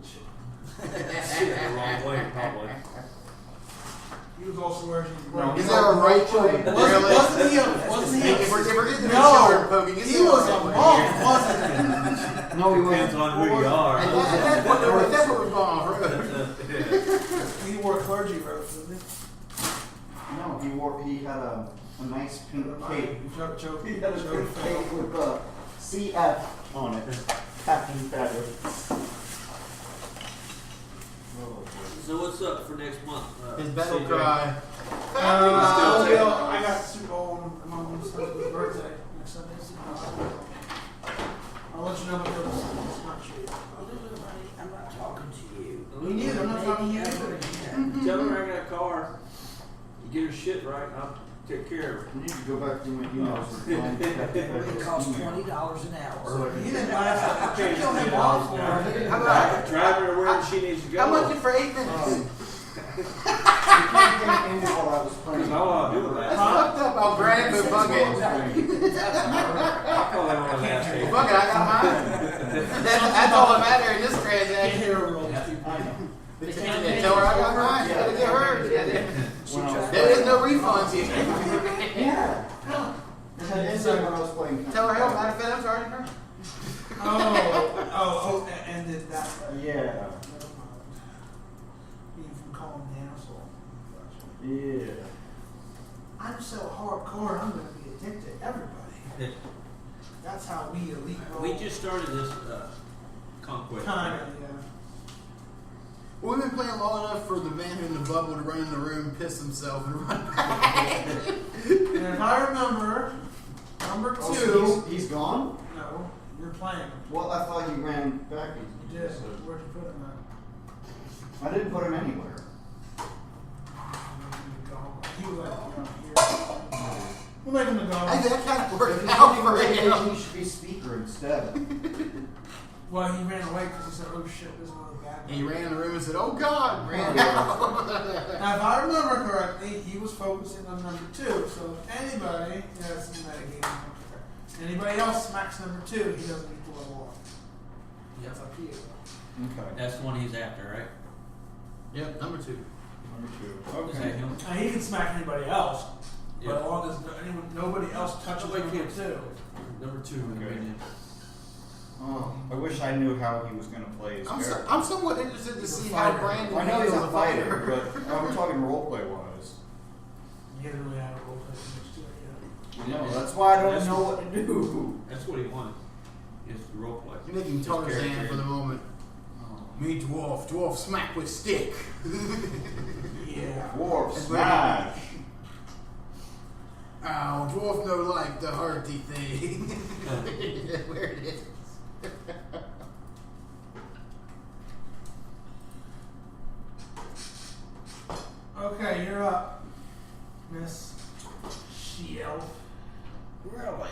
Shit the wrong way, probably. He was also wearing. No, is there a right way? Wasn't he? Wasn't he? If we're getting the No, shoulder poking, he was a monk, wasn't he? No, he Depends wasn't. on who you are. And that's what was going on. He wore clergy robes, didn't he? No, he had a nice pink cape. He had a pink cape with CF on it. Captain Feather. So what's up for next month? His battle CJ? cry. I got Super Bowl on my mom's birthday next Sunday. I'll let you know what goes. It's not cheap. I'm not talking to you. Me neither. I'm not talking to you either. Tell her I got a car. You get her shit right, and I'll take care of her. You need to go back to my emails. It costs $20 an hour. You didn't laugh. Okay, Kill him off for it. How about Drive her where she needs to go. how much for 8 minutes? You can't get in while I was playing. Because all I'll do with That's that. fucked up. I'll grab the bucket. I'll probably want to last The eight. bucket, I got mine. That's all that matters in this Can't transaction. hear a roll. Tell her I got mine. You gotta get hers. There is no refunds here. Yeah. Inside when I was playing. Tell her, hell, matter of fact, I'm charging her. And did that. Yeah. Being from calling the asshole. Yeah. I'm so hardcore, I'm going to be addicted to everybody. That's how we elite roll. We just started this conquest. Kind of, yeah. Well, we've been playing long enough for the man in the bubble to run in the room, piss himself, and run back. And if I remember, number 2. Oh, so he's gone? No, you're playing. Well, I thought he ran back. You did. Where'd you put him at? I didn't put him anywhere. He was like, here. We'll make him a dog. I think that kind of worked out for him. He should be speaker instead. Well, he ran away because he said, oh shit, there's another bad guy. And he ran in the room and said, oh God, ran out. Now, if I remember correctly, he was focusing on number 2. So if anybody, that's the metagaming. Anybody else smacks number 2, he doesn't need to level up. Yep. That's up to you. Okay. That's the one he's after, right? Yep, number 2. Number 2. Is that Okay. him? Now, he can smack anybody else, Yeah. but as long as nobody else touches Nobody number can. 2. Number 2. Okay. Okay. Oh, I wish I knew how he was going to play his character. I'm somewhat interested to He's a see how fighter. Brandon I know he's handles a fighter, but we're talking roleplay wise. You didn't really have a role play much to it yet. No, that's why I don't That's- know what to do. That's what he wanted. Is the role play. You're making His Tarzan character. for the moment. Me, dwarf smack with stick. Yeah. Dwarf That's smash. Oh, dwarf no like the hearty thing. Where it is. Okay, you're up, Miss She-Elf. Really?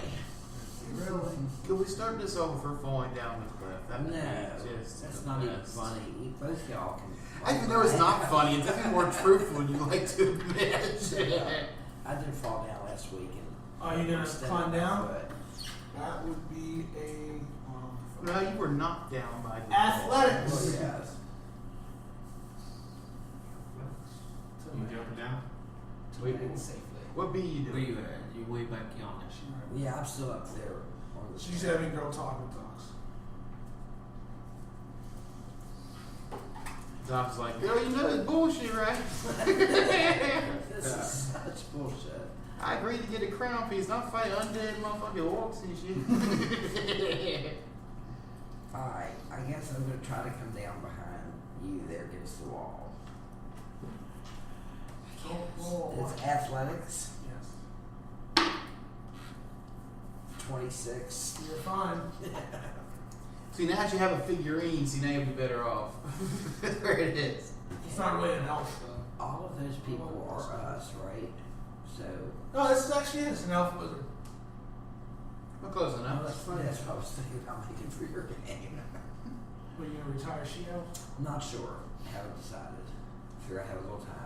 Really? Can we start this over falling down the cliff? That would No, be just that's the not even best. funny. Both y'all can. I even know it's not funny. It's definitely more truthful than you like to admit. I did fall down last week and. Are you gonna Stand climb up, down? but That would be a No, you were knocked down by the athletics. Well, yes. You jumping down? Wait, Safely. what be you Where doing? you at? You way back on this. Yeah, I'm still up there on the. She's having girl talking talks. Doc's like, girl, you know it's bullshit, right? This is such bullshit. I agreed to get a crown piece, not fight undead motherfucking orcs and shit. Alright, I guess I'm gonna try to come down behind you there against the wall. It's athletics, Yes. 26. You're fine. See, now that you have a figurine, see, now you'll be better off. That's where it is. It's not really an elf though. All of those people are us, right? So, No, this is actually it's an elf wizard. Well, close oh, enough. that's funny. That's what I was thinking about making for your game. Are you gonna retire she elf? Not sure. Haven't decided. Figure I have a little time.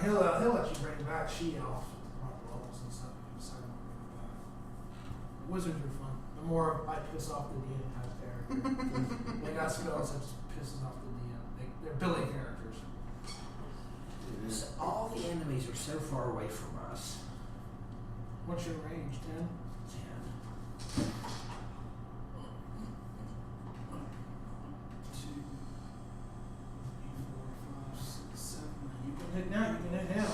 He'll let you bring back she elf rolls and stuff. You decide to bring it back. Wizards are fun. The more I piss off the DM type character. Like bad spells that just pisses off the DM. They're billing characters. So all the enemies are so far away from us. What's your range, 10? 10. 2, 3, 4, 5, 6, 7. You can hit now. You can hit him.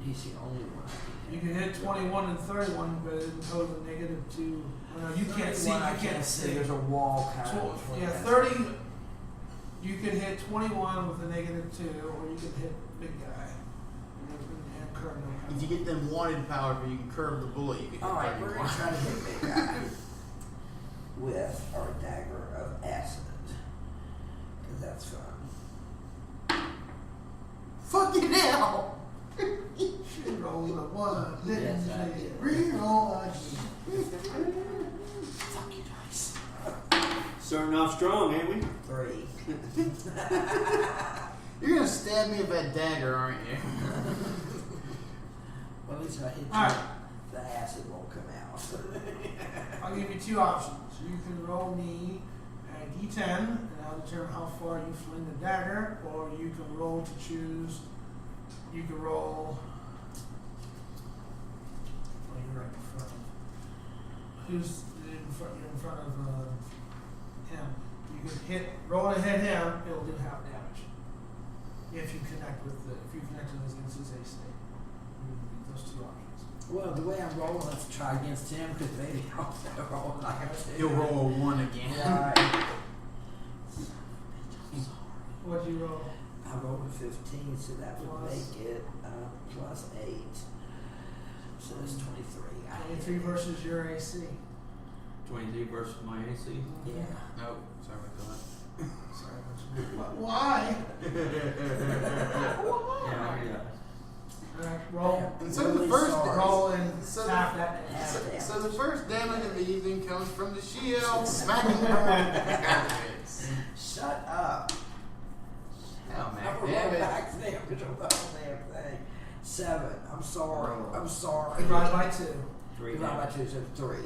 He's the only one. You can hit 21 and 31, but it imposes a negative 2. Oh, no, you can't see. I You can't see. There's a wall kind of. Yeah, 30. You can hit 21 with a negative 2, or you can hit big guy. And curve no If power. you get them wanted power, where you can curve the bullet, you can hit All right, we're gonna 31. try to hit big guy with our dagger of acid, because that's fun. Fucking hell! She rolled a 1. Didn't Yes, I she? did. Reroll again. Fuck you guys. Starting off strong, ain't we? 3. You're gonna stab me with that dagger, aren't you? Well, at least if I hit you, All right. the acid won't come out. I'll give you 2 options. You can roll me a d10, and I'll determine how far you fling the dagger, or you can roll to choose. You can roll. Well, you're right in front of. Who's in front? You're in front of him. You can roll and hit him. It'll do half damage. If you connect with against his AC. Those 2 options. Well, the way I'm rolling, let's try against him, because maybe I'll roll like I did. He'll roll a 1 again. Right. What'd you roll? I rolled a 15, so that would Plus. make it plus 8. So it's 23. 23 versus your AC. 22 versus my AC. Yeah. No, sorry about that. Sorry. Why? Yeah. Alright, roll. And so the first Roll and So half that. Half damage. So the first damage of the evening comes from the shield smacking her. Shut up. Hell, I'm man, gonna damn roll it. back damage on the whole damn thing. 7. I'm sorry. I'm sorry. Divide by 2. 3 Divide by 2, so 3.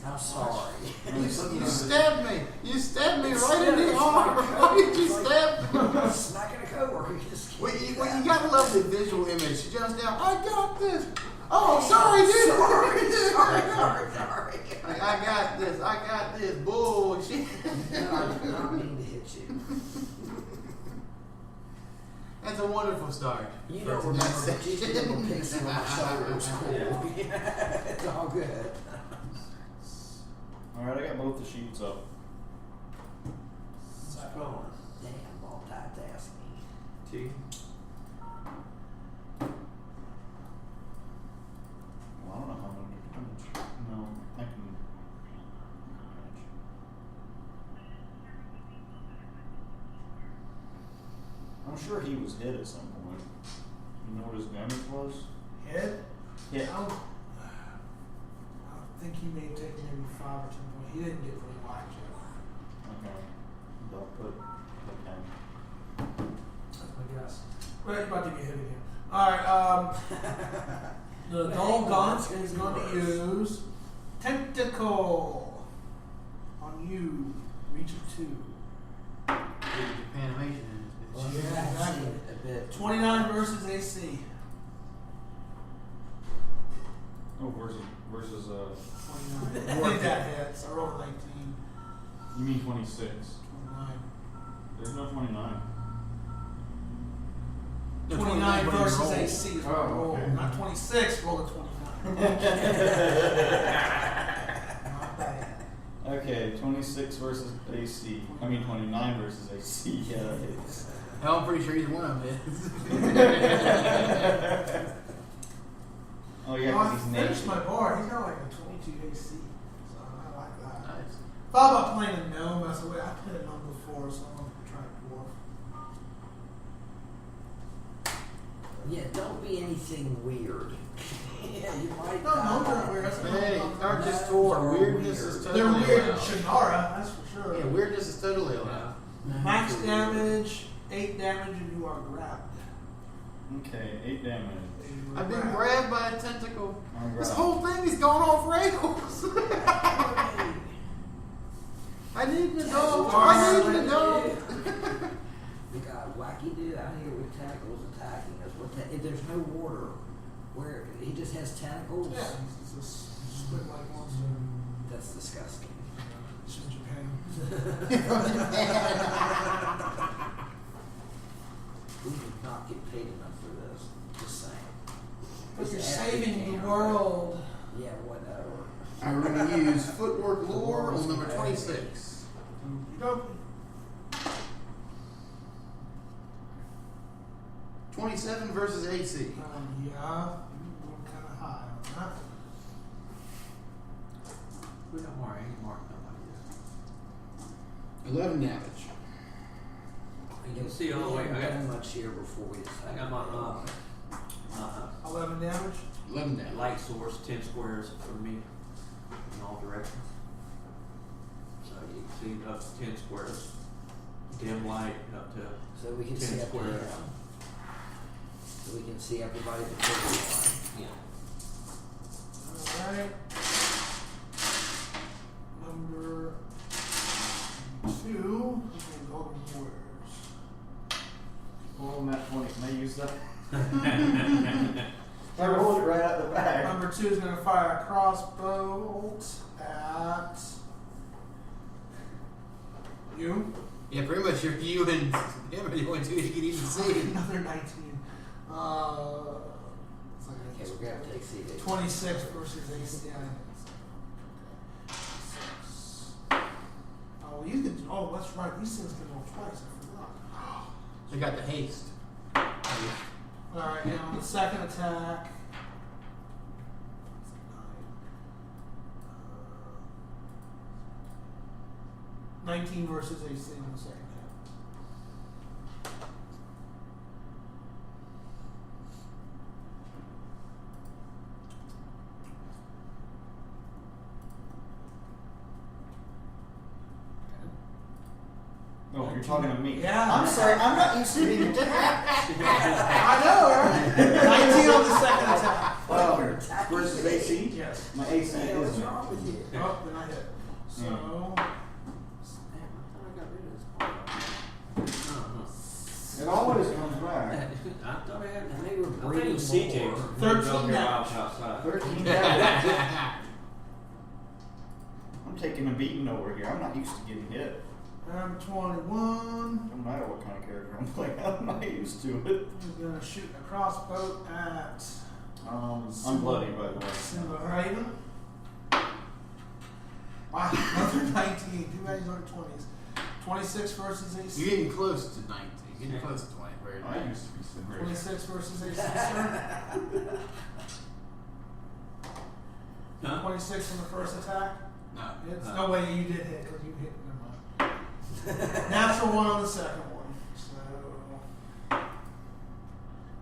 I'm sorry. You stabbed me. You stabbed me right in the arm. Why did you stab me? Smacking a coworker. You just can't Well, do you that. gotta love the visual image. She jumps down. I got this. Oh, sorry, dude. Sorry. Like, I got this. I got this. Bullshit. No, I did not mean to hit you. That's a wonderful start. You don't remember, but you did a little pixie on my shoulder. It was cool. It's all good. Alright, I got both the sheets up. Going. Damn, multitasking. 2. Well, I don't know how much damage. No, I can. I'm sure he was hit at some point. You know what his damage was? Hit? Yeah. I think he may take maybe 5 or 10 points. He didn't get really whacked yet. Okay. They'll put the 10. That's my guess. Well, you're about to get hit again. Alright, the dull gaunt is going to use Tentacle on you. Reach of 2. Animation. Well, Yeah, yeah, exactly. a bit. 29 versus AC. Oh, versus 29. I think that hits. I rolled 19. you mean 26? 29. There's no 29. 29 but he versus rolled. AC is what I Oh, rolled. okay. Not 26, roll a 29. Not bad. Okay, 26 versus AC. I mean 29 versus AC. Yeah, that hits. Hell, I'm pretty sure he's one of them. Oh yeah, I because he's finished naked. my board. He's got like a 22 AC. So I like that. Nice. Thought about playing a gnome. I said, wait, I played a gnome before, so I'm going to try a dwarf. Yeah, don't be anything weird. Yeah, you might No, gnomes aren't weird. That's a Hey, gnome. Darkest Gnomes Tour. are Weirdness weird. is They're totally weird in allowed. Shannara, that's for sure. Yeah, weirdness is totally allowed. Max damage, 8 damage, and you are grabbed. Okay, 8 damage. You are I've been grabbed by a tentacle. I'm This grabbed. whole thing is going off rails. I need to know. I need to know. We got wacky dude out here with tentacles attacking us. If there's no water, where he just has tentacles. Yeah, it's just squid like monster. That's disgusting. It's from Japan. We do not get paid enough for this. Just saying. But you're It's saving everything. the world. Yeah, whatever. I'm going to use footwork lore on number 26. You go. 27 versus AC. Yeah, you're kind of high on that. We don't mark, ain't marked nobody yet. 11 damage. You can see all the way. We I haven't got, done much here before we I got my 11 damage. 11 damage. light source 10 squares from me in all directions. So you can see up to 10 squares. Dim light up to So we can 10 see up squares. there. So we can see everybody before we Yeah. Alright. Number 2. Golden Warriors. Oh, I'm at 20. Can I use that? I rolled it right out the bag. Number 2 is going to fire a crossbow bolt at you. Yeah, pretty much you and him are the only two you can even see. Another 19. It's like Okay, we're gonna have to take CD. 26 versus AC. Oh, you can. Oh, that's right. These things can roll twice. I forgot. They got the haste. Alright, and on the second attack. 19 versus AC on the second hit. Oh, you're talking to me. Yeah. I'm sorry, I'm not used to being attacked. I know, right? 19 on the second attack. Versus AC? Yes. My AC Hey, what's is. wrong with you? Oh, then I hit. So, Damn, I thought I got rid of this part. It always comes back. I thought I had. And they were I think it breeding was CJ. more. 13 damage. Outside. 13 damage. I'm taking a beating over here. I'm not used to getting hit. I'm 21. No matter what kind of character I'm playing, I'm not used to it. I'm going to shoot a crossbow at I'm bloody, by the way. Simba Raven. Wow, another 19. Too bad he's on 20s. 26 versus AC. You're getting close to 19. You're getting close to 20. Very I nice. used to be super. 26 versus AC, sir. Huh? 26 on the first attack. No. It's no way you did hit because you hit. Never mind. Natural 1 on the second one. So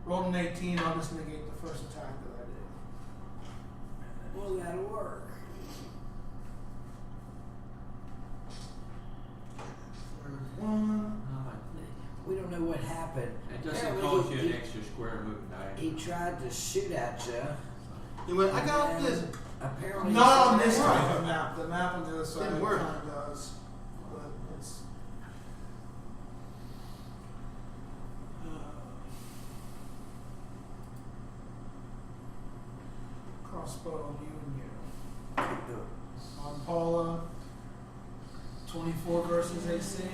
rolled an 18. I'll just negate the first attack that I did. Well, that'll work. 31. We don't know what happened. It doesn't Apparently cost you an extra square moving He diagonal. tried to shoot at you. He went, I got this. Apparently, Not on this type of map. The map on the other side Didn't work. kind of does. But it's. Crossbow on you and you. On Paula. 24 versus AC.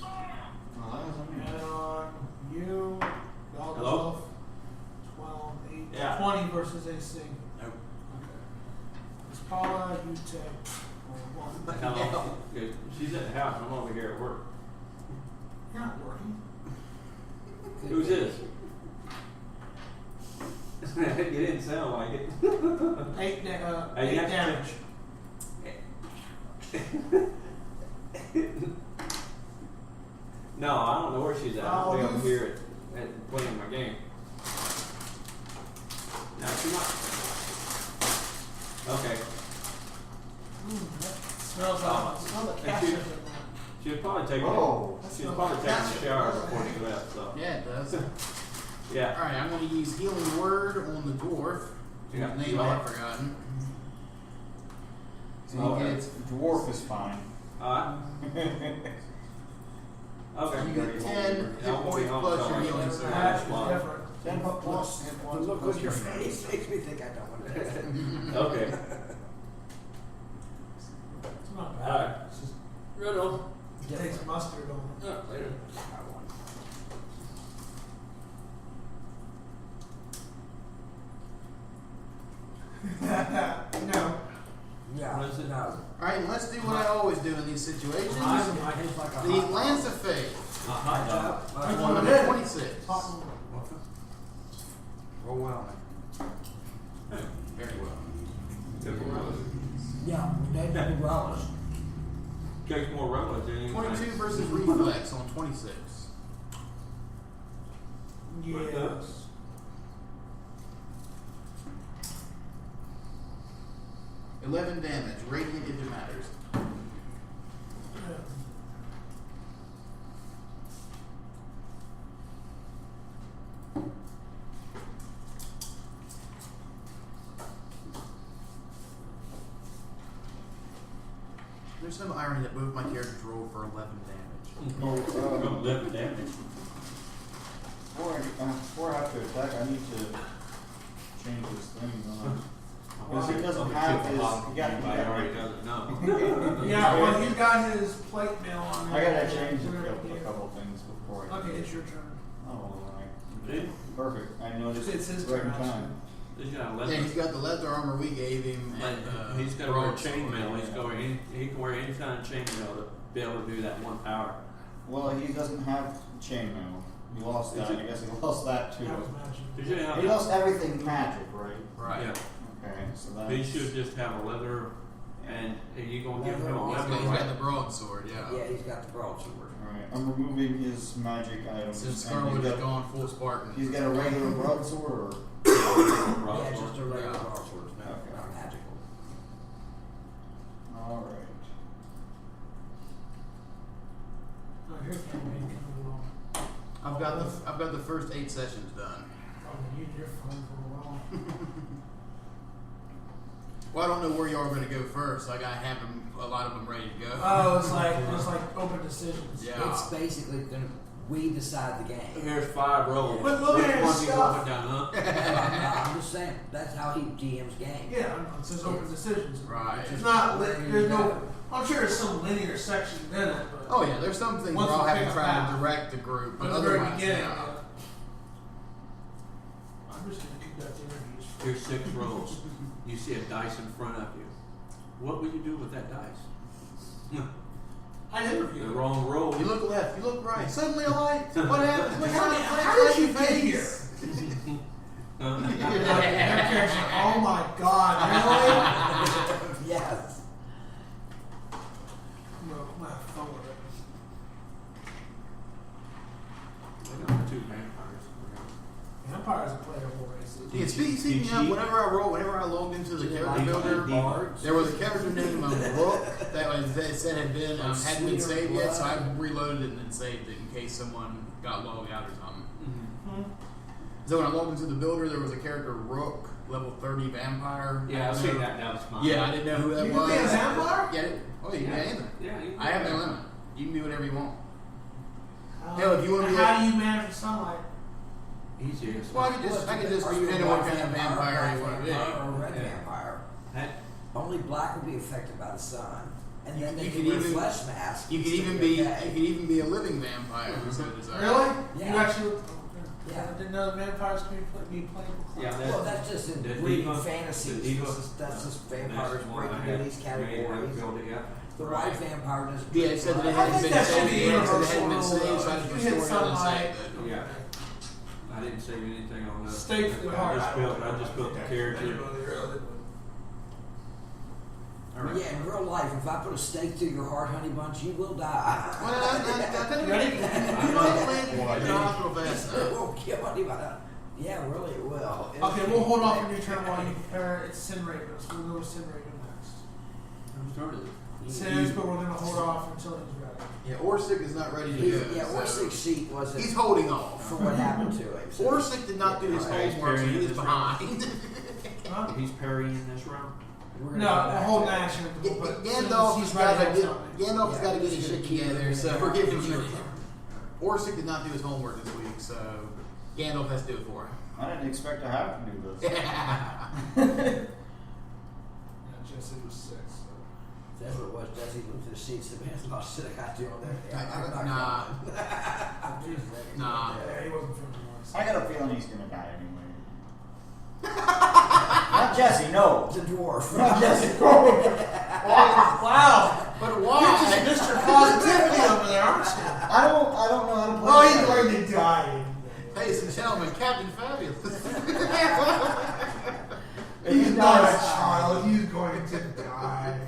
Oh, that was on me. And on you. Hello? 12, 8, Yeah. 20 versus AC. Nope. Okay. It's Paula, you take. One. Hello. Good. She's at the house. I'm over here at work. You're not working. Who's this? You didn't sound like it. 8 Hey, you have to damage. No, I don't know where she's at. Oh, I'm way over you- here at playing my game. Now she might. Okay. That smells like smell the Thank catches you. in there. She was probably taking. Oh. She was probably taking a shower before she left. So Yeah, it does. yeah. Alright, I'm going to use Healing Word on the dwarf. Yeah, Whose name I have forgotten. So Okay. he gets Dwarf is fine. Alright. Okay. You get 10 hit Yeah, I'll be points on plus something. your healing surge. That's different. 10 plus. The look on your face makes me think I don't want to. Okay. It's not bad. Alright. It's just, Right on. it takes mustard on Yeah, later. it. No. Yeah, What is it? no. Alright, let's do what I always do in these situations. It's like a The hot Lance dog. of Fate. Hot dog. That's On what number it is. 26. Hot Roll well, man. Very well. Yeah, that's the relish. Takes more relish than anything. 22 versus Reflex on 26. Yes. Yeah. 11 damage. Radiant if it matters. There's some irony that both my characters rolled for 11 damage. Oh, 11 damage. Before I have to attack, I need to change this thing. Because he doesn't I'll have be his. too He got, I already doesn't know. Yeah, well, he's got his plate mail on I there. gotta change a couple things before I. Okay, it's your turn. Oh, alright. Dude, Perfect. I noticed It's his right in turn, time. he's got Yeah, 11. he's got the leather armor we gave him, and He's got to wear broadsword. chainmail. He's got to wear he can wear any kind of chainmail to be able to do that one power. Well, he doesn't have chainmail. He lost that. I guess he lost that too. That was magic. He should have He lost everything magic, right? Right. Yeah. Okay, so that's. He should just have a leather, and you gonna give him a He's leather, got, he's right? got the broadsword, yeah. Yeah, he's got the broadsword. Alright, I'm removing his magic items. Since and Scarlet he's is got- gone full Spartan. He's got a regular broadsword or. Yeah, just a regular Yeah. broadsword, no, Okay. not magical. Alright. Oh, here's campaign coming along. I've got the first 8 sessions done. Oh, you did your phone for a while. Well, I don't know where y'all are going to go first. Like I have them, a lot of them ready to go. Oh, it's like open decisions. Yeah. It's basically we decide the game. Here's 5 rolls. But look Which at his one you stuff. gonna put down, huh? I'm just saying, that's how he GM's game. Yeah, it says open decisions. Right. It's not, there's no, I'm sure there's some linear section in it, but. Oh yeah, there's some things Once where I'll we have pick to a try path. to direct the group, but At the very otherwise, beginning, yeah. I'm just gonna keep that the interviews. Here's 6 rolls. You see a dice in front of you. What will you do with that dice? I The interviewed. wrong roll. You look left, you look right. Suddenly a light. What happened? What How did you get here? Huh? You're like, their character's like, oh my god, really? Yes. No, my phone with it. We got 2 vampires. Vampires are playable races. Yeah, speaking of, whenever I logged into the character builder, there was a character named Rook that said hadn't been saved yet, so I reloaded it and then saved it in case someone got logged out or something. Mm-hmm. So when I logged into the builder, there was a character Rook, level 30 vampire. Yeah, I've seen that. That was mine. Yeah, I didn't know who that You was. can be a vampire? Yeah, oh, you can be anything. Yeah, you can I have do no that. limit. You can be whatever you want. Hell, if you wanna be How a- do you manage the sunlight? Easiest. Well, I could just Are you depend a on what white kind of vampire you want to be. vampire or a red Yeah. vampire? That, Only black will be affected by the sun. And then they You can could wear even- flesh masks. You and could still even be be okay. you could even be a living vampire if you so desire. Really? Yeah. You actually? Yeah. I didn't know the vampires could be playable. Yeah, Well, that's just in the reading diva- fantasies. the diva- That's just vampires That's one I breaking had into these made and categories. built it up. The Right. white vampire doesn't. Yeah, it said that it I hadn't think been that should saved be yet, so it universal hadn't been rule. saved, so I If just you hit restored it and sunlight, saved it. Yeah. I didn't save anything on that. Stake through the heart. I just built the character. All right. Yeah, in real life, if I put a stake through your heart, honey bunch, you will die. Well, I tell you, Ready? you don't plan to get to the hospital fast It enough. won't kill anybody. Yeah, really, it will. Okay, we'll hold off on your turn while you prepare. It's Sin Raven, so we'll go with Sin Raven next. Who started it? Since, but we're gonna hold off until he's ready. Yeah, Orsic is not ready to go. Yeah, so Orsick's sheet wasn't he's holding off. for what happened to him. So Orsic did not do his Yeah, he's homework, so he carrying is this behind. Huh? He's parrying this round. We're gonna No, come the back whole to it. match. Gandalf's got to get his shit together, so we're giving him a minute. Orsic did not do his homework this week, so Gandalf has to do it for him. I didn't expect to have to do this. Yeah, Jesse was 6. So. That's what it was. Jesse looked at the sheets and man, oh shit, I got you on there. Nah. Nah. Yeah, he wasn't feeling once. I got a feeling he's gonna die anyway. Not Jesse, no. It's a dwarf. Not Jesse. Wow! But You're why? just Mr. Positivity over there, aren't you? I don't know how to play. Oh, this he's game. going to die. Ladies and gentlemen, Captain Fabulous. He's not a child. He's going to die.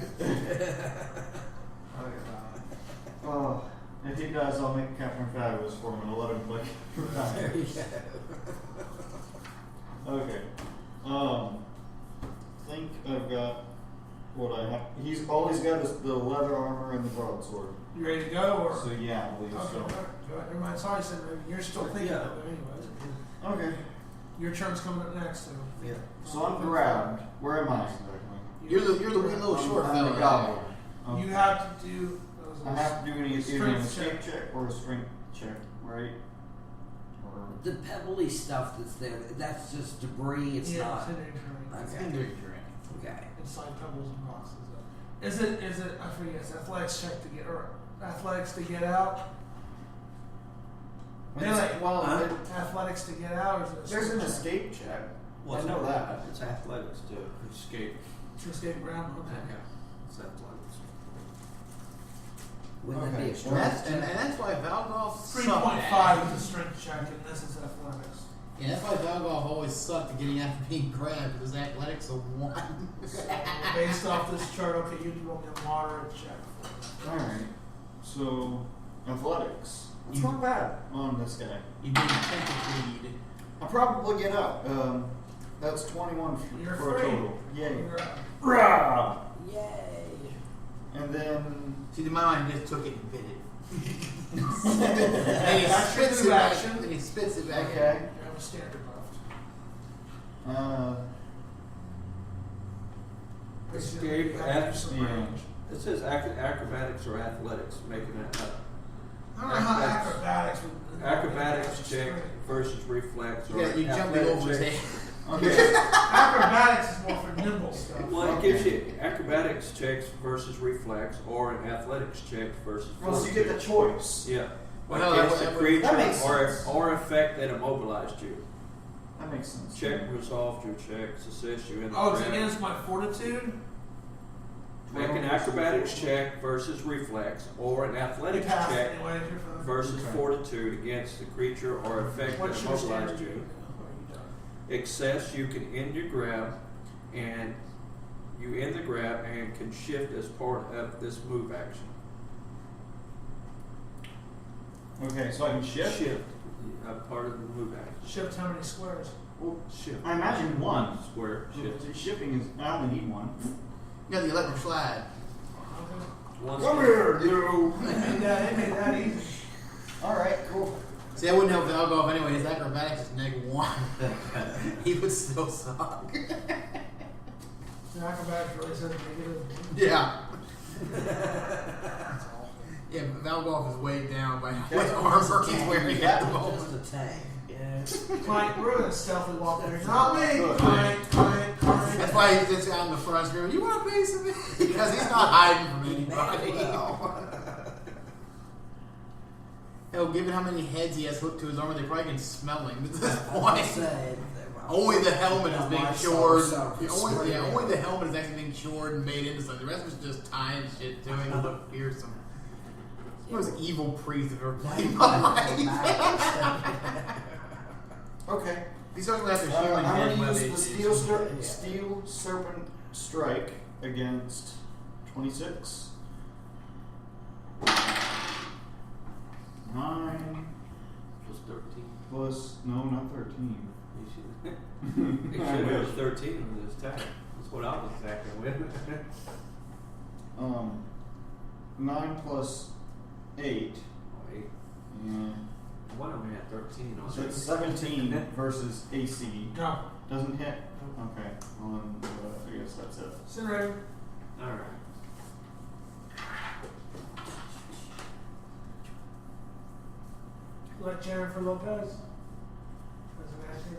Oh, if he does, I'll make Captain Fabulous for him and let him play. There you go. Okay. Think I've got what I have. All he's got is the leather armor and the broadsword. You ready to go? Or? So yeah, I believe Okay, so. all right. Go ahead. Never mind. Sorry, Senator. You're still thinking of it anyways. Okay. Your turn's coming up next, so. Yeah. So I'm grabbed. Where am I exactly? You're the wee little short I'm the fella. goblin. Okay. You have to do. I have to do either an Strength escape check or a strength check, right? Or The pebbly stuff that's there, that's just debris. It's Yeah, not. it's hindering terrain. It's Okay. hindering terrain. Okay. Inside pebbles and rocks. Is it? I forget. It's athletics check to get or athletics to get out. well, Athletics to get out, or is it? there's an check? escape check. Well, I know that. It's athletics to escape. To escape ground. Okay. It's athletics. Wouldn't that Okay. be And extra? that's why Valgolf 3.5 is a strength check, and this is athletics. Yeah, that's why Valgolf always sucked at getting after being grabbed because athletics are 1. So based off this chart, okay, you can roll me a moderate check. Alright. So, athletics. It's You- not bad on this guy. You did centipede. I'll probably get out. That's 21 You're for a free. total. Yay. You're up. Rah! Yay! And then. See, my mind just took it and bit it. and he Action spits to it back. action. And he spits it back. Okay. You have a standard buff. Escape You have to do at- some yeah. range. It says acrobatics or athletics, making it up. I don't know how acrobatics would. Acrobatics check versus reflex or Yeah, you jumping athletic over his check. head. Okay. Acrobatics is more for nimble stuff. Well, it gives you acrobatics checks versus reflex or an athletics check versus Well, so you get the choice. Yeah. Well, Like no, against a that creature makes sense. or effect that immobilized you. That makes sense. Check resolved your check, success you in the Oh, it's trap. against my fortitude? Make an acrobatics check versus reflex or an You athletics pass check anyway, you're fine. versus Okay. fortitude against the creature or effect that What's your standard? immobilized you. What have you done? Excess, you can end your grab, and you end the grab and can shift as part of this move action. Okay, so I can shift? Shift, part of the move action. Shift how many squares? Well, Shift. I imagine one. Square shift. Shipping is. I only need one. You got the electric slide. Okay. One Come step. here, you! They made that easy. Alright, cool. See, I wouldn't help Valgolf anyway. His acrobatics is -1. He would still suck. The acrobatics really says negative. Yeah. That's all. Yeah, Valgolf is weighed down by how much Okay. armor he's wearing at the Just moment. a tank. Yeah. Clank, we're gonna stealthily walk there. Not me! Good. Clank, clank, clank. That's why he sits out in the front screaming, "You want a piece of me?" Because he's not hiding from anybody. Hell, given how many heads he has hooked to his armor, they probably can smell him at this point. Say, Only the helmet is being My shored. soul Only the helmet is actually being shored and made into something. The rest is just tying shit to him to look fearsome. He was an evil priest I've ever played in my life. Okay. He's talking about their human I'm head gonna web use the issues. steel serpent strike against 26. 9 Plus 13. plus not 13. It should have 13 with this attack. That's what I was attacking with. 9 plus 8. Oh, 8. Yeah. One of them had 13 on So it. it's 17 versus AC. No. Doesn't hit? Okay. Well, then, I guess that's it. Incinerator. Alright. You like Jennifer Lopez? As an actor?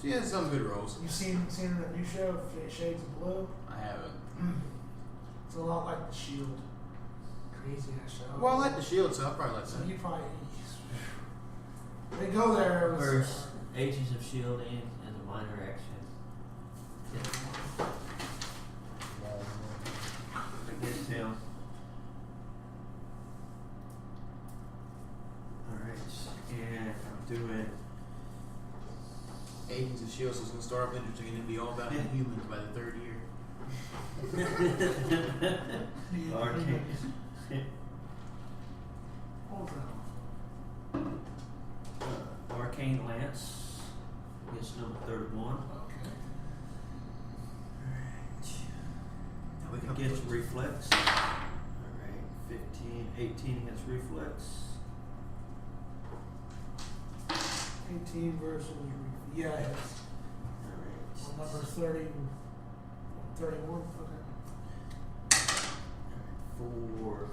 She has some good roles. You seen that new show, Shades of Blue? I haven't. It's a lot like The Shield. Crazy ass show. Well, I like The Shield, so I'll probably like So that. you probably they go there. It was, First, Agents of S.H.I.E.L.D. as a minor action. Against him. Alright, and I'm doing Agents of S.H.I.E.L.D. is going to start off interesting and then be all about Inhumans by the third year. Arcane. Hold on. Arcane Lance against number 31. Okay. Against Reflex. Alright, 15, 18 against Reflex. 18 versus yeah, it's Alright. on number 30, 31. Okay. 4,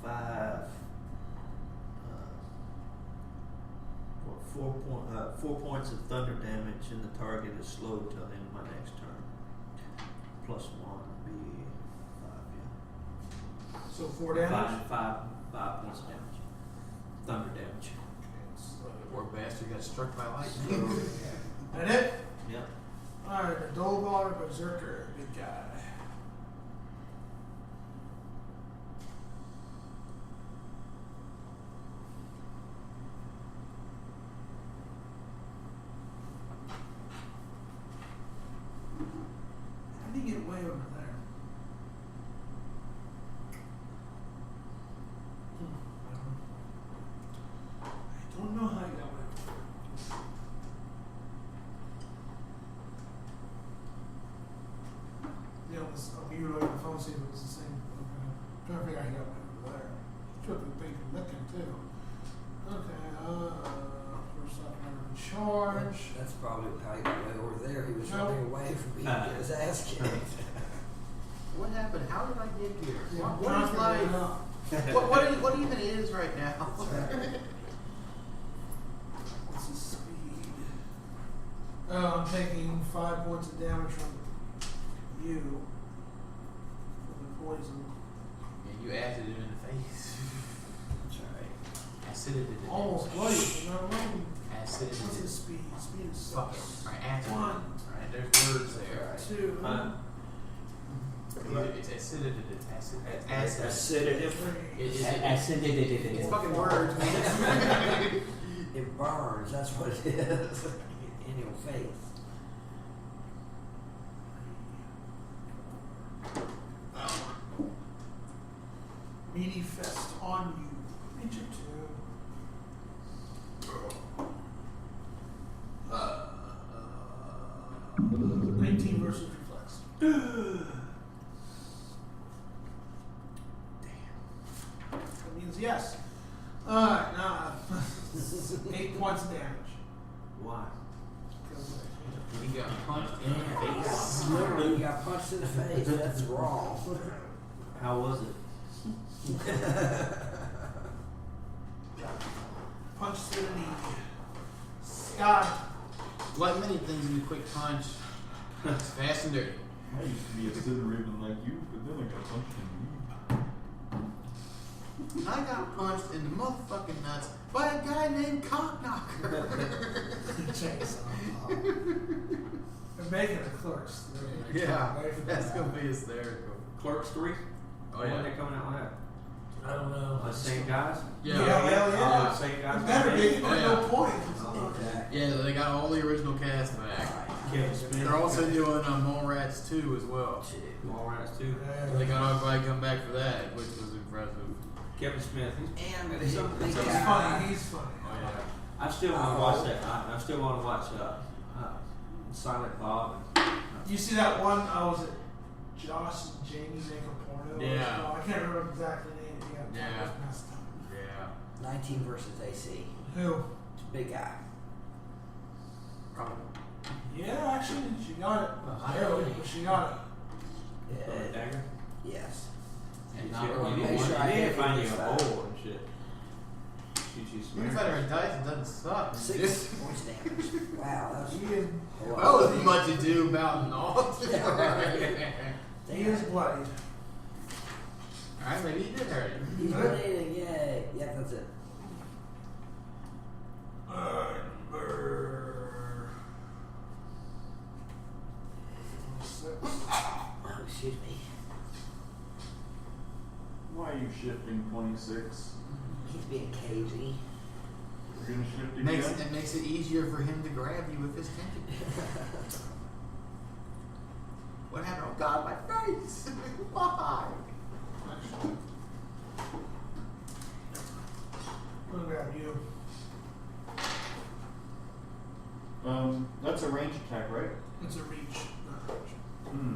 5, 4 points of thunder damage, and the target is slowed till the end of my next turn. Plus 1 would be 5, yeah. So 4 damage. 5 points of damage. Thunder damage. Poor bastard got struck by lightning. That it? Yep. Alright, the Dolgar Berserker, big guy. How did he get way over there? I don't know how he got way over there. Yeah, you were looking at the phone, see if it was the same. Okay. Trying to figure out how he got way over there. Took a big looking too. Okay, first off, I'm in charge. That's probably how he got way over there. He was No. running away from being get his ass kicked. What happened? How did I get here? Yeah, What I'm is trying to figure it life? out. What even is right now? What's his speed? I'm taking 5 points of damage from you for the poison. And you acid him in the face. That's alright. Acidity. Almost bloody, you know what I mean? Acidity. What's his speed? Speed is Fuck 6. it. Alright, acid. 1, Alright, there's words there. 2, It's acidity. Acid. Acidative. 3. Acidative. It's fucking words, man. It burns, that's what it is. In your face. Meaty fest on you. Nature 2. 19 versus reflex. That means yes. Alright, now 8 points of damage. Why? He got punched in the face. Literally, you got punched in the face. That's wrong. How was it? Punch to the knee. Scott. Like many things in the quick punch, it's fast and dirty. I used to be a city raven like you, but then I got punched in the knee. I got punched in the motherfucking nuts by a guy named Cockknocker. They're making a Clerks. Yeah, that's gonna be hysterical. Clerks 3? Oh When yeah. they coming out with that? I don't know. The same guys? Yeah. hell yeah. Same guys. It better be. There's Oh, yeah. no point. Exactly. Yeah, they got all the original cast back. Kevin Smith. They're also doing Mallrats 2 as well. Mallrats too. So they got everybody come back for that, which was impressive. Kevin Smith. And I'm gonna hit the big He's guy. funny. He's funny. Oh yeah. I still want to watch that. I still want to watch Silent Bob. You see that one? Was it Josh and Jamie make a porno? Yeah. I can't remember exactly the name. Yeah. That was messed up. Yeah. 19 versus AC. Who? It's a big guy. Probably. Yeah, actually, she got it. Well, Barely, but she got it. For a dagger. Yes. And not not really You make need sure I to hit find you this a side. hole and shit. Shoot you Even if I had dice, it doesn't suck. 6 points damage. Wow, that was. He is, That was much ado about not. he is bloodied. Alright, maybe you did hurt him. He's bleeding, yay. Yeah, that's it. Oh, excuse me. Why are you shifting 26? He's being cagey. You're gonna shift again? It makes it easier for him to grab you with his tentacles. What happened? Oh God, my face! Why? I'm gonna grab you. That's a range attack, right? It's a reach. Not reach. Hmm.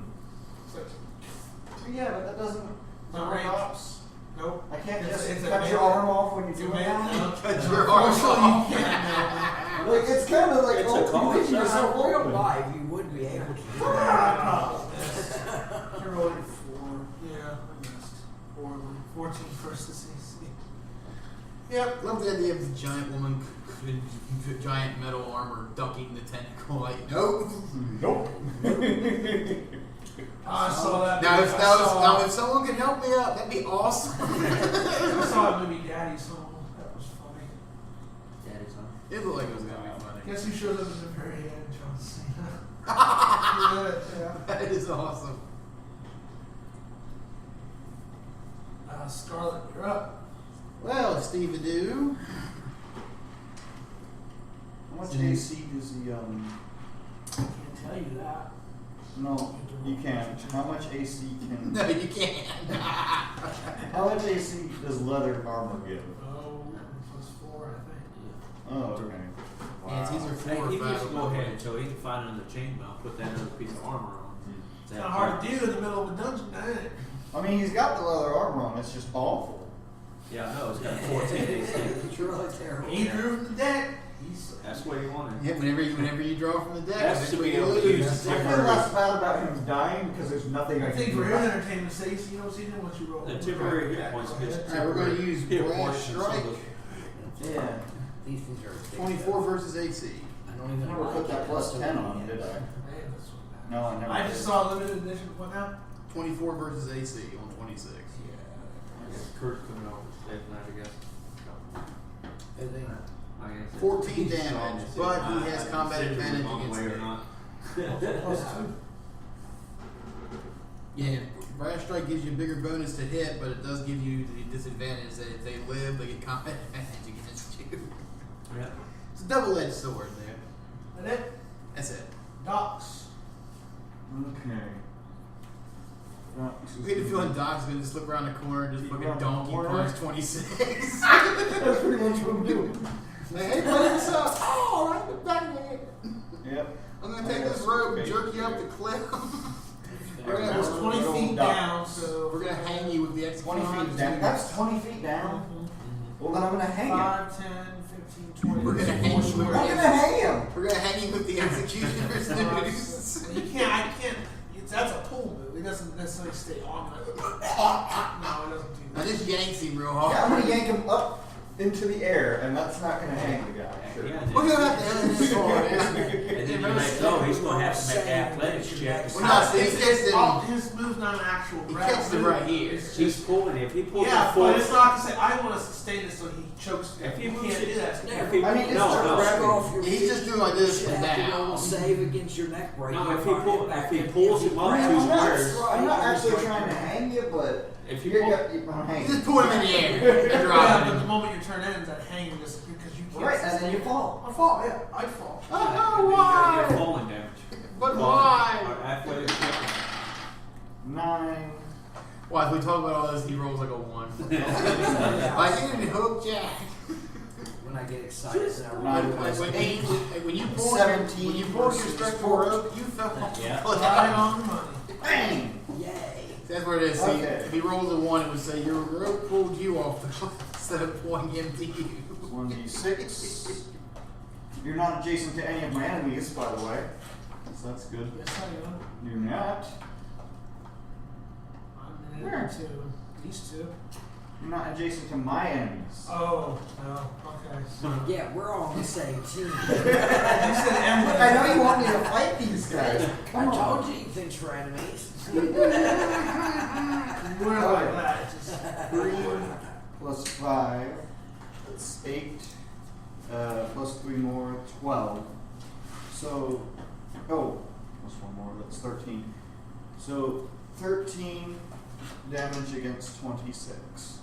Yeah, but that doesn't. Not range. Stops. Nope. I can't It's- just it's a cut your melee. arm off when you It's a do it melee. now. Cut your arm off. Like it's kind of like It's a oh, call. you leave In yourself real open. life, you would be able to do Ah, that. problem. You're rolling 4. Yeah, I missed. Horribly. 14 versus AC. Yep. Love the idea of the giant woman, giant metal armor ducking the tentacle. Like, nope. Nope. I saw that. Now, movie. if someone could help me out, that'd be awesome. I saw that movie Daddy's Home. That was funny. Daddy's home. It looked like it was gonna be funny. Guess who shows up at the very end? John Cena. Yeah. That is awesome. Scarlet, you're up. Well, Steve Adu. How much AC does the I can't tell you that. No, you can't. How much AC can? No, you can't. How much AC does leather armor give? Oh, +4, I think. Oh, okay. Yeah, it's either Hey, 4 or he 5. needs to go ahead until he can find another chainmail, put that other piece of armor on. It's not hard to do in the middle of a dungeon, ain't it? I mean, he's got the leather armor on. It's just awful. Yeah, I know, it's got 14 AC. It's really terrible. He drew from the deck. That's what he wanted. Yeah, whenever you draw from the deck, That's to what be you able to lose. use I feel less bad about him dying because there's nothing I I can think do. for his about it. entertainment sake, you don't see him once you roll. The temporary hit points gets Alright, we're going to use hit Blast points and some Strike. of those- Yeah. These things are ridiculous. 24 versus AC. I don't even I never like put that it. plus That's 10 so on, weird. did I? Man, that's so bad. No, I never I did. just saw limited edition. What now? 24 versus AC on 26. I guess Kurt's coming over today tonight, I guess. I think 14 He's damage, strong, but I- he has I combat consider him advantage one against way or me. not. +2. Yeah, Brass Strike gives you a bigger bonus to hit, but it does give you the disadvantage that if they live, they get combat advantage against you. Yeah. It's a double-edged sword there. That it? That's it. Docks. Okay. We had a feeling Doc's gonna just look around the corner and just Keep fucking around the donkey corner. punch 26. That's pretty much what I'm doing. Like, hey, buddy, what's up? Oh, right in the back of the head. Yep. I'm gonna take this rope and jerk you up the cliff. We're gonna, That's 20 Little feet docks. down, so. we're gonna hang you with the 20 executioner. feet down. That's 20 feet down. Mhm. Well, then I'm gonna hang him. 5, 10, 15, 20. We're gonna hang you with I'm gonna hang him. We're gonna hang you with the executioner's noose. You can't, I can't, that's a pull move. It doesn't necessarily stay on. No, it doesn't do Now that. just yanks him real Yeah, hard. I'm gonna yank him up into the air, and that's not gonna hang the guy. Sure. Yeah, We're gonna have to end this sword. And then you make go, he's gonna have to make an athletics check. Well, no, see, His move's not an actual He grab kicks it move. right here. It's He's just, pulling it. If he pulls yeah, the full, but it's not to say I want to sustain it so he chokes me. if he You moves can't it, do that. if he, I mean, it's no, just no. grabbing. off your He's just doing like this You from have to roll down. a save against your neck break. No, if he pulls him up I'm two not, squares, I'm not actually trying to hang you, but if you you're pull, I'm hanging. You just put him in the air and Yeah, drop but the him. moment your turn ends, that hanging is because you can't. Right, and then sustain you it. fall. I fall. Yeah, I fall. Oh, then you gotta why? get falling damage. But Well, why? our athletics check. 9. Why, if we talk about all this, he rolls like a 1. Like, you didn't hook Jack. When I get excited, then I Nine roll plus my Like, eight. when you pulled 17 when you pulled your versus stretch 14. rope, you fell off. Yeah. Right on the money. Bang! Yay. That's where it is. See, Okay. if he rolls a 1, it would say your rope pulled you off the cliff instead of pulling him to you. 1d6. You're not adjacent to any of my enemies, by the way. So that's good. Yes, I am. You're not. I'm in Where? to these two. You're not adjacent to my enemies. Oh, no. Okay. Yeah, we're all on the same team. You said Emily. I know you want me to fight these guys. I Come on. told you you think for enemies. We're like that. Just 3 plus 5. That's 8. Plus 3 more, 12. So, plus 1 more, that's 13. So, 13 damage against 26.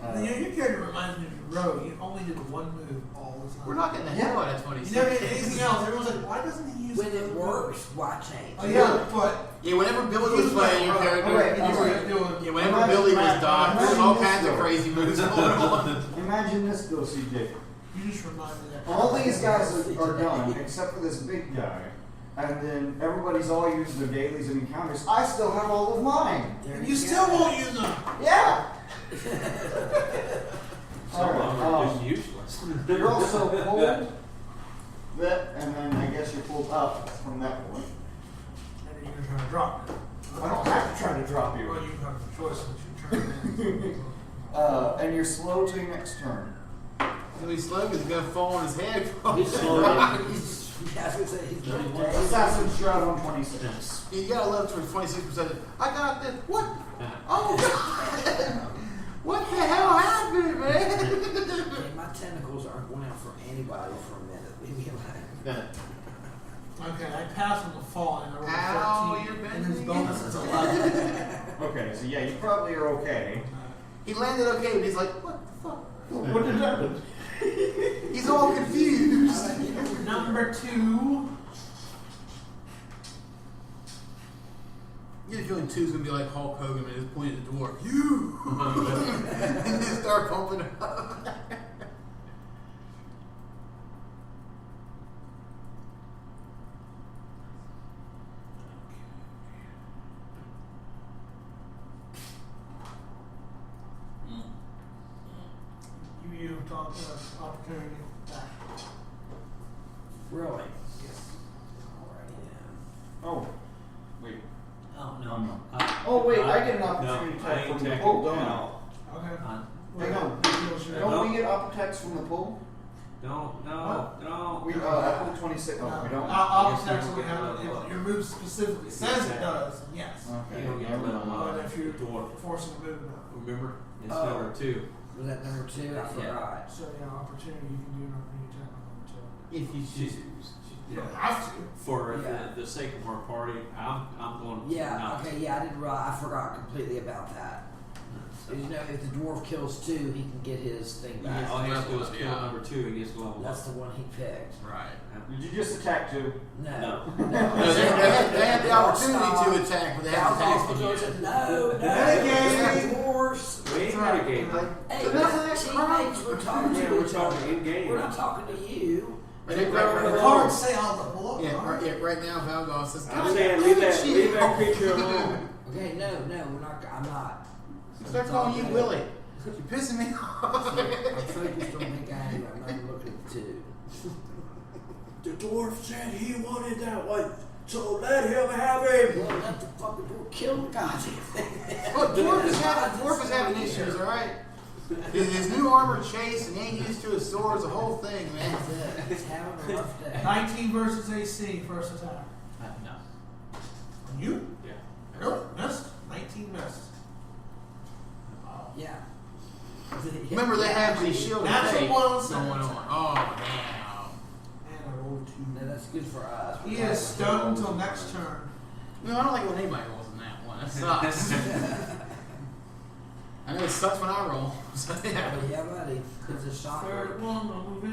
your character reminds me of your rogue. You only did one move all the time. We're not getting the hell out of You 26. never did anything else. Everyone's like, why doesn't he use When the it works, why change? Oh, yeah, but. Yeah, whenever Billy was playing your character, Alright, You alright. were doing. yeah, whenever Billy was dodged, there was all kinds of crazy moves going on. Imagine this though, CJ. You just remind me that. All these guys are done, except for this big guy. And then everybody's all used their dailies and encounters. I still have all of mine. There You still go. won't use them. Yeah! Some of them are Alright, just useless. you're also pulled that, and then I guess you're pulled up from that point. And then you're trying to drop it. I don't have to try to drop Well, you. you have the choice that you turn in. And you're slow to your next turn. He'll be slow because he's going to fall on his head. He's slow. Yeah, I was gonna say he's not dead. Assassin's Shroud on 26. You got to love for 26%. I got this. What? Oh, God. What the hell happened, man? Okay, my tentacles aren't going out for anybody for a minute. Leave me alone. Okay, I passed on the fall and I rolled Ow, 13. you're And his bending bonus again. is 11. Okay, so yeah, you probably are okay. He landed okay, but he's like, what the fuck? What did happen? He's all confused. Number 2. You get a feeling 2's going to be like Hulk Hogan and just point at the dwarf. You! And just start pumping up. You talked opportunity back. Really? Yes. Alrighty Oh, wait. Oh, no. no. Oh, wait, I get an opportunity no, attack I ain't from the taking pull, it don't I? out. Okay. Hang on. Don't we get up attacks from the pull? No. We, I pulled 26. Oh, we don't? I'll Yes, actually no, have no, if your move specifically says it does, yes. Okay. You don't get never little, mind. But if you're dwarf. forcing a move, no. Remember? It's Oh. number 2. Was that number 2? I Yeah. forgot. So yeah, opportunity you can do an opportunity attack on number 2. If you choose. You don't have to. For Yeah. the sake of our party, I'm going to Yeah, not. okay, yeah, I didn't realize, I forgot completely about that. So, You know, if the dwarf kills 2, he can get his thing yeah, back. all he has to do is Yeah. kill number 2 and gets level That's up. the one he picked. Right. Did you just attack 2? No. No. No, they had the opportunity to attack, but they haven't attacked him yet. No, Renegade! dwarves. We ain't renegade. Hey, So that's the next teammates, we're talking to Yeah, we're each talking other. in game. We're not talking to you. And they The grab cards say all the blow. right now, Valgar says, I'm saying leave that creature alone. Okay, no, we're not, I'm not. Start calling you Willie. You're pissing me off. I'm focused on the guy, I'm not looking at the 2. The dwarf said he wanted that one, so let him have him. Well, let the fucking dwarf kill the goddamn thing. Look, Dwarf is having issues, alright? His new armor chase and he ain't used to his sword is a whole thing, man. That's it. He's having a rough day. 19 versus AC, first attack. No. You? Yeah. Nope, missed. 19 missed. Yeah. Remember they have the shield of Natural faith one on going second. on. Oh, damn. And I rolled 2. No, that's good for us. He is stunned until next turn. No, I don't like when anybody rolls in that one. That sucks. I know it sucks when I roll. So, yeah. Yeah, buddy. It's a shocker. Third one, I'll move in.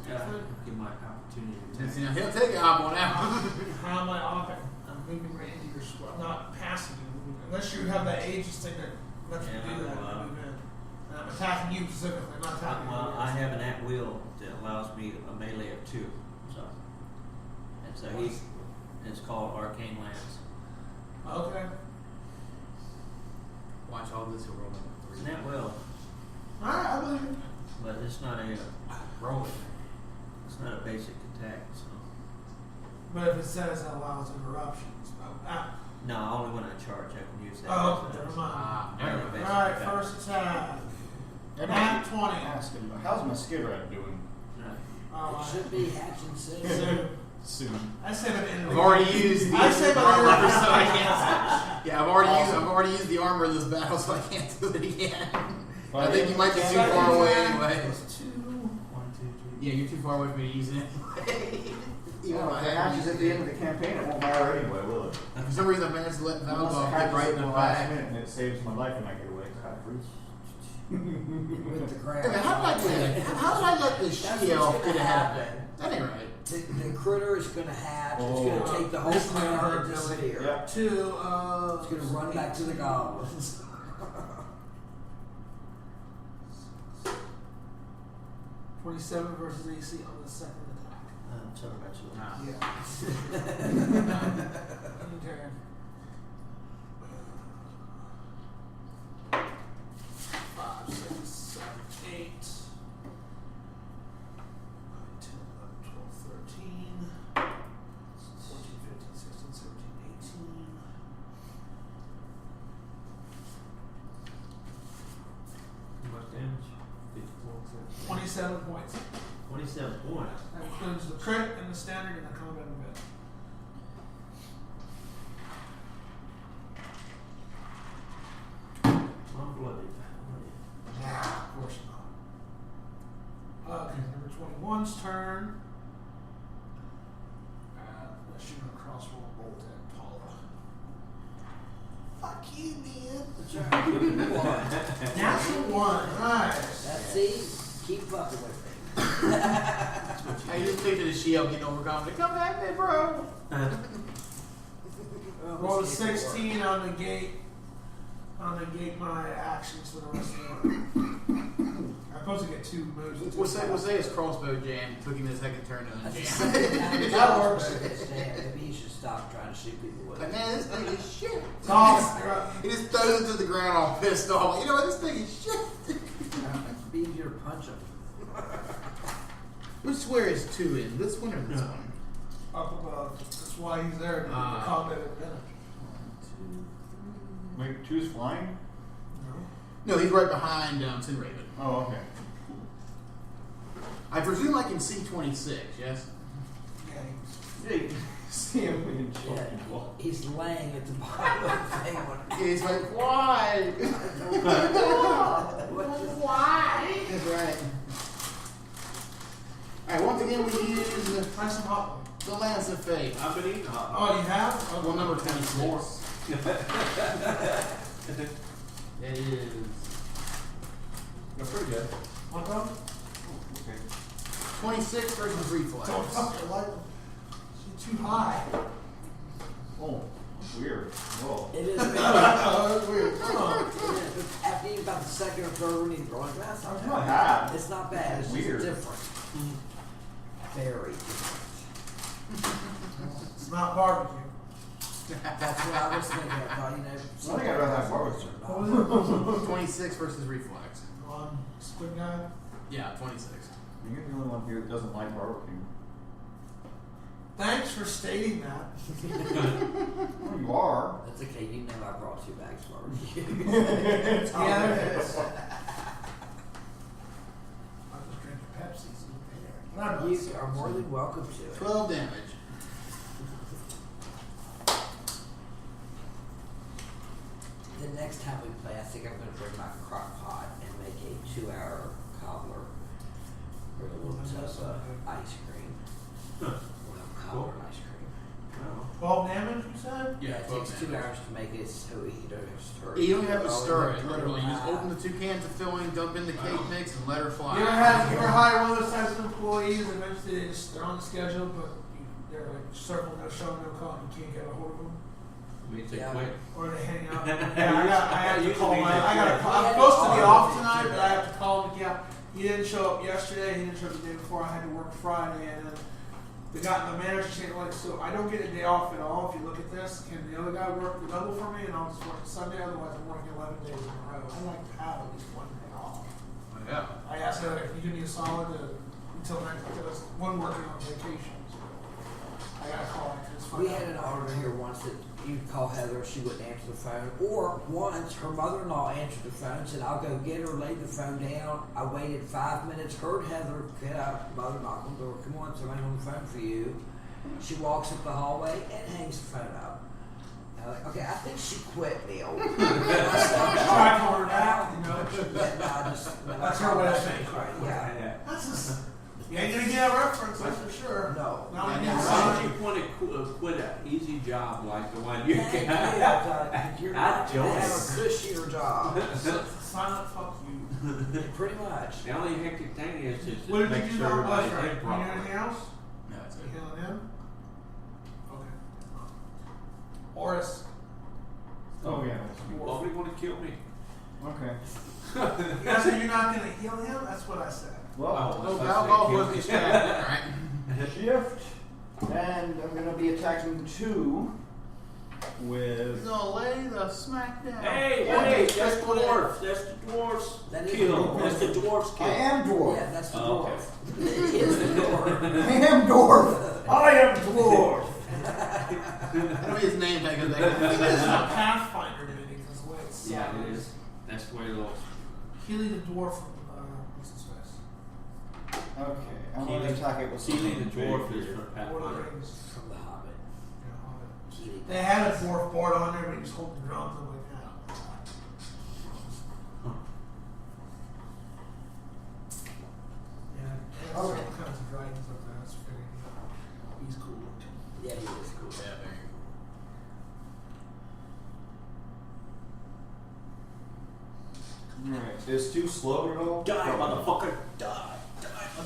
Yeah. Give my opportunity to And, attack. you know, he'll take it up on that one. How am I off it? I'm moving right into your squad. Not passing you. Moving. Unless you have that aegis thing that lets you Yeah, do that. well, move in. And I'm attacking you specifically, I'm not attacking Well, you. I have an at will that allows me a melee of 2. So, and so it's called Arcane Lance. Okay. Watch all this, he'll roll number 3. Isn't that will? Alright, I believe you. But it's not a roll. It's not a basic attack, so. But if it says it allows interruptions, No, only when I charge I can use that. oh, as a- never mind. Never as a mind. basic Alright, attack. first attack. Everybody Nat 20. asking, how's my skid rat doing? Oh, It should be hatching soon. so, Soon. I said an end of I've the already game. used the I say by the armor, end of so the I game. can't. Yeah, I've already used the armor in this battle, so I can't do it again. I think you might be too Second far away attack anyway. was 2. 1, 2, 3. Yeah, you're too far away for me to use it anyway. Even Well, if if I it had hatches used at the it. end of the campaign, it won't matter anyway, will it? For some reason, I managed to let Unless Valgov it get hatches right at in the the last back. minute and it saves my life and I get away scot-free. With the crowd. Okay, how did I let this That's shield what's get gonna ahead of me? happen. That ain't right. The critter is gonna hatch. Oh. It's gonna take the whole This is crowd her and ability. disappear. Yeah. 2, It's gonna run back to the goblins. 47 versus AC on the second attack. Sorry about you. Yeah. Okay. 5, 6, 7, 8, 9, 10, 11, 12, 13, 14, 15, 16, 17, 18. How much damage? 54. 27 points. 27 points. That includes the crit and the standard and the combat event. I'm blooded. Nah, of course not. Okay, number 21's turn. Let's shoot a crossbow bolt at Paula. Fuck you, man. Natural 1, nice. That's it. Keep fucking with me. I just picture the shield getting overconfident. Come back there, bro. Roll a 16 on the gate. On negate my actions for the rest of the I'm supposed to get 2 moves. We'll say his crossbow jam took him his second turn to That's the unjam. second time That works. Maybe he should stop trying to shoot people with Like, it. man, this thing is shit. Toss. He just throws it to the ground all pissed off. You know what? This thing is shit. It'd be easier to punch him. Which square is 2 in? This one or this one? Up above. That's why he's there to get the Ah. combat advantage. Wait, 2's flying? No. No, he's right behind Sin Raven. Oh, okay. I presume I can see 26, yes? Yeah. Hey, see him in Yeah, he's laying at the bottom of the thing. Yeah, he's like, why? Why? That's right. Alright, once again we use Try some hot one. the Lance of Fate. I've been eating hot. Oh, you have? Okay. Well, number 26. That is. That's pretty good. Hot dog? Okay. 26 versus reflex. Don't fuck your light. She's too high. Oh, weird. Whoa. It is. Oh, that's weird. Come on. It is. After you got the second or third one, you're like, that's not Not bad. bad. It's not bad. It's Weird. just different. Very different. It's not barbecue. That's what I was thinking. I thought, you know. I think I'd rather have barbecue. What was it? 26 versus reflex. On Squid Guy? Yeah, 26. You're the only one here that doesn't like barbecue. Thanks for stating that. Well, you are. That's okay. You know I brought 2 bags of barbecue. Yeah, it is. I'm just drinking Pepsi. So I'm not You sick, are more so- than welcome to it. 12 damage. The next time we play, I think I'm going to bring my crock pot and make a 2-hour cobbler or a little tub of ice cream. Huh. Well, cobbler and ice cream. Oh. 12 damage, you said? Yeah, It 12 takes 2 damage. hours to make it so you don't have to stir it. You don't have to Oh, stir you it, have to literally. You just Ah. open the 2 cans of filling, dump in the cake mix, and let her fly. You ever hire one of those types of employees, eventually they're on the schedule, but they're like circle, no show, no call, you can't get a hold of them? We take Yeah. quick. Or they hang out. Yeah, I have to call Usually my, they I'm do. supposed to be off tonight, but I have to call him, yeah, he didn't show up yesterday, he didn't show up the day before, I had to work Friday, and then the manager saying, like, so I don't get a day off at all, if you look at this, can the other guy work the double for me, and I'll just work Sunday, otherwise I'm working 11 days in a row. I like to have at least one day off. Yeah. I asked her if you give me a solid, until next, because one working on vacation. So I gotta call it, 'cause it's We fucking- had an auditor here once that you'd call Heather, she wouldn't answer the phone. Or once her mother-in-law answered the phone, said, I'll go get her, laid the phone down. I waited 5 minutes, heard Heather get up, mother knock on the door, come on, somebody on the phone for you. She walks up the hallway and hangs the phone up. I'm like, okay, I think she quit, Neil. Try to call her back, you know. That's her way of saying right. Yeah. That's just, you ain't gonna get a reference, that's for sure. No. Not when Yeah, you Why sign. don't you want to quit an easy job like the one you Thank you. got? You're I not gonna have a joined. cushier job. Silent fuck you. Pretty much. The only hectic thing is to What did make you do sure now, everybody's Buster? in You need properly. anything else? No, it's You okay. healing him? Okay. Horace. Oh yeah. Well, if you want to kill me. Okay. You guys said you're not gonna heal him? That's what I said. Well, Oh, let's Val say Golf kill with me. his stab, alright? shift, and I'm gonna be attacking 2 He's with. gonna lay the smack down. Hey, One, wait, two, that's three, four, dwarfs. That's the dwarfs. That is Kill. the dwarf. That's the dwarfs kill. I am dwarf. Yeah, that's the Oh, dwarf. It is the dwarf. I am dwarf. I am dwarf. That'll be his name tag. This is a Pathfinder mini, because the way it's Yeah, it is. That's the way it looks. Healy the dwarf from what's his face? Okay, I'm gonna attack it with Keely something the dwarf big is here. from Lord of the Pathfinder. Rings. From the Hobbit. Yeah, Hobbit. Keely. They had a dwarf board on there, but he was holding drums. I'm like, nah. Yeah, there's Okay. all kinds of dragons up there. That's figuring out. He's cool looking. Yeah, he is cool. Yeah, there you Alright, is 2 slowed at all? Die, motherfucker. Die.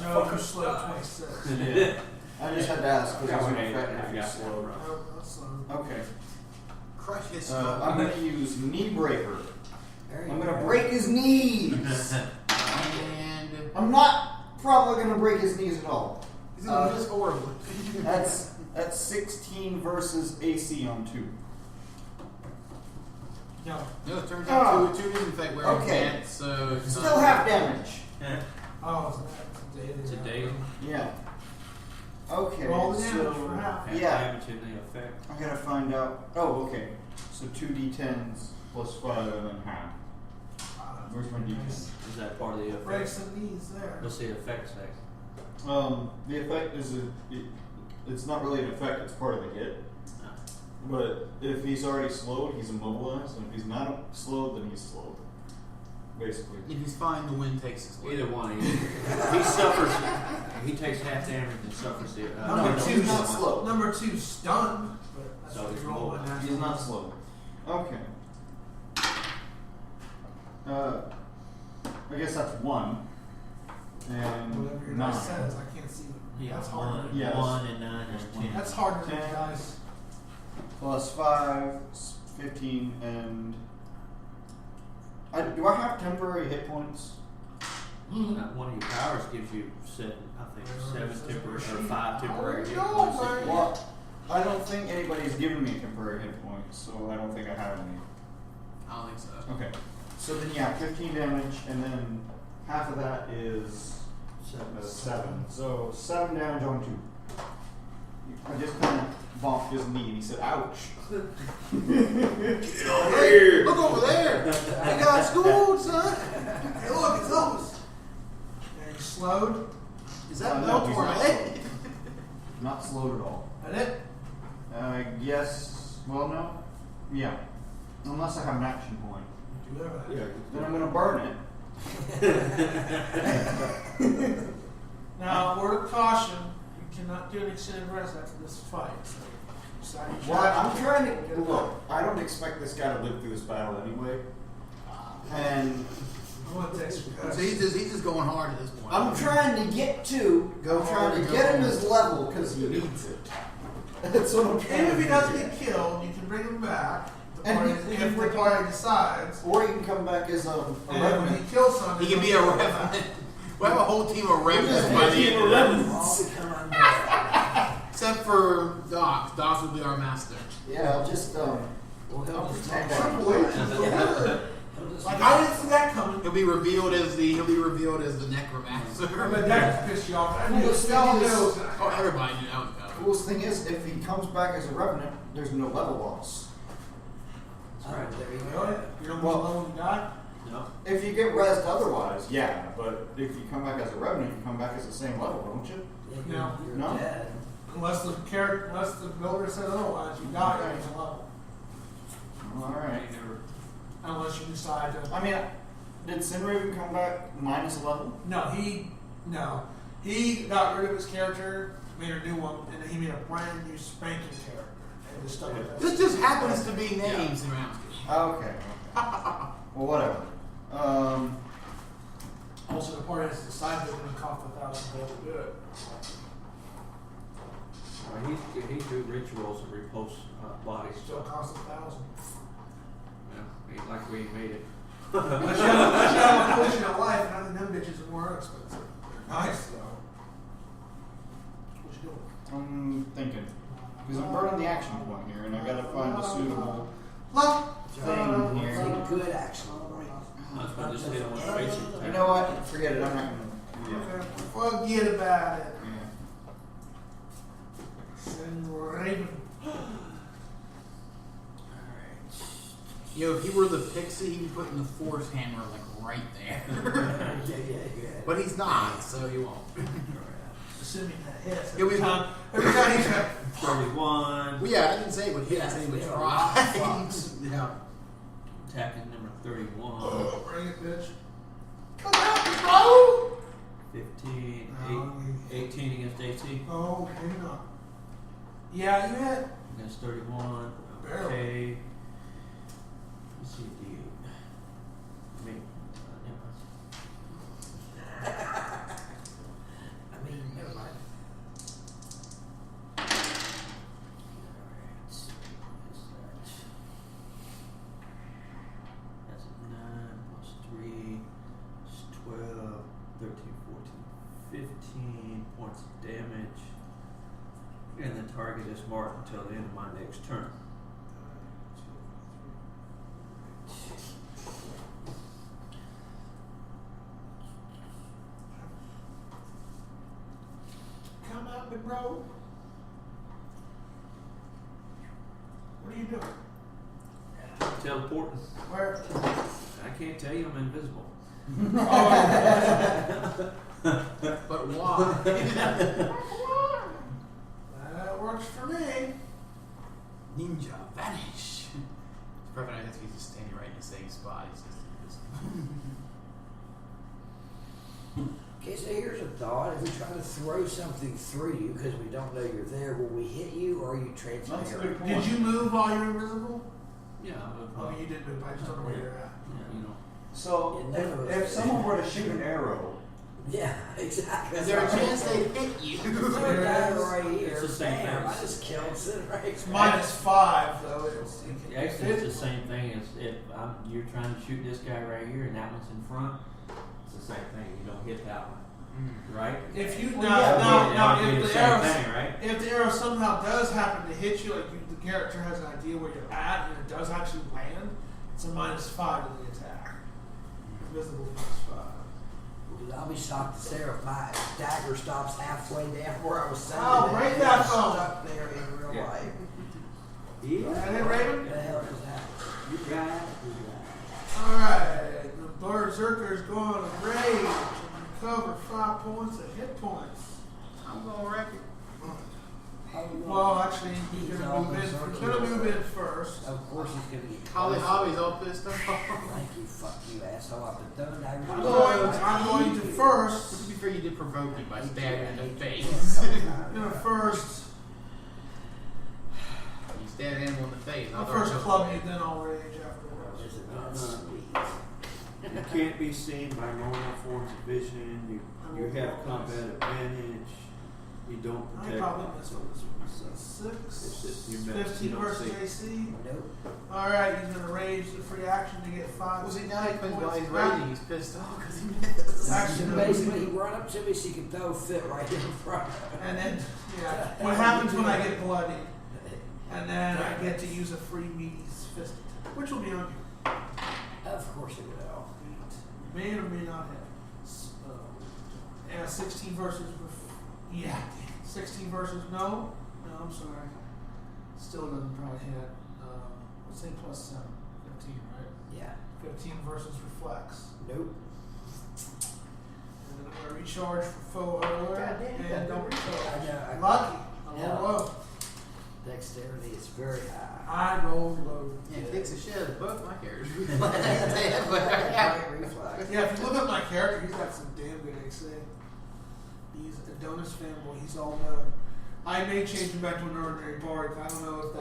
No, you're slow 26. Yeah. I just had to ask because I was Okay, gonna I got slow. No, that's slow. Okay. go. Crush his I'm gonna use knee breaker. Very I'm gonna good. break his knees. And I'm not probably gonna break his knees at all. he's gonna miss horribly. That's 16 versus AC on 2. No. No, it turns Ah. out two in fact we're Okay. advanced, so it's Still half damage. Oh, it's a day. It's a day. Yeah. Okay. Roll the damage so for half. Half Yeah. damage in the effect. I gotta find out. Oh, okay. So 2d10s plus 5 and then half. Where's my d10? Is that part of the effect? Breaks the knees there. What's the effect say? The effect is it's not really an effect. It's part of the hit. But if he's already slowed, he's immobilized, and if he's not slowed, then he's slowed. Basically. if he's fine, the wind takes his way. Either one. He suffers. He takes half damage and suffers the. Number no, two, he's not slow. Number 2 stunned, but that's So what he's you roll low. with that. He's not slow. Okay. I guess that's 1. And Whatever your 9. dice says, I can't see. Yeah, That's hard. Yeah, that's- 1 and 9 is 10. That's hard to read, 10. guys. Plus 5, 15, and... do I have temporary hit points? One of your powers gives you 7, I think, 7 temporary or 5 temporary hit No, points. man. Well, I don't think anybody's given me temporary hit points, so I don't think I have any. I don't think so. Okay. So then, yeah, 15 damage, and then half of that is 7. So 7 damage on 2. I just kind of bonked his knee, and he said, "Ouch." Hey, look over there! They got schooled, son! Hey, look, it's Elvis. And he's slowed. Is that No, belt he's for not my head? slowed. Not slowed at all. That it? Yes. Well, no. Yeah. Unless I have an action point. Do whatever that is. Then I'm going to burn it. Now, word of caution, you cannot do an extended rest after this fight. So decide your Well, I'm strategy. trying Get to it look. out. I don't expect this guy to live through this battle anyway, and I'm gonna take some So guys. he's just going hard at this point. I'm trying to get to. I'm trying to get him his level because he needs it. That's what I'm trying Even to if he do doesn't here. get killed, you can bring him back. The And party, he if can the bring- party decides. Or he can come back as a And when revenant. he kills somebody, He can be a he'll bring him revenant. back. We'll have a whole team of revenants Just by a the team end of of that. revenants. All become undead. Except for Doc. Doc will be our master. Yeah, I'll just Well, he'll I'll just pretend talk I'm about waiting. it. He'll He'll just- Like, I didn't see that coming. He'll be revealed as the necromancer. But that pissed you off. I Well, knew the spell is- Oh, everybody knew that was coming. Coolest thing is, if he comes back as a revenant, there's no level loss. That's right. There you Really? go. You don't Well- want to know when you die? No. If you get rezzed otherwise, yeah, but if you come back as a revenant, you come back as the same level, don't you? Yeah, No. you're No? dead. Unless the builder says otherwise, you die at a level. Alright. Unless you decide to. I mean, did Sinraven come back minus a level? No, he got rid of his character, made a new one, and then he made a brand new spanking character, and just stuck with that. This just happens to be names around. Okay. Well, whatever. Also, the part is the side building cost $1,000 to do it. He do rituals and repulse bodies. Still costs $1,000. Yeah, ain't like we ain't made it. Unless you have a potion of life, and I think them bitches are more expensive. They're nice though. What you doing? I'm thinking. Because I'm burning the action point here, and I gotta find a suitable thing here. Take good action. That's why I just hit on one basic. You know what? Forget it. I'm not gonna. Okay. Forget about it. Yeah. Send Raven. Yo, if he were the pixie, he'd be putting the force hammer like right there. Yeah. But he's not, so he won't. Assuming that hits. Yeah, we- Every time he's got 31. Well, yeah, I didn't say it would hit. I said he would try. Yeah. Attacking number 31. bring it, bitch. Come out, bro! 15. No. 18 against AC. Oh, maybe not. Yeah, you had. Against 31. Barely. Okay. Let's see, D8. I mean, never mind. That's a 9 plus 3 is 12, 13, 14, 15 points of damage. And the target is marked until the end of my next turn. Come out, big bro. What are you doing? Teleporting. Where? I can't tell you I'm invisible. But why? That works for me. Ninja vanish. It's perfect. I guess he's just standing right in the same spot. He's just. Okay, so here's a thought. If we try to throw something through you because we don't know you're there, will we hit you or are you That's a transparent? good point. Did you move while you're invisible? Yeah, I mean, you did move. I just don't know where you're at. yeah, you know. So, It never if was- someone were to shoot an arrow, Yeah, exactly. Is there a chance they hit you? There's a guy right here. It's the same Bam, thing. I just killed Sid right It's there. -5 though. It's Actually, it's the same thing as if you're trying to shoot this guy right here and that one's in front. It's the same thing. You don't hit that one, right? If you Well, yeah, It'll be if the the same arrow thing, right? if the arrow somehow does happen to hit you, like the character has an idea where you're at, and it does actually land, it's a -5 to the attack. Visible -5. Dude, I'll be shocked to say if my dagger stops halfway down where I was sending Oh, it. break that I'm phone. stuck there in real Yeah. life. And then Raven. What the hell is that? You got Alright, the Berserker's going to rage and recover 5 points of hit points. I'm gonna wreck it. Well, actually, he's He's gonna all move in. He's berserker. gonna move in first. Of course he's gonna get Holly close. Hobby's all pissed off. Thank you, fuck you, asshole. I've been done that. I'm going to first. To be fair, you did provoke him by stabbing him in the face. I'm gonna first. You stabbed him in the face. I'll first club you, then I'll rage afterwards. Is it not sweet? You can't be seen by normal forms of vision. You have combat advantage. You don't I protect. probably missed what this one. It's 6, just you miss, you 15 don't versus see. AC. Nope. Alright, he's gonna rage the free action to get 5. Well, see, now he depends while he's back. raging. He's pissed off because he missed. Action. Basically, he run up to me so he could throw a fit right in front. And then, yeah, what happens when I get bloodied? And then I get to use a free meaty's fist attack, which will be on you. Of course it will. may or may not hit. 16 versus. Yeah. 16 versus no. No, I'm sorry. Still doesn't probably hit. Let's say plus 7. 15, right? Yeah. 15 versus reflex. Nope. And then I'm going to recharge for foe alert. God damn it. And don't recharge. I know. Lucky. I Yeah. roll low. Dexterity is very high. I roll low. Yeah, it takes a shit out of both my characters. Right reflex. Yeah, if you look at my character, he's got some damn good AC. He's a Adonis fanboy. He's all known. I may change him back to an ordinary bard. I don't know if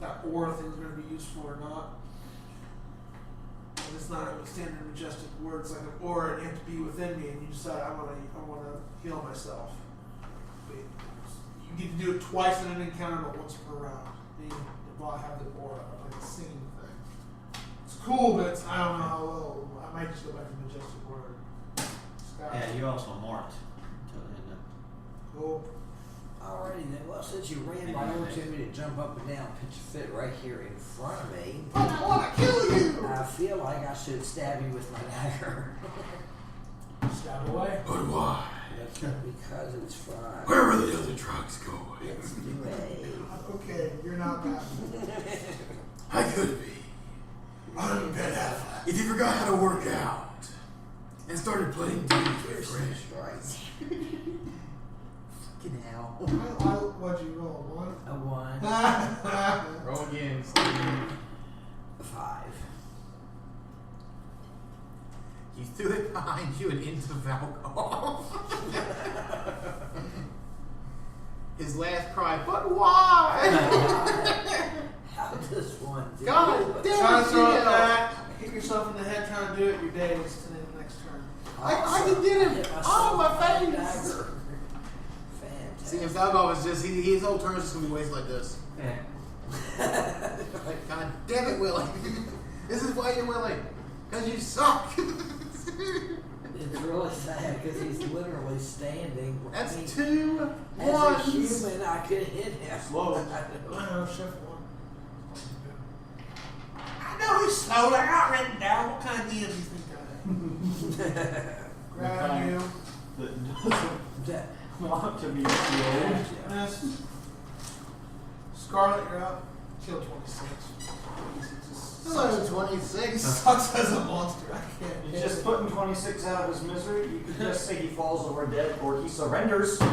that aura thing is going to be useful or not. And it's not a standard majestic word. It's like an aura, and you have to be within me, and you decide I want to heal myself. But you get to do it twice in an encounter, but once per round. And you have the aura, like a singing thing. It's cool, but I don't know how well. I might just go back to majestic word. Yeah, you also marked until the end of Cool. Alrighty then. Well, since you ran right over to me to jump up and down, pitch a fit right here in front of me, I want to kill you! I feel like I should stab you with my dagger. Stab away. But why? That's because it's fun. Where were the other trucks going? Let's do it. Okay, you're not bad. I could be. I'm bad. If you forgot how to work out and started playing games with friends. Strikes. Fucking hell. What'd you roll? One? A 1. Roll again. A 5. You threw it behind you and into Valkov. His last cry, but why? How does one do God it? damn Try to throw it it! back. Hit yourself in the head trying to do it. Your day is to the next turn. I did it! Hit myself Oh, my with face! dagger. Fantastic. See, if Valkov is just, his whole turn is just going to be wasted like this. Yeah. God damn it, Willie. This is why you're Willie. Because you suck. It's really sad because he's literally standing. That's I mean, 2 as a ones. human, I could hit him. Slow. I know, Chef one. I know he's slow. I got written down. What kind of DM do you think I am? Grab you. That doesn't want to be killed. Miss. Scarlet, you're up. Kill 26. Hello, 26. He sucks as a monster. I can't. He's just putting 26 out of his misery. You could just say he falls over dead or he surrenders. I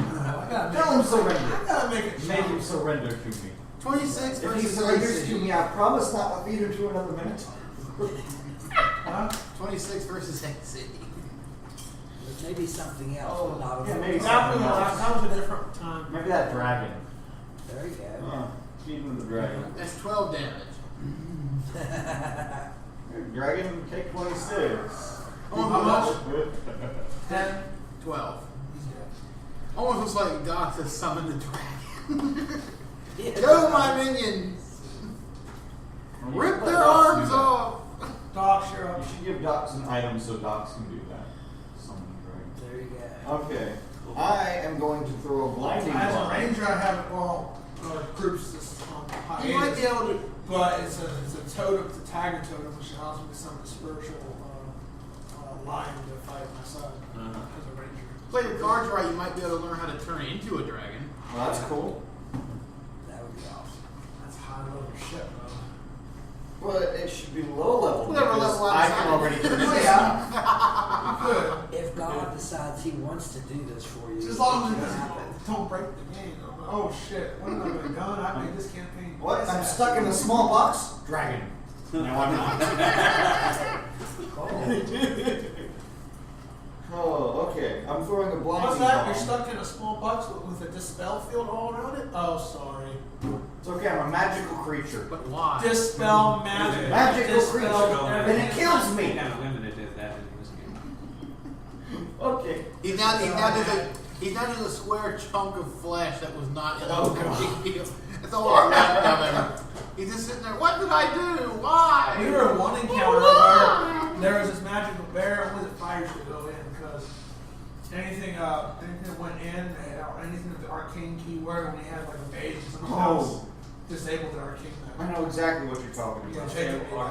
gotta Tell him make surrender. I gotta make it. Make him surrender to me. 26 If he versus surrenders AC. to me, I promise not to feed him to another minute. Huh? 26 versus AC. There's maybe something else, Oh, but not a yeah, maybe That was a different time. Maybe that dragon. There you go. Feed him the dragon. That's 12 damage. Dragon, take 26. Oh, how much? 10. 12. He's dead. Almost looks like Doc has summoned the dragon. Yeah. Go, my minions! Rip their arms off! Doc, you're up. You should give Docs an item so Docs can do that. Summon the dragon. There you go. Okay. I am going to throw a blinding As a blind. ranger, I have it all. Groups this on You might be hiatus. able to. But it's a totem, it's a tiger totem, which allows me to summon a spiritual lion to fight my side as a ranger. Play your cards right, you might be able to learn how to turn into a dragon. Well, that's cool. That would be awesome. That's high level shit, bro. But it should be low level. Whatever because level I can outside. already turn it. You could. If God decides He wants to do this for you, As long as it it can doesn't happen. don't break the game. I'm like, oh shit, what have I been done? I made this campaign. What? I'm stuck in a small box? Dragon. No, I'm not. Oh, okay. I'm throwing a blinding What's that? bomb. You're stuck in a small box with a dispel field all around it? Oh, sorry. It's okay. I'm a magical creature. But why? Dispel magic. Magical Dispel creature. everything. Then it kills me. kind of limited at that in this game. Okay. He's now just a square chunk of flesh that was not in Oh, the God. big deal. That's all I'm left of him. He's just sitting there, what did I do? Why? We were in one encounter where there was this magical bear, and with it fire should go in because anything that went in, or anything that the arcane key were, when he had like a mage in someone's house, disabled the arcane I mode. know exactly what you're talking Yeah, about.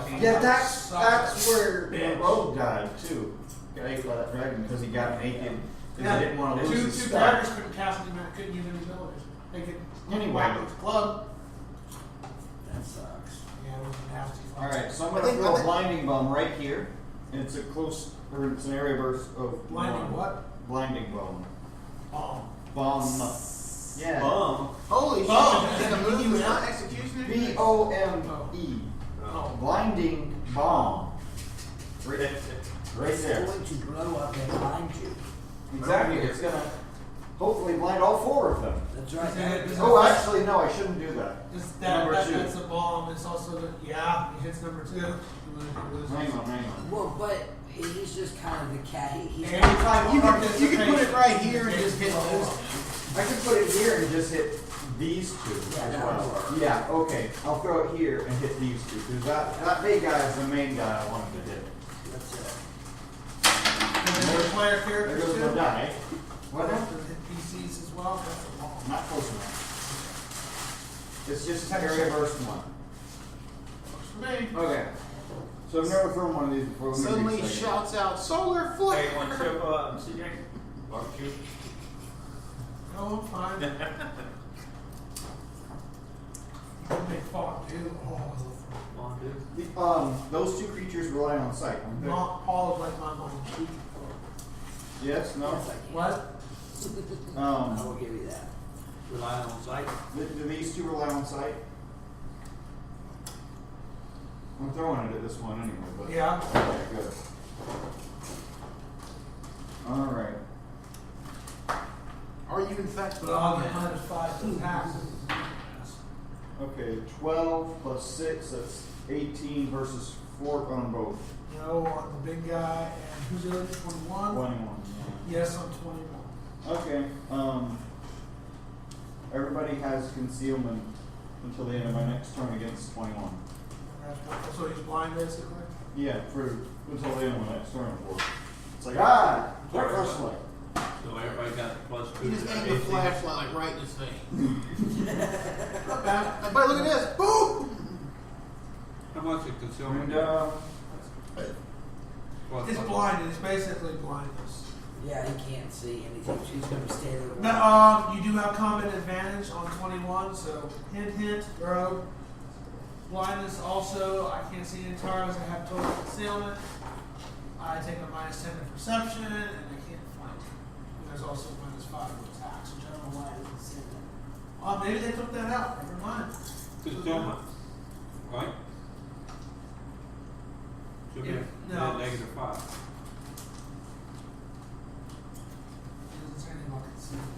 Jacob. Yeah, that's where the Bitch. rogue died too. Got ate by that dragon because he got naked because he didn't want to lose his Two stuff. characters couldn't cast any magic, couldn't use any abilities. They could Anyway. whack with the club. That sucks. Yeah, it was a nasty fight. All right, so I'm I gonna think- throw I a think- blinding bomb right here, and it's a close, or it's an area burst of Blinding one. what? Blinding bomb. Bomb. Bomb. Yeah. Bomb. Holy Oh. shit! The movie was not executioner. B-O-M-E. Oh. Blinding bomb. Right, right It's there. going to blow up and blind you. Exactly. It's gonna hopefully blind all four of them. That's right. Is it- Oh, actually, no, I shouldn't do that. Number two. That's a bomb. It's also the, yeah, he hits number 2. Hang on. Well, but he's just kind of the cat. He's And anytime You mark can put it right here and it's just hit a those. bomb. I can put it here and just hit these two Yeah, as that'll well. work. Yeah, okay. I'll throw it here and hit these two because that big guy is the main guy I wanted to hit. That's it. And then there's player There characters goes too. my die. What now? Does it hit PCs as well? That's a bomb. Not close enough. It's just area burst one. Works for me. Okay. So I've never thrown one of these before. Let me Suddenly reset it. shouts out, "Solar flare!" Hey, one trip up. See, barbecue. Oh, I'm fine. You can make fog too. Oh, I love Come on, dude. Those two creatures rely on sight. aren't they? Not Paul is like my mom. Yes. No. Yes, I can. What? I will give you that. Rely on sight. Do these two rely on sight? I'm throwing it at this one anyway. But Yeah. Okay, good. All right. Are you in fact? But I'll get -5 to attack. Okay, 12 plus 6, that's 18 versus 4 on both. No, on the big guy. And who's the other? 21? 21. Yes, I'm 21. Okay, everybody has concealment until the end of my next turn against 21. So he's blind basically? Yeah, until the end of my next turn, of course. It's like, Dark Wrestling. So everybody got the +2. You just to aim their the AC. flashlight like right in his face. Not bad. Everybody, look at this! Boom! How much it concealment? And, What, It's what- blind. It's basically blindness. Yeah, he can't see anything. She's going to stay there. Now, you do have combat advantage on 21, so hint, rogue. Blindness also, I can't see any targets. I have total concealment. I take a -10 to perception, and I can't flank. And there's also -5 to attacks, which I don't know why I didn't see that. Maybe they took that out. Never mind. Concealment, right? Should be Yeah, no. -5. It doesn't say anything about concealment.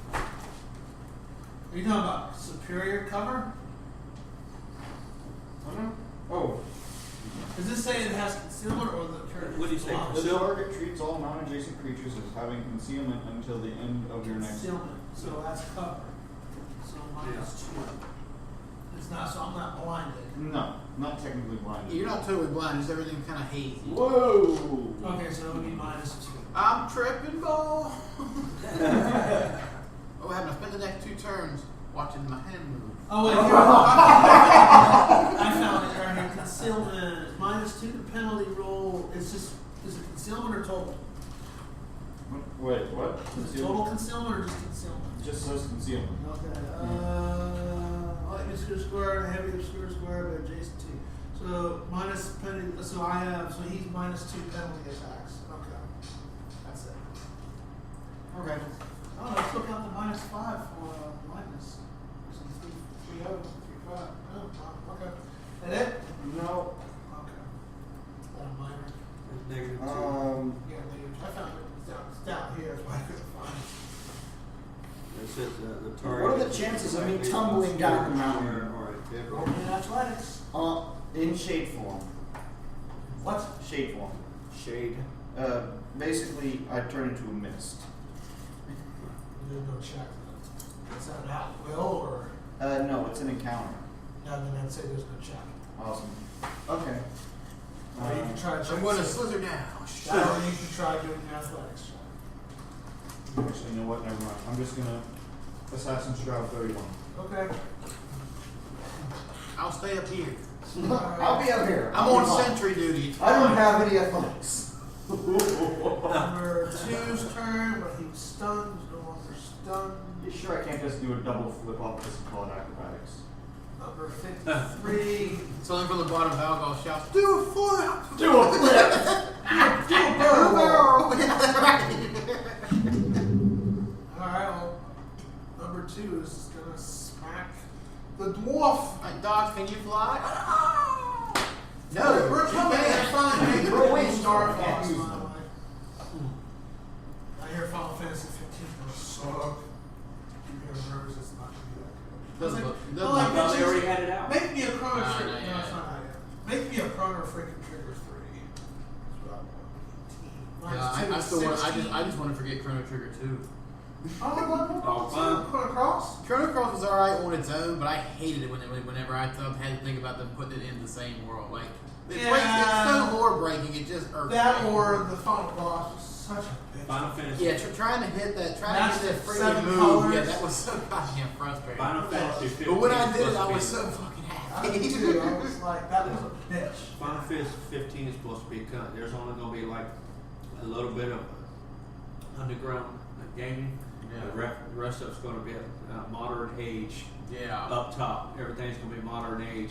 Are you talking about superior cover? oh, Does this say it has concealment or the character? What do you say? the target treats all non-adjacent creatures as having concealment until the end of your next turn. Concealment, so that's cover. So -2. It's not, so I'm not blinded. No, not technically blinded. You're not totally blind, just everything kind of hazy. Whoa! Okay, so it would be -2. I'm tripping ball. Oh, I haven't spent the next 2 turns watching my hand move. Oh wait, here. I found it right here. Concealment -2 to penalty roll. It's just, is it concealment or total? Wait, what? Is it total concealment or just concealment? It just says concealment. Okay. Light obscure square, heavy obscure square, but adjacent to. So minus penalty. So I have. So he's -2 penalty attacks. Okay. That's it. Okay. Oh, let's look out the -5 for blindness. So 3-0, 3-5. Oh, wow. Okay. That it? No. Okay. That a minor? It's -2. Yeah, I found it. It's down here. That's why I couldn't find it. It says the target. What are the chances of me tumbling down the mountain? Roll me in athletics. In shade form. What? Shade form. Shade. Basically, I turn into a mist. There's no check. Is that an at will or? No, it's an encounter. No, then I'd say there's no check. Awesome. Okay. Or you can try to check. I'm going to slither now. Or you can try doing the athletics check. Actually, you know what? Never mind. I'm just gonna Assassin's Shroud 31. Okay. I'll stay up here. I'll be up here. I'm on sentry duty. It's I don't fine. have any athletics. Number 2's turn, but he's stunned. No longer stunned. You sure I can't just do a double flip off this and call it acrobatics? Number 53. Someone from the bottom of Valgal shouts, "Do a flip! Do a flip! Do a barrel barrel. roll!" Alright, well, number 2 is gonna smack the dwarf. Like, Doc, can you fly? No, We're you coming. can't. They're fine. Throw away Star Can't Fox, use by the them. way. I hear Final Fantasy 15 gonna suck. You hear nervous, it's not gonna be that good. Doesn't look- No, doesn't like, look- Well, they already had it out. Make me a Chrono Nah, Trigger. not No, yet. it's not out yet. Make me a Chrono freaking Trigger 3. That's what I want. 18. Yeah, Minus 2 I is still want. 16. I just want to forget Chrono Trigger 2. Oh, fun. Chrono Cross? Chrono Cross was alright on its own, but I hated it whenever I had to think about them putting it in the same world. Like, it's so lore breaking. It just irks That me. or the Final Boss was such a bitch. Final Fantasy. Yeah, trying to hit that freaking 7 move. colors. Yeah, that was so goddamn frustrating. Final Fantasy 15. But when I did it, is I was supposed so fucking I happy. did too. I was like, that was a bitch. Final Fantasy 15 is supposed to be cut. There's only going to be like a little bit of underground gaming. Yeah. The rest of it's going to be a modern age Yeah. up top. Everything's going to be modern age.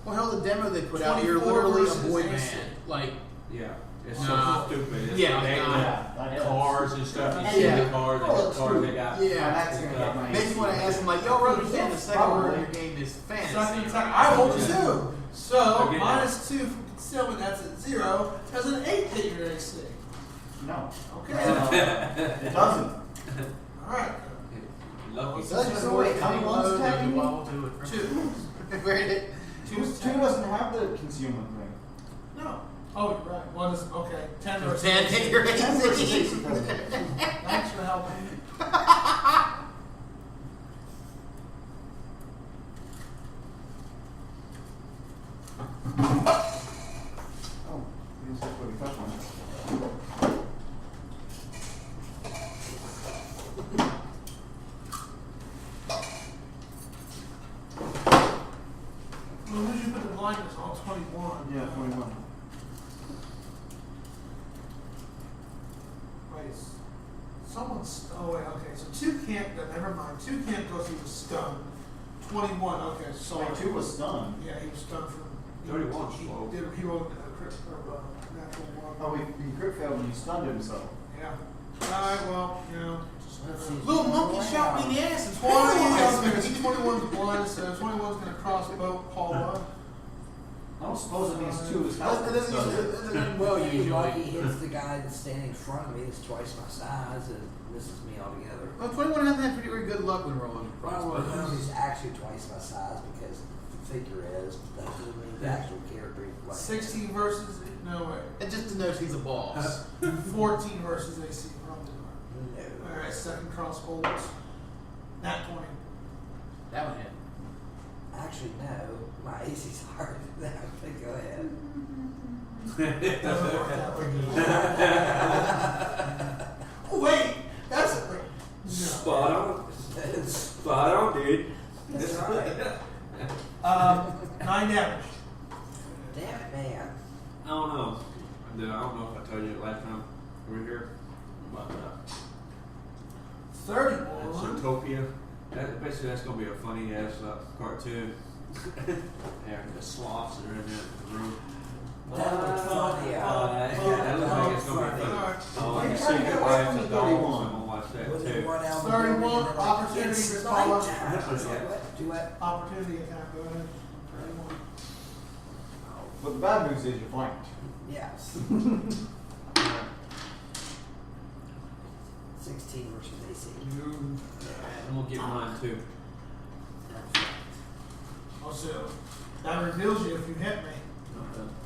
Well, hell, the demo they put out, you're 24 literally a versus boy 8. band. Like, Yeah, it's Nah. so stupid. It's Yeah, they nah. got cars and stuff. You see Yeah. the cars, they got cars, they got. Yeah. That's gonna get my makes me want to ask them, like, y'all understand the second word in your game is fantasy. Second right? attack. I rolled a 2. So, Okay, minus 2 from concealment, that's at 0. Has an 8 hit your AC. No. Okay. It doesn't. Alright. Lucky. So wait, how many ones attacking me? I'll do it. 2. Where did it? 2 doesn't have the concealment thing. No. Oh, you're right. 1 is, okay. 10 versus 10 hit your 10 versus AC. 8 doesn't. Thanks for helping. Oh, you just have to put a touch on it. Well, who did you put the blindness on? 21. Yeah, 21. Wait. Someone's. Oh, wait, okay. So 2 can't. Never mind. 2 can't because he was stunned. 21. Okay, so. Wait, 2 was stunned. Yeah, he was stunned from. 31 He, slow. he rolled a crit or natural 1. Oh, he crit failed and he stunned himself. Yeah. Alright, well, you know. Let's see. Little monkey shot me in the ass and 21's blind, so 21's gonna crossbow Paula. I don't suppose it means 2 is That helpful. doesn't well Lucky usually. hits the guy that's standing in front of me that's twice my size and misses me altogether. Well, 21 hasn't had pretty good luck when rolling Well, crossbows. he's actually twice my size because the figure is, but that doesn't mean the actual character is like 16 versus. No way. It just denotes he's a boss. 14 versus AC. Probably not. No. Alright, second crossbow. Nat 20. That one hit. Actually, no. My AC's higher than that. But go ahead. Doesn't work that way. Oh, wait! That's a. No. Spot on. Spot on, dude. That's right. 9 damage. Damn it, man. I don't know. I don't know if I told you it last time we were here. But 31. Zootopia. Basically, that's going to be a funny ass cartoon. Yeah, the sloths that are in the room. That looks funny. That looks like it's going to be funny. Alright. Oh, I can see Hey, good hey, wives hey, and dogs. I'm 31. going to watch that Was it too. one out 31, opportunity It's to follow. nighttime. Do what? Opportunity attack. Go ahead. 31. But the bad news is you're flanked. Yes. 16 versus AC. I'm going to get mine too. Also, that reveals you if you hit me.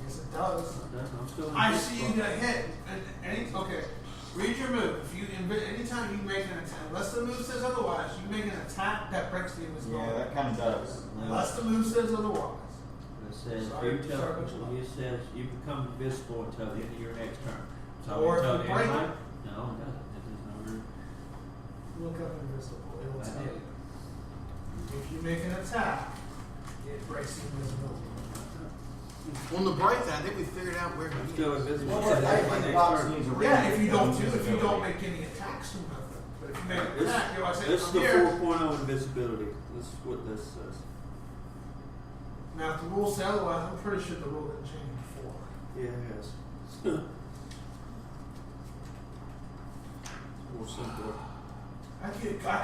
Yes, it does. I'm still in I this see you spot. get hit. Okay. Read your move. If you anytime you make an attack, unless the move says otherwise, you make an attack that breaks the invisibility. Yeah, that kind of does. Unless the move says otherwise. It says Sorry, you tell sorry, but you it says you become invisible until the end of your next turn. So Or if until you the end of break my- it. No, it doesn't. It does not. Look up invisible. It will I tell did. you. If you make an attack, it breaks breaks the invisibility. On the bright side, I think we figured out where I'm he still is. invisible. Well, I think the box needs a Yeah, rating. if you don't make any attacks or nothing. But if you make an attack, you're like saying, This is I'm the here. 4.0 invisibility. This is what this says. Now, if the rules say otherwise, I'm pretty sure the rule didn't change before. Yeah, it has. It's more simpler. I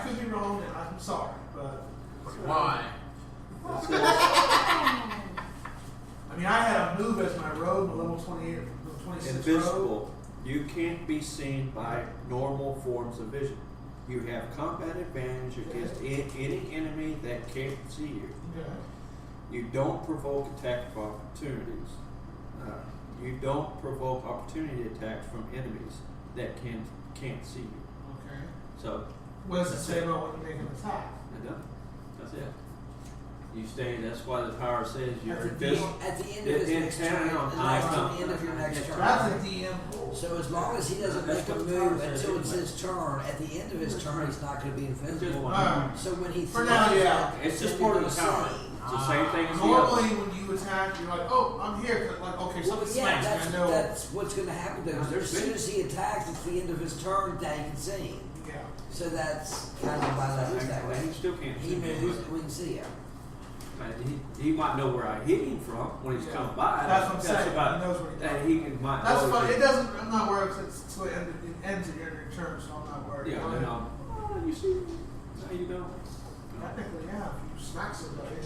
could be wrong, and I'm sorry, but Why? It says, I mean, I had a move as my rogue, a level 28, level 26 rogue. invisible. You can't be seen by normal forms of vision. You have combat advantage against any enemy that can't see you. Okay. You don't provoke attack of opportunities. You don't provoke opportunity attacks from enemies that can't see you. Okay. So What does it say about when you make an attack? that's it. You stay. That's why the power says you're That's a invisible. At the end of his In next town, turn, I at come. the end of your next turn. That's a DM rule. So as long as he doesn't That's make a what the move power says until it's anyway. his turn, at the end of his turn, he's not going to be Just invisible. one. Alright. So when he For throws now, it, yeah. It's just then part of you're the gonna power. see. It's the same thing as the Normally, other. when you attack, you're like, oh, I'm here. 'Cause like, okay, Well, something yeah, smacks me. I know. that's what's going to happen though. There's As soon been- as he attacks, it's the end of his turn. Now you can see him. Yeah. So that's kind of why that is that He way. still can't He see me. moves, we can see him. He might know where I hit him from when he's Yeah. coming by. That's what I'm saying. About, He knows where he's and going. he can might That's know fine. that- It doesn't. I'm not worried because it's till it ends at your turn, so I'm not worried. Yeah, Go and ahead. you see, now you know. Technically, yeah. If you smack somebody.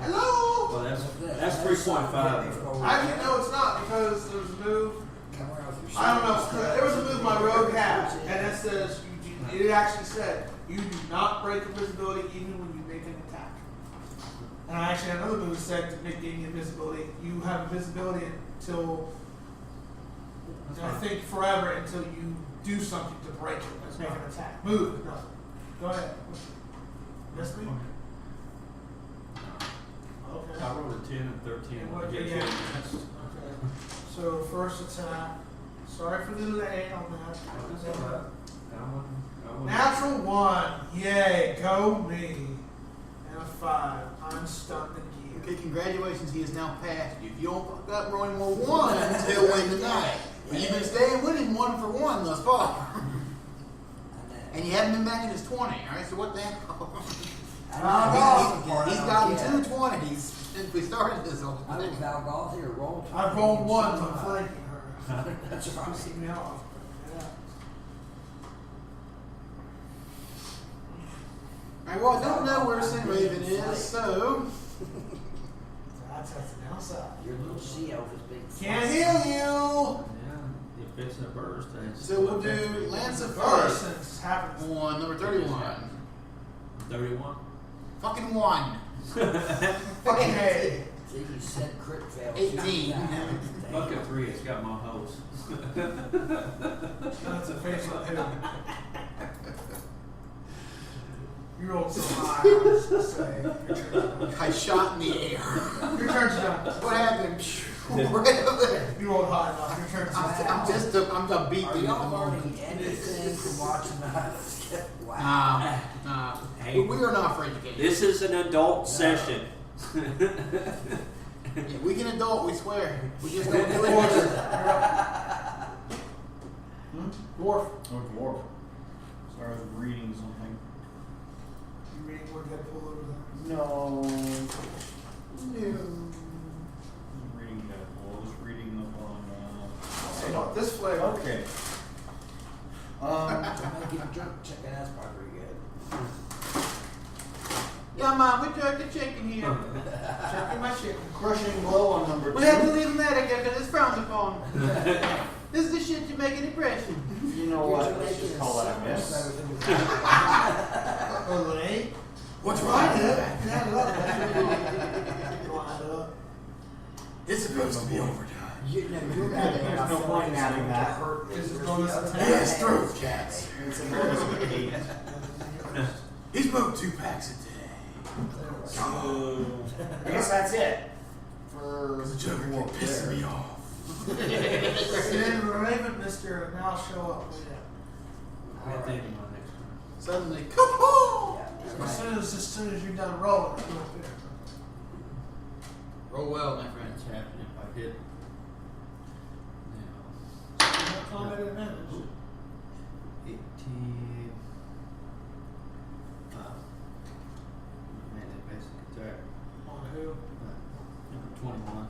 Hello. Well, that's That's 3.5. Actually, no, it's not because there's a move. Come around with your I don't know. shield. There was a move my rogue had, and it says it actually said you do not break invisibility even when you make an attack. And I actually had another move that said to make the invisibility, you have invisibility until I think forever until you do something to break it. Let's make an attack. Move. No. Go ahead. Yes, me. Okay. I rolled a 10 and 13. And what- Yeah, yeah. that's- Okay. So first attack. Sorry for the delay on that. that's all right. I wouldn't- Natural 1. Yay. Go me. And a 5. I'm stunned again. Okay, congratulations, he has now passed you. If you don't fuck up rolling more ones, he'll win tonight. But you've been staying with him 1 for 1 thus far. And you haven't been matching his 20, alright? So what the hell? He's gotten 2 20s since we started this whole I thing. think Valgal here rolled. I've rolled 1 from flanking her. That's right. Pissing me off. Yeah. Alright, well, I don't know where Sin Raven is, so. That's the downside. Your little sea elf is being Can't heal you. Yeah, if it's a burst, So we'll do Lance of First, First since it's happened. on number 31. 31. Fucking 1. Fucking hey. See, you said crit fail. 18. Bucket 3, it's got my hose. That's a face on him. You rolled so high, I was just saying. Your turn's done. I shot in the air. Your turn's done. What happened? Right up there. You rolled high enough. Your turn's done. I'm just beat Are thing at the y'all moment. learning anything from watching that? Wow. Nah. Hey. We are not for education. This is an adult session. Yeah, we can adult, we swear. We just don't do Dwarf. it. You're up. Dwarf. Oh, dwarf. Sorry, I was reading something. You reading what Deadpool over there? No. No. I was reading Deadpool. I was reading up on. So about this flavor. Okay. I'm gonna give a jerk chicken. That's probably pretty good. Yeah, Mom, we jerked the chicken here. Checking my chicken. Crushing blow on number 2. We have to leave him that again because it's frowned upon. This is the shit you make an impression. You know what? Let's just call that a miss. Lane. What's Add it right? up. Add it up. You want to add it up? It's supposed to be overdone. You're There's no point in adding that. Is it bonus attack? Yes, throat cats. It's a bonus of 8. He smoked 2 packs a day. So, I guess that's it. For The Joker dwarf kept pissing there. me off. Then Raven, Mr. Now show up later. I'll take him on next one. Suddenly, kaboom! As soon as you're done rolling, it's not there. Roll well, my friend. That's happening if I hit. Now, Combat advantage. 18. Melee basic attack. On who? 21.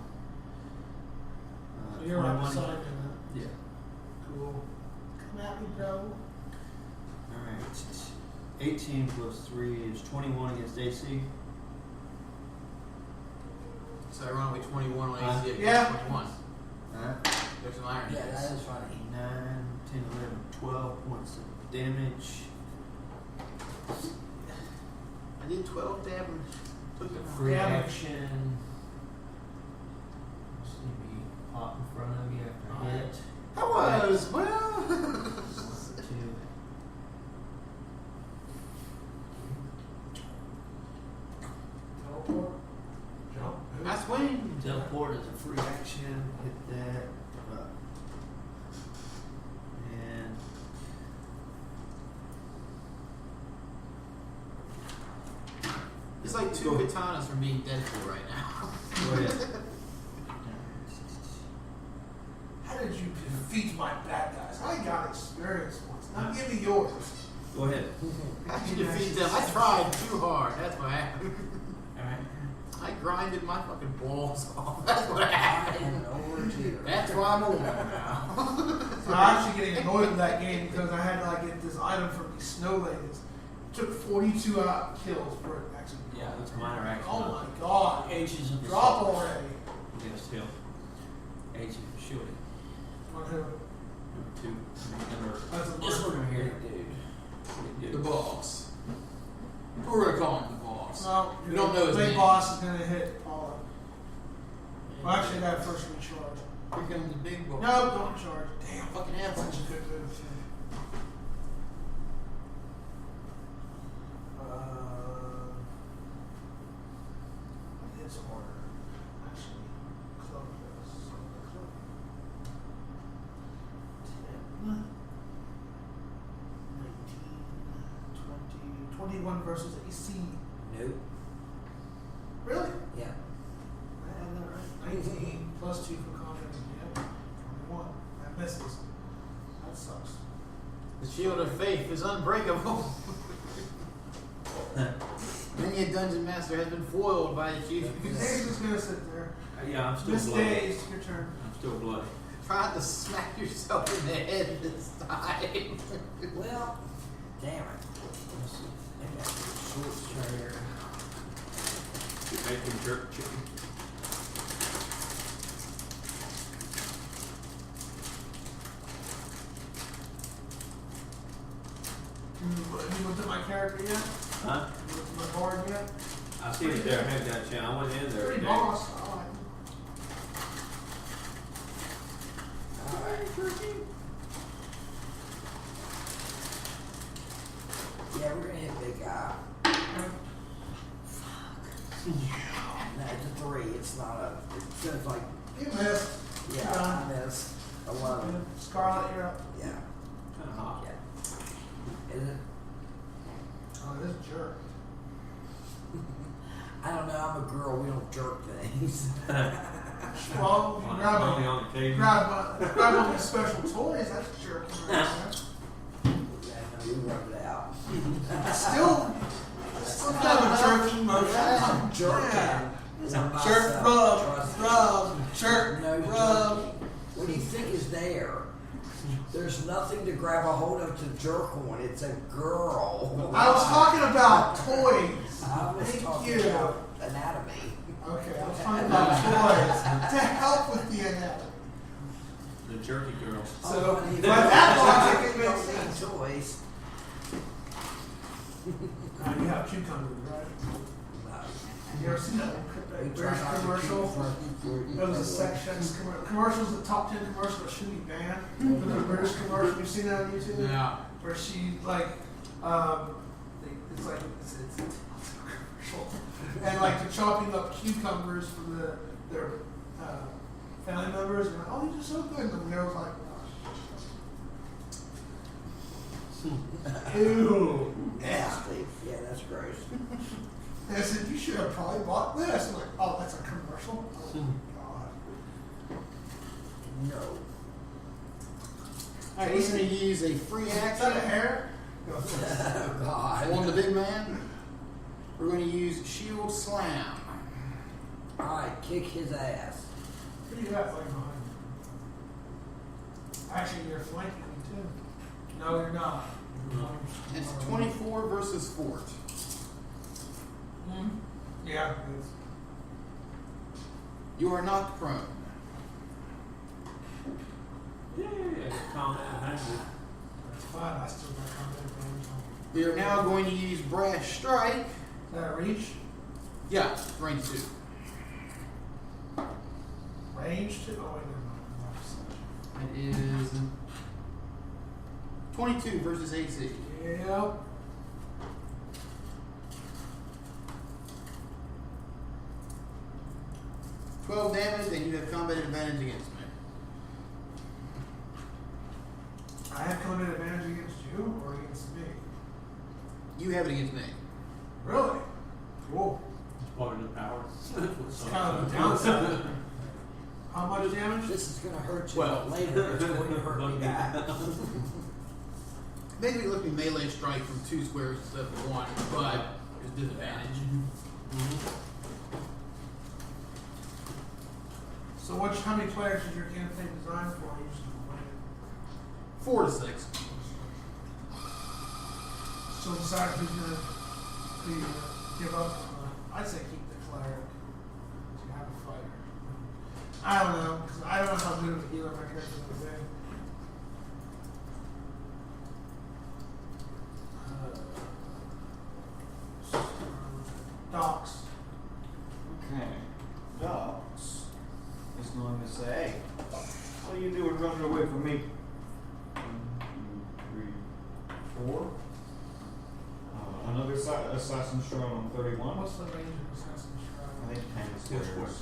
So you're right 21. beside him. Yeah. Cool. Come at me, bro. Alright. 18 plus 3 is 21 against AC. So ironically 21 on AC against Yeah. 21. There's an irony. Yeah, in that this. is funny. 9, 10, 11, 12 points of damage. I did 12 damage. Took it Free Damage. action. See me pop in front of you after I hit. That was, well. 1, 2. Teleport. Jump. Move. I swing. Teleport is a free action. Hit that. And It's like two Go. katanas from being Deadpool right now. go ahead. How did you defeat my bad guys? I got experience once. Now give me yours. Go ahead. How did you defeat them? I tried too hard. That's what happened. Alright. I grinded my fucking balls off. That's what happened. That's why I'm older now. So I'm actually getting annoyed with that game because I had to like get this item from these snow ladies. It took 42 out kills for it actually. Yeah, that's minor action. Oh my god. Ages of the Drop sword. already. Yes, heal. Ages of shooting. On who? Number 2. Number That's a this one right here. Dude. The boss. We're gonna call him the boss. Well, We don't know his big name. boss is gonna hit Paula. Well, actually, I got first recharge. Here comes the big boss. No, don't charge. Damn, Fucking that's asshole. such a good move. It's harder. Actually, club this. So the club. 10, 19, 20, 21 versus AC. Nope. Really? Yeah. I had that right. 19 plus 2 for combat. Yeah. 21. That misses. That sucks. The shield of faith is unbreakable. Many a dungeon master has been foiled by the chief. Days is gonna sit there. Yeah, I'm still Miss bloody. Days, your turn. I'm still bloody. Try to smack yourself in the head this time. Well, damn it. Let's see. I got short chair. You're making jerk chicken. You looked at my character yet? Huh? You looked at my board yet? I see it there. I haven't got a chance. I went in there. Pretty today. boss. I like him. Alright. Yeah, we're gonna hit big guy. No, it's a 3. It's not a. It says like, You missed. yeah, I missed. 11. Scarlet, you're up. Yeah. Kind of hot. Yeah. Is it? Oh, this jerk. I don't know. I'm a girl. We don't jerk things. Well, you grab Only a, on occasion. grab one of these special toys, that's jerking right Yeah, no, you rub it out. there. Still kind of a jerking motion. I'm jerking. Yeah. One by Jerk, myself. Trust rub, me. jerk, No rub. jerking. What do you think is there? There's nothing to grab a hold of to jerk on. It's a girl. I was talking about toys. I was Thank talking you. about anatomy. Okay, I was talking about toys to help with the anatomy. The jerky girl. So, honey, but that logic, it you makes don't need sense. toys. You have cucumbers, right? No. You ever seen that We try British not to commercial? keep There was a section, commercials, the top 10 commercials that should be banned. But the British commercial, you've seen that on YouTube? Yeah. Where she, like, it's like, it's a commercial. And, like, they're chopping up cucumbers for their family members. And like, oh, these are so good. And the girl's like, oh, ew. Nasty. Yeah, that's gross. And I said, you should have probably bought this. I'm like, oh, that's a commercial. Marshall? Oh, God. No. Alright, he's going to use a free Is that a action hair? Go Oh, for it. God. on the big man. We're going to use Shield Slam. Alright, kick his ass. Who do you got playing behind you? Actually, you're flanking me too. No, you're not. It's 24 versus Fort. Hmm? Yeah, it is. You are knocked prone. Yeah, comment behind you. That's fine. I still got combat advantage on. We are now going to use Brash Strike. Is that a reach? Yeah, range 2. Range to? Oh, wait, never mind. It is 22 versus AC. Yep. $12 damage, and you have combat advantage against me. I have combat advantage against you or against me? You have it against me. Really? Cool. It's part of the power. It's kind of a downside. How much damage? This is gonna hurt you Well. later. It's going to hurt me back. Basically, looking melee strike from 2 squares instead of 1, but there's disadvantage. So how many players is your campaign designed for? You just play it. 4 to 6. So decide who's gonna give up. I'd say keep the cleric. You have a fighter. I don't know, because I don't know how good of a healer my character's gonna be. Dorks. Okay. Dorks is going to say, hey, what are you doing running away from me? 1, 2, 3, 4. Another assassin shroud on 31. What's the range of Assassin's I Shroud? think 10 squares.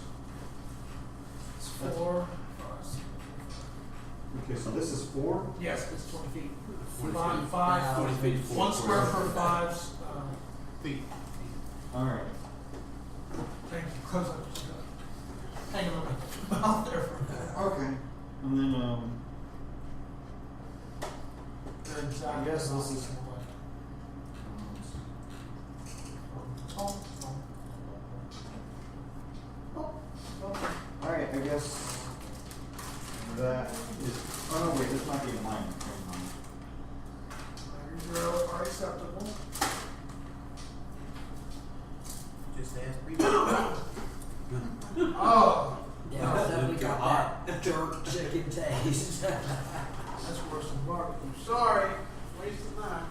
It's 4. Okay, so this is 4. Yes, it's 20 feet. 20 feet. 5. 20 feet, 1 square for 5 Feet. Alright. Thank you. Close up. Hang on my mouth there for a minute. Okay. And then, They're exactly I guess this the is- same way. Oh, alright, I guess that is. Oh no, wait, this might be a mine. Your zeros are acceptable. Just ask me. Oh, Yeah, definitely got that jerk chicken taste. that's worse than barbecue. Sorry, wasting that.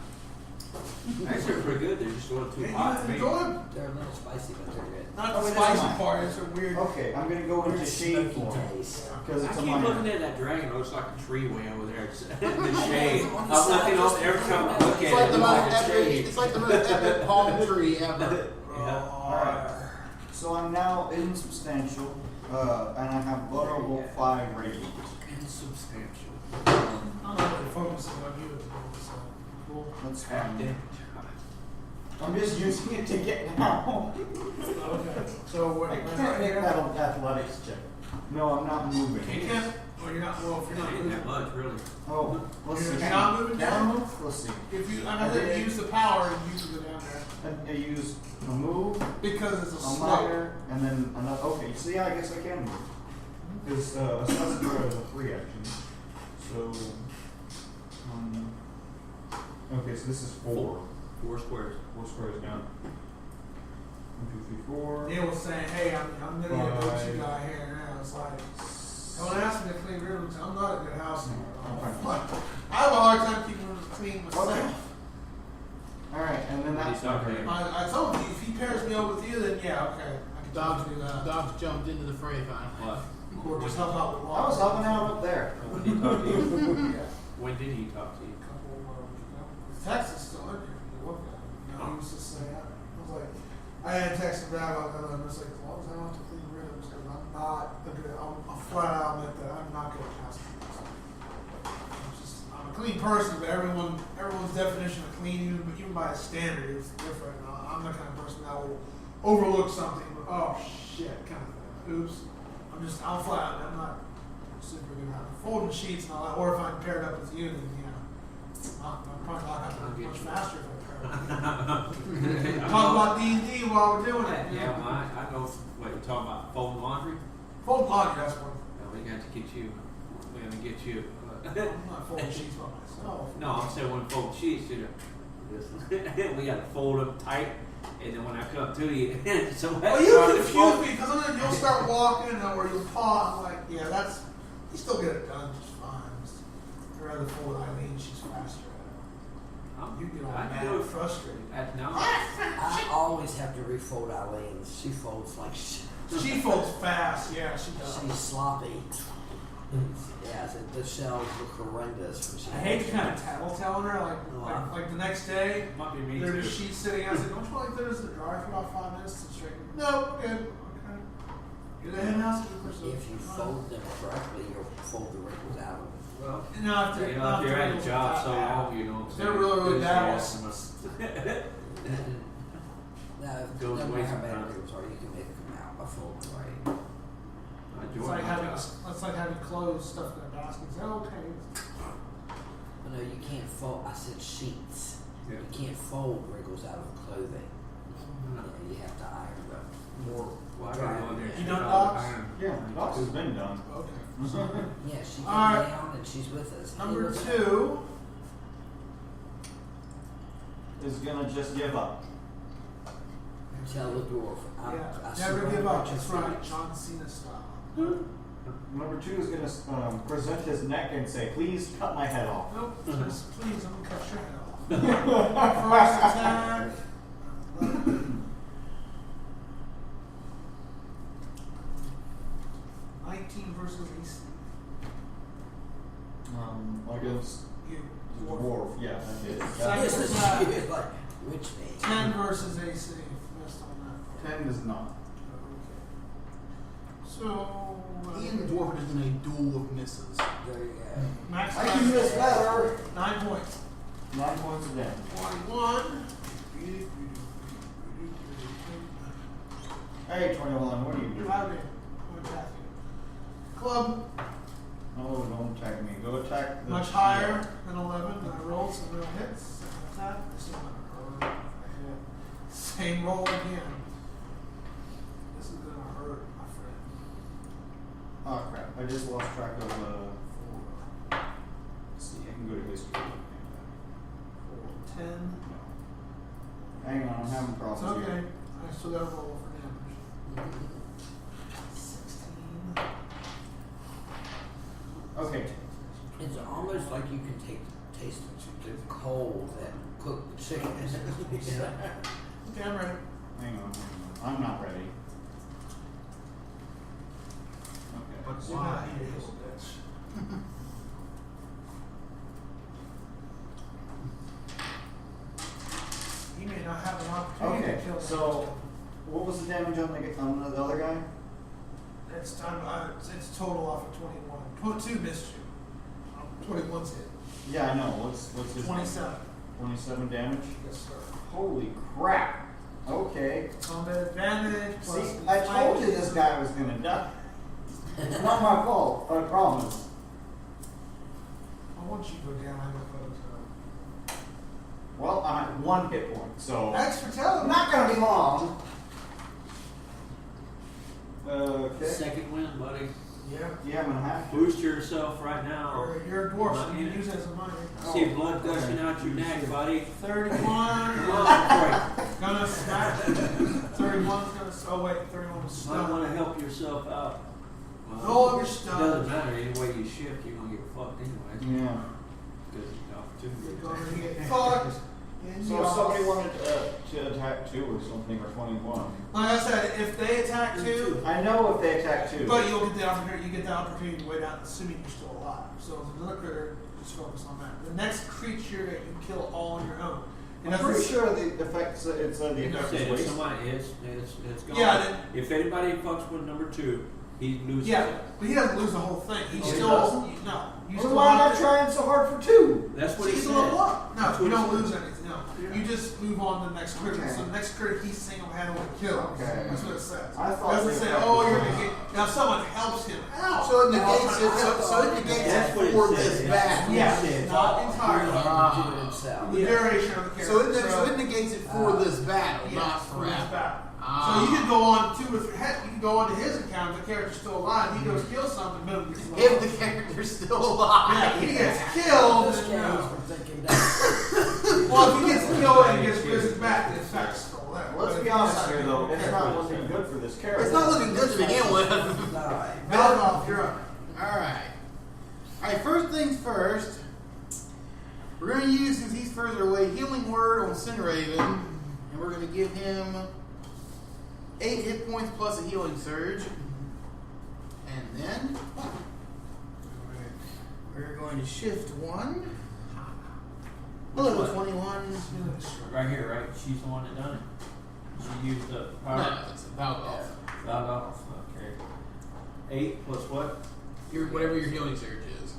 Actually, pretty good. They're just a little too Hey, hot. you for me. enjoy them? They're a little spicy, but they're good. Not Oh, the it is mine. spicy part. It's a weird. Okay, I'm gonna go into Weird shade smoky form. taste. Because I it's a keep minor. looking at that dragon. It looks like a tree way over there. It's in the shade. I'm looking over every time I look at It's it. like the it most looks like a epic. shade. It's like the most epic palm tree ever. Yeah. Alright. So I'm now insubstantial, and I have vulnerable 5 radiant. Insubstantial. I'm not really focusing on you at the moment, so cool. That's Half fine. damage. I'm just using it to get now. Okay. So what? I can't make that an athletics check. No, I'm not moving. You can't. Well, you're not. Well, if you're not Ain't that moving. much, really. Oh, let's see. You're not moving Can I down? move? Let's see. If you, I know that you use the power, and you can go down there I use a move, because it's a a slope. minor, and then another. Okay, so yeah, I guess I can move. Because assassin guard is a free action. So, okay, so this is 4. 4 squares. 4 squares down. 1, 2, 3, 4. Neil was saying, "Hey, I'm gonna get a go-to 5. guy here now." It's like, don't ask me to clean rooms. I'm not a good house Okay. I have a hard time keeping rooms clean myself. Okay. Alright, and then that's He's not my there. turn. I told you, if he pairs me up with you, then yeah, okay, I can Dobbs, do that. Dobbs jumped into the fray finally. What? Or just help out with I was helping out up there. When did he talk to you? Yeah. When did he talk to you? Text is still in here. You look at it. You know, he was just saying, I was like, I had texted back on that, and I was like, as long as I don't have to clean rooms, because I'm not a good, I'm flat out admit that I'm not good at housekeeping. I'm a clean person, but everyone's definition of clean, even by a standard, is different. And I'm the kind of person that will overlook something, but oh shit, kind of thing. oops. I'll fly out. I'm not super good at folding sheets and all that. Or if I'm paired up with you, then I'm probably not going to be much faster if I'm paired up with you. Talk about D&D while we're doing it. Yeah, well, I go. What you talking about? Folding laundry? Folding laundry, that's one. No, we got to get you. We're gonna get you. I'm not folding sheets by myself. No, I'm saying when fold sheets, you know. We got to fold them tight, and then when I come to you, so Well, you confuse me because then you'll start walking or you'll paw. I'm like, yeah, you still get it done just fine. I'd rather fold Eileen, she's faster at it. You get all mad and frustrated. No. I always have to refold Eileen's. She folds like shit. She folds fast, yeah, she does. She's sloppy. Yeah, the shells look horrendous. When she I hate to kind of tattling her, like the next day, Might be me there's too. a sheet sitting. I said, don't you like those that dry for about 5 minutes to straighten? No, we're good. Okay. Get ahead now. If you fold them correctly, you'll fold the wrinkles out of them. Well, You know, if you're at a job so long, you know. They're really bad. Now, Goes no away matter how bad sometimes. wrinkles are, you can make them out by folding right. It's like having clothes stuffed in a basket. Is that okay? But no, you can't fold. I said sheets. Yeah. You can't fold wrinkles out of clothing. You have to iron them. More Well, I dry. gotta go in there. You done dogs? Yeah, docs has been done. Okay. Yeah, she came All right. down and she's with us. Number Hey, 2. Is gonna just give up. Tell the dwarf. Yeah. Never give up. That's right. John Cena style. Number 2 is gonna present his neck and say, "Please cut my head off." Nope. Just please, I'm gonna cut your head off. First attack. 19 versus AC. Against You. dwarf. Yeah, I did. Second This is attack. like, which name? 10 versus AC. Missed on that. 10 does not. Okay. So. Ian the dwarf is in a duel of misses. There you go. Max I can do this better. 9 points. 9 points of damage. 21. Hey, 21, what are you doing? Howdy. I'm attacking you. Club. No, don't attack me. Go attack the Much higher than 11. I rolled some real hits. Second attack. This is gonna hurt. I hit. Same roll again. This is gonna hurt, my friend. Oh crap, I just lost track of 4. Let's see, I can go to history. 10. No. Hang on, I'm having It's problems okay. here. I still gotta roll for damage. 16. Okay. It's almost like you can taste the coal that cooked the chicken. Okay, I'm ready. Hang on. I'm not ready. Okay. But Do why? not eat a little bitch. He may not have an opportunity Okay, to kill so what was the damage on the other guy? it's time. It's total off of 21. 2 missed you. 21's hit. Yeah, I know. What's his 27. 27 damage? Yes, sir. Holy crap. Okay. Combat advantage. See, Plus I told you this guy was gonna die. It's not my fault, I promise. I want you to go down. I go photos. Well, I'm at 1 hit point, so Thanks for telling me. not gonna be long. Okay. Second win, buddy. Yeah. Yeah, I'm gonna have to. Boost yourself right now. You're a dwarf, so Not you in can it. use it as a money. See blood gushing out your neck, buddy. 31. Right. Gonna smack. 31's gonna. Oh wait, 31 was You might want to stunned. help yourself out. No longer It stunned. doesn't matter. Any way you shift, you're going to get fucked anyway. Yeah. Because the opportunity. You're gonna get fucked. in So the if somebody ass. wanted to attack 2 or something, or 21. Like I said, if they attack 2, I know if they attack 2. but you'll get the opportunity. You get the opportunity to wait out, assuming you're still alive. So as another critter, just focus on that. The next creature that you kill all on your own. I'm pretty sure the effect the effect is If waste. somebody it's gone. Yeah, then- If anybody fucks with number 2, He loses. Yeah, but he doesn't lose the whole thing. He Oh, he still doesn't? no. You Well, still why have not to- trying so hard for 2? That's what he He's said. a level up. That's No, what you he don't said. lose anything. No, you just move on to the next critic. Okay. So the next critic, he's single-handedly kills. Okay. That's what it says. I It thought doesn't they say, kept "Oh, it you're going. gonna get." Now, if someone helps him out. So it negates it. So it negates That's it what it for said. this It's- battle. Yeah, It's not all- entirely. Do it himself. The duration of the So character. it negates it for this battle, Yes, not for this forever. battle. Ah. So you can go on to if you can go on to his account if the character's still alive. He goes kill something, middle gets If the character's still alive. yeah, if he gets killed. This Then, game no. for thinking that. Well, if he gets killed and gets risen back, the effect's still there. Let's But be if honest he's here, though. It's not looking good for this character. It's not looking good to begin with. Alright. Valgolf, you're up. Alright, first things first. We're going to use, since he's further away, Healing Word on Cineraven. And we're going to give him 8 hit points plus a healing surge. And then we're going to shift 1. Hello, What? 21. Right here, right? She's the one that done it. She used the power. No, it's about golf. Not off. Okay. 8 plus what? Whatever your healing surge is.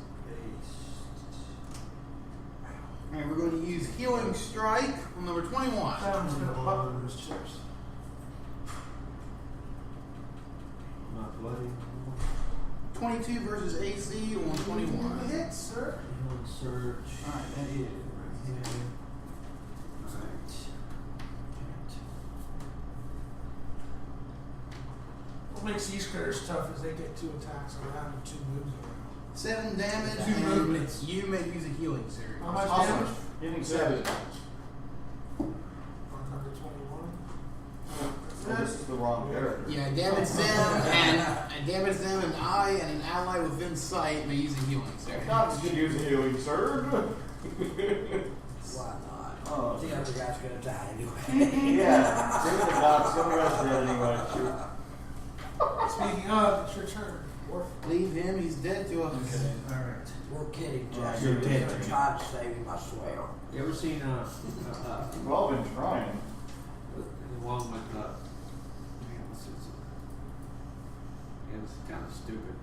And we're going to use Healing Strike on number 21. Sounds gonna buckle his chips. Not bloody. 22 versus AC on 21. Hits, sir. Healing surge. Alright, that is right here. Alright. What makes these critters tough is they get 2 attacks around and 2 moves around. 7 damage. Two and movements. You may use a healing surge. How much Awesome. damage? Getting 7. 121. Well, this is the wrong character. Yeah, damage them and damage them, and I and an ally within sight may use a healing surge. Not to use a healing surge. Why not? Oh. The other guy's gonna die anyway. Yeah. Give me the dots. Give me the rest of that anyway. Speaking of, it's your turn. Leave him, he's dead to us. Okay. Alright. We're kidding, Alright, Jack. you're We're dead. gonna try to save him, I swear. You ever seen We've all been trying. the one with it was kind of stupid.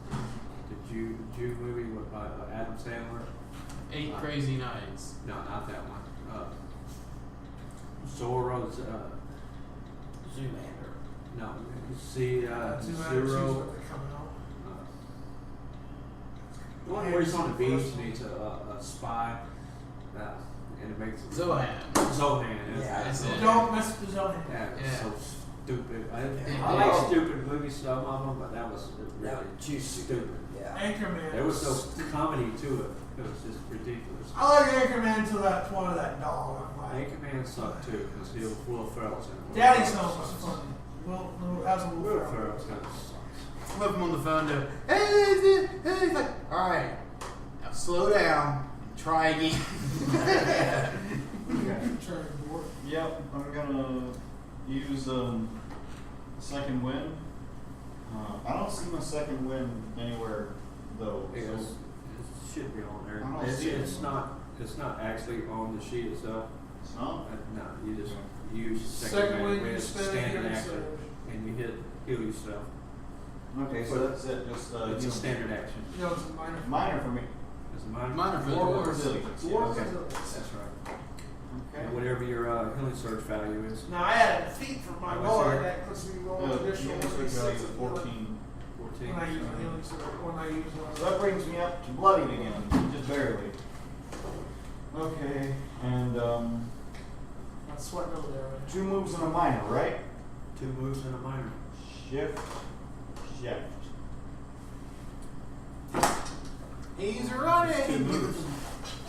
The Jew movie with Adam Sandler? 8 Crazy Nights. No, not that one. Zorro's Zoolander. no. You see Zero. The one where he's on the beach and he's a spy, and it makes Zohan. Zohan. Yeah, that's that's it. Don't mess with the zone. That was Yeah. so stupid. I Yeah. like stupid movies, some of them, but that was That really was too stupid. Yeah. Anchorman. There was no comedy to it. It was just ridiculous. I like Anchorman until that one of that dog. I'm like, Anchorman sucked too because Will Ferrell's in it. Daddy's Home was funny. That was a Will little Ferrell's kind of sucks. Flip him on the phone to, hey, he's like, alright, now slow down and try again. turn board. Yep, I'm gonna use second wind. I don't see my second wind anywhere though. It So should be on there. I don't It's, see it. it's not. It's not actually on the sheet itself. it's not. No, you just use Second man win, you with spend standard healing action, surge. and you heal yourself. Okay, so that's it. Just It's a healing. standard action. No, it's a minor. Minor for me. It's a minor. Minor for the Or dwarves. resilience. Dwarf Okay. resilience. That's right. Okay. And whatever your healing surge value is. Now I added a feat for my What's roller. that? That puts me rolling The additional healing surge 1d6 value is of 14. 14. When I use a healing surge, when I use one. So that brings me up to bloodied again, just barely. Okay, and I'm sweating over there. Right? 2 moves and a minor, right? 2 moves and a minor. Shift. He's running. 2 moves.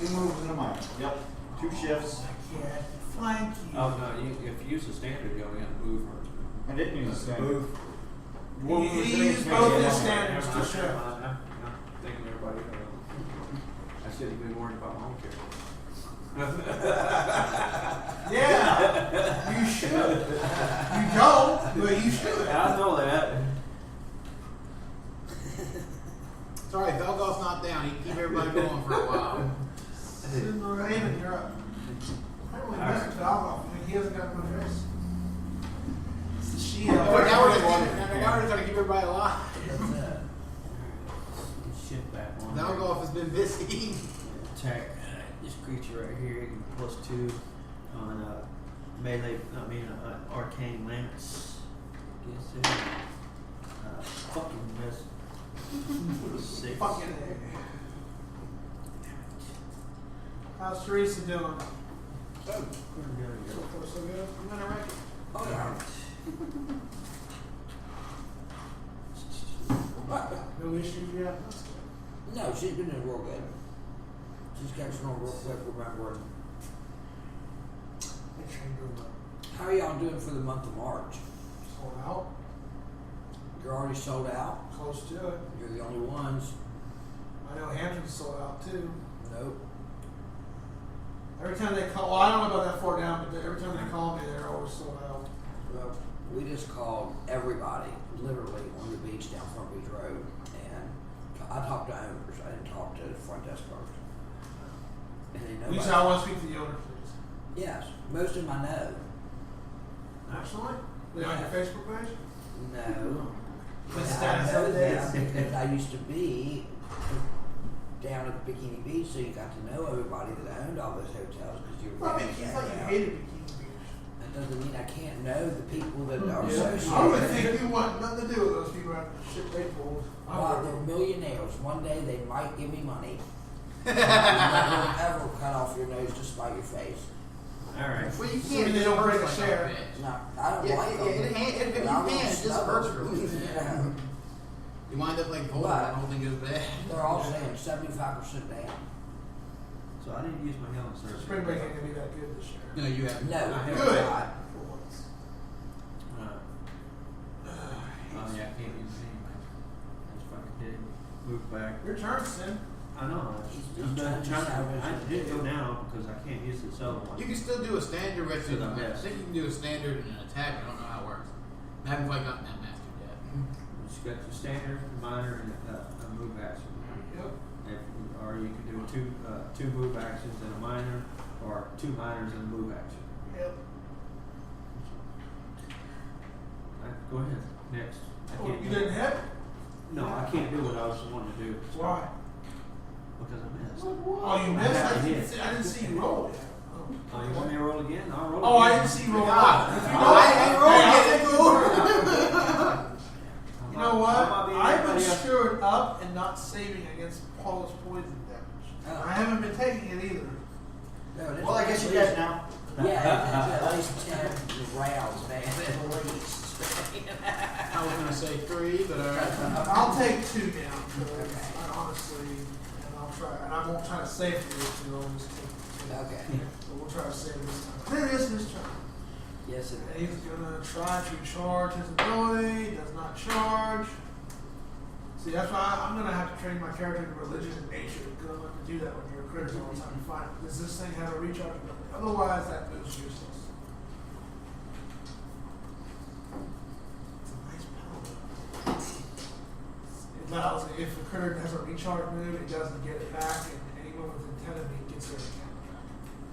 2 moves and a minor. Yep. 2 shifts. I can't flank you. Oh no! If you use the standard, you only have to move her. I didn't use the standard. Move. He used both his standards to shift. I'm thinking everybody. I should have been worried about my own character. Yeah, you should. You don't, but you should. I know that. It's alright, Velgoth's not down. He can keep everybody going for a while. Raven, you're up. I don't really miss Valgolf. I mean, he hasn't got much race. It's the shield. Now we're just trying to keep everybody alive. been busy. Attack this creature right here. +2 on melee. Arcane lance. Guess it. Fucking miss. 6. Fucking A. How's Teresa doing? Oh, So far, so good. I'm gonna rank it. oh yeah. No issues yet? No, she's been doing real good. She's catching on real quick, remembering. Make sure you do How are y'all doing for the month of March? sold out. You're already sold out. Close to it. You're the only ones. I know Hampton's sold out too. Nope. Every time they call, well, I don't know about that far down, but every time they call me, they're always sold out. Well, we just called everybody, literally, on the beach down Front Beach Road, and I talked to owners. I didn't talk to the front desk folks. And they know. You said I want to speak to the owner, please. Yes, most of them I know. Nationally? They on your Facebook page? No. What's I status know updates? them because I used to be down at Bikini Beach, so you got to know everybody that owned all those hotels because you were Well, I there mean, and it's like checked you out. hated Bikini Beach. That doesn't mean I can't know the people that are I would associated. think you want nothing to do with those people after the shit they pulled. Well, they're millionaires. One day they might give me money. Never ever cut off your nose to spite your face. Alright. Well, you Assuming can't they just don't break hurt a like share. that, bitch. No, I don't Yeah, like yeah, them. if you but I won't can, it just snub hurts them. real good. Yeah. You wind up like gold, But- and the whole thing goes bad. They're all saying 75% down. So I didn't use my helmet surgery. Spring break ain't gonna be that good this year. No, you have. No, I they're Good. not. For once. Oh yeah, I can't use it anyway. I just fucking did. Move back. Your turn, Sin. I know. I'm done trying to. I did go down because I can't use this other one. You can still do a standard red suit. Should I I miss? think you can do a standard and an attack. I don't know how it works. I haven't quite gotten that mastered yet. Just got your standard, minor, and a move action. Yep. Or you can do two move actions and a minor, or 2 minors and a move action. Yep. Go ahead. Next. I Oh, can't you do didn't it. hit? No, I can't do what I was wanting to do. Why? Because I missed. Oh, you missed? I I did. didn't see you roll yet. Oh, you want me to roll again? I'll roll Oh, I again. didn't see you roll. Ah, If you I know- ain't rolling Hey, yet, I'll- You know what? I might be I've been anybody else. screwed up and not saving against Paula's poison damage. Oh. I haven't been taking it either. No, it is Well, I guess you at guys now. least- Yeah, it's at least 10 rounds, man, at least. I was gonna say 3, but alright. I'll take 2 down, because Okay. I honestly, and I'll try, and I won't try to save for this, I'll just take 2. Okay. But we'll try to save this time. There it is this turn. Yes, it And is. he's gonna try to charge his ability, does not charge. See, that's why I'm gonna have to train my character to religion and nature, because I'm gonna do that when you're critters all the time. You find, does this thing have a recharge ability? Otherwise, that move's useless. It's a nice power. It allows, if a critter has a recharge move, it doesn't get it back, and anyone within 10 of me gets their account back.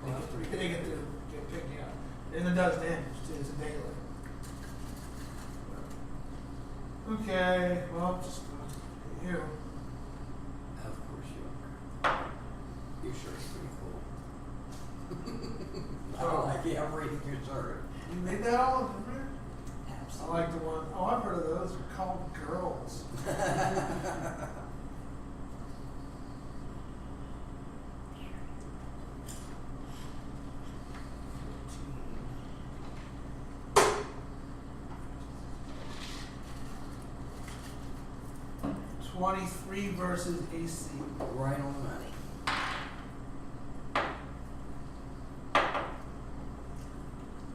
Well, that's pretty They get to get picked out. And it does damage too, it's a daily. Okay, well, I'm just gonna hit you. Of course you are. Your shirt's pretty cool. I don't like it. I'm reading your shirt. You made that all of them, right? I Absolutely. like the one, oh, I've heard of those, they're called girls. $23 versus AC. Right on the money.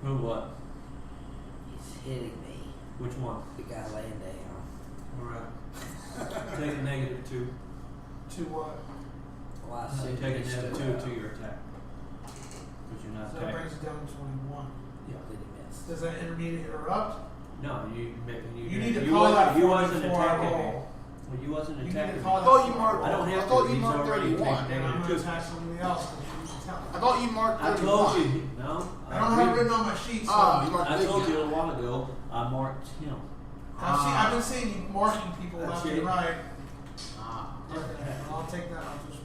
Who what? He's hitting me. Which one? The guy laying down. Alright. Take a -2. To what? Well, I So said take a he stood -2 up. to your attack. But you're not So that attacking. brings it down to 21. Yeah, did he miss? Does that intermediate interrupt? No, you You need to call that you for me wasn't before I attacking me. roll. Well, you wasn't You need to attacking call I me. that thought you for marked. I don't have I thought to. you He's marked already 31. taken And I'm down. going to attack somebody else because you can tell. I thought you marked I 31. told you. No. I don't have it written on my sheet, so Oh, you marked I told 31. you a while ago. I marked him. I've been seeing you marking people That's left and it. right. Ah. Okay, I'll take that. I'll just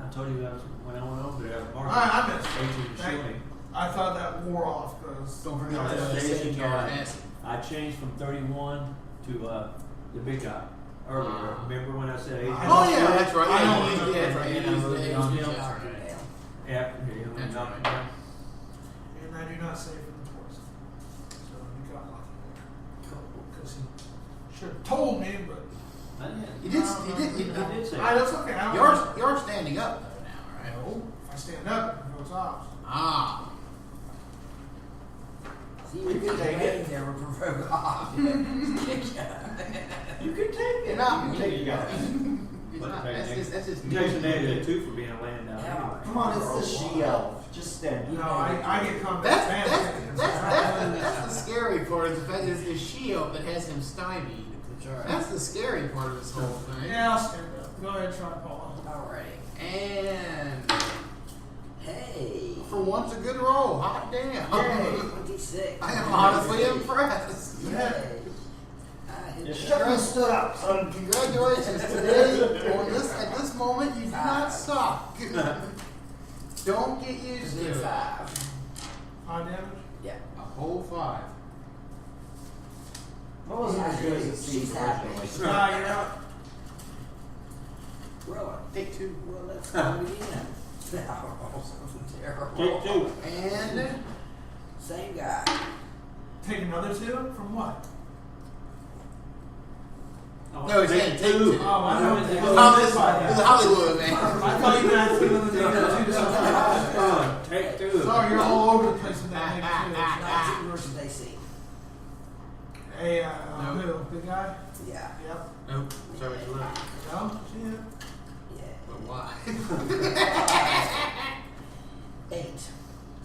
I told you when I went over there. Alright, I missed. Agent Thank- showing. I thought that wore off because. Don't forget No, to it's say Jason your Garrett. acid. I changed from 31 to the big guy earlier. Remember when I said agent? Oh yeah, that's right. I Yeah, don't you know. used the that's right. You used the Yeah, age. yeah. That's Knock right. it down. Yeah, That's knocked right. it down. And I do not save for the tourist. So we got lucky there. Because he should have told me, but. I did. You did. I did say. That's okay. I don't You're standing up though now, right? No, if I stand up, it goes off. Ah. See, you can take it. Never provoke off. You can take it. You're not You can take it, mean. guys. It's not- That's just Jason added 2 for being a land down. Yeah. Come on, it's the she-elf. Just stand. No, I get combat advantage. That's the scary part. Is the fact that it's the shield that has him stymied. That's right. That's the scary part of this whole thing. Yeah, I'll stand up. Go ahead, try Paula. Alright. And Hey. for once, a good roll. Hot damn! Yay. 26. I am honestly impressed. Yay. You shut me stood up, son. Congratulations today. At this moment, you do not suck. Don't get used to it. 5. 5 damage? Yeah. A whole 5. That wasn't as good as it She's seemed happy. originally. You're out. Really? Take 2. Well, let's go again. Terrible. Take 2. And Same guy. Take another 2? From what? no, he's saying take 2. Oh, I know. It's Hollywood, man. I thought you meant another 2. Take 2. Sorry, you're all over the place with that. 19 versus AC. Hey, No. who? Big guy? Yeah. Yep. Nope. Sorry, you left. No? Shit. Yeah. But why? 8.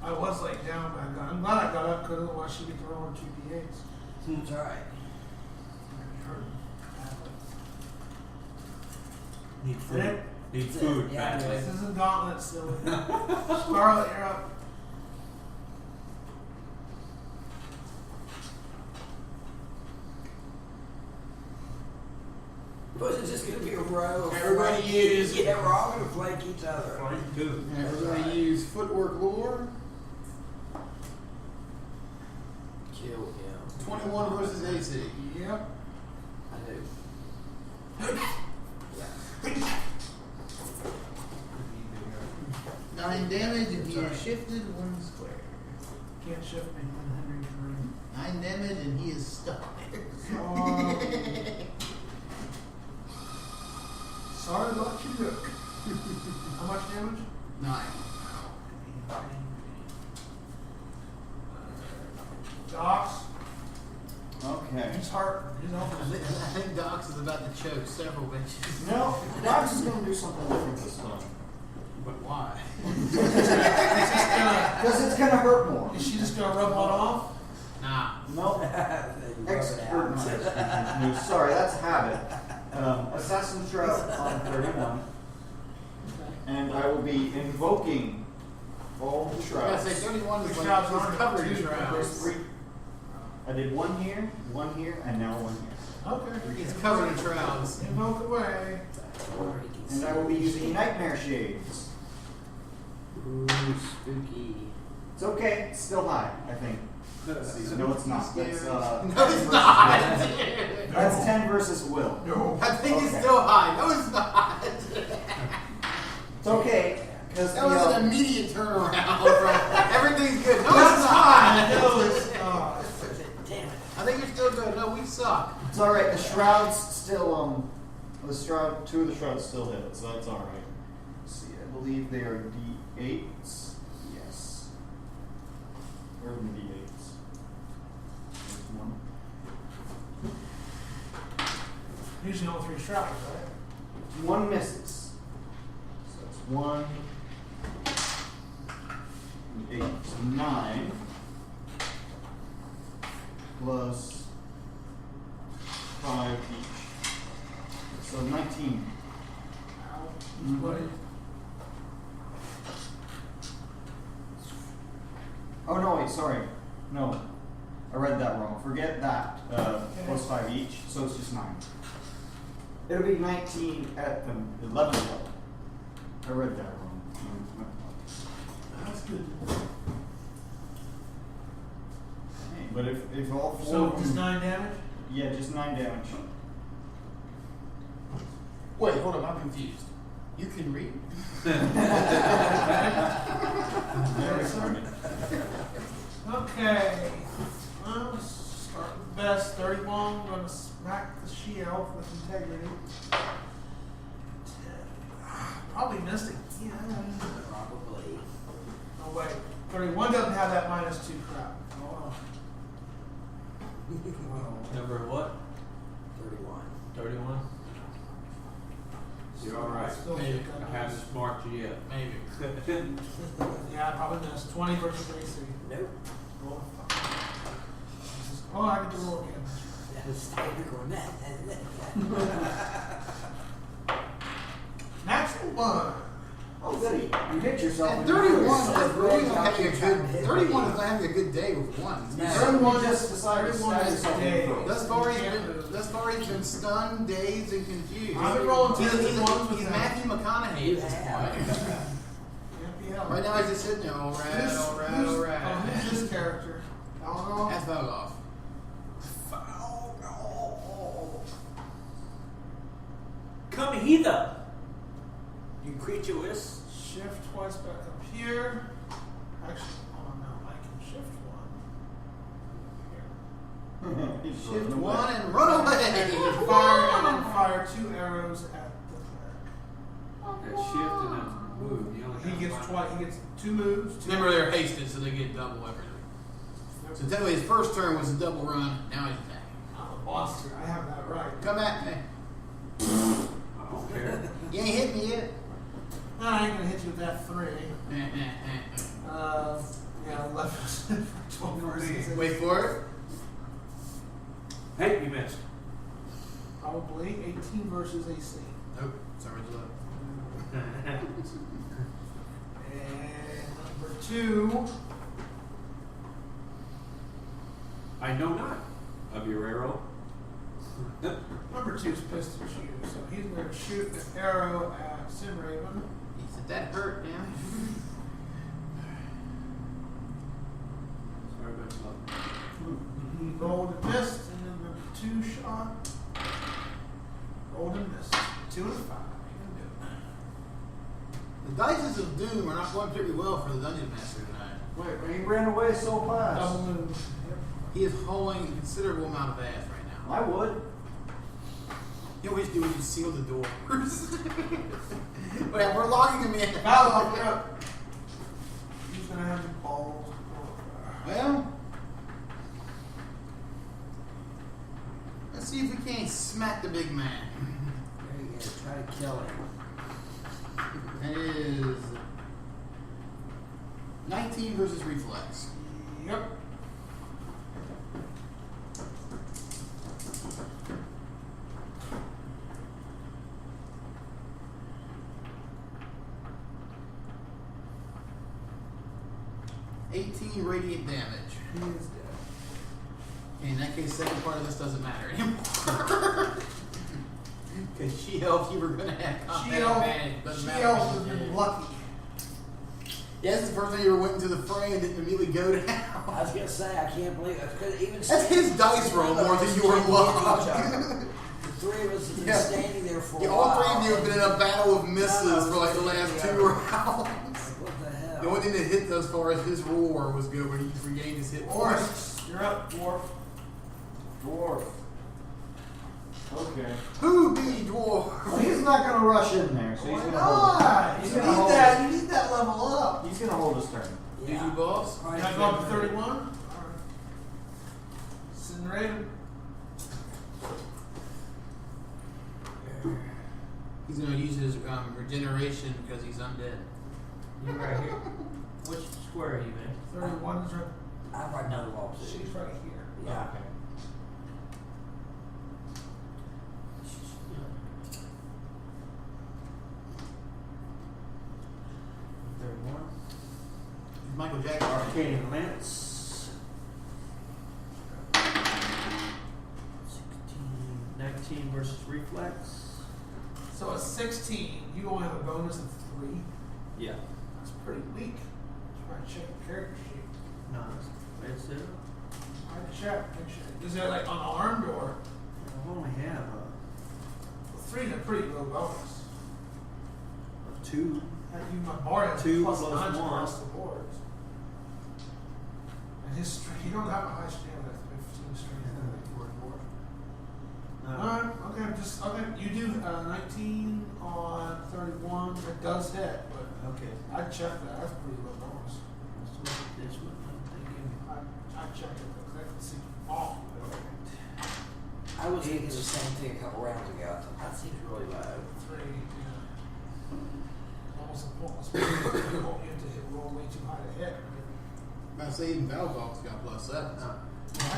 I was like down, but I got. I'm glad I got up because otherwise she'd be throwing 2 d8s. That's alright. Need food. Need That's food. it. Yeah, badly. This isn't Gauntlet, silly. Scarlet, you're up. Was it just going to be a row of Everybody flank- use- Yeah, we're all going to flank each other. Flank 2. Everybody use footwork lore. Kill him. 21 versus AC. Yep. I do. Yeah. 9 damage and he is shifted 1 square. Can't shift me in Henry's room. 9 damage and he is stuck. Sorry about you, Dork. How much damage? 9. Docs. Okay. His heart. His I elbows. think Docs is about to choke several bitches. No, Dox is going to do something different this time. But why? Because it's going to hurt more. Is she just gonna rub one off? Nah. Nope. No, sorry, that's habit. Assassin's Shroud on 31. And I will be invoking all the I gotta shrouds. say 31 is Which like shrouds he's are covered in there? shrouds. 3. I did 1 here, and now 1 here. Okay. He's covered in shrouds. Invoke away. And I will be using Nightmare Shades. Ooh, spooky. It's okay, it's still high, I think. No, it's not. That's, No, it's not. that's 10 versus Will. No. I think it's Okay. still high. No, it's not. It's okay, because That was an immediate turnaround from everything's good. No, That's it's fine. not. No, it's Damn it. I think you're still good. No, we suck. it's alright, the shrouds still, the shroud, 2 of the shrouds still hit, so that's alright. Let's see, I believe they are D8s. Yes. Where are the D8s? There's 1. Using all 3 shrouds, right? 1 misses. So it's 1, 8, so 9, plus 5 each. So 19. What? Oh no, wait, sorry. No. I read that wrong. Forget that. Plus 5 each, so it's just 9. It'll be 19 at the 11th level. I read that wrong. That's good. But if all four So of just them, 9 damage? yeah, just 9 damage. Wait, hold on, I'm confused. You can read? Very funny. Okay. Well, let's start with the best. 31. We're going to smack the she-elf with integrity. 10. Probably missed it. Yeah. Probably. Oh, wait. 31 doesn't have that -2 crap. Oh, Number what? 31. 31? You're alright. Still Maybe. think I haven't marked you yet. Maybe. Yeah, I probably missed. 20 versus AC. Nope. Roll a 5. Oh, I get to roll again. That was standard going that. Natural 1. Oh, goody. You hit yourself. And when you 31 first is started. really not having a Trying to good. hit 31 me. is not having a good day with ones. No. 31 just decided to 31 stab is yourself in the days. throat. Thus far, he's been stunned, dazed, and confused. I've been rolling He's 2 1s with he's that. Matthew McConaughey at this point. Can't be helped. Right now, he's just sitting there. All right, Who's- all right, who's- all Oh, right. who's this character? Algo? That's Vogoff. Come hither, you creature is. Shift twice back up here. Actually, oh no, I can shift 1. Here. He's Shift running away. 1 and run away. Fire and then fire 2 arrows at the cleric. That shift and that move. You only He have gets one. twice. He gets 2 moves. Remember, they're hasted, so they get double everything. So technically, his first turn was a double run. Now he's attacking. I'm a monster. I have that right. Come at me. I don't care. You ain't hit me yet. No, I ain't gonna hit you with that 3. Yeah, 11 for 12 versus. Wait for it. Hey, you missed. Probably 18 versus AC. Nope. Sorry, low. And number 2. I know not of your arrow. Number 2 is pistol shooter, so he's going to shoot an arrow at Simraven. He said that hurt, man. Sorry about your luck. He rolled and missed, and then number 2 shot. Rolled and missed. 2 and 5. He can do The Dices of Doom are not going particularly well for the Dungeon Master tonight. Wait, he ran away so it. fast. Double move. Yep. He is hauling a considerable amount of ass right now. I would. You know what you do is you seal the doors. Wait, we're locking him in. Battle you're up. He's going to have the balls. Well, let's see if we can't smack the big man. There you go. Try to kill him. That is 19 versus reflex. Yep. $18 radiant damage. He is dead. Okay, in that case, second part of this doesn't matter anymore. Because She-Elf, you were going to have combat advantage. Doesn't matter She-Elf what has you been did. lucky. Yeah, this is the first time you ever went into the fray and didn't immediately go I down. was gonna say I can't believe it. Cause even That's his dice roll more than your luck. The 3 of us have been Yeah. standing there for Yeah, a all while. 3 of you have been in a battle of misses for like the last 2 rounds. What the hell? The only thing that hit as far as his roar was good when he regained his hit points. Dwarf, you're up, dwarf. Dwarf. Okay. Who be dwarf? Well, he's not going to rush in there, so he's Why going to hold. not? He's You gonna need hold that. it. You need that level up. He's going to hold his turn. Did you, boss? Can I go up to 31? Alright. Sitting Raven. He's going to use his regeneration because he's undead. You right here. Which square are you in? 31 is right. I'm right down the wall too. She's right here. Yeah. Okay. Michael Jackson. Arcane Lance. 16, 19 versus Reflex. So a 16, you only have a bonus of 3. Yeah. That's pretty weak. Should probably check the character sheet. No, it's it. I'd check. Make sure. Is that like unarmed or? I only have 3 is a pretty low bonus. a 2. You my bar has 2 plus plus 9 1. across the board. And his strength, he don't have a high stamina. 15 strength. Alright, okay, you do 19 on 31. It does hit, but Okay. I'd check that. That's pretty low bonus. Let's look at this one. I'm thinking. I'd check it because I can see off. I was thinking the same thing a couple rounds ago. I thought that seems really low. 3, yeah. Almost a pointless. You have to roll way too high to hit. I say even Valgog's got plus 7. I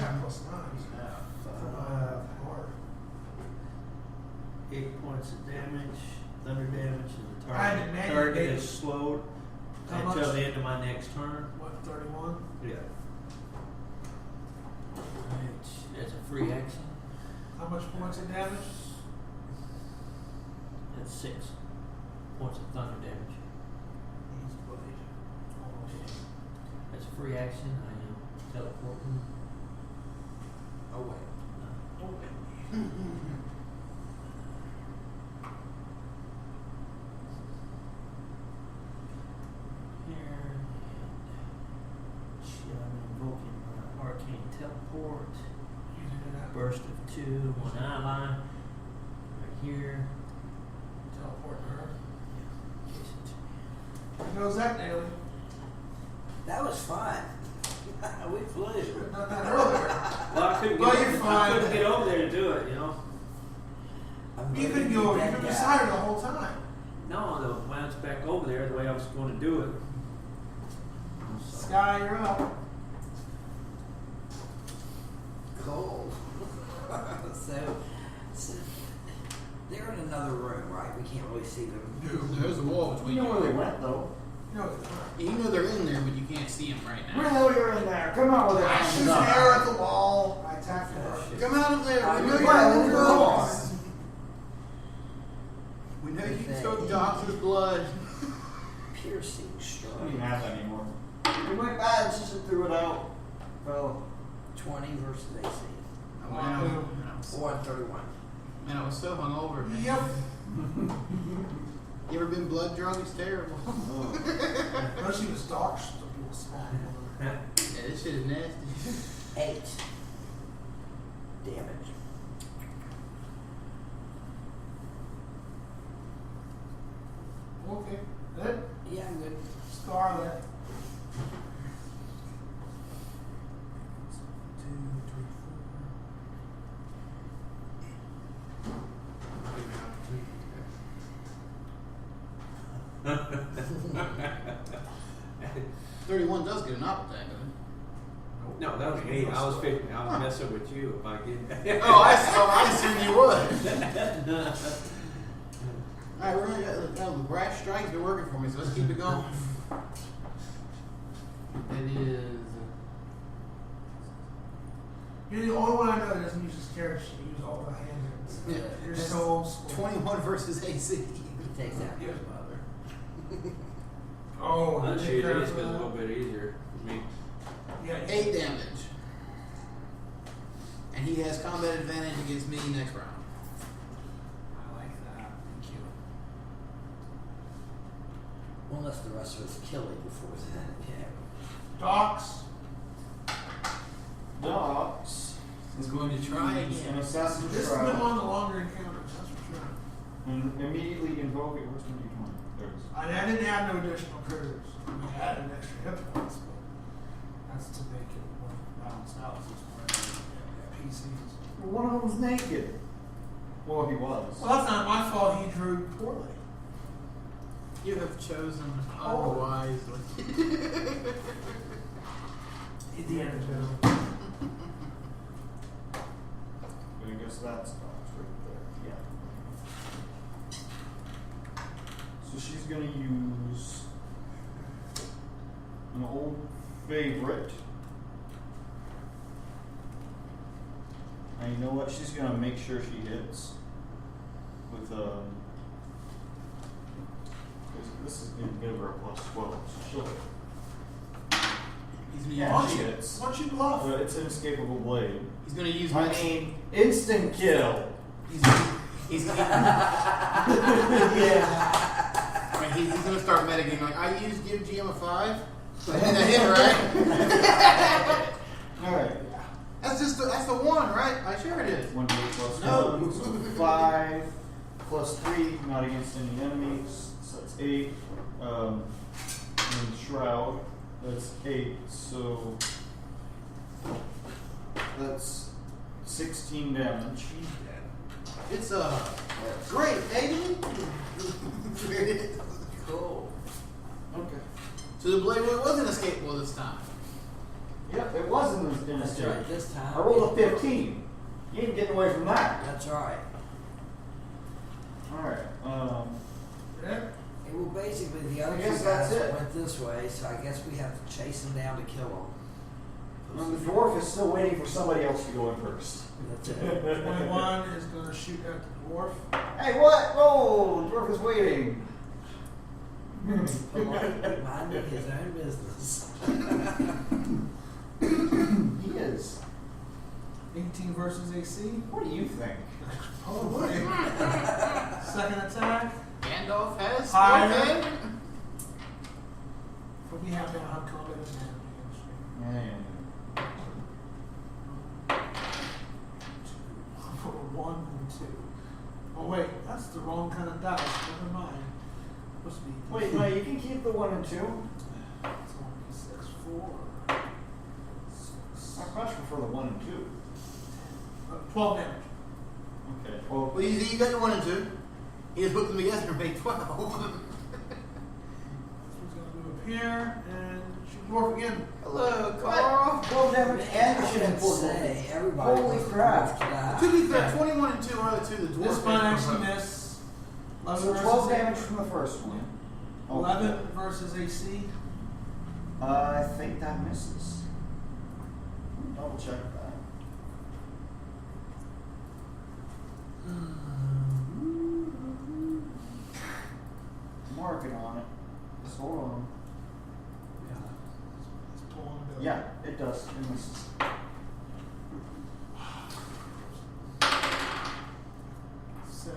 got plus 9s. Hard. 8 points of damage, thunder damage, and the I had to manually target make- is slowed How until much? the end of my next turn. What, 31? Yeah. Which is a free action. How much points of damage? That's 6 points of thunder damage. He's blade. Almost. That's a free action. I am teleporting. Oh wait. Oh, wait. Here and I'm invoking my arcane teleport. You do that. Burst of 2, 1 ally. Right here. Teleport her. Chase it to me. How goes that, Daly? That was fun. We flew. Not that earlier. Well, I couldn't Well, get you're over, I fine. couldn't get over there to do it, you know. You couldn't go over. You've been beside her the whole time. No, the bounce back over there the way I was going to do it. So, Sky, you're up. Cool. so they're in another room, right? We can't really see them. There's a wall You between know where they went though. No, it's not. You know they're in there, but you can't see them right now. Really, you're in there. Come on with it. I shoot an arrow at the wall. I attack her. Come out of there. I We know know you're why, in come the on. dogs. We know you can throw dogs with blood. Piercing I don't strike. even have that anymore. It went bad, she just threw it out. Well, 20 versus AC. I went out. 131. Man, I was so hungover, man. Yep. You ever been blood drunk? It's terrible. No, she was dark. She was small. Yeah, this shit is nasty. 8 damage. Okay. Good. Yeah, I'm good. Scarlet. 2, 31 does get an op attack, doesn't it? no, that was me. I was messing with you if I get. Oh, I assumed you would. Alright, we're gonna the brash strike's been working for me, so let's keep it going. It is You're the only one I know that doesn't use his character sheet. You use all the handles. Yeah. You're That's so old school. 21 versus AC. He takes out his mother. Oh, That you shit take care is of a that? little bit easier for me. Yeah. 8 damage. And he has combat advantage against me next round. I like that. Thank you. Unless the rest of us kill it before that. Yeah. Docks. dogs. He's going to try An again. assassin's This has been trial. one of the longer encounters. That's for sure. And immediately invoke it. Where's my D20? There it is. I didn't add no additional critters. I added extra hit points, but that's to make it more balanced out. This part. PCs. Well, one of them was naked. Well, he was. Well, that's not my fault. He drew poorly. You have chosen unwisely. Indiana Jones. I guess that's dogs right there. Yeah. So she's gonna use an old favorite. And you know what? She's gonna make sure she hits with this is going to give her a +12. So she'll. He's gonna Yeah, use she my, hits. Once you bluff. But it's an escapable blade. he's gonna use I my mean, instant kill. he's Yeah. I mean, he's gonna start metagaming like I used give GM a 5. And that hit, right? Alright. That's the 1, right? I sure it is. 1d8 plus No. 1, so 5 plus 3, not against any enemies, so that's 8. And Shroud, that's 8, so that's 16 damage. It's great, baby. Cool. Okay. So the blade wasn't escapable this time. Yep, it wasn't in a That's stage. right. This time. I rolled a 15. You ain't getting away from that. That's right. Alright, Yeah. It will basically the other I two guess that's guys it. went this way, so I guess we have to chase them down to kill them. and the dwarf is still waiting for somebody else to go in first. That's it. 21 is going to shoot at the dwarf. Hey, what? Oh, the dwarf is waiting. Minding his own business. He is. 18 versus AC. What do you think? Oh boy. Second attack. Gandalf has Fire. okay. But we have now have combat advantage. Man. For 1 and 2. Oh wait, that's the wrong kind of dice. Never mind. Supposed to be. Wait, no, you can keep the 1 and 2. It's only 6, 4. I much prefer the 1 and 2. 12 damage. Okay, well, Well, you got your 1 and 2. He just put them together and made 12. This one's going to move up here and shoot dwarf again. Hello, Carl. 12 damage and I shit should important. say everybody. Holy wants crap. to die. To be fair, 21 and 2 are the two the dwarf. This might made actually from her. miss. 11 So versus 12 A- damage from the first one. 11 versus AC. I think that misses. Double check that. I'm working on it. Just hold on. It's pulling a bit. Yeah, it does. It misses. So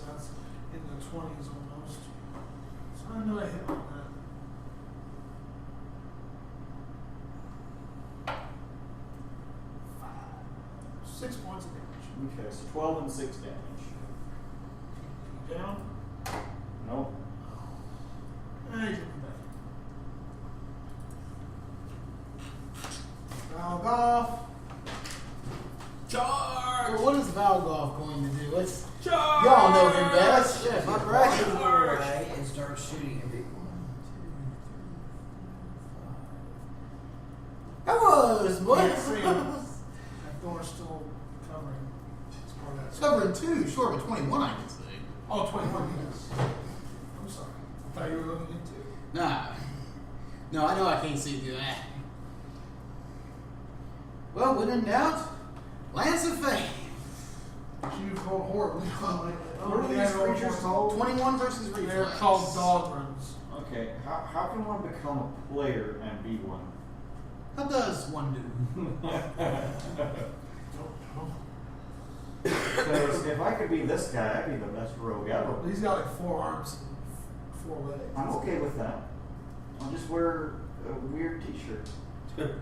that's in the 20s almost. So I know I hit on that. 6 points of damage. Okay, so 12 and 6 damage. Down. Nope. And he's looking back. Valgoff. Charge! Well, what is Valgoff going to do? Let's. Charge! Y'all know him best. Yeah, my Walk precious. away and start shooting at people. That was, boy. Can't see him. That door's still covering. It's part of that. Covering 2, sure, but 21 I can see. Oh, 21, yes. I'm sorry. I thought you were looking into it. Nah. No, I know I can't see through that. Well, when in doubt, Lance of Fame. You rolled horribly. What are these creatures called? 21 versus reflex. They're called goblins. Okay, how can one become a player and be one? How does one do? Because if I could be this guy, I'd be the best rogue ever. He's got like 4 arms and 4 legs. I'm okay with that. I'll just wear a weird t-shirt. Or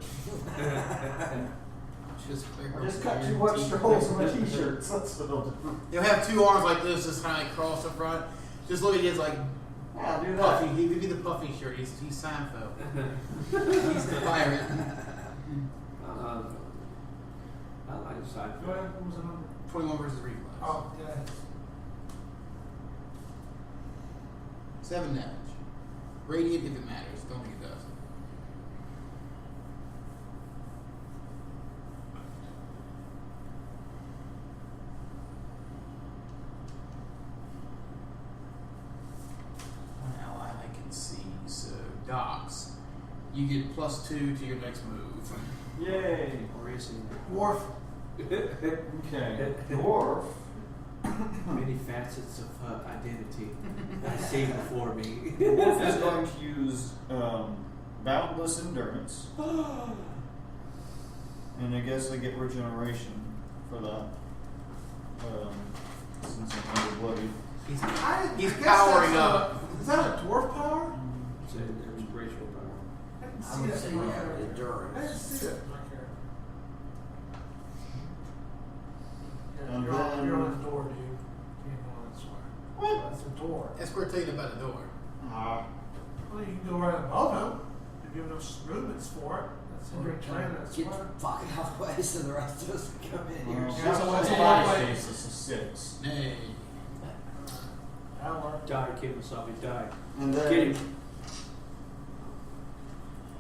just cut 2 extra holes in my t-shirts. That's what I'll do. He'll have 2 arms like this, just kind of like crossed up front. Just look at his like Yeah, I'll do puffy. that. He would be the puffy shirt. He's Seinfeld. He's the pirate. I like side. Go ahead. What was the number? 21 versus reflex. Oh, yeah. 7 damage. Radiant if it matters. Don't think it does. Now I can see. So docks. You get +2 to your next move. Yay. Or is he? Dwarf. Okay. Dwarf Many facets of identity I see before me. The wolf is going to use boundless endurance, and I guess I get regeneration for that. Since I'm under-bloodied. He's I guess powering that's up. Is that a dwarf power? So there's racial power. I didn't I see would that say in my yeah, character. I didn't endurance. see that in my character. Yeah, And you're, on, then- you're on the door, dude. You can't go on this way. What? That's the door. Escort taking about the door. Ah. Well, you can go right above him. If you have enough movements for it. That's in your train. That's Get fine. the fuck out of the way so the rest of us can come in here. Well, Yeah, so that's what's a it five look like? face, it's a 6. Nay. That'll work. Die, Kimasabi, die. And Get then, him.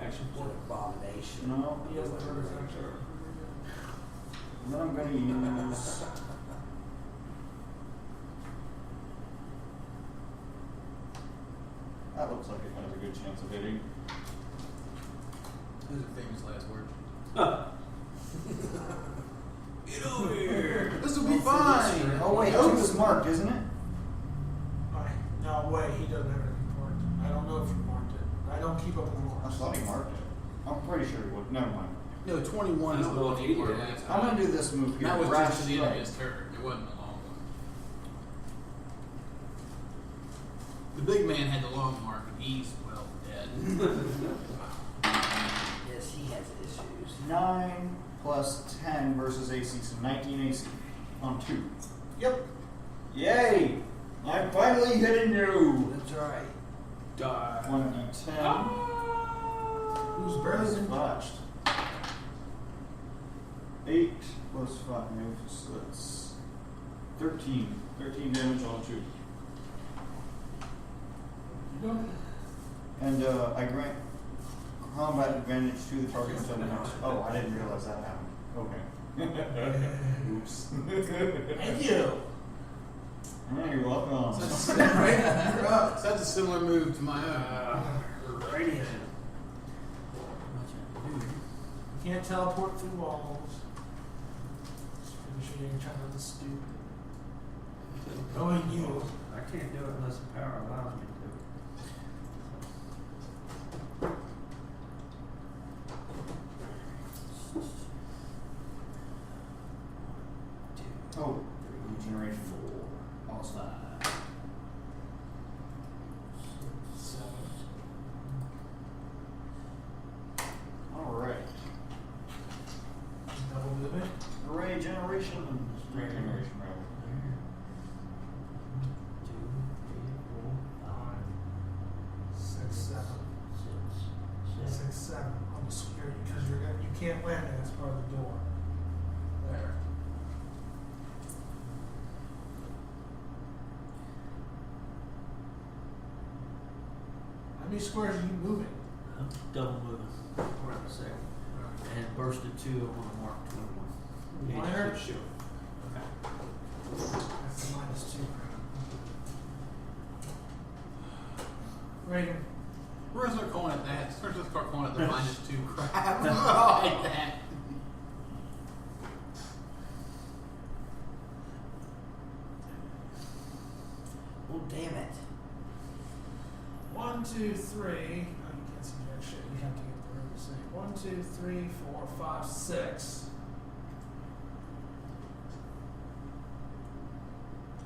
Action What point. an abomination. no, He has the first action. then I'm going to use. That looks like it has a good chance of hitting. Those are famous last words. Get over here. This will be fine. Oh wait, 2 is marked, isn't it? Alright. No, wait. He doesn't have anything marked. I don't know if you marked it. I don't keep up with the I marks. thought he marked it. I'm pretty sure he would. Never mind. No, 21 is I the don't know one if he he marked did. last I'm time. gonna do this move here. That was Rash just to the end of strike. his turn. It wasn't a long one. The big man had the long mark, and he's well dead. Yes, he has issues. 9 plus 10 versus AC, so 19 AC on 2. Yep. Yay! I'm finally hitting you! That's right. Die. 1d10. Who's barely been touched? 8 plus 5, so that's 13. 13 damage on 2. You don't. And I grant combat advantage to the target until the next. Oh, I didn't realize that happened. Okay. Oops. Thank you. Yeah, you're welcome. You're up. So that's a similar move to my own. Radiant. You can't teleport through walls. Just pretty sure you're trying to look stupid. Knowing you. I can't do it unless the power allows me to. Oh, regeneration. Awesome. 7. Alright. Double movement. Regeneration. Regeneration, rather. 6, 7. 6, 7. Almost scary because you can't land it as part of the door. There. How many squares are you moving? I'm double moving. Around a second. And burst of 2, I want to mark 21. Minor? Sure. Okay. That's the -2. Reagan. We're gonna start calling it that. We're gonna start calling it the -2 crap. I like that. Well, damn it. 1, 2, 3. Oh, you can't see that shit. You have to get the room to see. 1, 2, 3, 4, 5, 6.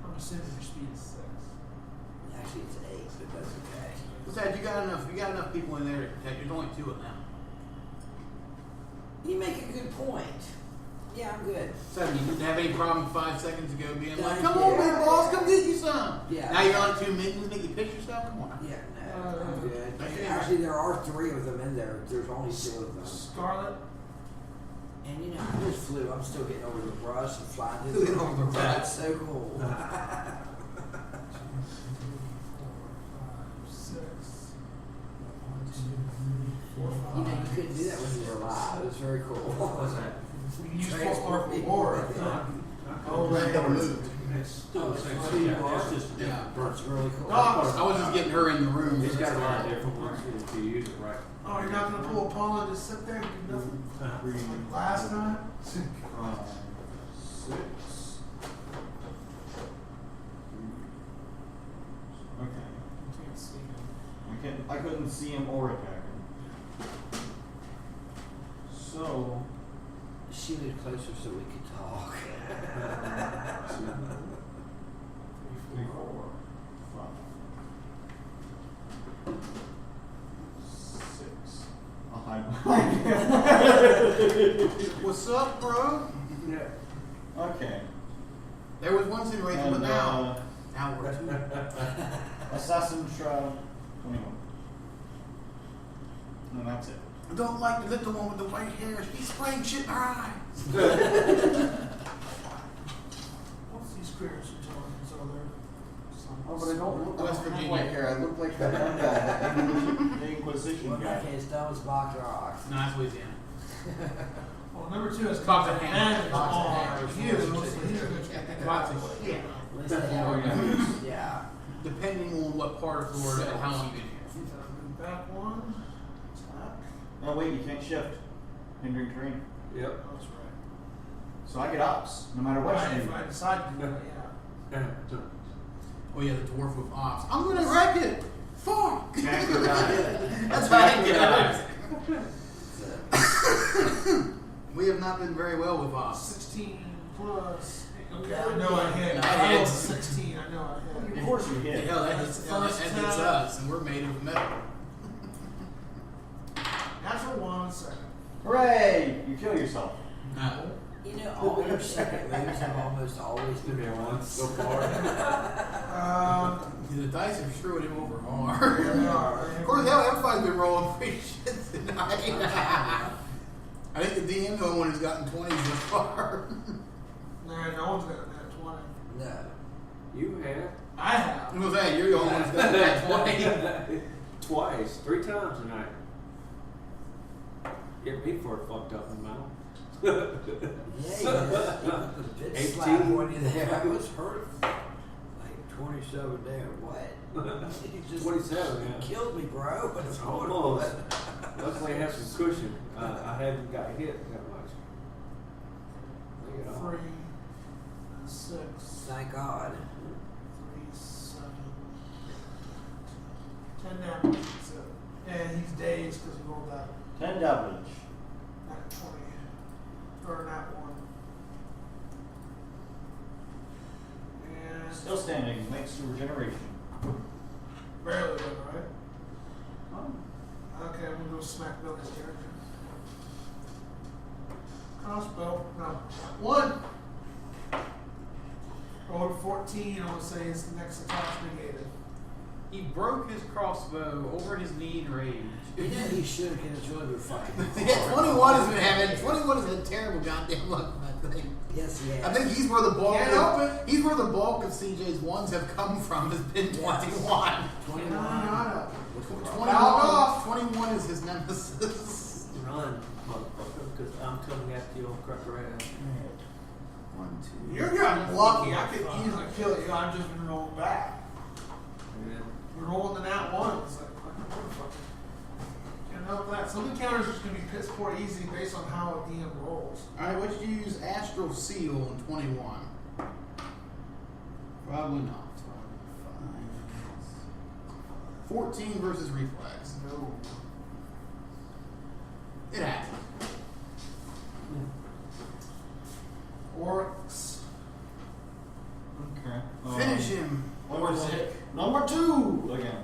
I'm assuming your speed is 6. Actually, it's 8, but that's okay. Besides, you got enough people in there to protect. There's only 2 of them. You make a good point. Yeah, I'm good. So you didn't have any problem 5 seconds ago being like, Yeah. "Come on, big boss, come get you some." Yeah. Now you're on 2 minutes, make you pick yourself. Come on. Yeah, no, I'm good. Okay. Actually, there are 3 of them in there. There's only 2 of them. Scarlet. And you know, I just flew. I'm still getting over the brush and flying through Getting over the brush. That's so cool. 2, 3, 4, 5, 6. 1, 2, 3, 4, 5. You know, you couldn't do that when you were alive. It was very cool. What was that? You can use full reward. Oh, right. Never moved. It's still the same Oh, thing. you are? It's just a Yeah. different It's really cool. Dogs. I was just getting her in the room. It's got a lot of different ones if you use it right. Oh, you're not gonna pull a pawn and just sit there and do nothing? Like last time? 5, 6. couldn't see him or attack him. So, She moved closer so we could talk. 2, 3, 4, 5, 6. I'll hide behind him. What's up, bro? Yeah. Okay. There was one situation, but now we're two. Assassin Shroud 21. And that's it. I don't like the little one with the white hair. She's spraying shit in her eye. What's these creatures you're telling me? So they're Oh, but I don't look West like Virginia. white hair. I look like that one guy, the Inquisition Well, in guy. that case, Thomas Bach rocks. No, that's Louisiana. well, number 2 is Box of advantage Box of on hammers. you. So you're going to get Box of shit. At least they have yeah. Depending on what part of Florida and how long you've been here. Move back 1. Attack. Oh wait, you can't shift. Hindering terrain. Yep. Oh, that's right. So I get ops, no matter what you If do. I decide to do that, yeah. Oh yeah, the dwarf with ops. I'm gonna wreck it. Fuck. Jacker died. That's how I get it. We have not been very well with ops. 16 plus. Okay, I know I hit. No, I I rolled hit. 16. I know I hit. Of course you hit. Hell, that hits us, and we're made of metal. Natural 1 second. Hooray! You kill yourself. No. You know, all your second moves have almost always been once. So far. The dice are screwing him over hard. They are. Of course, hell, everybody's been rolling free shit tonight. I think the DM the only one who's gotten 20s this far. Nah, no one's got that 20. No. You have. I have. I'm gonna say, you're the only one who's gotten that 20. Twice, 3 times tonight. Get me for a fucked up amount. Yeah, you just slap 18. one in there. I was hurt. Like 27 there. What? You just 27, you yeah. killed me, bro. But it's Almost. Luckily, I have some cushion. I haven't got hit that much. Look at all. 3, 6, Thank God. 3, 7, 10 damage. That's it. And he's dazed because he rolled that 10 damage. 20. Or that 1. And Still standing, thanks to regeneration. barely done, right? Okay, I'm gonna go smack Billy's character. Crossbow. No. 1. Rolled 14. I'm gonna say his next attack's negated. He broke his crossbow over his knee in rage. You know he should have because it's really been fucking. Yeah, 21 has been having 21 has had terrible goddamn luck with that thing. Yes, he has. I think he's where the bulk Can't help of he's where the bulk of CJ's ones have come from has been 21. 21. No. 21 is his nemesis. Run, motherfucker, because I'm coming after you on cracker ass. 1, 2. You're getting lucky. I could easily kill you. I've just been rolling back. Yeah. You're rolling the nat 1. It's like, motherfucker. Can't help that. Some encounters are just going to be piss poor easy based on how a DM rolls. Alright, what'd you use Astral Seal in 21? Probably not. 14 versus Reflex. No. It happens. Orcs. Okay. Finish him. Number 2 again.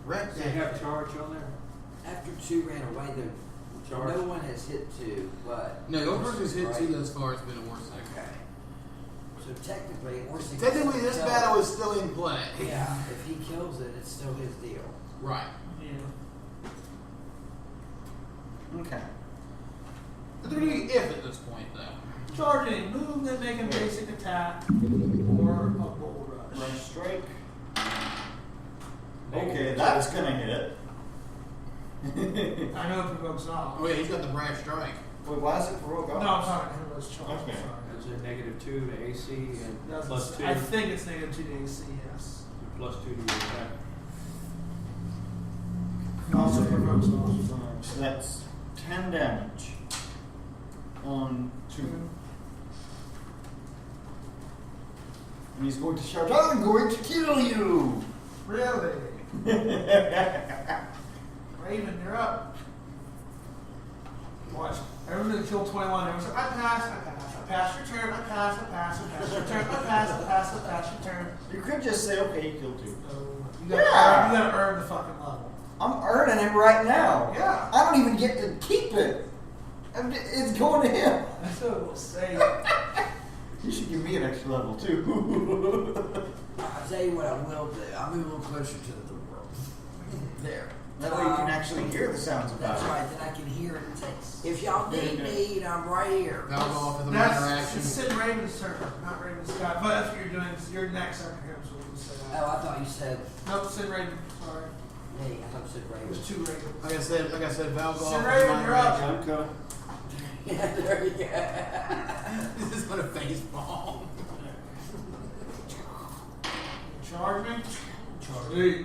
Wreck They that. have charge on there? After 2 ran away, though, Charge. no one has hit 2, but. No, your person's hit Right. 2 thus far. It's been a worse thing. Okay. So technically, worse Technically, this battle is still in play. Yeah, if he kills it, it's still his deal. Right. Yeah. Okay. But they're doing if at this point, though. Charging. Move, then make a basic attack. Or a bold rush. Rush strike. Okay, Negative that's 2. gonna hit. I know it provokes off. Oh yeah, he's got the brash strike. Wait, why is it provoke No, off? I'm sorry. It was charge. Okay. Sorry. Is it -2 to AC and Doesn't plus say- 2? I think it's -2 to AC, yes. Plus 2 to your attack. Also provokes off. So that's 10 damage on 2. And he's going to shout, I'm going to kill you! Really? Raven, you're up. Watch. Everyone's gonna kill 21. Everyone's like, I pass, I pass your turn, I pass your turn, I pass your turn. You could just say, okay, you killed 2. You gotta earn the fucking level. I'm earning it right now. Yeah. I don't even get to keep it. It's going to him. That's what we'll say. You should give me an extra level too. I'll tell you what I will do. I'll move a little closer to the door. There. That way you can actually hear the sounds about That's it. right, then I can hear it. If y'all need me, I'm right here. That'll go off with the minor That's action. Sid Raven's turn, not Raven Scott. But that's what you're doing. You're next after him, so we'll say that. Oh, I thought you said Nope, Sid Raven. Sorry. me. I thought you said Raven. There's 2 Ravens. Like I said, Val go Sid off with the Raven, minor you're up. action. I'm coming. Yeah, there you go. This is gonna face bomb. Charge me? Charge.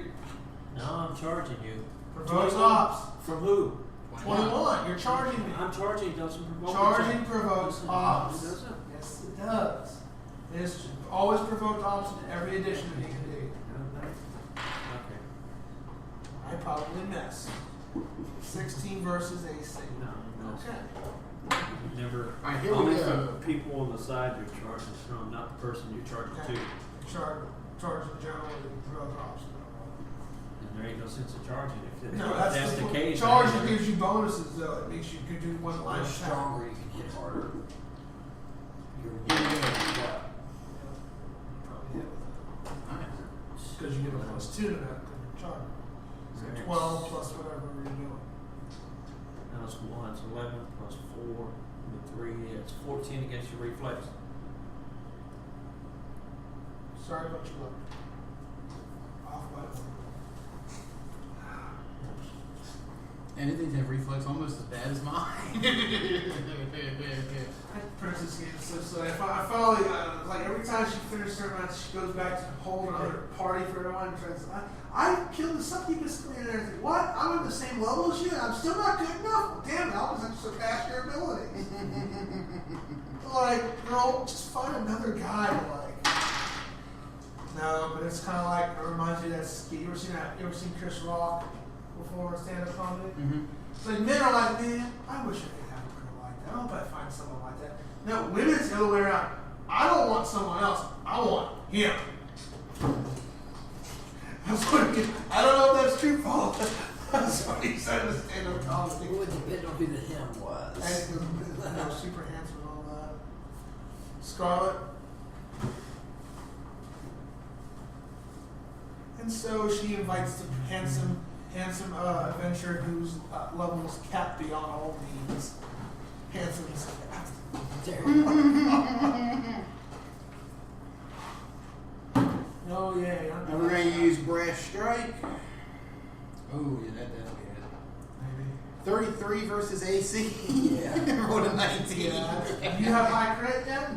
No, I'm charging you. Provokes ops. From who? 21. You're charging me. I'm charging. Doesn't provoke. Charging provokes ops. It doesn't. Yes, it does. It's always provoked ops in every edition of D&D. Okay. I probably miss. 16 versus AC. No. Okay. Never. Alright, here we only go. from people on the side you're charging from, not the person you're charging Okay. to. Charging generally provoke ops. And there ain't no sense of charging if No, that's that's the case. Charging then- gives you bonuses though. It makes you could do one line You're attack. stronger, you can hit harder. You're Yeah. Probably hit with it. Nice. Because you get a +2 to that because you're charging. So Right. 12 plus whatever you're doing. That was 1, it's 11 plus 4, with 3, it's 14 against your reflex. Sorry about your luck. Off by 1. Anything to have reflex almost as bad as mine. Princess game so if I follow like every time she finishes her match, she goes back to hold another party for everyone and tries I killed the Succubus queen and everything. What? I'm in the same level as you and I'm still not good enough? Well, damn it, I'll just surpass your abilities. Like, girl, just find another guy to like. No, but it's kinda like it reminds you of that ski. You ever seen Chris Rock before stand-up comedy? Mm-hmm. It's like men are like, man, I wish I could have a girl like that. I hope I find someone like that. No, women's the other way around. I don't want someone else. I want him. That's what I don't know if that's true, Paul. That's what he said in stand-up comedy. It would depend on who the him was. And super handsome and all that. Scarlet. And so she invites the handsome adventurer whose level is capped beyond all means. Handsome is capped. There you go. Oh yeah. And we're going to use Brash Strike. Oh, yeah, that definitely hit. Maybe. 33 versus AC. Yeah. Rolled a 19. Yeah. Do you have high crit yet?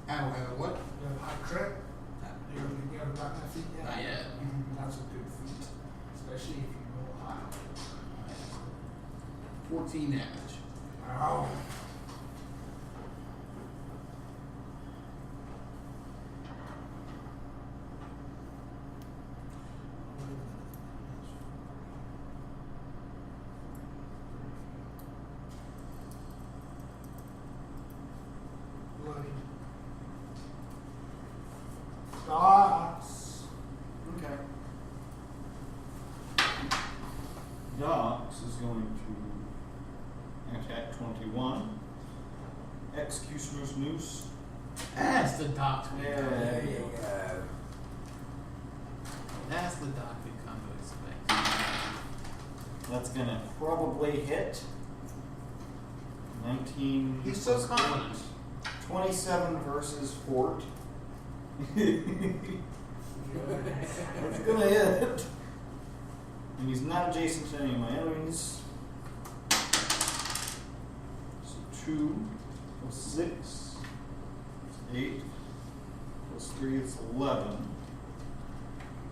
I don't have what? You have high crit? You haven't gotten that feat yet? Not yet. That's a good feat. Especially if you roll high. 14 damage. Ow. Bloody. Dots. Okay. Dorks is going to attack 21. Executioner's Noose. That's the doc. There you go. That's the doc we come to expect. That's going to probably hit. 19. He's so confident. 27 versus Fort. It's going to hit. And he's not adjacent to any of my enemies. So 2 plus 6 is 8 plus 3 is 11.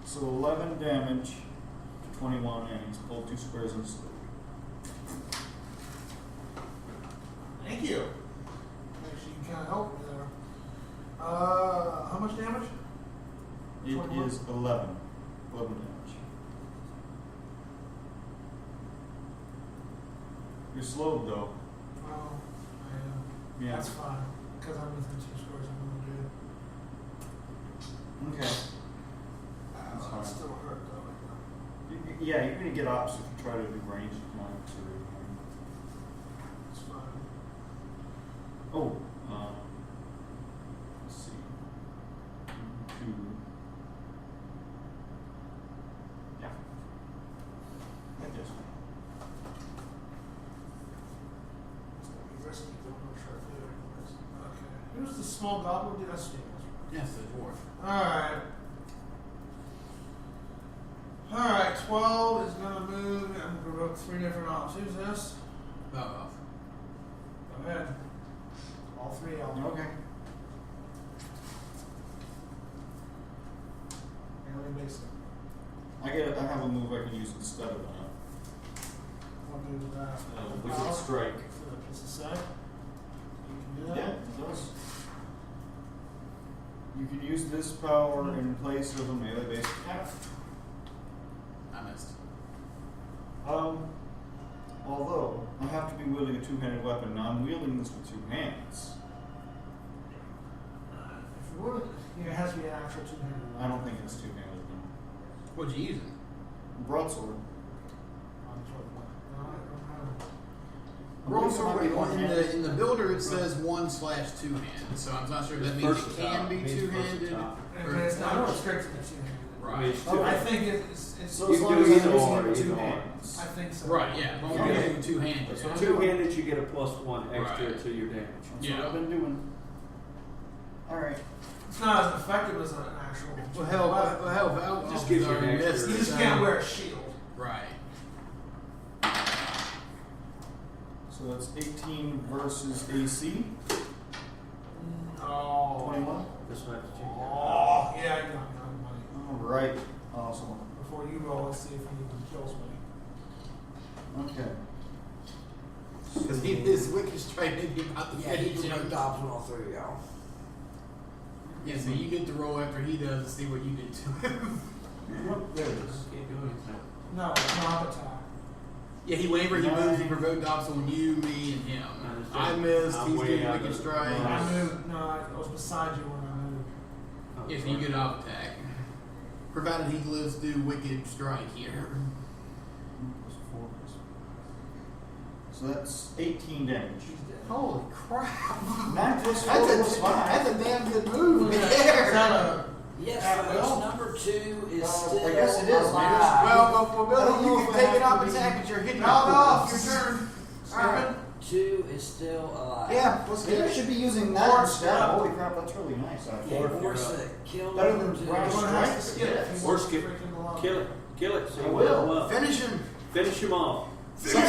So 11 damage to 21, and he's pulled 2 squares and slowed. Thank you. Actually, you kind of helped me there. How much damage? It 21? is 11. 11 damage. You're slowed though. Well, I am. Yeah. That's fine, because I'm within 2 scores. I'm gonna do. Okay. That's fine. still hurt though. Yeah, you're gonna get ops if you try to do range attacks or. It's fine. Oh, let's see. 2. Yeah. That does. It's gonna be risky. Don't know try to do it. Okay. Who's the small goblin? Did I see it? Yes, the dwarf. Alright. Alright, 12 is gonna move and provoke 3 different ops. Who's this? Off. Go ahead. All 3 of them. Okay. Melee basic. I have a move I can use instead of that. What move is that? Wicked Strike. For the piece of set. You can do that? Yeah, it does. You can use this power in place of a melee based attack. I missed. Although I have to be wielding a 2-handed weapon. Now I'm wielding this with 2 hands. If you would, it has to be an actual 2-handed. I don't think it's 2-handed. No. What'd you use it? Broadsword. Broadsword in the builder it says 1/2-handed, so I'm not sure if that means it can be 2-handed. But it's not restricted to 2-handed. Right. Oh, I think it's So You as can long do as I'm either using or, it with 2 either or. hands. I think so. Right, yeah. Well, Okay. we're doing 2-handed. So Two-handed, you get a +1 extra Right. to your damage. That's Yeah. what I've been doing. Alright. It's not as effective as an actual. Well, hell, Val Just gives you an already extra- missed You it, just so- can't wear a shield. Right. So that's 18 versus AC. Oh. 21. This might have to change. Oh, yeah, you got me on money. Alright. Awesome. Before you roll, let's see if he even kills me. Okay. Because his wicked strike maybe about the Yeah, he 52. provoked ops on all 3 of y'all. Yeah, so you get to roll after he does to see what you did to him. There it is. Can't do anything. No, not attack. Yeah, whenever he moves, he provoked ops on you, me, and him. I missed. I'm He's way getting out wicked of- strike. Nice. I moved. No, I was beside you when I moved. Yeah, so you get off attack. Provided he lives through wicked strike here. Plus 4 plus. So that's 18 damage. He's dead. Holy crap! 9 plus 4 That's plus 5. a damn good move Is there. that a? Yes, At folks, will? number 2 is I still guess it is, alive. man. Well, I Billy, don't you know can if I take have it off to be- attack, but you're hitting Knock it. off. Your turn. Alright. 2 is still alive. Yeah, let's Maybe get I it. should be using that Or instead. stop. Holy crap, that's really nice. Yeah, Or if force you're it. Kill Better number than 2. Brown Everyone has to skip it. If he Or wants to skip. freaking go up. Kill it. Kill it. So I you will. blow up. Finish him. Finish him off. Kill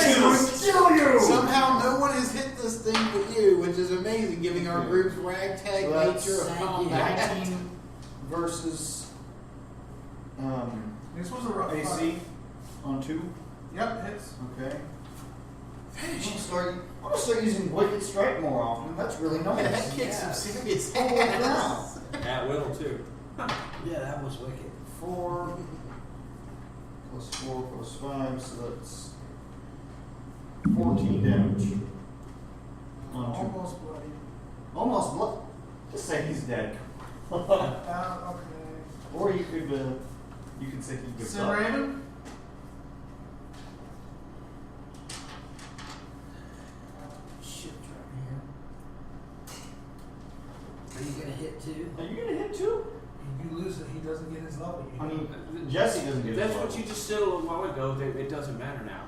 you! Somehow no one has hit this thing but you, which is amazing, given our group's ragtag So that's nature of combat. 19 versus This was a rough fight. AC on 2. Yep, hits. Okay. Finish him. I'm gonna start using Wicked Strike more often. That's really Yeah, that nice. kicks some serious Holy ass. crap. At will, too. Yeah, that was wicked. 4 plus 4 plus 5, so that's 14 damage. On 2. Almost bloody. Almost blood. Just say he's dead. Okay. Or you could say he gives Sin up. Raven? Shit, right here. Are you gonna hit 2? Are you gonna hit 2? If you lose it, he doesn't get his level. I mean, Jesse doesn't get That's his what level. you just said a little while ago. That it doesn't matter now.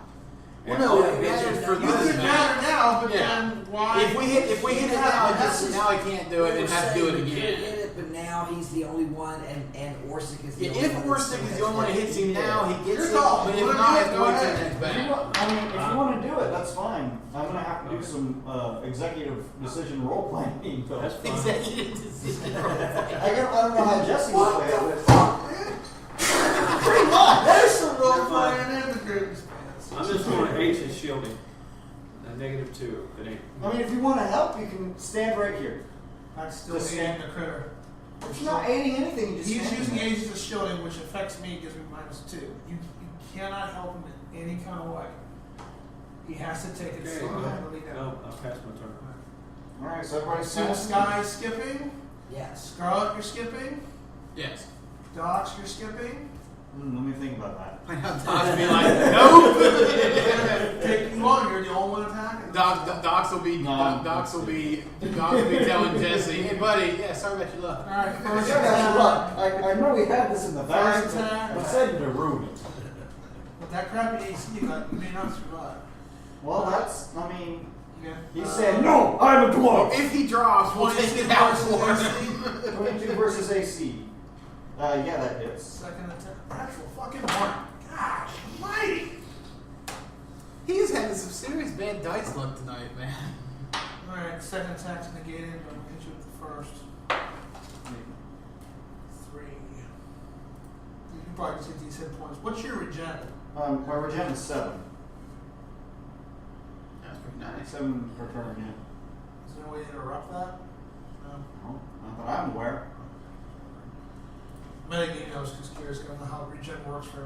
Well, no, Yeah, it matters for you You this can match. matter now, but Yeah. then why? If we hit it now, now I can't do it. We And were have to do it saying we could again. hit it, but now he's the only one, and Orsic is the Yeah, only if one. Orsic is the only one that hits him now, he gets Your it. call. But if Go not, I have to ahead, wait go till ahead. next If you battle. want, I mean, if you want to do it, that's fine. I'm gonna have to do some executive decision role playing. Though. That's fine. Executive decision. I don't know how Jesse will What play the it. fuck, man? Pretty much. There's some role You're fine. playing in the group's pants. I'm just going to H is shielding. A -2. It ain't. I mean, if you want to help, you can stand right here. I'm still Just aiding the critter. It's not aiding anything. You just He's stand using there. Agents of Shielding, which affects me, gives me -2. You cannot help him in any kind of way. He has to take it Okay, slow. go. Handily down. No, I'll pass my turn. Alright, so everybody's So Sky's skipping. Yes. Scarlet, you're skipping. Yes. Docs, you're skipping. Let me think about that. I know Docs be like, nope. It's gonna take you long. You're the only one attacking. Docs will be telling Jesse, hey buddy, yeah, sorry about your luck. All right, first Look, attack. I know we had this in the past, First but attack. I said to ruin it. With that crappy AC you got, you may not survive. Well, that's, I mean, Yeah. He said, "No, I'm a dwarf." If he drops, we'll take it out for him. 22 versus AC. Yeah, that hits. Second attack. Natural fucking one. Gosh, almighty. He's having some serious bad dice luck tonight, man. Alright, second attack's negated, but I'm gonna hit you with the first. 3. You can probably just hit these hit points. What's your regen? My regen is 7. That's pretty nice. 7 per turn, yeah. Is there a way to interrupt that? No. No, not that I'm aware. Metagame knows because Kira's gonna know how regen works for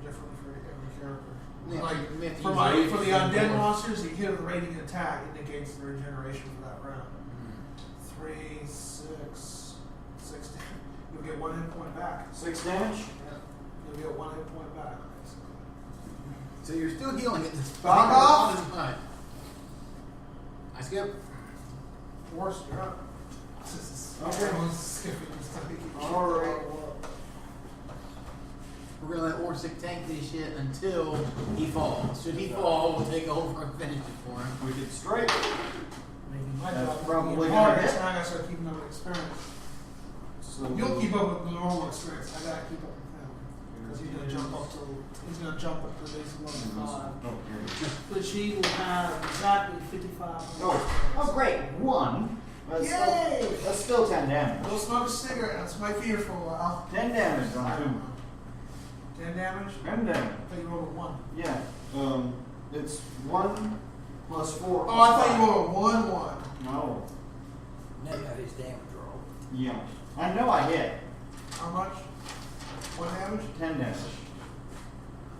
differently for every character. Yeah, Like we have to for use for the rage undead for- monsters, you hit a rating attack, it negates the regeneration for that round. Mm. 3, 6, 16. You'll get 1 hit point back. 6 damage? Yeah. You'll get 1 hit point back, basically. So you're still healing at this Fuck off! point. I skip. Force, you're up. Okay. Everyone's skipping this time. Alright. We're gonna let Orsic tank this shit until he falls. Should he fall, we'll take over and finish it for him. We did strike. Maybe my That's job probably is gonna hard. hit. So I gotta start keeping up with experience. So You'll keep up with the normal experience. I gotta keep up with him. Because he's gonna jump up to basic level 5. Oh, here it is. Which he will have exactly 55. Oh, great. 1. Yay! That's still 10 damage. Go smoke a cigarette. That's my fear for a while. 10 damage on 10 damage? 2. 10 damage. I thought you rolled a 1. Yeah. It's 1 plus 4. Oh, I thought you rolled a 1 1. No. No, his damage roll. Yeah. I know I hit. How much? 1 damage? 10 damage.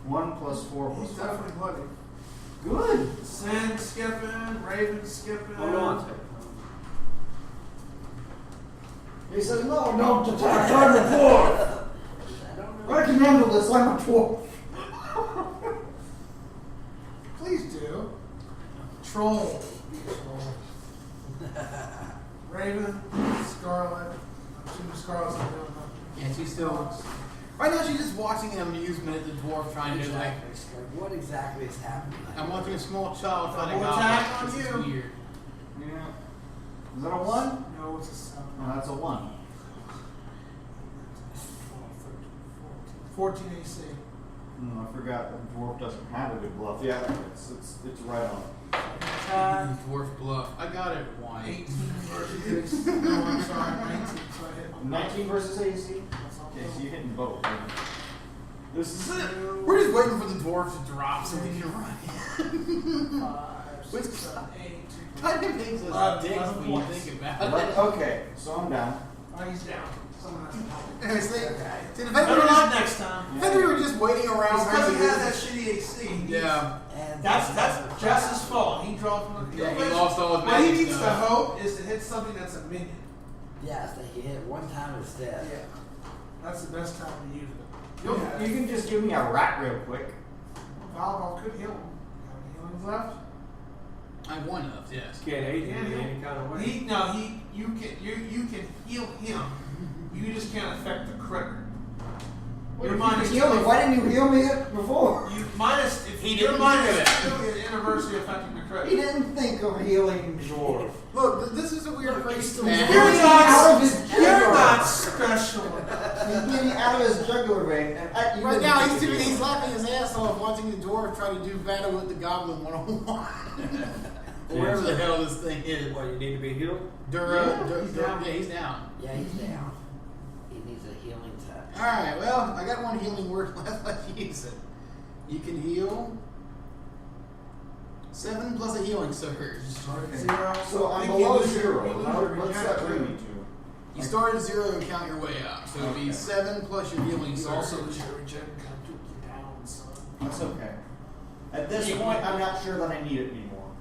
1 plus 4 plus He's 5. definitely bloody. Good. Sin skipping, Raven skipping. Hold on a second. He says, "No, don't attack. I'm a dwarf. I can handle this. I'm a dwarf." Please do. Troll. Be a troll. Raven, Scarlet. I'm assuming Scarlet's not doing nothing. Yeah, she's still. Right now, she's just watching an amusement at the dwarf trying to do like. What exactly is happening? I'm watching a small child fight a Double goblin. attack on This is you. weird. Yeah. Is that a 1? No, it's a 7. No, that's a 1. 14 AC. I forgot the dwarf doesn't have a good bluff. Yeah, it's right on. Attack. Dwarf bluff. I got it. Why? 18 versus. No, I'm sorry, 19. So I hit my 19 versus AC? That's all. Okay, so you hitting both. Right? This is it. We're just waiting for the dwarf to drop so we can run. 5, 6, 7, 8. Kind of makes us dicks when you think about it. Okay, so I'm down. Oh, he's down. Someone has to help him. Anyways, see, if Better luck next time. we were just waiting around It's because for he the had that shitty AC. Yeah. And That's Jess's fault. He dropped from the Yeah, he lost all his What he magic needs to stuff. hope is to hit something that's a minion. yes, that he hit one time instead. Yeah. That's the best time to use it. You can just give me a rat real quick. Valve could heal him. Got any healings left? I have one left, yes. Can't aid him Yeah, in he'll- any kind of way. You can heal him. You just can't affect the critter. Well, Your if you minus could heal me. Why didn't you heal me before? You minus if He you're didn't minus do it. 2 anniversary affecting the He critter. didn't think of healing dwarf. Look, this is a weird phrase. He's man. You're getting not- out of his You're jugular. not special. He's getting out of his jugular vein. And you Right didn't now, think of he's healing. laughing his ass off watching the dwarf try to do battle with the goblin 101. Or whatever the hell this thing is. Well, you need to be healed. He's down. Yeah, he's down. Yeah, he's down. He needs a healing touch. Alright, well, I got one healing word left. Let's use it. You can heal 7 plus a healing surge. Okay. 0. So I'm I think below you lose 0. you lose How, your what's that regen, bring too. me to? You start at 0 and count your way up. So it'd be Okay. 7 plus your healing You surge. also lose your regen kind of took you down, son. That's okay. At this point, I'm not sure that I need it anymore.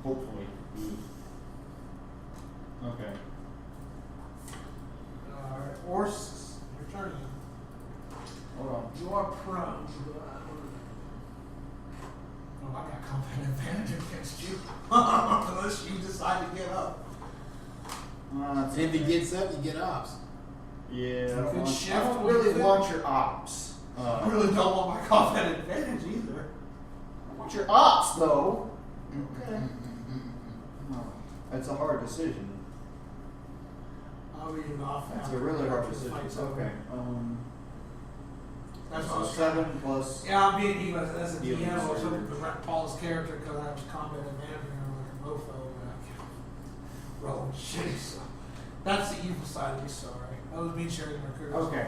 Hopefully. Okay. Alright, Ors, your turn again. Hold on. You are prone. Oh, I got combat advantage against you. Unless you decide to get up. And if he gets up, you get ops. Yeah, You can shift I don't when really you want your ops. I really don't want my combat advantage either. I want your ops, though. Okay. No, that's a hard decision. I'll read it off. It's after a really hard the decision. fight's over. Okay. That's So what I was trying 7 plus. Yeah, I'm being evil as a Evil DM or surge. something to wreck Paul's character because I have combat advantage and I'm like a mofo and I can't roll shitty. So that's the evil side of me. Sorry, that was me sharing my career. Okay.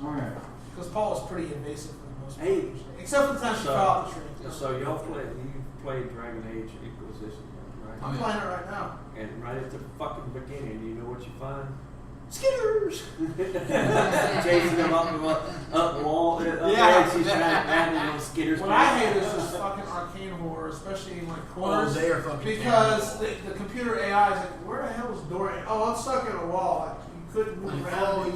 Alright. Because Paul is pretty invasive for the most part. Hey. Except for the time she fell out the tree. So y'all played Dragon Age Inquisition, right? I'm playing it right now. And right at the fucking beginning, you know what you find? Skitters! Chasing them up the wall. Yeah. She's grabbing those skitters. What I hate is this fucking arcane horror, especially in like corners. they are fucking because the computer AI is like, where the hell is Dork? Oh, I'm stuck in a wall. Like, you couldn't move around.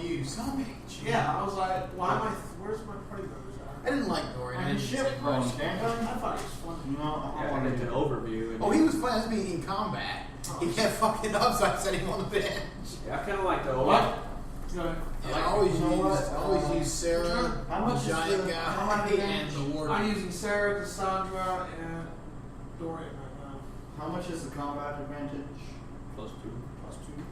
You, son of a bitch. Yeah, I was like, why am I? Where's my party members I didn't like Dorian. I I can didn't shift say from, much. can't I? I thought he was funny. No, I Yeah, want it's to an overview. And Oh, he was fun as being in combat. He kept fucking up, so I set him on the bench. Yeah, I kind of like the What? Good. Yeah, I always You know always what? use Sarah, How much the is giant the- guy, how much is and the warden. I'm using Sarah, Cassandra, and Dorian right now. How much is the combat advantage? +2. Plus 2.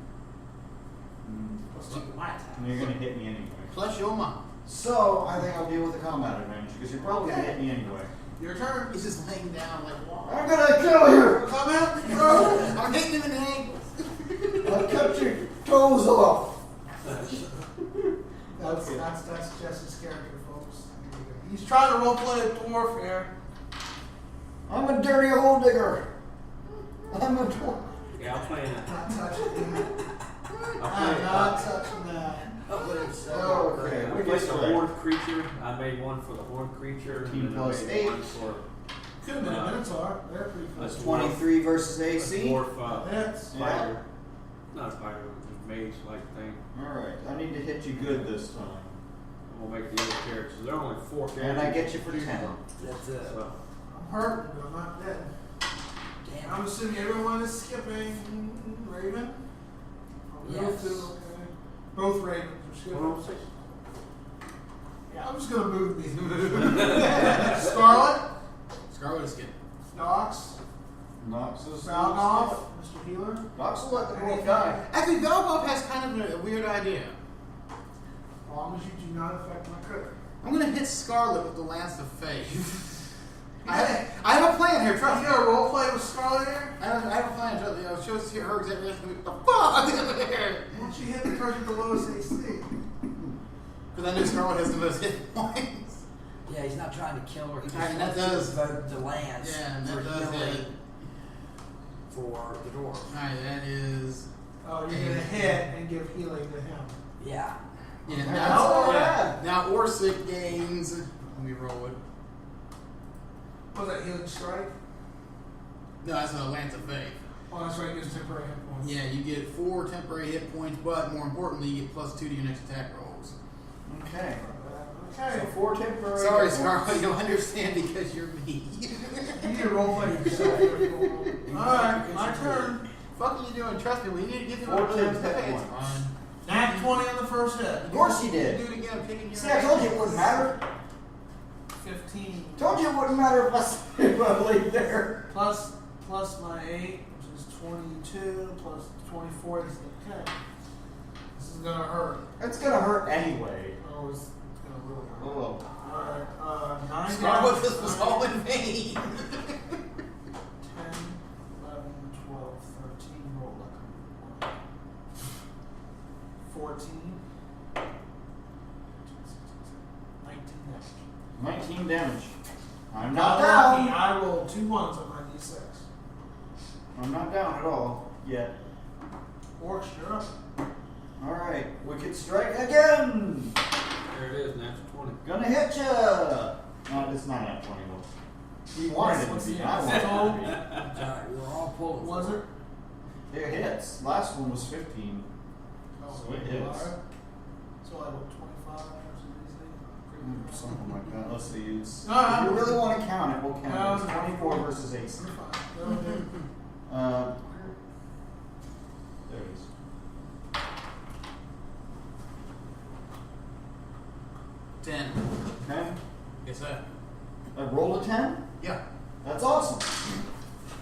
Plus 2 to my attack. And you're going to hit me anyway. Plus your mom. So, I think I'll deal with the combat advantage because you're probably going to hit me anyway. Your turn. He's just laying down like, wow. I'm going to kill you! Come out, bro. I'm hitting him in the ankles. I'll cut your toes off! That's Jesse's character, folks. He's trying to roleplay a dwarf here. I'm a dirty hole digger! I'm a dwarf. Yeah, I'm playing it. Not touching that. I'm Not touching that. Okay, I we played get the started. horned creature. I made one for the horned creature. 15 and then I plus made 8. one for Could have been a Minotaur. They're pretty cool. That's 23 versus a AC. dwarf That's spider. Not a spider, a mage-like thing. Alright, I need to hit you good this time. I'm gonna make the other characters. There are only 4 characters. And I get you for 10. That's it. So, I'm hurt, but I'm not dead. Damn. I'm assuming everyone is skipping Raven. Yes. Okay. Both Ravens are skipping. Yeah, I'm just gonna move these. Scarlet, Scarlet is good. Nox, Nox is. Valgoff, Mr. Healer. Nox will let the dwarf die. Actually, Valgov has kind of a weird idea. As long as you do not affect my critter. I'm gonna hit Scarlet with the Lance of Faith. I have a plan here, You trust me. got a role play with Scarlet here? I have a plan, trust me. I'll show you her exactly what the fuck. Why don't you hit the person with the lowest AC? Because I know Scarlet has the most hit points. Yeah, he's not trying to kill her. He just Alright, that wants does- to invoke the lance Yeah, and that for does healing hit. for the dwarf. Alright, that is. Oh, you're gonna hit and give healing to him. Yeah. Yeah, That's now, all right. now Orsic gains. Let me roll it. What was that, healing strike? No, that's a Lance of Faith. Oh, that's right, it gives temporary hit points. Yeah, you get 4 temporary hit points, but more importantly, you get +2 to your next attack rolls. Okay. So Okay. 4 temporary. Sorry, hit Scarlet, points. you don't understand because you're me. You need to role play yourself. Alright, my turn. Fuck are you doing? Trust me, we need to get you 4 on temp the hit points. fine. Nat 20 on the first hit. Of course you did. Do it again, I'm picking your See, I told you it wouldn't matter. 15. Told you it wouldn't matter if I laid there. Plus my 8, which is 22, plus 24 is okay. This is gonna hurt. It's gonna hurt anyway. Oh, it's gonna really hurt. Oh. Alright, 9 Scarlet, damage. this was all in vain. 10, 11, 12, 13, roll like a 14, 19 damage. 19 damage. I'm Got not lucky, down. I rolled 2 ones on my d6. I'm not down at all yet. Orcs, you're up. Alright, Wicked Strike again! There it is, natural 20. Gonna hit ya! No, it's not at 20 though. He wanted it to be. I wanted it to Alright, we're all pulling. Was it? be. It hits. Last one was 15. Oh, So it hits. alright. So like what, 25 or something? Something like that. Let's see. It's, Alright. if you really want to count it, we'll count it. It's No, 24 versus AC. You're fine. Go ahead. There it is. 10. 10. Yes, sir. I rolled a 10? Yeah. That's awesome.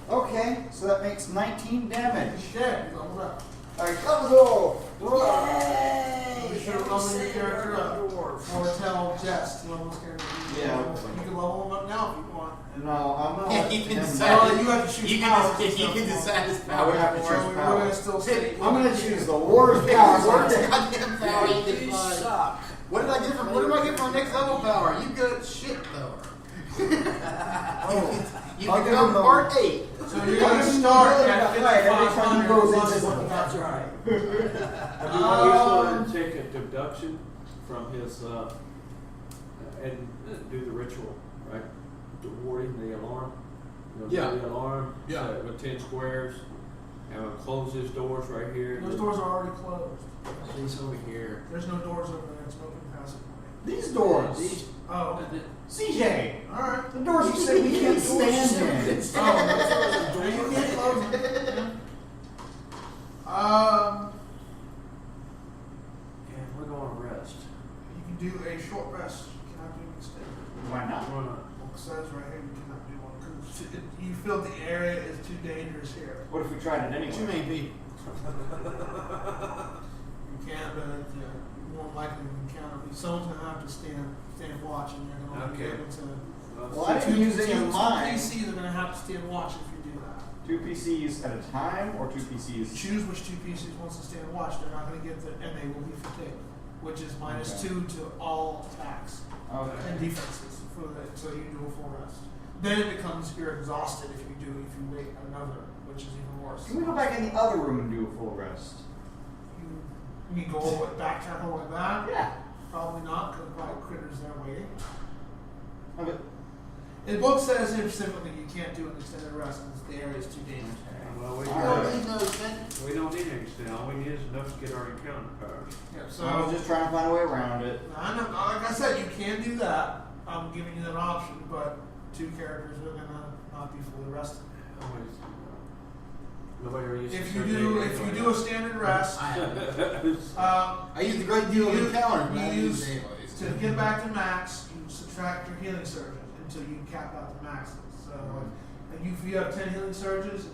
Okay, so that makes 19 damage. Shit, he's almost up. Alright, let's go! Yay! You should have leveled your character up. Or tell Jess to level his character. Yeah. You can level him up now if you want. No, I'm not. Yeah, you can him. decide. Well, you have to choose You powers can, and you stuff. can decide his I power. would have to So choose we're power. gonna still stay. I'm gonna choose the worst power. Worst goddamn power you can You find. suck. What did I get from? What did I get from next level power? You good shit though. You I'll give become him the- part 8. So you're gonna start at Every time he goes 5,500 into plus. That's right. Everybody used to take a deduction from his, and do the ritual, right? Warding the alarm. Yeah. The alarm. Yeah. With 10 squares. And we'll close his doors right here. Those doors are already closed. These over here. There's no doors over there. It's an open passageway. These doors. These, Oh, CJ! alright. The doors you said we can't stand in. Oh, you can't close them. and we're going to rest. You can do a short rest. You cannot do an extended. Why not? Why not? Well, it says right here you cannot do one because you feel the area is too dangerous here. What if we tried it Too anyway? many people. You can't, but more likely to encounter. Someone's gonna have to stand watch, and you're gonna Okay. be able to. Well, I didn't use any of mine. PCs are gonna have to stand watch if you do that. 2 PCs at a time or 2 PCs? Choose which two PCs wants to stand watch. They're not gonna get the, and they will be fatigued, which is minus Okay. 2 to all attacks and Okay. defenses for the, so you do a full rest. Then it becomes you're exhausted if you wait another, which is even worse. Can we go back in the other room and do a full rest? You mean go all the way back, track all the way back? Yeah. Probably not, because probably critters there waiting. Okay. The book says here specifically you can't do an extended rest because the area is too dangerous. Well, we, Alright. we don't need an extend. All we need is enough to get our encounter powers. Yeah, So I was so just trying to find a way around it. I know, like I said, you can do that. I'm giving you that option, but 2 characters are gonna not be fully rested. Nobody ever used If to you say do, they- if you do a standard rest, I have. I I used a great deal of encounters, but I you use use anyways. to get back to max, you subtract your healing surges until you cap out the maxes. So, like, if you have 10 healing surges,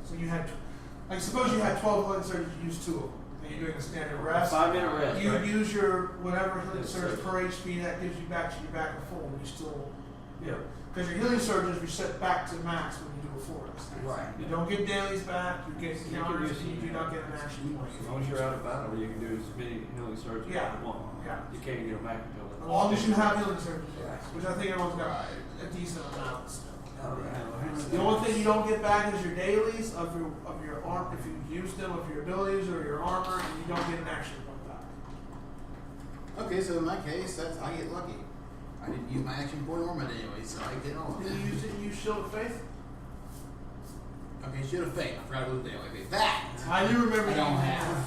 so you had, like, suppose you had 12 healing surges, you use 2 of them, and you're doing a standard rest. 5-minute rest, You right? use your whatever healing Yes, surge sir. per HP that gives you back to your back to full. You still, Yeah. because your healing surges reset back to max when you do a full rest. Right. You don't get dailies back. You get So you can encounters, use and you some- do not get an action point. As long as you're out of battle, you can do as many healing surges as Yeah. you want. Yeah. You can't get them back until As long as you have healing surges, Right. which I think everyone's got a decent amount. Oh, yeah. The only thing you don't get back is your dailies of your arm if you use them of your abilities or your armor, and you don't get an action point back. Okay, so in my case, that's I get lucky. I didn't use my action point or my anyway, so I get all of Did that. you use Shield of Faith? Okay, should have faith. I forgot to do the anyway. That I do remember. I don't using have. that.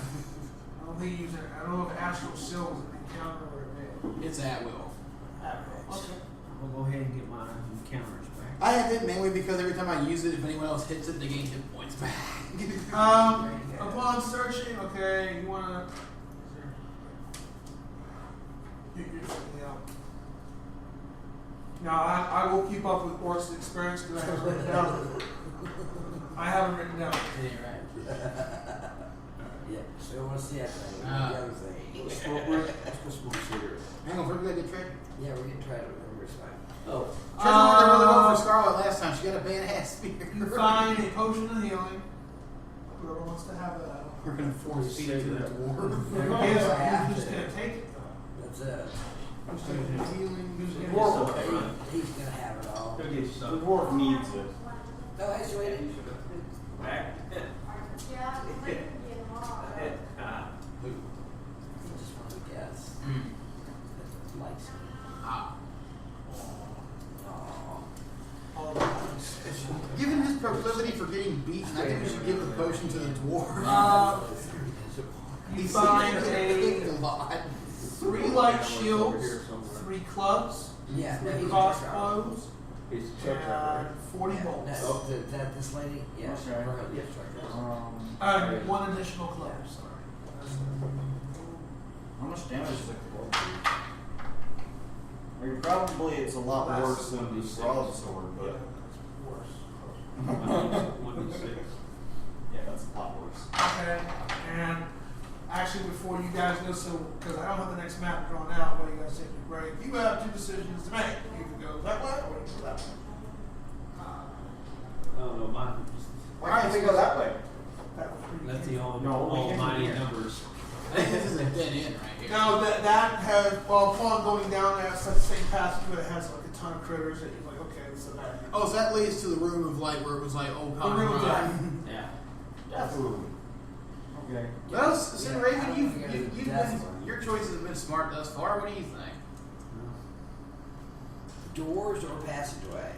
I don't think you used it. I don't know if Astral Seal was an encounter or a It's at will. Okay. I'm gonna go ahead and get my encounters back. I have it mainly because every time I use it, if anyone else hits it, they gain hit points back. Upon searching, okay, you wanna. You're checking out. Now, I will keep up with Orc's experience because I have it written down. I have it written down. Yeah, right. Yeah, so I want to see that thing. The other thing. Let's go smoke cigarettes. Hang on, we got a good trick. Yeah, we can try to remember his name. Oh. Trick worked really well for Scarlet last time. She got a bad ass spear. You find a potion of healing. Whoever wants to have that. We're gonna force feed it to the dwarf. Who's just gonna take it though? That's it. Who's gonna Healing. Who's The gonna dwarf, He's going to have it all. Go get you the some. dwarf needs it. Oh, hey, sweetie. Back. Who? I just want to guess. Mm. proclivity for getting beaten? I think we should give the potion to the dwarf. You find a lot. 3 light shields, 3 clubs, Yeah, no, 3 he's crossbows, He's and 40 bolts. No, is that this lady? Yeah. Okay. Her- yes, right. 1 additional club, sorry. How much damage is a club do? I mean, probably it's a lot Less worse than the broadsword, Yeah, but it's worse. 1d6. yeah, that's a lot worse. Okay, and actually before you guys go, so, because I don't have the next map drawn out, but you guys take a break, you have 2 decisions to make. You can go that way or you can go that way. Oh, no, mine. Why can't we go that way? That was pretty That's easy. the No, we can't almighty do that. numbers. I think this is a dead end right here. No, that has, well, upon going down there, it's that same passage, but it has like a ton of critters that you're like, okay, this is a bad. Oh, so that leads to the room of like where it was like old The common room of rock. death. Yeah. Death room. Okay. Well, Sin Raven, Yeah, you've that's been, fine. your choices have been smart thus far. What do you think? Doors or passageway?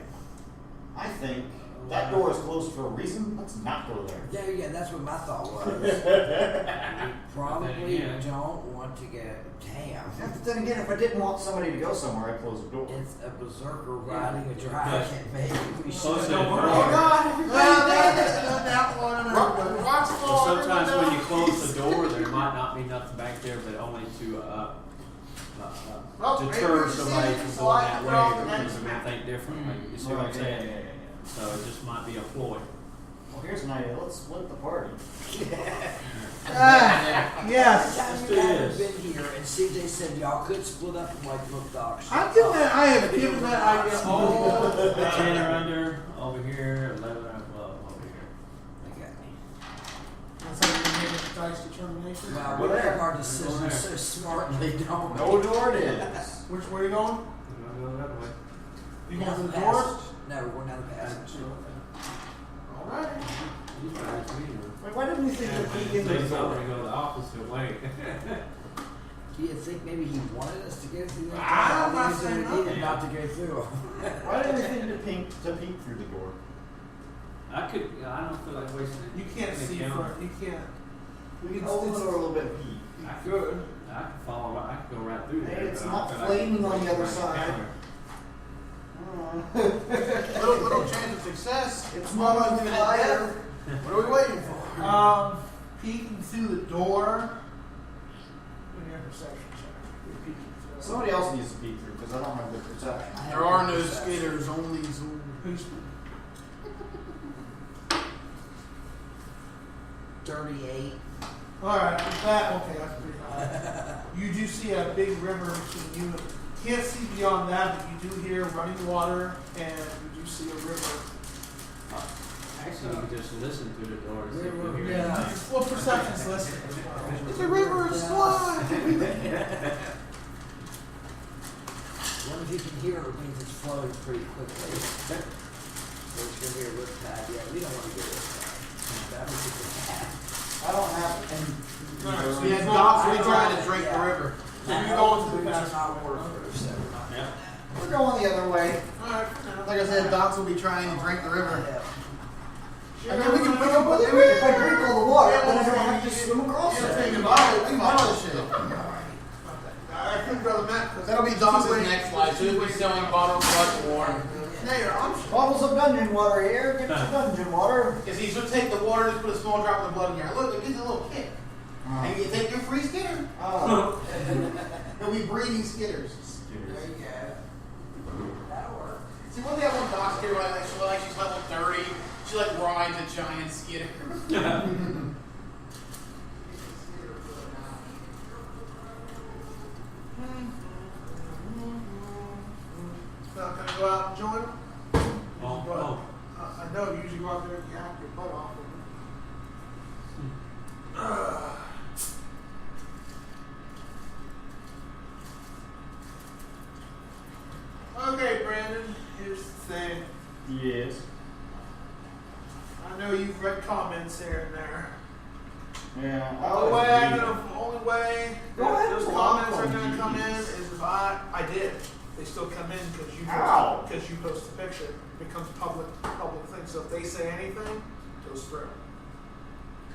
I think that door is closed for a reason. Let's not go there. Yeah, that's what my thought was. We probably Yeah. don't want to go. Damn. But then again, if I didn't want somebody to go somewhere, I'd close the door. It's a berserker riding a dragon. Maybe we should Close go. it. Oh God! That one. Watch Well, sometimes when you close the door, there might not be nothing back there, but only to Well, maybe deter we somebody see from it, going that slide it off the way or next people map. think differently. You see what I'm saying? So it just might be a ploy. Well, here's an idea. Let's split the party. Yes. Time Let's you do haven't this. been here, and CJ said y'all could split up and like look dogs. I have given that idea all. 10 or under over here, 11 or above over here. Okay. That's how you make a dice determination. Wow, Go we make there. our decisions so smart and they don't. No door it is. Which way are you going? We're gonna go that way. You Down going to the passage. doors? No, we're going down the passage. Alright. You guys, me, or- Wait, why didn't we think of peeking Say the door? something to go the opposite way. Do you think maybe he wanted us to go through that? I'm not I think saying we needed nothing. not to go through. Why didn't we think to peek through the door? I don't feel like wasting it. You can't see front. You can't. We can open the door a little bit peek. I could. I could follow. I could go right through there. Hey, it's but I not don't feel flaming on the other right side. counter. Little chance of success. It's Come not on, on give it a fire. death. What are we waiting for? Peeking through the door. Give me a perception check. You're peeking through. Somebody else needs to peek through because I don't have good perception. There are no skitters, only Zoom. Who's 38. Alright, with that, okay, that's pretty high. You do see a big river between you. Can't see beyond that, but you do hear running water, and you do see a river. Actually, you can just listen through the door and see if you hear Yeah. anything. Well, perception's listening as well. It's a river, it's flood. Well, if you can hear it, it means it's flowing pretty quickly. So it's going to be a rip pad. Yeah, we don't want to go this way. That was a good pad. I don't have any. Alright, so We had you dogs go- really trying to drink the river. So you go into the Boots are back. not workers, so we're not Yeah. We're going the other way. Alright, for now. Like I said, dogs will be trying to drink the river. And then we can pick up with it. If I drink all the water, then I don't have to swim across Yeah, it. think about it. Think about this shit. I couldn't go to the map. That'll be Dogs' next life. So he'll be selling bottles of blood water. Bottles of dungeon water here. Get your dungeon water. Because he's going to take the water, just put a small drop of the blood in here. Look, it gives a little kick. And you take your free skitter. Oh. He'll be breeding skitters. There you go. That'll work. See, one thing I want Doc to do, like she's level 30. She like rides a giant skitter. Not gonna go out and join them? Oh, I know you usually go out there and yak your butt off. Okay, Brandon, here's the thing. Yes. I know you've read comments here and there. Yeah. Only way Go ahead, those talk comments are on gonna these. come in is if I did. They still come in because Ow. you post a picture. It becomes public thing. So if they say anything, it goes through.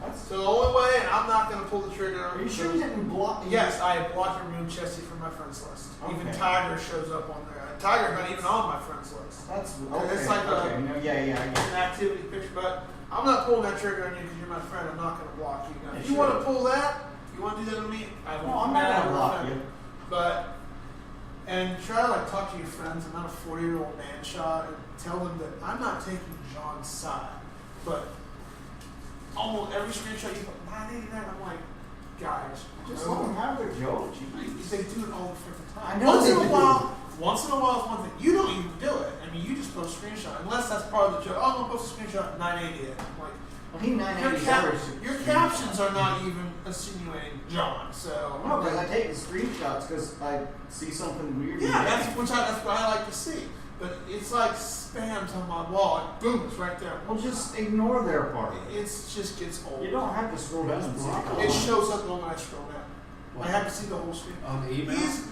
That's, So the only way, and I'm not going to pull the trigger. are you sure you didn't block? Yes, I have blocked and removed Chessie from my friends list. Even Okay. Tiger shows up on there. Tiger's not even on my friends list. That's It's like a- okay. No, yeah, I It's get an activity picture, but I'm not pulling that trigger on you because you're my friend. I'm not going to block you. Now, if you Sure. want to pull that, if you want to do that to me, I it. won't. No, I'm be not mad. gonna block I'm you. But, and try to like talk to your friends. I'm not a 40-year-old man shot and tell them that I'm not taking John's side. But almost every screenshot you put 989, I'm like, guys, Just let them have their joke. Jeez. they do it all the freaking time. I know Once they in a do. while, once in a while is one thing. You don't even do it. I mean, you just post a screenshot. Unless that's part of the joke. Oh, I'm going to post a screenshot 980 it. I'm like, Well, he your, 980 your captions are not even insinuating John, so. No, because I take the screenshots because I see something weird. Yeah, that's what I like to see. But it's like spam to my wall. Like, boom, it's right there. Well, just ignore their part. It just gets old. You don't have to scroll down and see It it. shows up when I scroll down. What? I have to see the whole screen. On the email? He's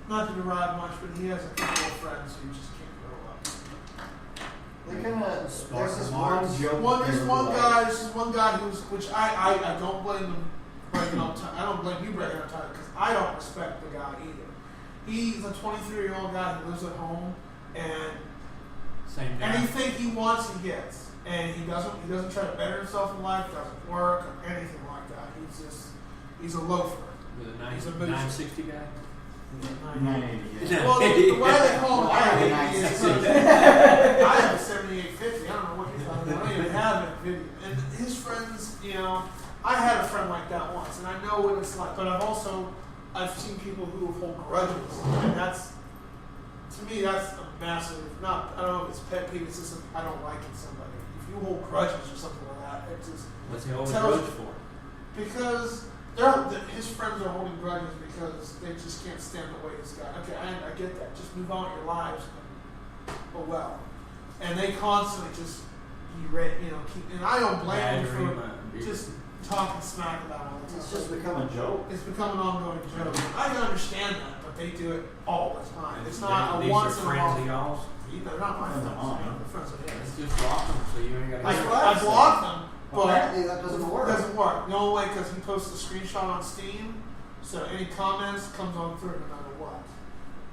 not going to ride much, but he has a couple of friends who just can't go up. They kind of. Spark There's this Mars. one joke. There's there one like- guy. This is one guy which I don't blame him breaking on time. I don't blame you breaking on time because I don't respect the guy either. He's a 23-year-old guy who lives at home, and Same guy. anything he wants, he gets, and he doesn't try to better himself in life. Doesn't work or anything like that. He's a loafer. With a He's a 960 guy? 980. Yeah. Well, the way they call him I have a 980 is 960. I have a 7850. I don't know what you're talking about. I don't even have it video. And his friends, I had a friend like that once, and I know what it's like. But I've seen people who hold grudges, and to me, that's a massive. I don't know if it's pet peeve. It's just I don't like in somebody. If you hold grudges or something like that, it just What's he always Tells- grudge for? because his friends are holding grudges because they just can't stand the way this guy. Okay, I get that. Just move on with your lives. Oh well. And they constantly just keep. And I don't blame them Badgering, for just talking smack about all the time. It's just become a joke. It's become an ongoing joke. I can understand that, but they do it all the time. It's not a These once are in a friends of while. y'all's? They're not my Friends friends. of mine. They're friends of his. Let's just block them so you ain't got to I blocked them, but Apparently that doesn't work. it doesn't work. The only way because he posts a screenshot on Steam, so any comments comes on through no matter what.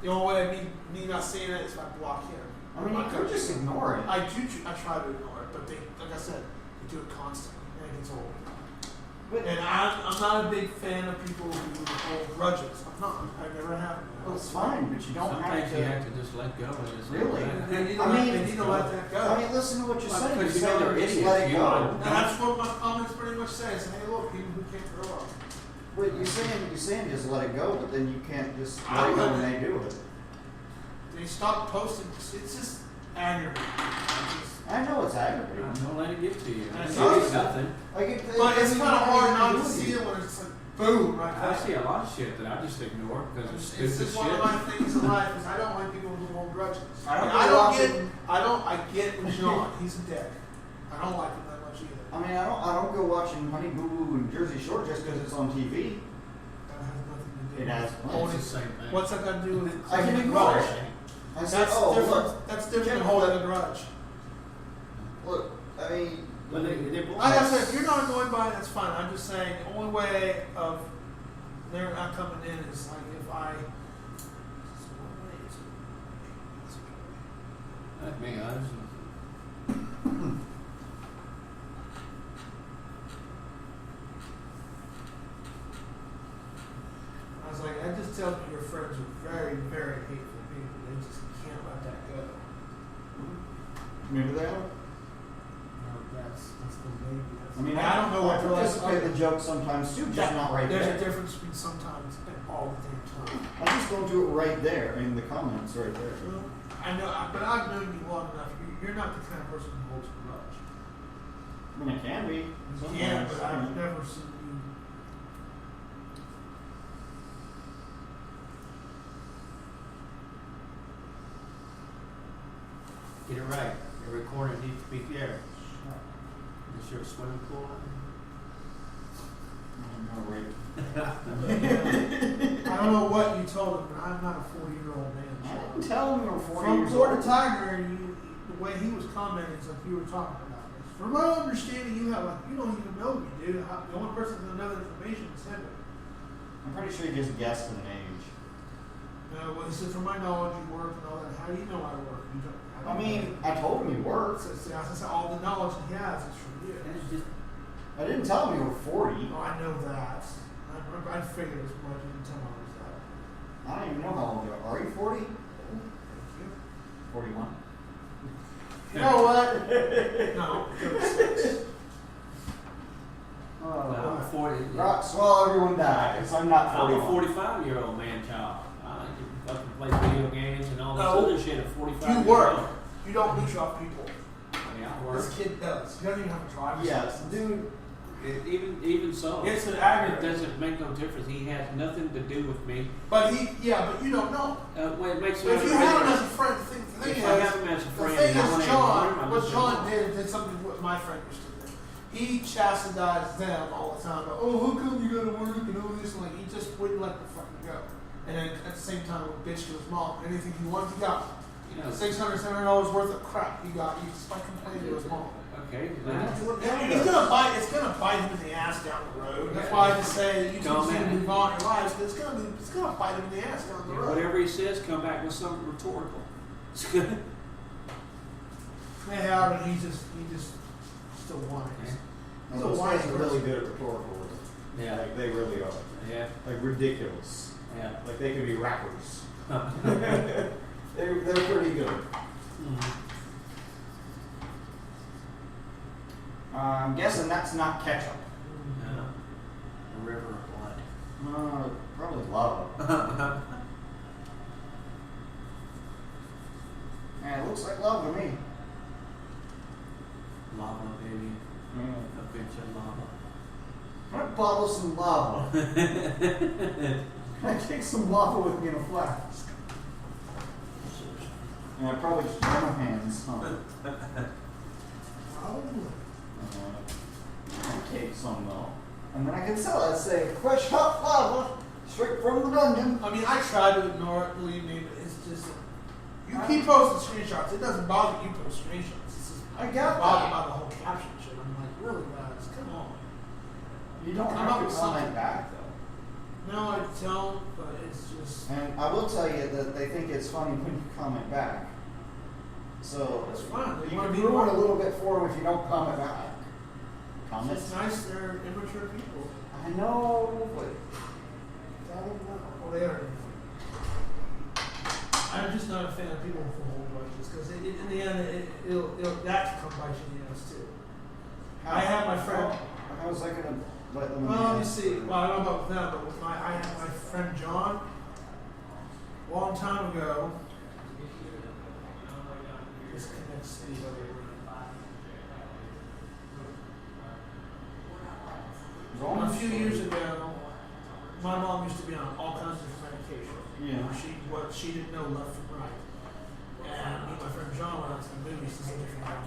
The only way of me not seeing it is if I block him. I mean, you could just ignore it. I try to ignore it, but like I said, they do it constantly, and it gets old. But And I'm not a big fan of people who hold grudges. I'm not. I never have. well, it's fine, but you don't Sometimes have you to. have to just let go and just Really? They need to, I let, mean, they need to let that go. I mean, listen to what you're saying. You're Because you know saying they're just idiots. let it You go. want- And that's what my comments pretty much say. Is, hey, look, people who can't grow up. But you're saying just let it go, but then you can't just I let it go wouldn't. when they do it. They stop posting. It's just aggravating. I know it's aggravating. Don't let it get to you. And It's it's- nothing. Like if they, But it's I mean, kind of what are hard you not gonna to do with see it? it when it's like boom right I there. see a lot of shit that I just ignore because it's stupid It's just shit. one of my things in life is I don't like people who hold grudges. I don't I go don't watching- I get with John. He's a dick. I don't like him that much either. I mean, I don't go watching Honey Boo Boo and Jersey Shore just because it's on TV. That has nothing to do. It has. Holding- It's the same thing. What's that got to do with it? I can ignore it. I That's said, oh different. look, That's different than Jim, holding a grudge. look. I mean, But they block. Like I said, if you're not going by, that's fine. I'm just saying the only way of they're not coming in is like if I. That's me. I just, I was like, that just tells me your friends are very, very hateful people. They just can't let that go. remember that? That's the maybe. I mean, I don't know what I they're like. participate in the joke sometimes too, just not right There's there. a difference between sometimes and all the damn time. I'm just going to it right there in the comments right there. Well, I know, but I've known you long enough. You're not the kind of person who holds a grudge. I mean, it can be. Yeah, sometimes. but I've never seen you. get it right. Every corner needs to be there. Is your swimming pool? No, right. I don't know what you told him, but I'm not a 40-year-old man. I didn't tell him you were 40 From years Florida old. Tiger, the way he was commenting is like you were talking about this. From my understanding, you have you don't even know me, dude. The only person that knows that information is him. I'm pretty sure you just guessed an age. No, well, he said, from my knowledge, you work and all that. How do you know I work? You don't. I mean, I told him you worked. So all the knowledge he has is from you. I didn't tell him you were 40. Oh, I know that. I figured as much. You didn't tell me I was that. I don't even know how old you are. Are you 40? Thank you. 41. You know what? No, 36. I'm 40. Right, swallow everyone dies. I'm not I'm 41. a 45-year-old man child. I can fucking play video games and all this No. other shit at 45 You years work. old. You don't leash off people. Yeah, I work. This kid does. He doesn't even have a driver's Yes, license. dude. Even so, It's an it aggravator. doesn't make no difference. He has nothing to do with me. But you don't know. Well, it makes me. If you have him as a friend, the thing If I have is, him as a the friend, thing I wanna is, ignore him, I'm what just John gonna- did something what my friend used to do. He chastised them all the time. About, oh, how come you go to work and all this? And like, he just wouldn't let them fucking go. And then at the same time, would bitch to his mom. Anything he wanted, he got. You know, $600, $700 worth of crap he got. He just like complaining to his mom. okay. It's gonna bite. It's gonna bite him in the ass down the road. That's why I just say you two Don't need to matter. move on in your lives. Because it's gonna bite him in the ass down the road. Whatever he says, come back with something rhetorical. It's good. Hey, Howard, he just still whines. No, He's a those wise guys are person. really good at rhetorical with it. Yeah. Like, they really are. Yeah. Like, ridiculous. Yeah. Like, they could be rappers. They're pretty good. Mhm. I'm guessing that's not ketchup. No. A river of blood. Probably lava. Yeah, it looks like lava to me. Lava, baby. A bitch of lava. I'm gonna bottle some lava. I take some lava with me in a flask. And I probably just dry my hands. I'll take some though. And then I can sell it. Say fresh hot lava straight from the dungeon. I mean, I try to ignore it, believe me, but it's just you keep posting screenshots. It doesn't bother you post screenshots. It's just I got bothered that. by the whole caption shit. I'm like, really, guys, come on. You don't Come have up to with comment something. back though. No, I don't. But it's just And I will tell you that they think it's funny when you comment back. So That's fine. They you wanna can be ruin more- a little bit for them if you don't comment back. Comments? it's nice. They're immature people. I know, but I don't know. Well, they are. I'm just not a fan of people who hold grudges because in the end, it'll that can come bite you in the ass too. I have my friend. How was I gonna let them? Well, let me see. Well, I don't know about them, but with I had my friend John. A long time ago. This connects to the other room. A few years ago, my mom used to be on all kinds of medication. Yeah. She didn't know left from right. And me and my friend John went out to the movies to see different guys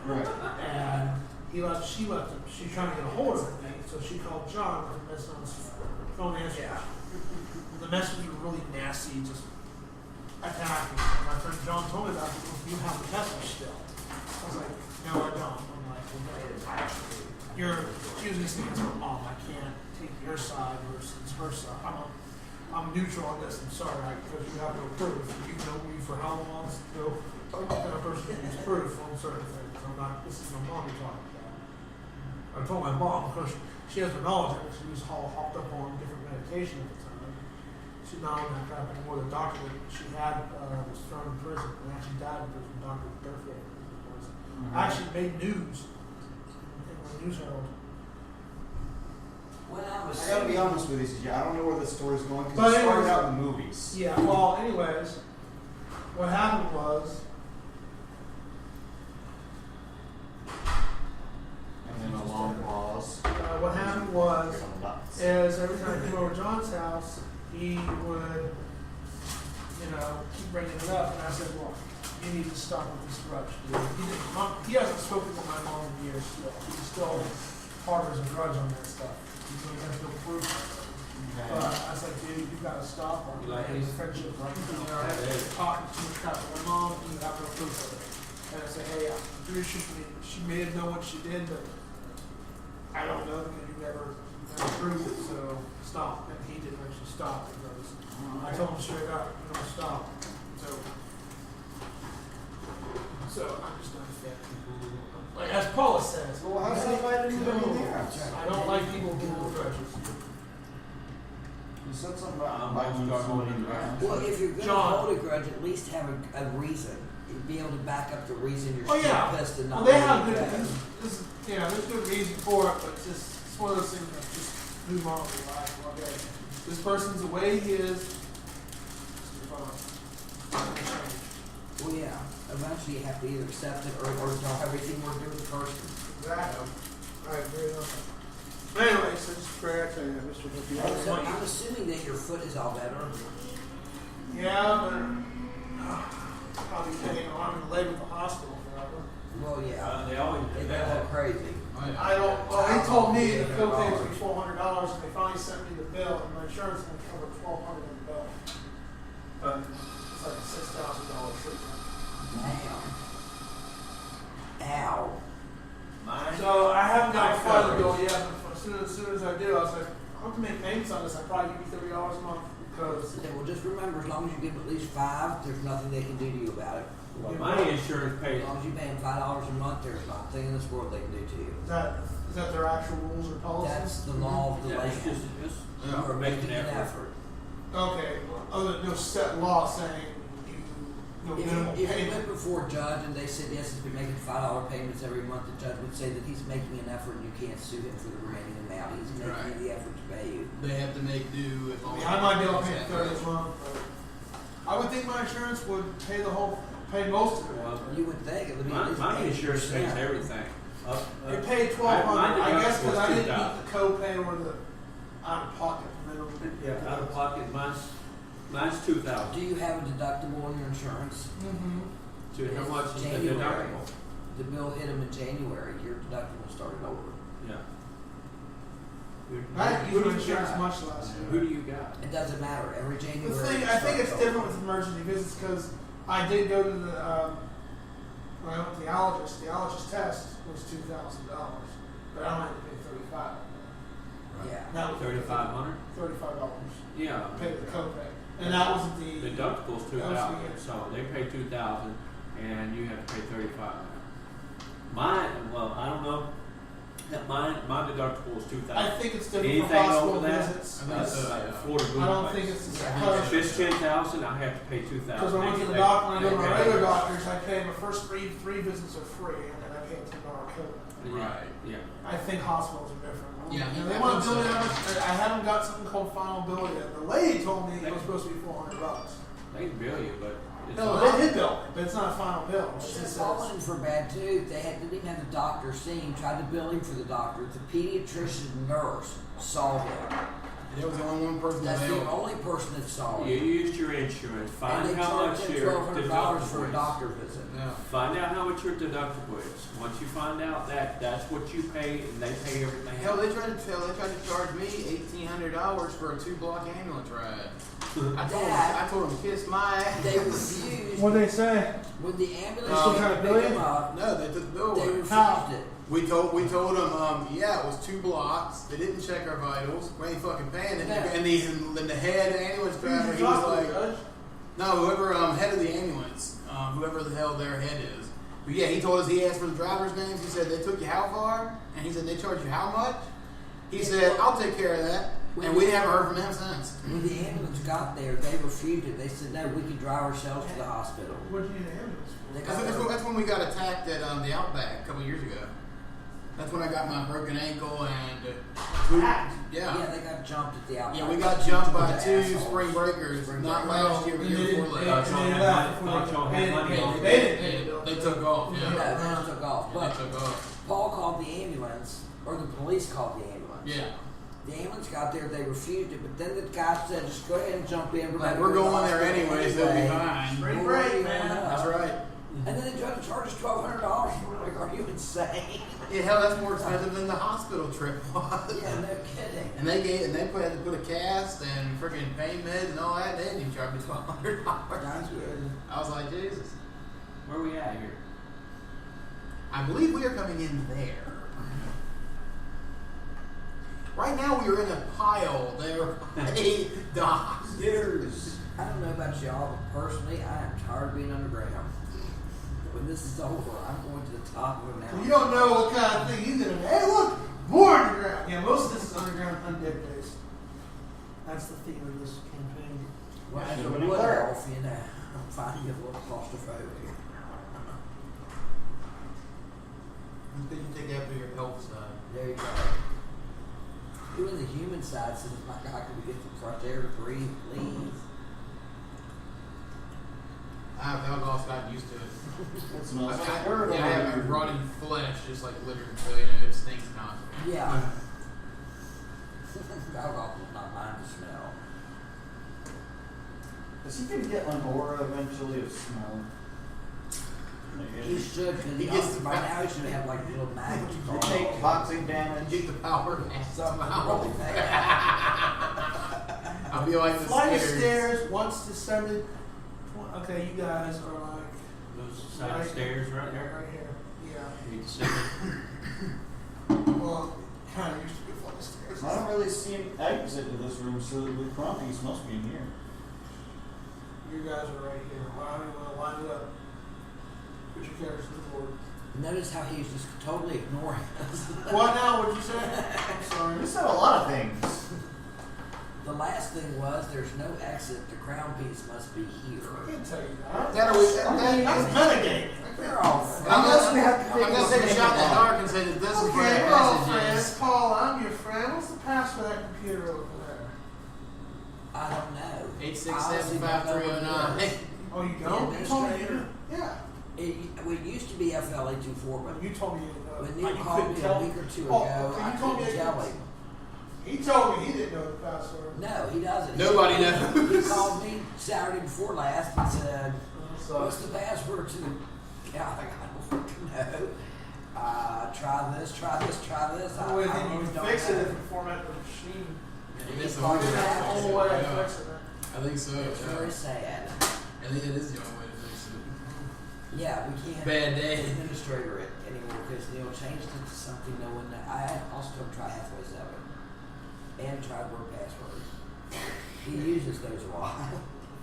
Right. and she left him. She was trying to get a hold of me, so she called John with a message on his phone answer. The messages were really nasty, just attacking. And my friend John told me about it. You have the message still. I was like, no, I don't. I'm like, well, you're accusing me as her mom. I can't take your side versus her side. I'm neutral on this. I'm sorry, because you have no proof. You know me for how long? No kind of person who needs proof on certain things. I'm not. This is my mom you're talking about. I told my mom because she has the knowledge of it. She was all hopped up on different medication at the time. She's not on that crap anymore. The doctor she had was thrown in prison and actually died in prison. Dr. Dork actually made news in the News Herald. When I was I gotta be honest with you, I don't know where this story's going But because it started anyways- out in the movies. Yeah, well, anyways, what happened was, And then a long pause. what happened was, Some nuts. is every time I came over to John's house, he would, keep bringing it up, and I said, look, you need to stop with this grudge, dude. He hasn't spoken to my mom in years still. He still harbors a grudge on that stuff. He's like, there's no proof. But I was like, dude, you gotta stop on You like his these? friendship, right? You know, I Yeah, had it is. talking to my crap with my mom, and you have no proof of it. And I said, hey, I'm pretty sure she may have known what she did, but I don't know because you never proved it, so stop. And he didn't actually stop because I told him straight up, you don't stop. So I'm just not a fan. Like as Paula says, Well, how's somebody doing there? I don't like people who hold grudges. You said something about I'm about to start holding around. Well, if you're going to John. hold a grudge, at least have a reason. Be able to back up the reason you're Oh still yeah. pissed and Well, not they letting have it good. go. This is, there's good reason for it, but it's one of those things that just move on with life. Okay, this person's the way he is. Just move on. Not gonna change. Well, yeah. Eventually, you have to either accept it or don't have anything more to do with the person. Exactly. I agree on that. Anyway, so just pray to you, Mr. Hippie. So I'm assuming that your foot is all better. Yeah, but probably taking an arm and a leg at the hospital forever. Well, yeah. They always They go crazy. I don't. Well, they told me the copay was be $400, and they finally sent me the bill, and my insurance only covered $1,200 in the bill. But it's like a $6,000 treatment. Damn. Ow. So I haven't got a further bill yet. But as soon as I do, I was like, I'm gonna make payments on this. I probably give you $30 a month because. Okay, well, just remember, as long as you give them at least $5, there's nothing they can do to you about it. Well, my insurance pays. As long as you pay them $5 a month, there's nothing in this world they can do to you. Is that their actual rules or policies? That's the law of the Yeah, land. it's just You are making an effort. Okay. Other than no set law saying you no minimum If you payment. went before a judge and they said, yes, he's been making $5 payments every month, the judge would say that he's making an effort and you can't sue him for the remaining amount. He's making Right. the effort to pay you. They have to make do if all. I might be able to pay $30 a month, but I would think my insurance would pay most of it. Well, You would think it would be at my, least my insurance pays 80%. everything. It paid $1,200. my I guess because I deductible's didn't meet the copay or the out of pocket minimum. Yeah, out of pocket, mine's $2,000. Do you have a deductible on your insurance? Mm-hmm. How much is the January. deductible? The bill hit him in January. Your deductible started over. Yeah. I Who use do you insurance got? much less. Who do you got? It doesn't matter. Every January. The thing, it I think it's starts different over. with emergency visits because I did go to the when I went to the allergist. The allergist test was $2,000, but I only had to pay $35. Yeah. That was $3,500? $35. Yeah. Paid the copay, and that was the Deductible's That was $2,000, the- so they pay $2,000, and you have to pay $35. Mine, well, I don't know. My deductible is $2,000. I think it's different Anything for hospital over that, visits. Florida I don't Blue think Place. it's If it's $10,000, I have to pay $2,000. because when I went to the doctor, when I go to my regular doctors, I pay my first three visits are free, and then I pay a $10 copay. Right. Yeah. I think hospitals are different. Yeah, and I they want to think bill me so. that much. I haven't got something called final bill yet. The lady told me it was supposed to be $400. They can bill you, but it's No, not. they did bill me, but it's not a final bill. It She just fallen says, in for bad too. They didn't even have the doctor see him. Tried to bill him for the doctor. The pediatrician nurse saw him. There was only one person That's the available. only person that saw You him. used your insurance. And Find they how much charged him your $1,200 for deductible a is. doctor visit. Yeah. Find out how much your deductible is. Once you find out that, that's what you pay, and they pay everything Hell, else. they tried to charge me $1,800 for a 2-block ambulance ride. I told them kiss my ass. They refused. what they say? When the ambulance Still came trying to to pick bill him you? up, No, they took the bill they away. refused How? it. We told them, yeah, it was 2 blocks. They didn't check our vitals. We ain't fucking paying it. Yeah. And the head ambulance driver, Who's he your was doctor, like, Judge? no, whoever head of the ambulance, whoever the hell their head is. But yeah, he told us, he asked for the driver's names. He said, they took you how far? And he said, they charged you how much? He said, I'll take care of that. And we haven't heard from him since. When the ambulance got there, they refused it. They said, no, we can drive ourselves to the hospital. What do you need an ambulance for? They got That's when we got attacked at the Outback a couple years ago. That's when I got my broken ankle and Yeah, they got jumped at the outback. Yeah, we got jumped by Bunch 2 of assholes. spring breakers, not last year, but the year before They last. didn't pay the bill. They took off. Yeah, Yeah, they just took off. they But took off. Paul called the ambulance, or the police called the ambulance. Yeah, The ambulance got there, they refused it, but then the guy said, just go ahead and jump in. like we're going there anyway, so it'll be fine. Spring We're break, already man. going up. That's right. And then they tried to charge us $1,200 for it. Like, are you insane? Yeah, hell, that's more expensive than the hospital trip was. Yeah, no kidding. And they had to put a cast and freaking pain meds and all that. They didn't even charge me $1,200. That's good. I was like, Jesus. Where we at here? I believe we are coming in there. Right now we are in a pile there by docks. I don't know about y'all, but personally, I am tired of being underground. When this is over, I'm going to the top of a mountain. You don't know what kind of thing he's gonna. Hey, look, more underground. Yeah, most of this is underground undead based. That's the theme of this campaign. Well, Yeah, as a nobody wood there. elf, you know, I'm finding it a little claustrophobic. Then you take after your health side. There you go. Doing the human side says, my God, can we get some fresh air to breathe, please? I've also gotten used to it. It smells like dirt I over have here. rotting flesh just like littered, so you know it stinks constantly. Yeah. Alcohol will not mind the smell. Is he gonna get an aura eventually of smell? He should, because He gets by now he should have like little maggots You crawling take all over. toxic damage. Get the power and somehow. Really bad. I'll be like the Flight of stairs. stairs once descended. Okay, you guys are like Those side stairs right there. right here. Yeah. You can see it. Well, kind of used to be a flight of stairs. I don't really see an exit to this room, so the Crumpies must be in here. You guys are right here. Why do you want to line it up? Put your characters to the board. Notice how he's just totally ignoring us. What now? What'd you say? I'm sorry. You said a lot of things. The last thing was, there's no exit. The crown piece must be I here. can't tell you that. That's metagaming. They're all Unless we have to I'm gonna take a shot in the dark and say that this is where Okay, the we're all passage friends. is. Paul, I'm your friend. What's the password for that computer over there? I don't know. 8675309. Oh, you The don't? You told me you administrator? Yeah. It used to be FLA24, but You told me when you Neil called couldn't me tell. a week or two Oh, ago, okay, I you told me couldn't I tell couldn't- him. He told me he didn't know the password. No, he doesn't. Nobody He knows. called me Saturday before last and said, So, what's the password to the... Yeah, I don't fucking know. Try this, try this, try this. the only thing you really can don't fix it know. if you format the machine. It is the Call only it way. That's the only way I Yeah. fix it. I think so. It's very Yeah. sad. I think it is the only way to fix it. Yeah, we can't Bad day. administrator it anymore because Neil changed it to something no one. I also tried halfway seven and tried word password. He uses those a lot.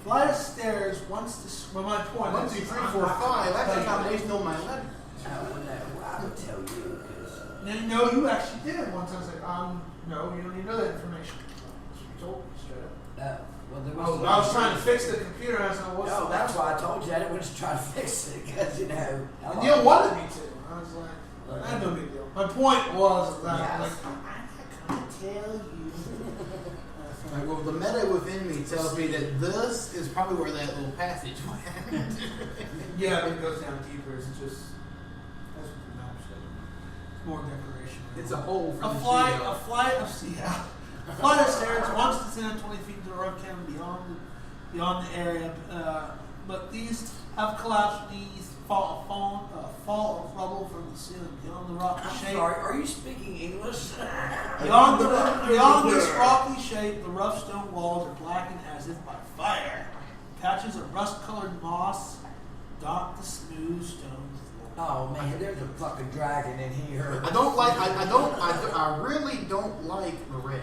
Flight of stairs, once this, well, my point 1, is, 2, 3, 4, 5. That's a combination of my letter. Oh, no, I would tell you because No, you actually did. One time I was like, no, you don't need to know that information. That's what you told me straight up. well, there I was. was trying to fix the computer and I was like, what's No, the that's why I password? told you I didn't want to try to fix it because And Neil wanted me to. I was like, that's no big deal. My point was that, Yes. like, I can't tell you. Like, well, the meta within me tells me that this is probably where that little passage went. Yeah, but it goes down deeper. It's just, that's what the map said. It's more decoration. It's a hole for A the flight shield. a flight of stairs once descended 20 feet to the rough canyon beyond the area, but these have collapsed. These fall of rubble from the ceiling beyond the rocky I'm shape. sorry, are you speaking English? Beyond this rocky shape, the rough stone walls are blackened as if by fire. Patches of rust-colored moss dot the smooth stone floor. Oh man, there's a fucking dragon in here. I really don't like the red.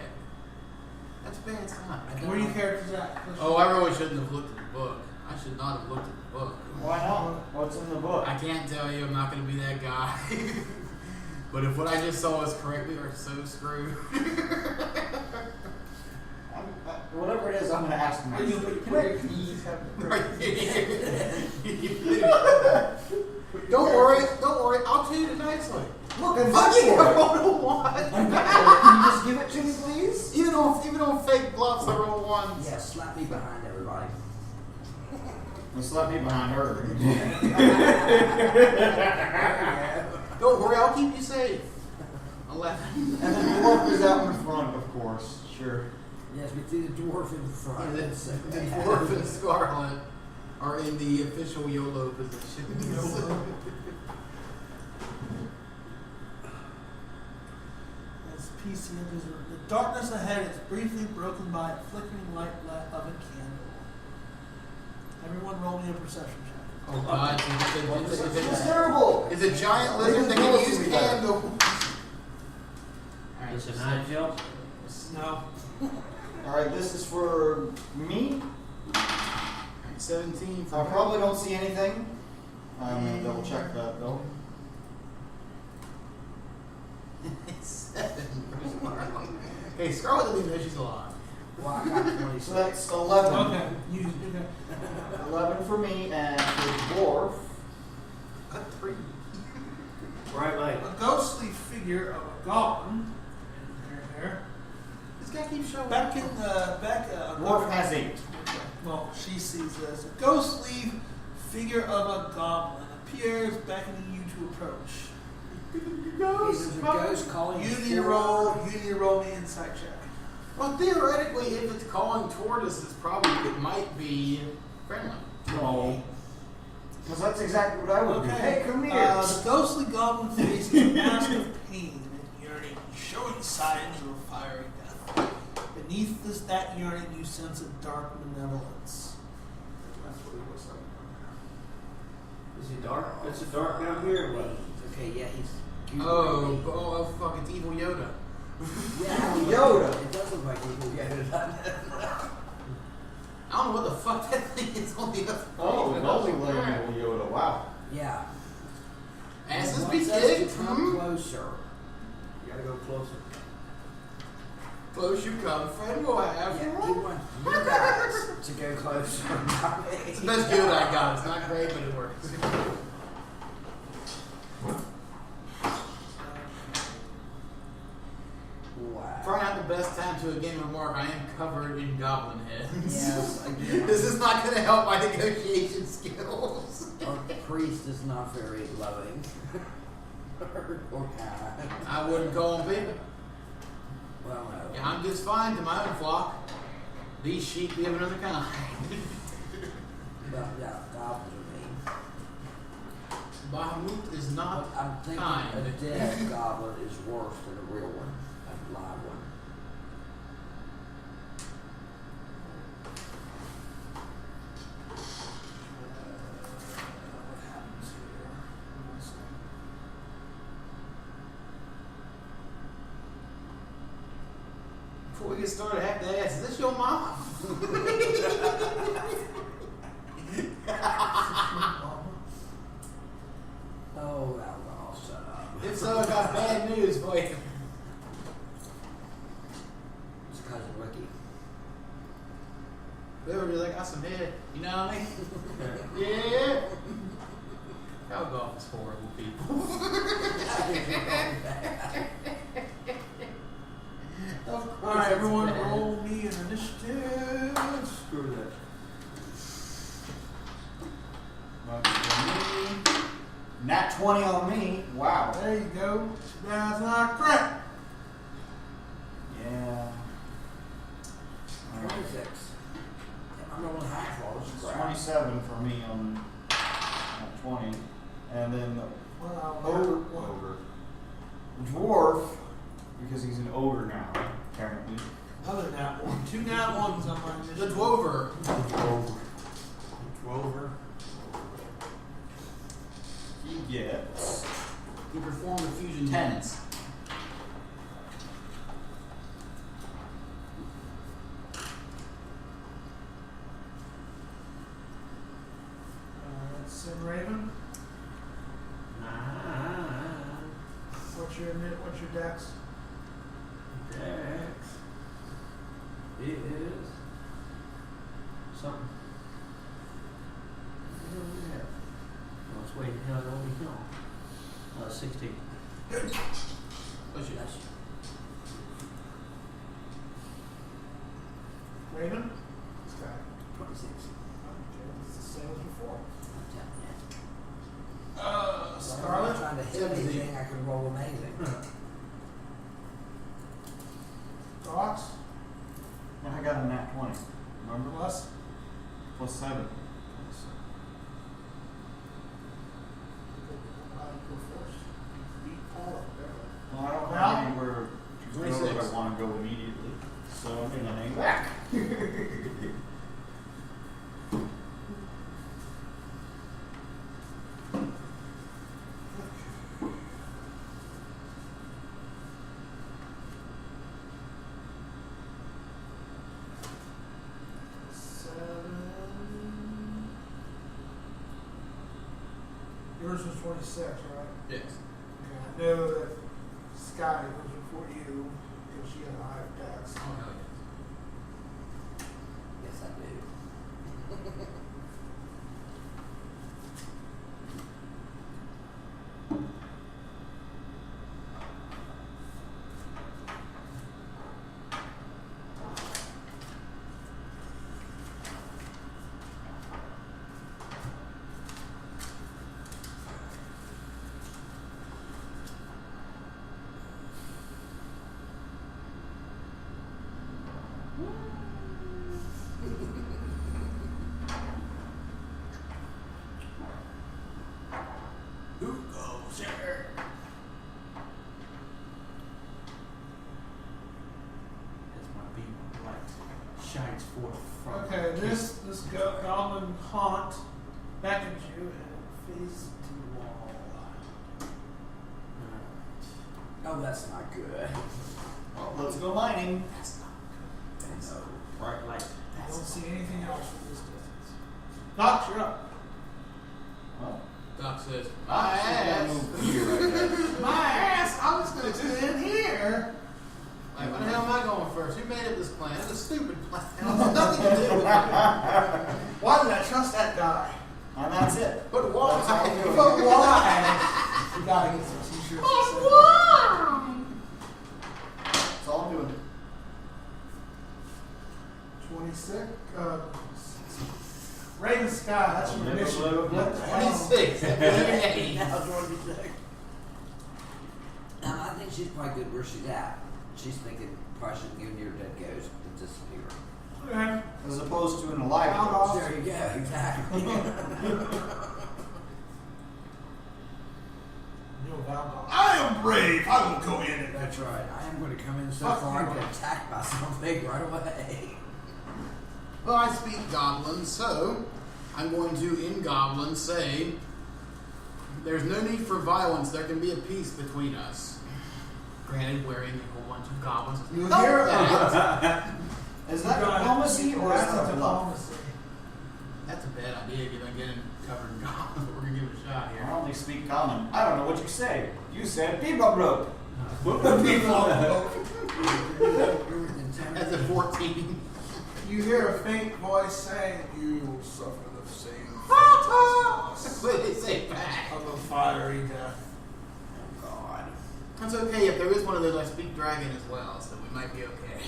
That's a bad sign. Where are your characters at? Oh, I really shouldn't have looked at the book. I should not have looked at the book. Why not? What's in the book? I can't tell you. I'm not going to be that guy. But if what I just saw is correct, we are so screwed. Whatever it is, I'm gonna ask him. Can I please have the Right there. Don't worry. I'll tell you nicely. Look, I'm Fucking back for it. roll one. I'm back for it. Can you just give it to me, please? Even on fake bluffs, I roll ones. Yeah, slap me behind everybody. And slap me behind her. Don't worry, I'll keep you safe. 11. And then the dwarf is out in front, of course. Sure. Yes, we threw the dwarf in the front. The That's so the bad. dwarf and Scarlet. are in the official YOLO position. As PC enters the darkness ahead is briefly broken by a flickering light of a candle. Everyone roll me a perception check. Oh God! It's terrible. It's a giant lizard that can use candle. Is it Nigel? No. Alright, this is for me. 17. I probably don't see anything. I'm gonna double check that though. 7. Hey, Scarlet doesn't even know she's alive. Well, I got 26. So that's 11. Okay. Okay. 11 for me, and for dwarf. A 3. Right leg. A ghostly figure of a goblin. There. This guy keeps showing Back in the back. Dwarf has 8. Well, she sees this. A ghostly figure of a goblin appears beckoning you to approach. There's a ghost calling You need to roll the insight check. Well, theoretically, if it's calling toward us, it might be friendly. No. Because that's exactly what I would do. Hey, come here. The ghostly goblin face is a mask of pain and yearning, showing signs of a fiery death. Beneath that yearning, you sense a dark malevolence. That's what it looks like. Is he dark? Is it dark down here or what? Okay, yeah, he's. Oh, fuck, it's evil Yoda. Yeah, Yoda. It does look like evil Yoda. I don't know what the fuck that thing is on the other Oh, side. it does look like an evil Yoda. Wow. Yeah. Asses And be once us kicked. to come closer. You gotta go closer. Close you come, friend will have. Yeah, he wants you guys to go closer. It's the best Yoda I got. It's not great, but it works. Wow. Probably not the best time to again remark I am covered in goblin heads. Yes, again. This is not going to help my negotiation skills. Our priest is not very loving. or kind. I wouldn't call them people. Well, no. Yeah, I'm just fine to my own flock. These sheep be of another kind. But yeah, goblins are mean. Bahamut is not But I'm thinking kind. a dead goblin is worse than a real one, a live one. What happens here? Before we get started, I have to ask, is this your mom? Oh, that was all shut up. If so, I got bad news for you. It's cousin Ricky. Whoever just got some head, you know what I mean? Yeah. Y'all golf is horrible people. All right, everyone, roll me an initiative. Screw that. Nat 20 on me. Wow. There you go. That's not correct. Yeah. 26. I'm rolling half rolls. It's 27 for me on nat 20. And then Well, ogre. Dwarf, because he's an ogre now, apparently. Other nat one. 2 nat ones on my initiative. The Dwover. Drover. He gets He performed the fusion 10. dance. Sim Raven. What's your dex? Dex. It is something. Yeah. Well, it's waiting hell over here. 16. What's your That's Raven. 26. Okay, it's the same as before. I'm telling you. Scarlet. I'm not trying to hit anything, I can roll amazing. Dorks. I got a nat 20. Remember? Plus. Plus 7. Yours was 26, right? Yes. Okay, I know that Scotty was before you because she had a higher tax. Oh, hell Yes, I do. Who goes here? As my beam of light shines forth from Okay, this goblin haunt beckons you and faces to the wall. Oh, that's not good. Well, let's go mining. That's not good. And so bright light. I don't see anything else from this distance. Doc, you're up. Well, Doc says, my I ass. move here right My ass! I'm just gonna sit in here. Like, why the hell am I going first? Who made up this plan? It's a stupid plan. It has nothing to do with it. Why did I trust that guy? there. And that's it. But why? That's all I'm doing. But why? You gotta get some t-shirts. But why? That's all I'm doing. 26. Raven Sky, that's your Never mission. blew. What the hell? 26. Now, 26. I think she's probably good where she's at. She's thinking probably shouldn't go near dead ghosts to disappear. Okay. As opposed to an alive Out ghost. off. There you go, exactly. Neil Valgall. I am brave. I will go in and That's right. I am going to come in so Fuck far I you. get attacked by something right away. Well, I speak Goblin, so I'm going to, in Goblin, say there's no need for violence. There can be a peace between us. Granted, wearing a whole bunch of goblins. You Help hear that. Is that diplomacy or is That's that a bluff? diplomacy. That's a bad idea. You're going to get him covered in goblins, but we're going to give it a shot I here. only speak common. I don't know what you say. You said people broke. That's a 14. You hear a faint voice saying, "You will suffer the same fate What did they say back? of a fiery death." Oh, God. That's okay. If there is one of those, I speak dragon as well, so we might be okay.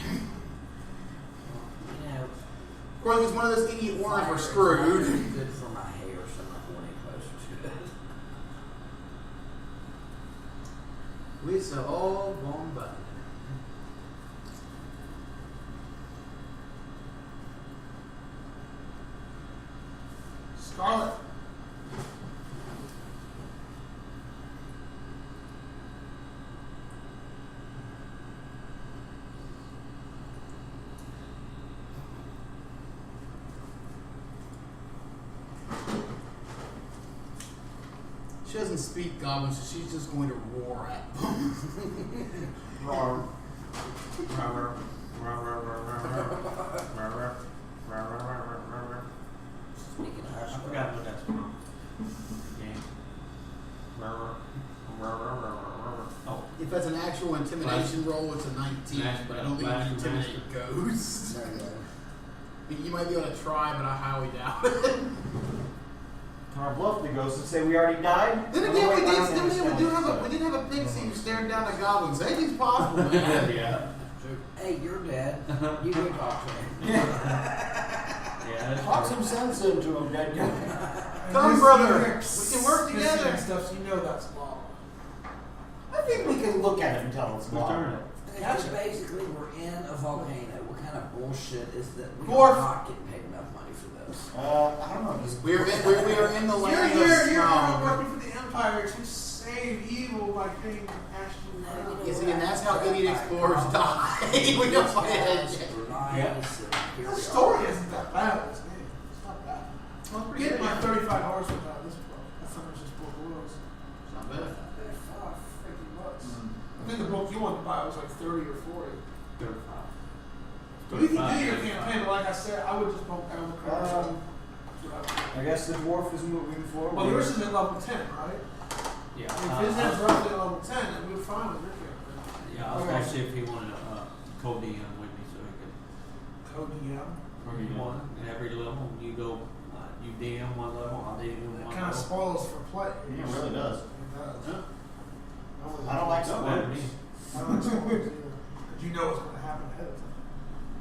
You know, Of course, if it's one of those idiot ones, we're fire is screwed. not good for my hair, so I'm not going any closer to it. We so all one button. Scarlet. She doesn't speak goblin, so she's just going to roar at them. Roar. Roar. Speaking I of forgot what that's from. Game. Oh, If that's an actual intimidation roll, it's a 19, but I don't think you can intimidate ghosts. There you go. You might be able to try, but I highly doubt it. Can I bluff the ghost and say we already died? Then again, we did have a pixie who stared down a goblin. So anything's possible, man. yeah. Hey, you're dead. You go talk to him. Yeah, that's Talk true. some sense into him, dead guy. Come, brother. We can work together. And stuff, so you know that's law. I think we can look at it and tell it's Return law. it. Gotcha. Basically, we're in a volcano. What kind of bullshit is that? We Dwarf. are not getting paid enough money for this. I don't know. Just We are in the land of You're snow. working for the Empire to save evil by paying Ashen. You see, and that's how idiot explorers die. We don't play that shit. The story isn't that bad. This game. It's not bad. Well, pretty Get good. my 35 horsemen out of this book. That thunder's just book rules. It's not bad. They're $50. I think the book you wanted to buy was like 30 or 40. 35. We can do your campaign, but like I said, I would just bump down the price. I guess the dwarf is moving forward. Well, yours is at level 10, right? Yeah. If his is roughly at level 10, then we're fine with your character. Yeah, I was gonna see if he wanted co-DM with me so he could. Co-DM. Or you want at every level, you go, you DM one level, I'll DM one That level. kind of spoils for play. Yeah, it really does. It does. Huh? I don't like Don't matter to spoilers. me. I don't like spoilers either. Because you know what's going to happen ahead of time.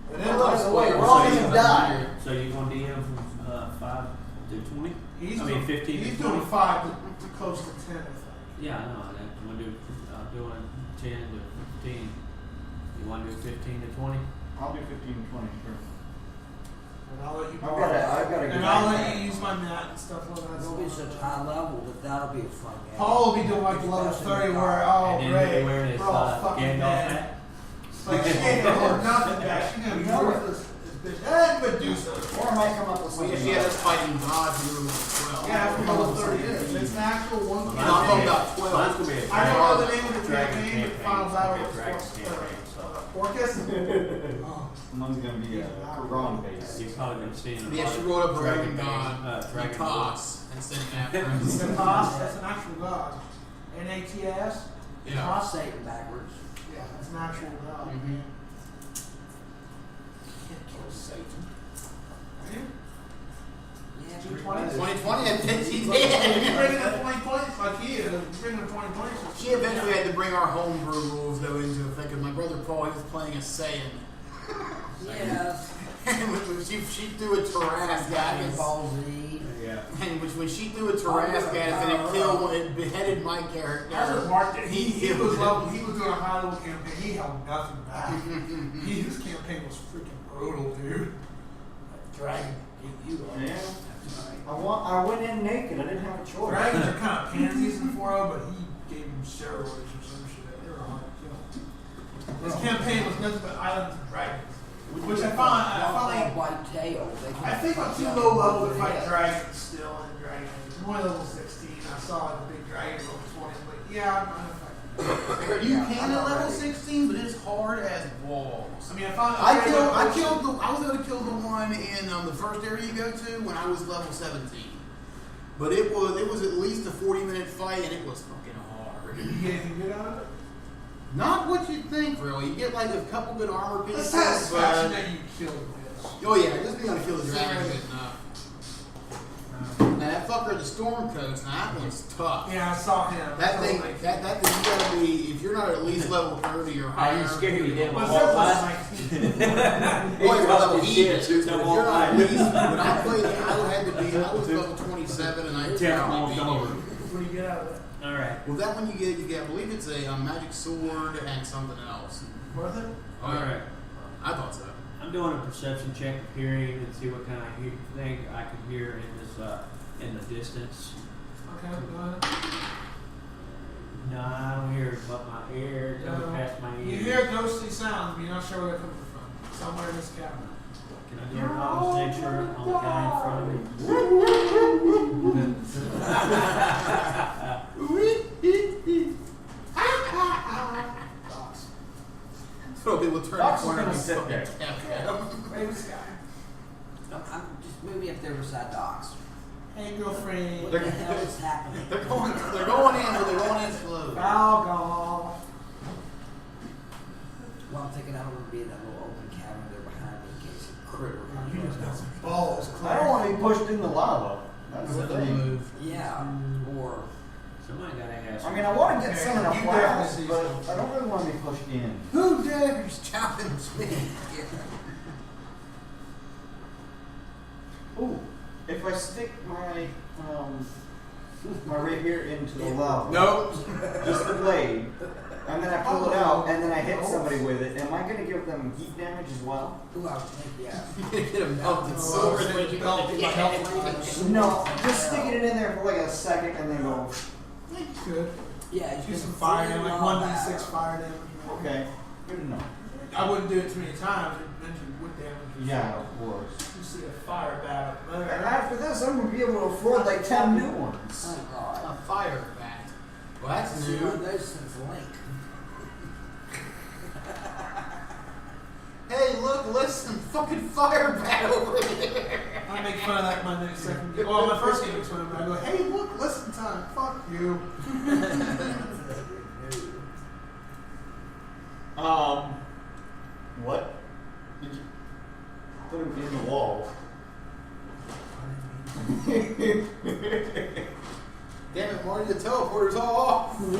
But then By the way, we're all gonna die. So you want DM from 5 to 20? He's I mean, 15 He's to doing 20? 5 to close to 10, I think. Yeah, I know. I'm gonna do doing 10 to 15. You want to do 15 to 20? I'll do 15 and 20, sure. And I'll let you I've got to and I'll let you use my mat and stuff like that. It'll be such high level that that'll be a fun game. Paul will be doing like level 30 where, oh, And then great, you're wearing his we're all fucking Gandalf dead. hat? Like, she ain't gonna hold nothing back. She's gonna be worthless. This bitch. And Medusa. Or I might come up with Well, something. yeah, that's fighting gods and level 12. Yeah, from level 30 is. It's an actual one. No, I'm talking about 12. Mine's gonna be a I don't know the name of the dragon campaign, but campaign. Final Battle It's was gonna be a dragon campaign, so. Orcus? Oh. Mine's gonna be a Quran base. You've probably been seeing a Yeah, lot she of rolled up a dragon Roman god, dragon Natas, and sent it after him. Natas, that's an actual god. N-A-T-S? Yeah. Natas? Satan backwards. Yeah, that's an actual god. Mhm. Can't kill Satan. Right? Yeah, 220? 2020, I think she You did. bringing up 20 points? Like he is. You bringing up 20 points? She eventually had to bring our homebrew rules though into effect because my brother Paul he was playing a Saiyan. Yes. And when she threw a Tarrasque at Dragon us. Ball Z. Yeah. And when she threw a Tarrasque at us and it killed, it beheaded my character. That's what Mark did. He was killed level. He was doing a high level campaign. He held nothing back. His campaign was freaking brutal, dude. That dragon ate you up. Yeah. I went in naked. I didn't have a choice. Dragons are kind of pansies in 4.0, but he gave him steroids or some shit. They were hard to kill. His campaign was nothing but islands and dragons, which I finally. White tail. I think I'm too low level to fight dragons still in Dragon Age. I'm only level 16. I saw the big dragon level 20. But yeah, I'm gonna fight. You can at level 16, but it's hard as balls. I mean, I was able to kill the one in the first area you go to when I was level 17. But it was at least a 40-minute fight, and it was fucking hard. Did you get anything good out of it? Not what you'd think, really. You get like a couple good armor The pieces. satisfaction that you killed this. Oh yeah, just being able to kill the dragon is good enough. Now that fucker at the Storm Coast, now that one's tough. Yeah, I saw him. That thing, that thing, you gotta be, if you're not at least level 30 or higher. Are you scared you didn't What's walk that by? Boy, you're level Shit, 8. shoot If them you're all not at by. least, when I played it, I was level 27 and I Tell probably them beat all you. What do you get out of it? All right. Well, that one you get, I believe it's a magic sword and something else. Worth it? All right. I thought so. I'm doing a perception check of hearing and see what kind of thing I can hear in this in the distance. Okay, go ahead. No, I don't hear it, but my ear goes No. past my ear. You hear ghostly sounds, but you're not sure where they're coming from. Somewhere in this cabin. Can I do a knowledge nature on the guy in front Dogs. So people turn Docs the are corner gonna and sit fucking there. tap Raven Sky. I'm just moving up there beside Doc's. Hey, girlfriend. What the hell is happening? They're going in, but they're going in slow. Foul golf. Well, I'm thinking I don't want to be in that little open cabin there behind me in case a critter comes. You just got some balls. I don't want to be pushed in the lava. That's the That's a thing. move. Yeah, or Somebody gotta ask. I mean, I want to get some in a You flask, definitely but see I don't really want to be pushed in. Who dares challenge me? Ooh, if I stick my rapier into the lava, Nope. just the blade, and then I pull it out, and then I hit somebody with it, am I going to give them heat damage as well? who I would think, yeah. You get a melted sword when you go to No, just sticking it in there for like a second, and then go. Good. Yeah, Do you some can fire feel damage, all 1d6 that. fire damage. Okay, good enough. I wouldn't do it too many times. It mentioned wood damage. Yeah, of course. You see a fire bat up And there. after this, I'm going to be able to afford like 10 new ones. Oh, God. A fire bat. Well, that's See one of new. those since Link. Hey, look, listen, fucking fire bat over there. I make fun of that my next second game. Well, my first game makes fun of it. I go, hey, look, listen time. Fuck you. What? Did you put him in the wall? Damn it, Marty, the teleporter's all off. You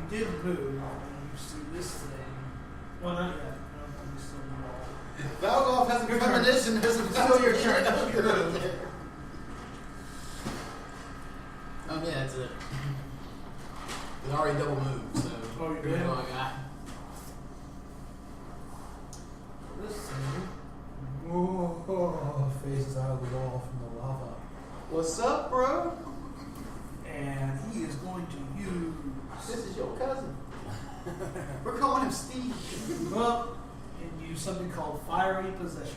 did move, and you see this thing. Well, not yet. No, I'm still in the wall. Valgolf has a premonition. It's still your turn. Don't get rid of it. Yeah, that's it. It's already double moved, so. Oh, you here we did? go, I got. This thing. Whoa, faces out of the wall from the lava. What's up, bro? And he is going to use. This is your cousin. We're calling him Steve. Well, and use something called fiery possession.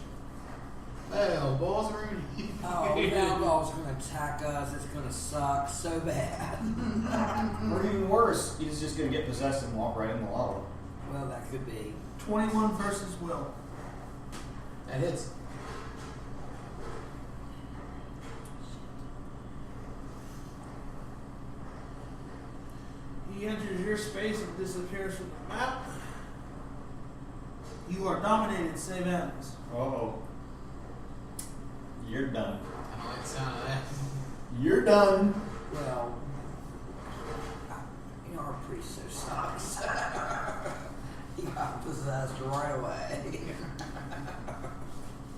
Hell, balls Rooney. Oh, Valgolf's gonna attack us. It's gonna suck so bad. Or even worse, he's just gonna get possessed and walk right in the lava. Well, that could be. 21 versus Will. That hits. He enters your space and disappears from the map. You are dominated, save ends. Oh. You're done. I don't like the sound of that. You're done. Well, our priest so sucks. He got possessed right away.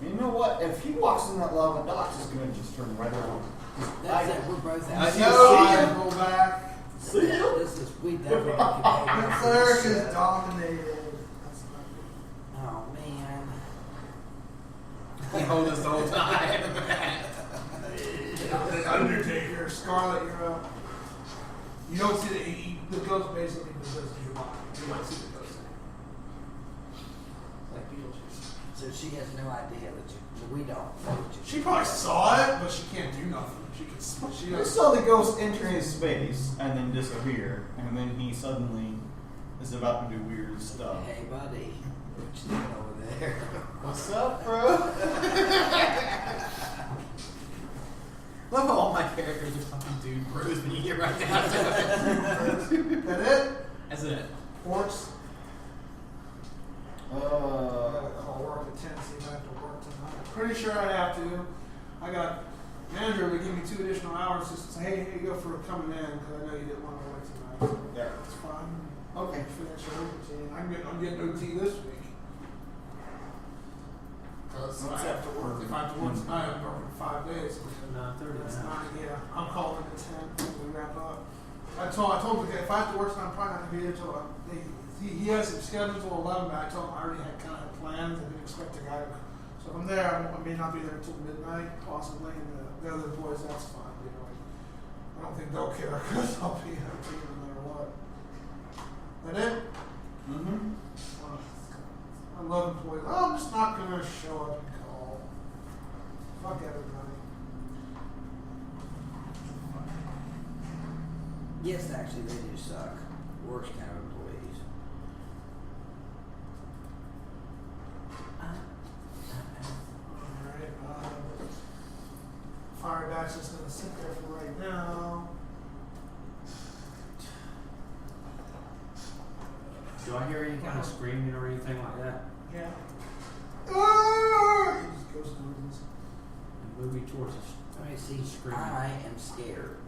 You know what? If he walks in that lava, Doc's is gonna just turn right around. That's it. We're both I out. know. Roll back. See ya. This is we definitely can The cleric is dominated. That's not Oh man. He hold us the whole time. good. The Undertaker, Scarlet, you're up. You don't see the ghost basically possesses your body. You don't see the ghost thing. Like Beetlejuice. So she has no idea that we don't know that She probably saw it, but she can't do nothing. She I does. saw the ghost enter his space and then disappear, and then he suddenly is about to do weird stuff. Hey buddy, what you doing over there? What's up, bro? Love how all my characters are fucking dude bros when you get right down to it. That it? That's it. Orcs. I gotta call work at 10, see if I have to work tonight. Pretty sure I have to. I got manager would give me 2 additional hours just to say, hey, here you go for coming in, because I know you didn't want to work tonight. So Yeah. it's fine. Okay. Finish your work routine. I'm getting OT this week. Because I have to work. If I have to work tonight, I'm working 5 days. 9:30 That's now. 9, yeah. I'm calling at 10 when we wrap up. I told him, okay, if I have to work tonight, I'm probably not going to be here until he has it scheduled until 11, but I told him I already had kind of plans. I didn't expect a guy to. So if I'm there, I may not be there until midnight, possibly, and the other boys, that's fine. You know, I don't think they'll care because I'll be here no matter what. That it? Mm-hmm. I love employees. Oh, I'm just not going to show up and call. Fuck everybody. Yes, actually, they do suck. Worst kind of employees. Alright, Fireback's just going to sit there for right now. Do I hear any kind of screaming or anything like that? Yeah. He just goes to movies. And moving towards us. Let me see. Screaming. I am scared.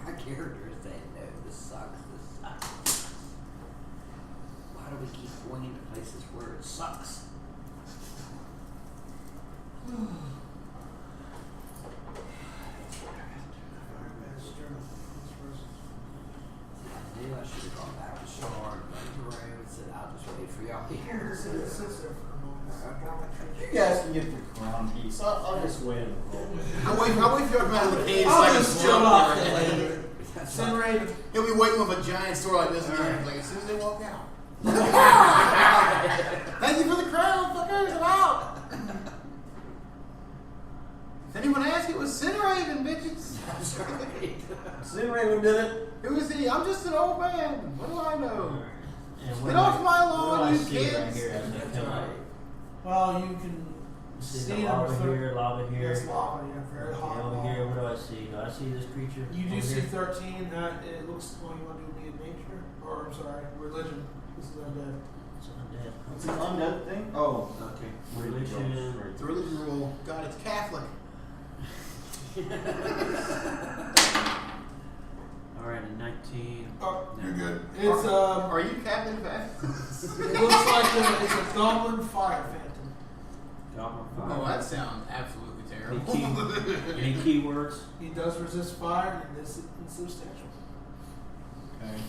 My character is saying, no, this sucks. This sucks. Why do we keep going into places where it sucks? I knew I should have gone back to Shard, went to Rome, and said, I'll just wait for y'all here. It sits there for a moment. You guys can get the crown piece. I'll just wait a little bit. I'll wait for you to come out of the cave. I'll so I can just swim chill off there. later. Incinerated. He'll be waiting with a giant sword like this again. Like as soon as they walk out. Thank you for the crown, fuckers. I'm out. If anyone asks, it was Cineraven, bitches. That's right. Sin Raven did it. Who is he? I'm just an old man. What do I know? And Get off my lawn, what do I you see right kids! here as I come out? Well, you can See see the number lava 13. here, lava here. It's lava, yeah, very Okay, hot over lava. here, what do I see? Do I see this creature? You do over see here? 13. It looks. Well, you want to do me in nature, or I'm sorry, religion. This is undead. It's undead. What's an undead thing? Oh. Okay. Religion. It's a religion rule. God, it's Catholic. Alright, and 19. Oh, No. you're good. It's Are you Captain Fast? It looks like it's a goblin fire phantom. Goblin Oh, fire. that sounds absolutely Any, terrible. any keywords? He does resist fire, and this is insubstantial. Okay.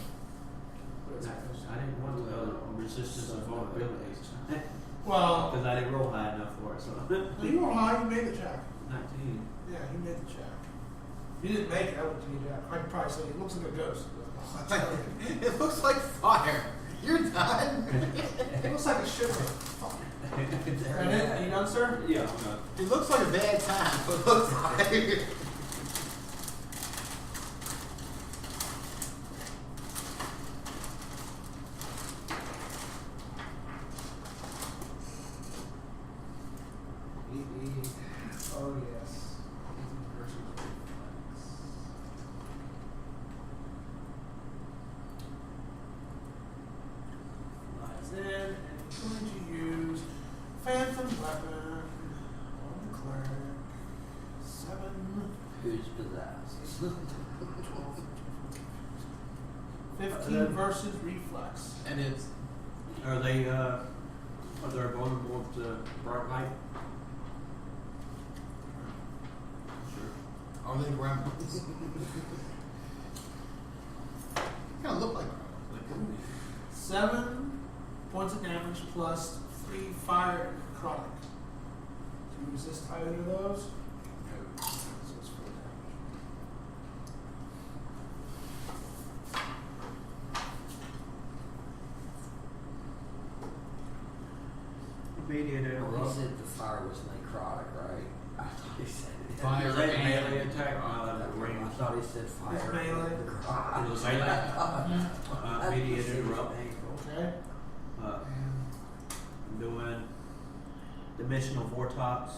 I didn't want the resistance of vulnerabilities. Well, Because I didn't roll high enough for it, so. you were high. You made the check. 19. Yeah, you made the check. If you didn't make it, I would take it out. I'd probably say it looks like a ghost. It looks like fire. You're done. It looks like a shiver. And it, you done, sir? Yeah, I'm not. It looks like a bad time. It looks like. Oh, yes. Flies in, and he's going to use Phantom Weapon on the cleric. 7, Who's possessed? 12, 15 versus Reflex. And it's. Are they vulnerable to bright light? Sure. Are they gremlins? Kind of look like gremlins. 7 points of damage plus 3 fire and necrotic. Do you resist either of those? No. So it's 4 damage. Immediate Well, he interrupt. said the fire was necrotic, right? I thought he said it. Fire Is that and melee attack? No, that's a I range. thought he said fire. It's melee. It was melee. Immediate interrupt. Okay? I'm doing dimensional vortex.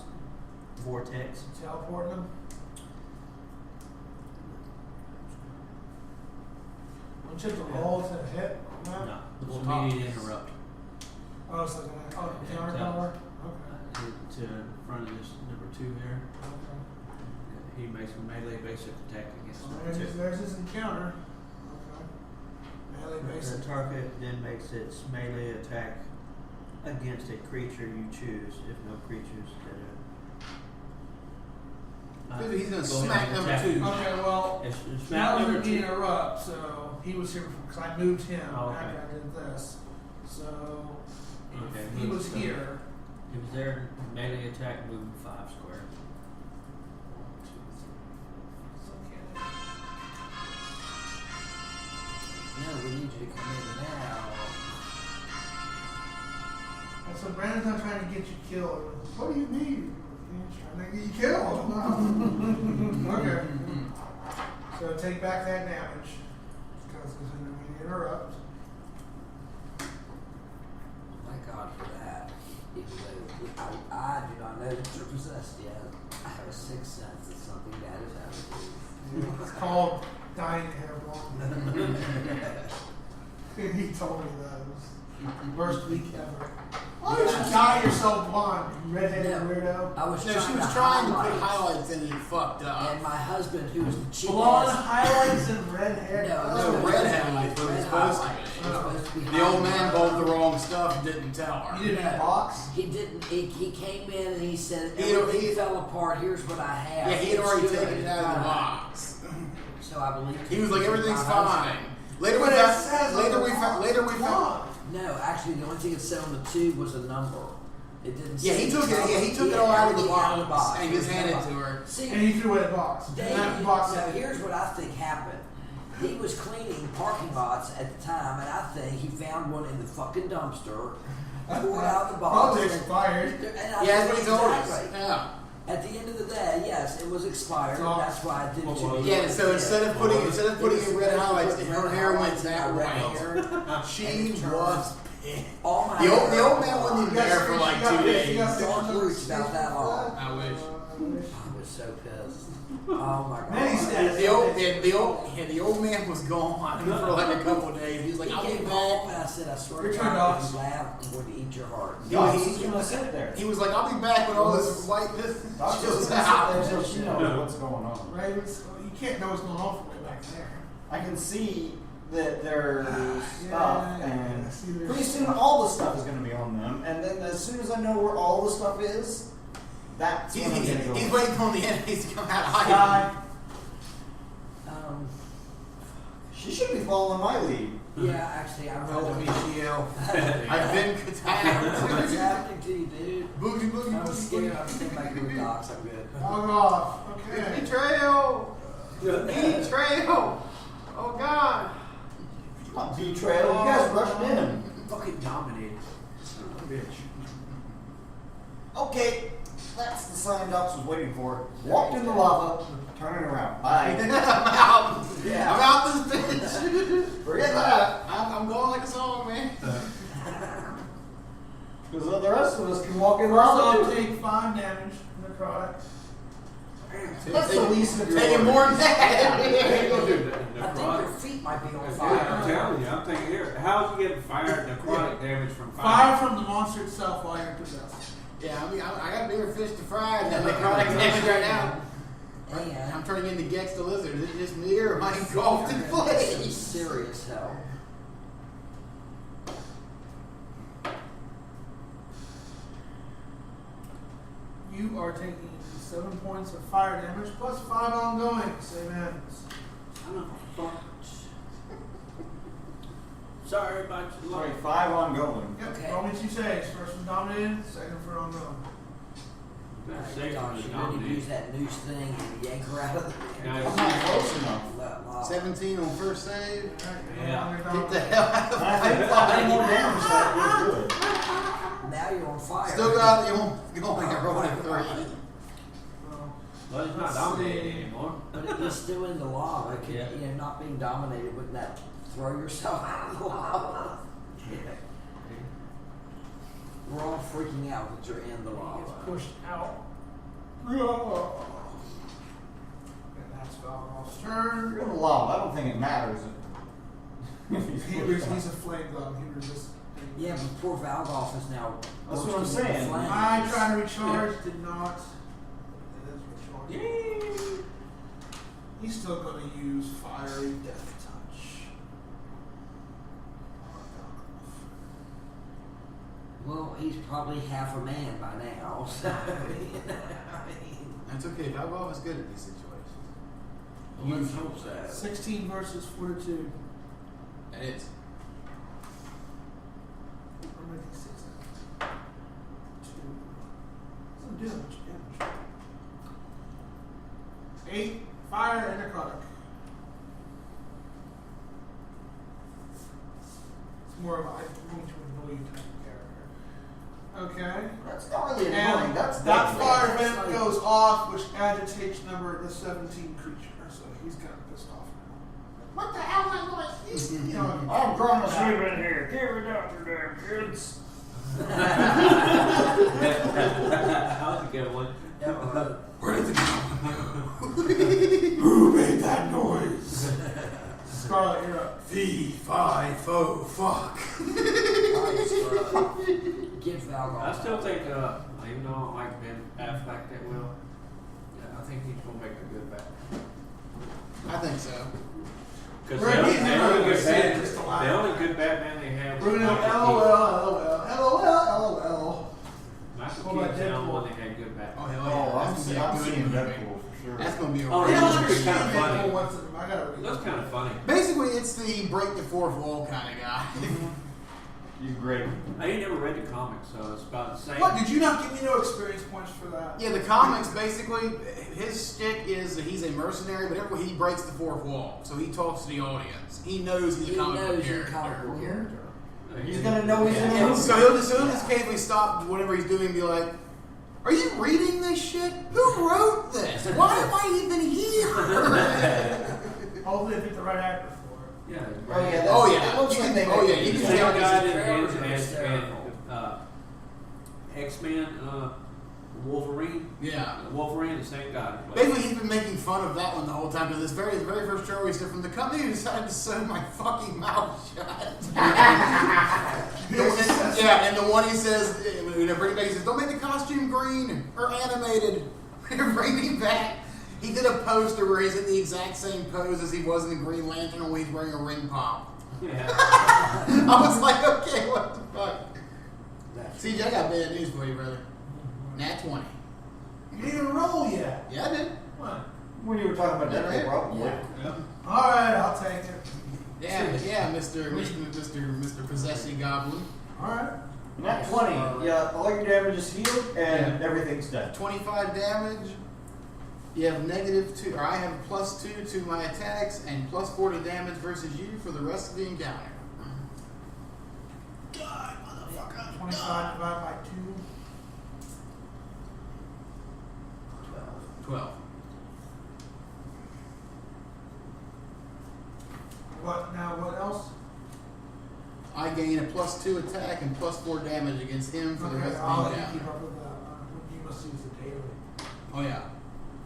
Teleporting them. Don't you have to roll to hit on that? No, it's Well, immediate interrupt. Oh, it's like a counter Yeah. power? Okay. To in front of this number 2 here. Okay. He makes a melee basic attack against So number there's 2. his encounter. Okay. Melee The basic. target then makes its melee attack against a creature you choose, if no creatures that Maybe he's gonna go smack ahead and number attack. 2. Okay, well, It's now number you 2. interrupt, so he was here because I moved him Oh, okay. after I did this. So if Okay, he move was stuff. here, It was there, melee attack, moving 5 square. 1, 2, 3. So can No, we need you to come in now. I said, Brandon's not trying to get you killed. What do you mean? He's trying to get you killed. Okay. So take back that damage because it's an immediate interrupt. Thank God for that. Even though I do not know that you're possessed yet. I have a sixth sense that something bad is happening. It's called dying hair blonde. He told me that. It was the worst week ever. Why would you dye yourself blonde, you redheaded No. weirdo? I was No, trying she was to trying to highlight, put highlights in and you fucked up. and my husband, who was the cheap Blonde ass, highlights and red hair. No, No, red highlights was red supposed to highlights be. was supposed to be The old man highlighted. bought the wrong stuff and didn't tell her. You didn't No. box? He didn't. He came in and he said He- everything he- fell apart. Here's what I have. Yeah, he had It's already good. taken it out of the box. So I believe He was like, everything's my fine. husband. Later we But it found. says on Later the we found. Later we found. blonde. No, actually, the only thing it said on the tube was a number. It didn't. Yeah, say he took the it. color. Yeah, he took it had all out of the everything out of box and There just was no handed it box. to her. See, And he threw it in a box. Dave, And that box now said, here's what I think happened. He was cleaning parking lots at the time, and I think he found one in the fucking dumpster, pulled out the box. probably and- expired. and I Yeah, that's think what he told us. exactly. Yeah. At the end of the day, yes, it was expired. So- That's why I did it. Yeah, so instead of putting in red highlights, her hair went that red white. hair. She was pissed. All my The old man wasn't even there for like 2 days. Dark roots about that long. I wish. I was so pissed. Oh my god. Many status. The old man was gone for like a couple of days. He was like, He I'll be came back. home and I said, I swear to Return God, dogs. if you laugh, I'm going to eat your heart. He's gonna sit there. He was like, I'll be back when all this whiteness Doc's chills just gonna sit out. there until she knows what's going on. Ravens, you can't know what's going on from way back there. I can see that there's Yeah, stuff, I and see there's pretty soon stuff. all the stuff is going to be on them. And then as soon as I know where all the stuff is, that's when I'm going to go. He's waiting for the enemies to come out of hiding. Sky. She should be following my lead. Yeah, actually, I Help read me, it. Shiel. I've been What's attacked. happening to you, dude? Boogie, boogie, I'm boogie, scared. boogie. I'm staying back here with docs. I'm good. Log off. Okay. Betrayal! Betrayal! Oh God! Not betrayal. You guys rushed in. Fucking dominated. Son of a bitch. Okay, that's the sign Docs was waiting for. Walked in the lava, turning around. Bye. I'm out. Yeah. I'm out this bitch. Forget that. I'm going like a song, man. Because the rest of us can walk in So lava too. take 5 damage necrotic. That's the least of your Taking more than I that. ain't gonna do that. I think your feet might be on I'm fire. telling you, I'm thinking here, how's he getting fire necrotic damage from 5 fire? from the monster itself while you're possessed. Yeah, I mean, I got bigger fish to fry than necrotic damage right now. And I'm turning into Gex the Lizard. Is it just me or am I engulfed in some flames? serious hell. You are taking 7 points of fire damage plus 5 ongoing. Same ends. Son of a fuck. Sorry about your Sorry, life. 5 ongoing. Yep. Okay. Roll me 2 saves. First one dominated, second for ongoing. Safe Gosh, from you the need to dominated. use that noose thing and yank her out of the Guys, I'm not close enough. Let lava. 17 on first save. Alright, Yeah. Get the hell out of And I think 5 more damage that was good. Now you're on fire. Still got you going at rolling 3. Well, he's not dominated anymore. But it was still in the lava. Could, Yeah. You know, not being dominated, wouldn't that throw yourself out of the lava? We're all freaking out that you're in the lava. Pushed out. And that's Valrov's turn. You're in the lava. I don't think it matters. He's a flame gun. He resists. Yeah, but poor Valgoff is now. That's what I'm bursting into saying. flames. I tried to recharge, did not. It is recharged. He's still going to use Fiery Death Touch. Well, he's probably half a man by now. So, you know, I mean, That's okay. Valgov is good at these situations. let's hope so. 16 versus Fortitude. That is. I'm making 6 damage. 2. Doesn't do that much damage. 8 fire and necrotic. It's more of a I'm going to annoy you type of character. Okay. That's not really annoying. And That's that deadly. fire vent goes off, which agitates the 17 creature. So he's kind of pissed off now. What the hell am I doing? You know, I'm trying to sleep in here. Give it up, you damn kids. How's it going? Where did the Who made that noise? Scarlet, you're up. Fee, fi, fo, fuck. Give Valgoff. I still think, even though I don't like Ben Affleck that well, yeah, I think he's gonna make a good Batman. I think so. Because We're the gonna only, get the him only out good of Batman, this, just the only good Batman they have We're was gonna Michael go Keaton. LOL. Michael What about Keaton's the only Deadpool? one that had good Oh, Batman. hell Oh, yeah. I'm That's seeing gonna be a good movie. Deadpool for sure. That's going to be a Oh, really yeah, good that's movie. kinda funny. I gotta read That's it. kind of funny. Basically, it's the break the fourth wall kind of guy. He's great. I ain't never read the comics, so it's about the same. What? Did you not give me no experience points for that? Yeah, the comics basically, his shtick is that he's a mercenary, but every he breaks the fourth wall, so he talks to the audience. He knows he's He a comic book knows he's a character. comic book character. He's gonna know he's in a And movie. so he'll just occasionally stop whatever he's doing and be like, Are you reading this shit? Who wrote this? Why am I even here? Hopefully they pick the right actor for it. Yeah. Oh yeah. That's, Oh, yeah. It looks You like can- they oh, make yeah, it. you can Same tell guy these that trailers are and hysterical. X-Men, Wolverine. Yeah. Wolverine, the same guy. that played. Basically, he's been making fun of that one the whole time. Because the very first trailer, he said, "From the company who decided to sew my fucking mouth shut." Yeah, and the one he says, when they bring it back, he says, "Don't make the costume green or animated. Bring me back." He did a poster where he's in the exact same pose as he was in the Green Lantern, only he's wearing a ring pop. Yeah. I was like, okay, what the fuck? That's CJ, I got bad news for you, brother. Nat 20. You didn't even roll yet. Yeah, I did. What? When you were talking about that, probably. Yeah. Alright, I'll take it. Yeah, Mr. Possessing Goblin. Alright. Not 20. Yeah, all your damage is healed and everything's dead. 25 damage. You have -2, or I have +2 to my attacks and +4 to damage versus you for the rest of the encounter. God, motherfucker. 25 divided by 2. 12. What else? I gain a +2 attack and +4 damage against him for the rest of I'll the let you keep encounter. up with that. You must use the daily. Oh yeah.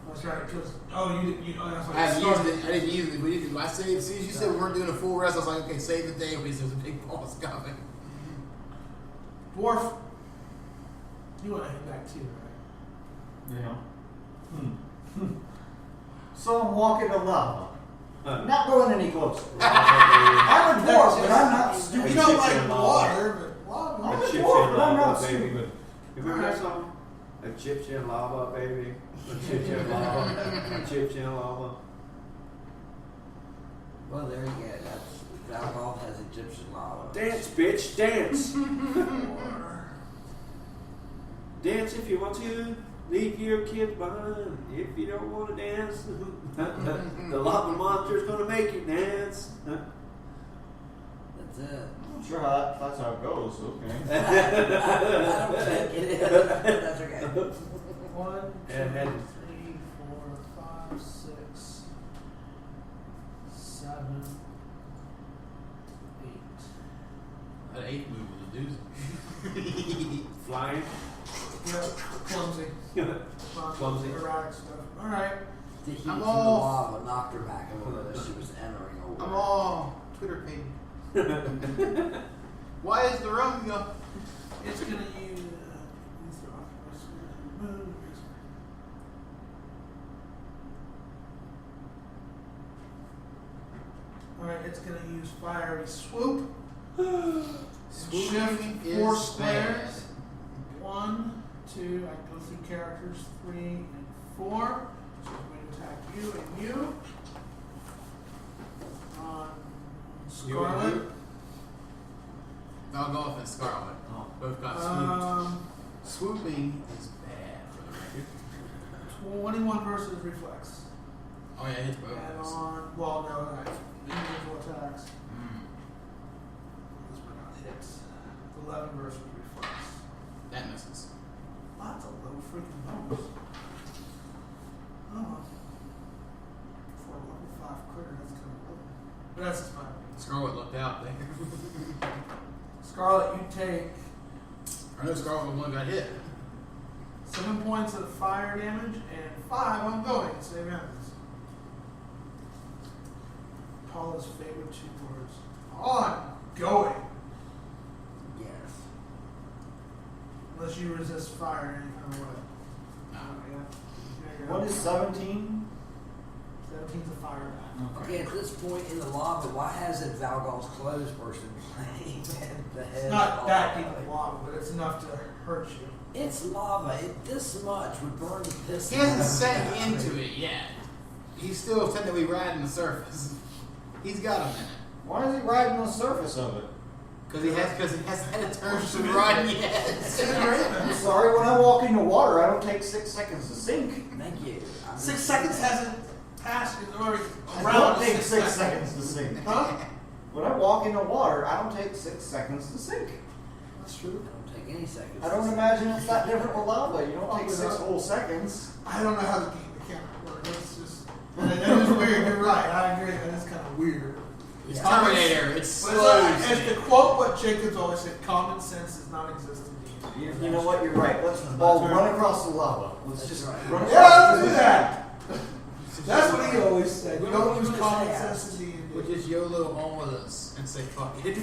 That's right, because, that's what I it haven't used started. it. I didn't use it. We didn't. I saved. As soon as you said we weren't doing a full rest, I was like, okay, save the day because there's a big boss coming. Dwarf. You want to hit back too, right? Yeah. So I'm walking to lava. Not going any closer. I'm I'm a dwarf, but I'm not stupid. You don't like water, but lava. I'm a Egyptian dwarf, but I'm not lava, baby. stupid. You remember that song? Egyptian lava, baby. Egyptian lava. Egyptian lava. Well, there you go. That's Valgol has Egyptian lava. Dance, bitch, dance. Dance if you want to. Leave your kids behind. If you don't want to dance, the lava monster's gonna make you dance. That's it. I'm sure that's how it goes. Okay. I don't think it is. That's okay. 1, 2, And 3, 4, 5, 6, 7, 8. That 8 move was a doozy. Flying. Yeah, clumsy. Clumsy. Erratic stuff. Alright. The heat I'm from the off. lava knocked her back a little bit as she was entering over. I'm all Twitter ping. Why is the rum go? It's going to use. Alright, it's going to use fiery swoop. Swooping Shift 4 is squares. 1, 2, I go through characters 3 and 4. So I'm going to attack you and you. Scarlet. Valgolf and Scarlet. Oh. Both got swooped. Swooping is bad for the record. 21 versus reflex. Oh yeah, it's both. And on, well, no, individual attacks. Those were not hits. 11 versus reflex. That misses. Lots of low freaking numbers. Oh. For a level 5 critter, that's kind of low. But that's just my opinion. Scarlet looked out there. Scarlet, you take I know Scarlet was the one that got hit. 7 points of fire damage and 5 ongoing. Same happens. Paula's favorite 2 words. Ongoing. Yes. Unless you resist fire in any kind of way. No. Yeah. What is 17? 17's a fire back. Okay, at this point in the lava, why hasn't Valgol's clothes person playing the head? It's not that deep lava? of lava, but it's enough to hurt you. It's lava. This much would burn the piss. He hasn't sank into it yet. He's still technically riding the surface. He's got a minute. Why is he riding on the surface of it? Because he hasn't had a turn to run yet. I'm sorry, when I walk into water, I don't take 6 seconds to sink. Thank you. 6 seconds hasn't passed. Or I around don't take 6 seconds to sink. Huh? When I walk into water, I don't take 6 seconds to sink. That's true. Don't take take any seconds. I don't imagine it's that different with lava. You don't take 6 whole seconds. I don't know how the camera works. It's just that is weird. You're right. I agree. That is kind of weird. It's Terminator. It's But slow. as to quote what Jacobs always said, common sense is non-existent. You know what? You're right. Let's all run across the lava. Let's just run across. Yeah, let's do that. That's what he always said. You don't use common sense in D&D. We'll just YOLO all of us and say fuck it.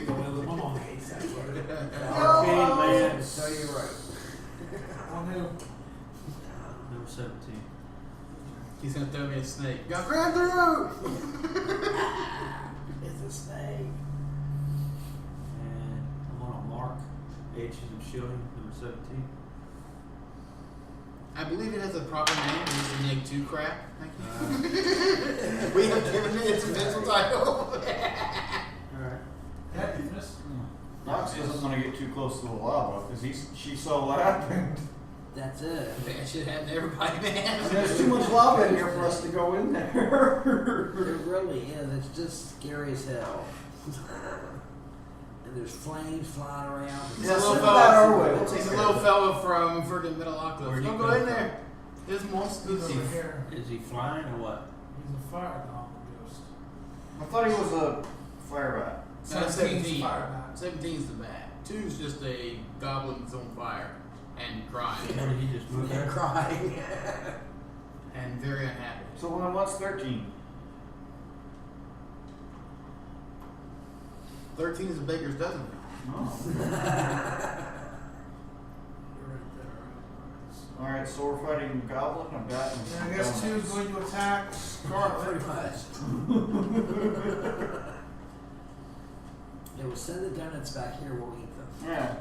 Mom hates that word. Arcane Lance. So you're right. On who? Number 17. He's gonna throw me a snake. Got grabbed through! It's a snake. And I'm on a mark. Ages of shielding, number 17. I believe it has a proper name. It's a Neg 2 crap. Thank you. We have given it its official title. Alright. Yeah, you missed. Knox doesn't want to get too close to the lava because she saw what happened. That's it. That shit happened to everybody, man. There's too much lava in here for us to go in there. It really is. It's just scary as hell. And there's flames flying around. He's Yeah, a little send that our way. fella. We'll take He's a care little of it. fella from freaking Metalocalypse. Where'd you Don't go come in from? there. There's monsters. He's over here. Is he flying or what? He's a fire goblin ghost. I thought he was a fire rat. 17's fire bat. 17's the bad. 2's just a goblin that's on fire and crying Or did he just move They're there? crying. and very unhappy. So what's 13? 13 is a baker's dozen. Oh. You're right there. All right, so we're fighting goblin. I'm batting. And I guess 2 is going to attack Scarlet. Pretty much. Yeah, we'll send the donuts back here. We'll eat them. Yeah.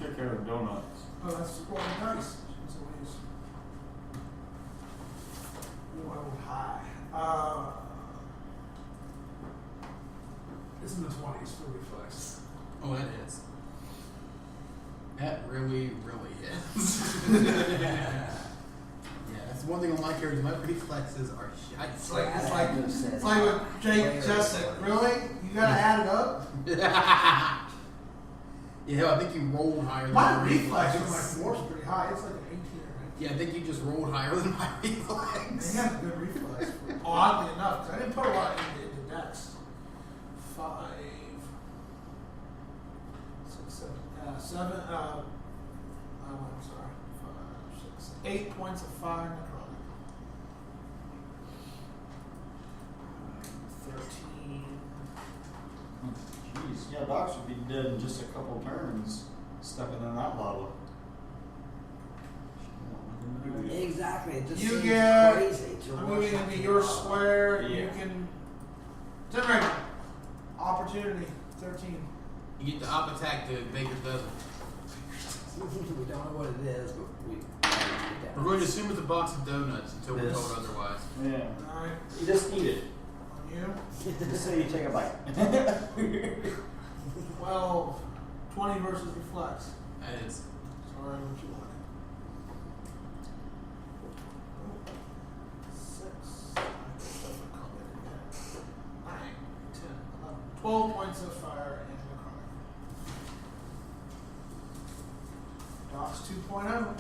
Check care of donuts. Oh, that's rolling dice. She's always. Oh, I rolled high. It's in the 20s for reflex. Oh, that is. That really, really is. Yeah, that's one thing on my character. My reflexes are shite. It's like Yeah, it's like what Jake just said. Really? You gotta add it up. Yeah, I think you rolled higher than My my reflex for my force is pretty high. It's like an 18 or Yeah, I think you just rolled higher than my 19. reflex. They have a good reflex. Oddly enough, 'cause I didn't put a lot into dex. 5, 6, 7, 7. I'm sorry. 5, 6, 8 points of fire necrotic. 13. Jeez, yeah, Docs would be dead in just a couple turns, stepping in that lava. Exactly. It just You seems get crazy to moving rush into up your the square. Yeah. You can generate opportunity. 13. You get the op attack to Baker's dozen. We don't know what it is, but we. We're going to assume it's a box of donuts until we're Yes. told otherwise. Yeah. All right. You just eat it. On you. Just say you take a bite. 12. 20 versus reflex. That is. Sorry, what you want. 6. 9, 10, 11. 12 points of fire and necrotic. Docs 2.0.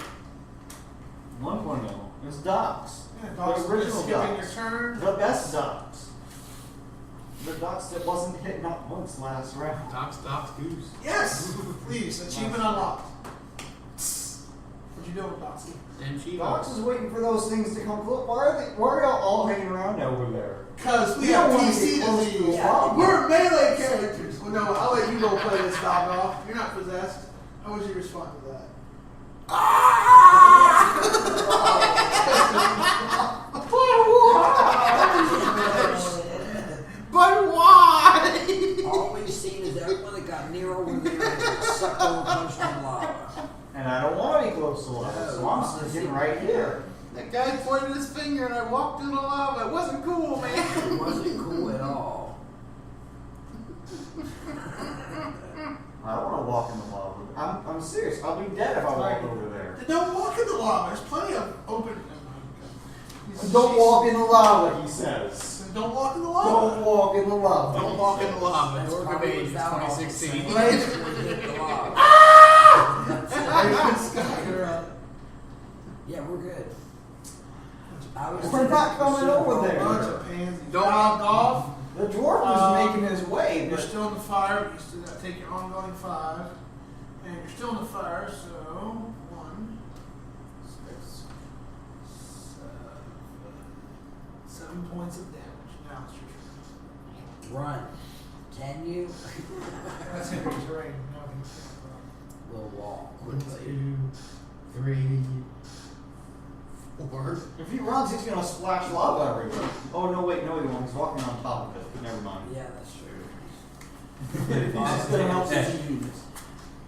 1.0 is Docs. Yeah, Docs The original skipping your Docs. turn. The best Docs. The Docs that wasn't hit not once last round. Docs, goose. Yes! Please, achievement unlocked. What you doing, Doxy? And she Docs is waiting for those things to come close. Why are y'all all hanging around over there? Because we You have don't wanna PC get close to disease. the lava. We're melee characters. Well, no, I'll let you go play this dog off. You're not possessed. How would you respond to that? But why? All we've seen is everyone that got near over there was sucked over punched in lava. And I don't want to be close to lava, so I'm sitting right here. That guy pointed his finger and I walked through the lava. It wasn't cool, man. It wasn't cool at all. I don't want to walk in the lava. I'm serious. I'll be dead if I walk over there. Then don't walk in the lava. There's plenty of open. Don't walk in the lava, he says. Then don't walk in the lava. Don't walk in the lava. Don't walk in the lava. That's Dork of probably Age without all the 2016. sand before we hit the lava. Scott, you're up. Yeah, we're good. I was We're not coming over there. Bunch of pansies. Don't Round eat- off. The dwarf is making his way, You're but still in the fire, but you still got to take your ongoing 5. And you're still in the fire, so 1, 6, 7 points of damage. Now it's your turn. run. Can you? That's Henry's rain. No, he can't run. We'll walk quickly. 2, 3, 4. If he runs, he's gonna splash lava everywhere. Oh no, wait, no, he won't. He's walking on top of it. Never mind. Yeah, that's true. he's just gonna help us use.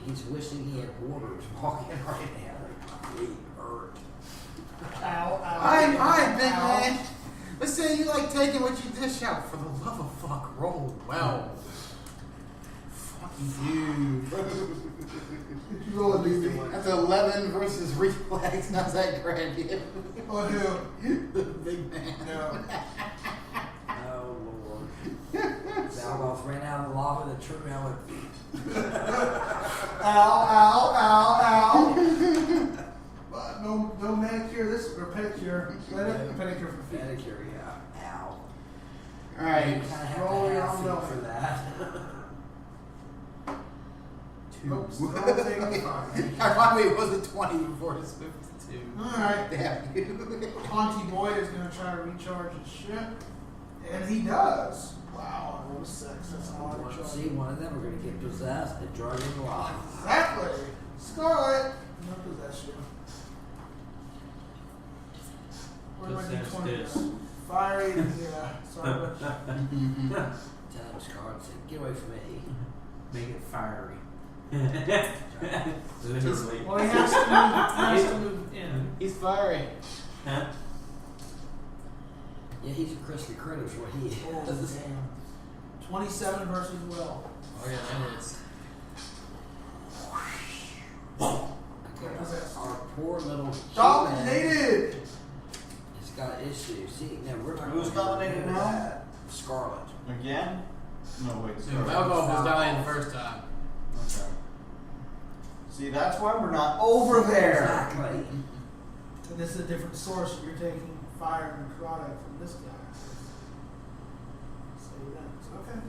He's wishing he had borders walking right now. He hurt. Ow, ow. Alright, big ow. man. Let's say you like taking what you dish out. For the love of fuck, roll well. Fuck you. You roll a d8. That's 11 versus reflex. How's that grab you? Oh, who? The big man. No. Oh Lord. Zalgoth ran out of the lava and turned around with Ow, ow, ow. But no manicure this or pedicure. Let it pedicure for feet. pedicure, yeah. Ow. You Alright. kind of have Roll to your have own feet going. for that. 2. Oops, the whole thing was fine. I thought it was a 20 before it's 52. Alright. Damn you. Auntie Boy is going to try to recharge his shit. And he does. Wow, I rolled a 6. That's how I recharge. See, one of them are going to get possessed and drug in the lava. Exactly. Scarlet. No possess you. Where do I do Possess 20? this. Fiery. Yeah. Sorry. Tell him, Scarlet, say, get away from me. Make it fiery. Right. Literally. Well, he has to move in. He's fiery. Huh? Yeah, he's a crispy critter, is what he Oh, is. damn. 27 versus Will. Oh yeah, that is. Okay, our poor little human Dominated! has got issues. See, now we're not Who's gonna dominated do now? that. Scarlet. Again? No, wait. So Sorry. Valkov was dying the first time. Okay. See, that's why we're not over there. Exactly. And this is a different source. You're taking fire and necrotic from this guy. Say that. Okay.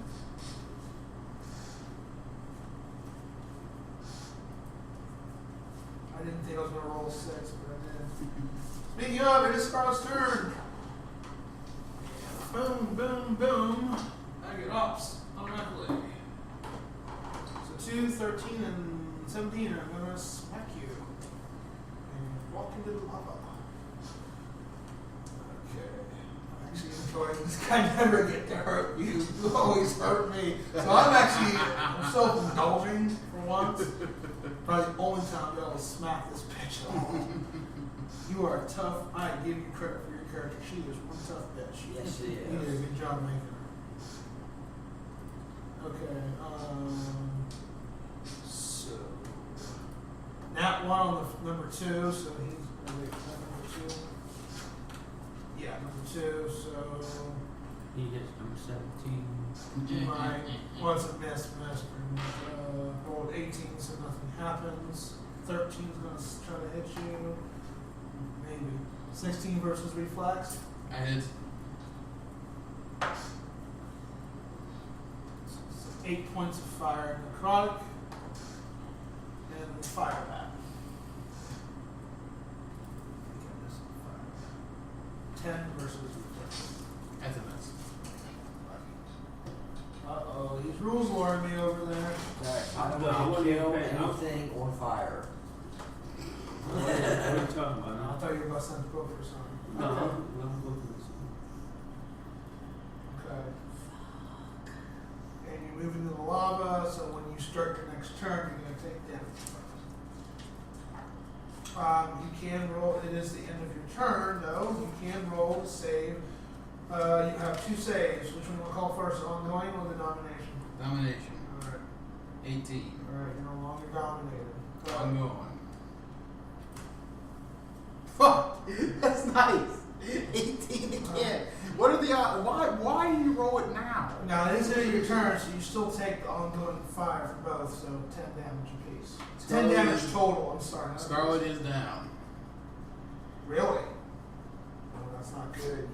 I didn't think I was going to roll 6, but I did. Speaking of, it is Scarlet's turn. Boom, boom, boom. I get ups automatically. So 2, 13, and 17 are going to smack you. And walk into the lava. Okay. I'm actually enjoying this guy never get to hurt you. You always hurt me. So I'm self-indulging for once. Probably the only time I'll be able to smack this bitch at all. You are tough. I give you credit for your character. She is one tough bitch. Yes, she You did a is. good job making her. Okay, so Nat 1 on the number 2, so he's wait, number 2. Yeah, number 2, so He hits number 17. my was a miss, rolled 18, so nothing happens. 13 is gonna try to hit you. Maybe. 16 versus reflex. I hit. So 8 points of fire necrotic. And fire back. 10 versus reflex. That's a mess. Uh-oh, he's rules warring me over there. Right. I don't No, I want wouldn't to even kill pay no. anything on fire. What are you talking I about? thought you were about to send a book or something. No, Okay. I'm looking at something. Okay. And you move into the lava, so when you start your next turn, you're going to take damage. You can roll, it is the end of your turn, though. You can roll to save. You have 2 saves. Which one do you want to call first? Ongoing or the domination? Domination. Alright. 18. Alright, you're no longer dominated. Go ahead. I'm going. Fuck! That's nice. 18 again. What are the odds? Why do you roll it now? Now, it is end of your turn, so you still take the ongoing fire for both, so 10 damage apiece. 10 damage total, I'm sorry. not Scarlet apiece. is down. Really? Oh, that's not good.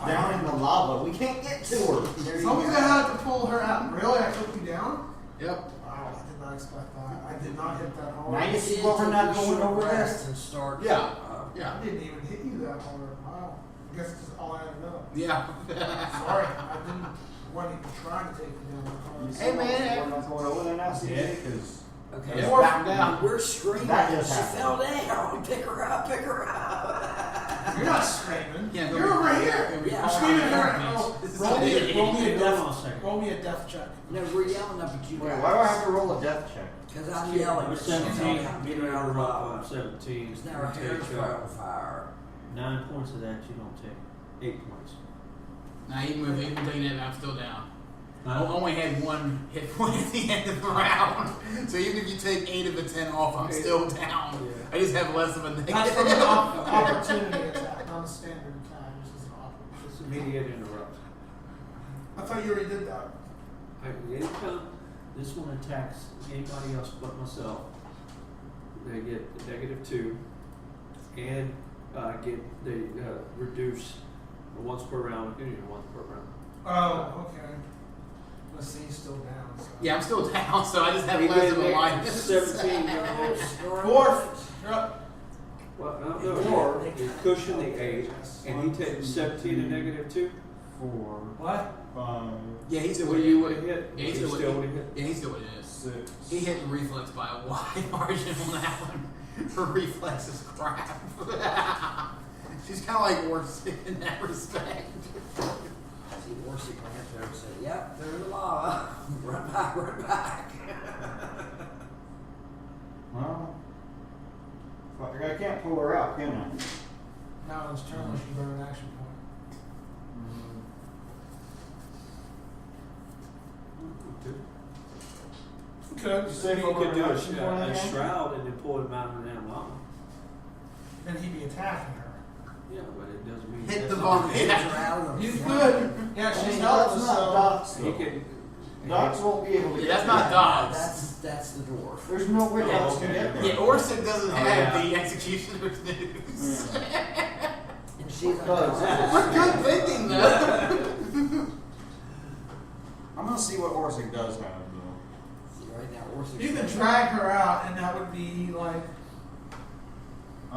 Down in the lava. We can't get to her. Someone's gonna have to pull her out. Really? I took you down? Yep. Wow, I did not expect that. I did not hit that hard. Now you see why we're not going over there? rest and start. Yeah. Yeah. I didn't even hit you that hard. Wow. I guess it's all I added up. Yeah. Sorry, I wasn't even trying to take you down that hard. Hey, man. We're not going over there now, CJ, because Okay. Yeah. Or- Back down. We're screaming. That just She happened. fell down. Pick her up. Pick her up. You're not screaming. Yeah, You're over here. Yeah. I'm screaming at her. This Roll me is- roll me a Hold on a death. second. Roll me a death check. No, we're yelling up at you wait, guys. why do I have to roll a death check? Because I'm yelling. We're at 17. you. Get her out of rock. 17. It's now her You hair's take, on fire. 9 points of that you don't take. 8 points. Now even taking that, I'm still down. I No. only had 1 hit point at the end of the round. So even if you take 8 of the 10 off, I'm still down. Yeah. I just have less of a negative. That's from an opportunity attack, not a standard attack. This is an opportunity. It's immediate interrupt. I thought you already did that. Anytime this one attacks anybody else but myself, they get -2 and they reduce once per round. Once per round. Oh, okay. Let's see, he's still down. So. Yeah, I'm still down, so I just have He less did of a make minus. 17 Dwarf, you're up. Well, no, you cushion the 8, and he takes 17 and -2. 4, What? 5, Yeah, he's still What with you you. would have hit? Yeah, he's He still with still you. would have hit. Yeah, he's still with you. 6. He hit reflex by a wide margin on that one. Her reflex is crap. She's kind of like worse in that respect. See, Horsey ran there and said, "Yep, they're in the lava. Run back, run back." Well, fuck, I can't pull her out, can I? Now it's turn unless you burn an action point. Could. Say You could do action point a again? shroud and then pull him out of the damn lava. Then he'd be attacking her. Yeah, but it doesn't mean Hit that's the not- bomb. Get her out of You the could. Yeah, I she's mean, helped that's us, not so. dots, He though. can. Dots won't be able to Yeah, get that's there. not dogs. That's the dwarf. There's no way Yeah, dots can okay. get there. Yeah, Orson doesn't Oh, have yeah. the executioner's news. And she's Does. We're good thinking, though. I'm gonna see what Orsic does have, though. Right now, Horsey. You could drag her out, and that would be like. I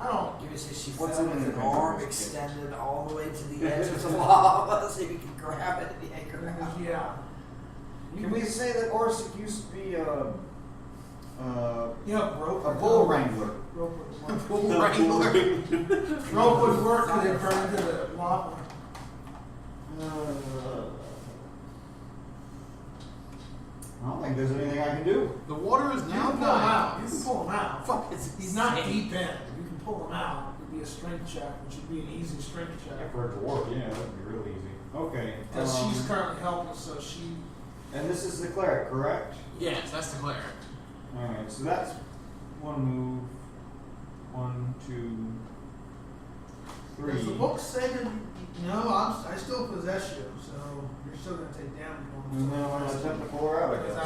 don't- You would say she What's fell in with the an arm controls? extended all the way to the edge of the lava, so you can grab it and yank her out. Yeah. Can we say that Orsic used to be You have rope. a bull wrangler? Rope would work. Bull wrangler. Rope would work because they burn into the lava. I don't think there's anything I can do. The water is You now can pull him done. out. You can pull him out. Fuck, it's He's not insane. deep in. You can pull him out. It'd be a strength check, which would be an easy strength check. For a dwarf, yeah, that'd be real easy. Okay. Because she's currently helpless, so she. And this is the cleric, correct? Yes, that's the cleric. Alright, so that's one move. 1, 2, 3. Does the book say that? No, I still possess you, so you're still going to take damage on And then I'm gonna attempt to pull her out, I Because guess.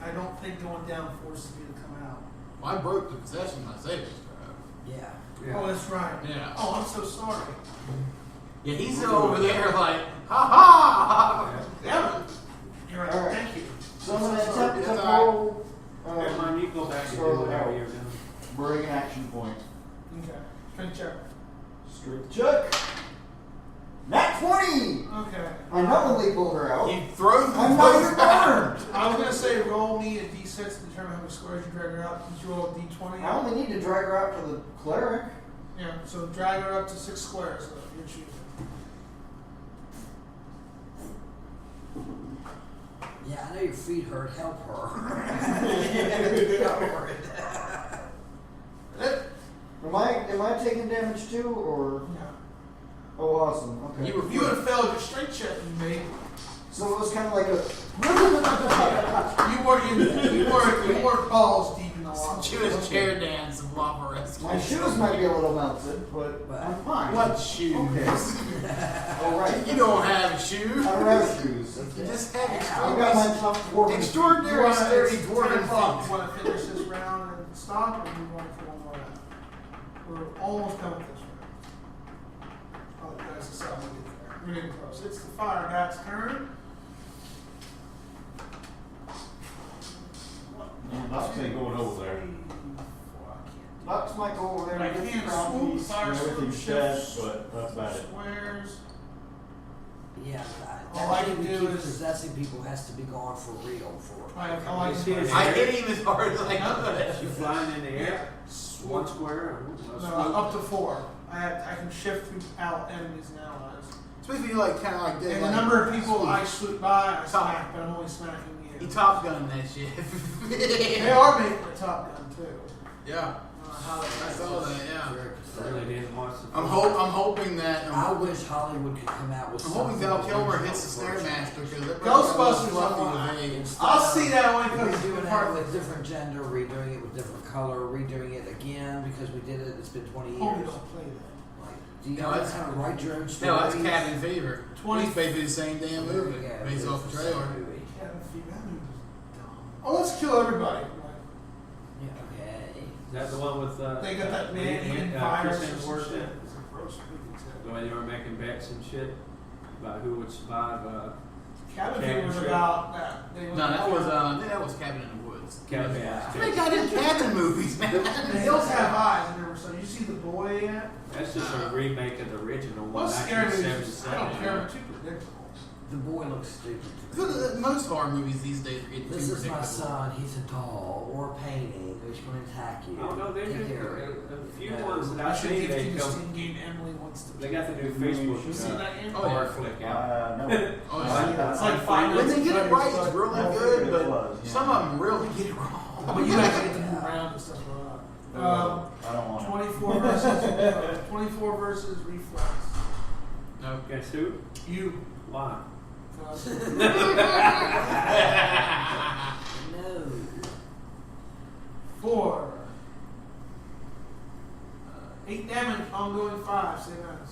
I don't think going down forces you to come out. Well, I broke the possession by saving throw. Yeah. Oh, that's right. Yeah. Oh, I'm so sorry. Yeah, he's over there like, ha ha! Damn it. You're right. All right. Thank you. So I'm gonna So sorry. attempt to That's all pull. Never mind, you go back and do Scarlet whatever out. you're doing. Bring an action point. Okay. Strength check. Strength check. Nat 20! Okay. I knowingly pulled her out. He throws the I'm not even post out. burned! I was going to say roll me a d6 to determine how many squares you drag her out. Did you roll a d20? I only need to drag her out to the cleric. Yeah, so drag her up to 6 squares. So you're choosing. Yeah, I know your feet hurt. Help her. Cover it. Am I taking damage too, or? Yeah. Oh, awesome. Okay. You were You would have failed your strength check you made. So it was kind of like a. You weren't balls deep enough. walk. Jewish chair dance of lava rescue. My shoes might be a little melted, but I'm fine. What shoes? Okay. All right. You don't have shoes. I don't have shoes. You just have I've got my tough dwarven extraordinary sturdy It's dwarven 10 o'clock. feet. You want to finish this round and stop, or you want for one more round? We're almost done with this round. Oh, guys, it's not getting there. We're getting close. It's the fire bat's turn. Ducks ain't going over there. Ducks might go over there I and get can't the crown swoop, piece. fire swoop, Everything's dead, shifts, but that's about it. squares. Yeah, All I that can we do keep is- possessing people has to be gone for real. For All I You can see do it is I hit him as hard as I could. You flying in the air? One square? no, up to 4. I can shift out enemies and allies. Especially you like kind of like did And like the number of people I swoop by, I Top. smack, but I'm only smacking He you. top gunned that shit. They are making a top gun too. Yeah, How I saw that. Yeah. I really didn't watch the I'm hoping that. I wish Hollywood could come out with I'm hoping something Val Kilmer original hits the for Stairmaster because Ghostbusters fluffy on and one. vague. I'll see that one because Redoing it's it part of with different gender, redoing it with different color, redoing it again because we did it. It's been 20 years. Homie don't play that. Like, do you No, know that's- how to write your own stories? No, that's Cabin Fever. 20 It's basically the same damn movie Yeah, based it's off the the same trailer. movie. Cabin Fever, that movie's dumb. Oh, let's kill everybody. Yeah, okay. Is that the one with They got that man-eating Chris virus or some Hemsworth shit. in? It's a gross movie The too. way they were making bets and shit about who would survive Cabin Cabin Fever was Trip. about that. No, that was I think that was Cabin in the Woods. Cabin. How many goddamn cabin movies, man? The Hills Have Eyes. I never saw. You see The Boy yet? That's just a remake of the original one, Most scary movies. I 1977. don't care. They're too predictable. The boy looks stupid. Most horror movies these days are getting This too is my predictable. son. He's a doll or a painting. He's going to attack you. Oh no, there's Take care of it. a few No. ones that I I've should seen. give They you the come. Steam game Emily wants to They play. got the new Facebook You seen that yet? Oh, yeah. horror flick out. No. Oh, I- yeah. It's like 5 When minutes. they get it right, it's really good, It but was, yeah. some of them really get it wrong. But you actually get to move around and stuff like that. I don't want it. 24 versus reflex. No. Guess who? You. Why? No. 4. 8 damage, ongoing 5, same as.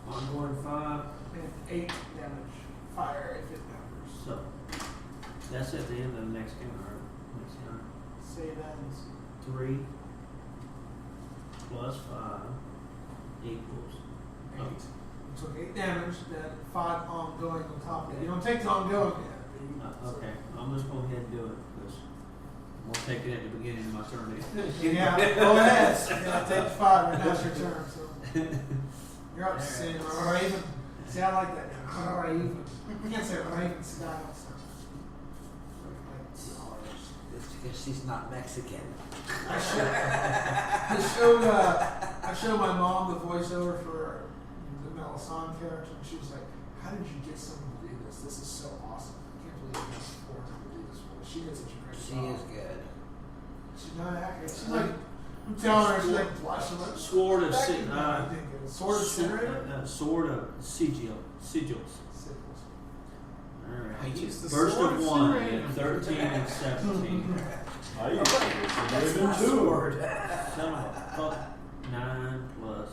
Ongoing 5. And 8 damage, fire if it matters. So that's at the end of the next game, or next turn. Save ends. 3 plus 5 equals 8. You took 8 damage, then 5 ongoing on top of it. You don't take the ongoing yet. okay, I'm just going ahead and do it because I'm gonna take it at the beginning of my turn. Yeah, go ahead. Yeah, take 5 and that's your turn. So you're up to see or even. See, I like that now. Or even. You can't say or even style. It's because she's not Mexican. I showed my mom the voiceover for the Melisande character, and she was like, "How did you get someone to do this? This is so awesome! I can't believe you asked for her to do this voice. She did such a great She job. is good. She's not accurate. She's like, I'm telling her, she's like blushing. Like, Sword of "Back Sin- in the day, Sword of Sinner. Sword of Sigils. Alright. I used the First sword of of 1 Sinner. at 13 and 17. I used to That's do my it too. sword. Son of a fuck. 9 plus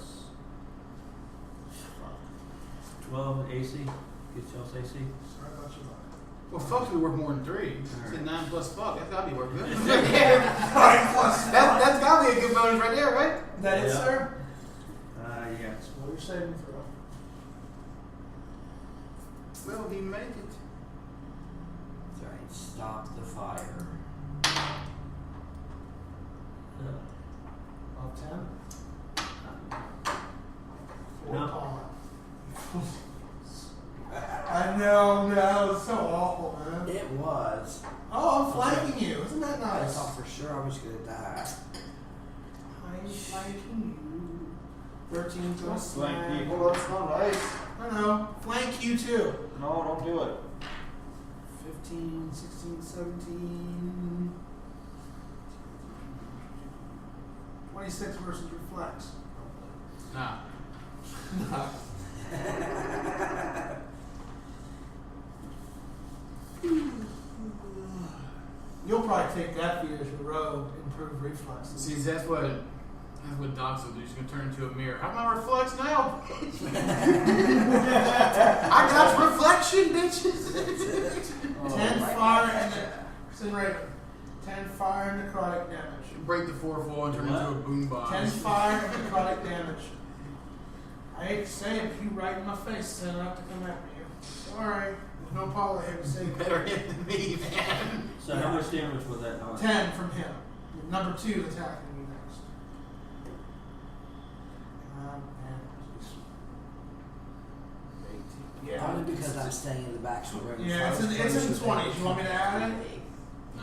12 AC. Get y'all's AC. Sorry about your mom. Well, fuck's be worth more than 3. I said 9 plus fuck. That's gotta be worth good. Plus That's gotta be a good bonus right there, right? that it, Yeah. sir? Yes. What you're saving for? Well, he make it. That's right. Stop the fire. Of 10? No. I know, no, it's so awful, man. It was. Oh, I'm flanking you. Isn't that I nice? thought for sure I was going to die. I'm flanking you. 13 to a Like slam. people, that's not nice. I know. Flank you too. No, don't do it. 15, 16, 17. 26 versus reflex. Nah. You'll probably take that feat as your rogue, improve reflexes. See, that's what Docs will do. She's gonna turn into a mirror. How my reflex now? I got reflection, bitches. 10 fire and Raven. 10 fire and necrotic damage. Break the fourth wall and turn into a boombox. 10 fire and necrotic damage. I hate to say it, but you right in my face, set up to come after you. Sorry, there's no Paula here to save you. Better hit than me, man. So how much damage was that? 10 from him. Number 2 attacking you next. Yeah. Only because I'm staying in the back so we're Yeah, it's in the 20s. You want me to add it?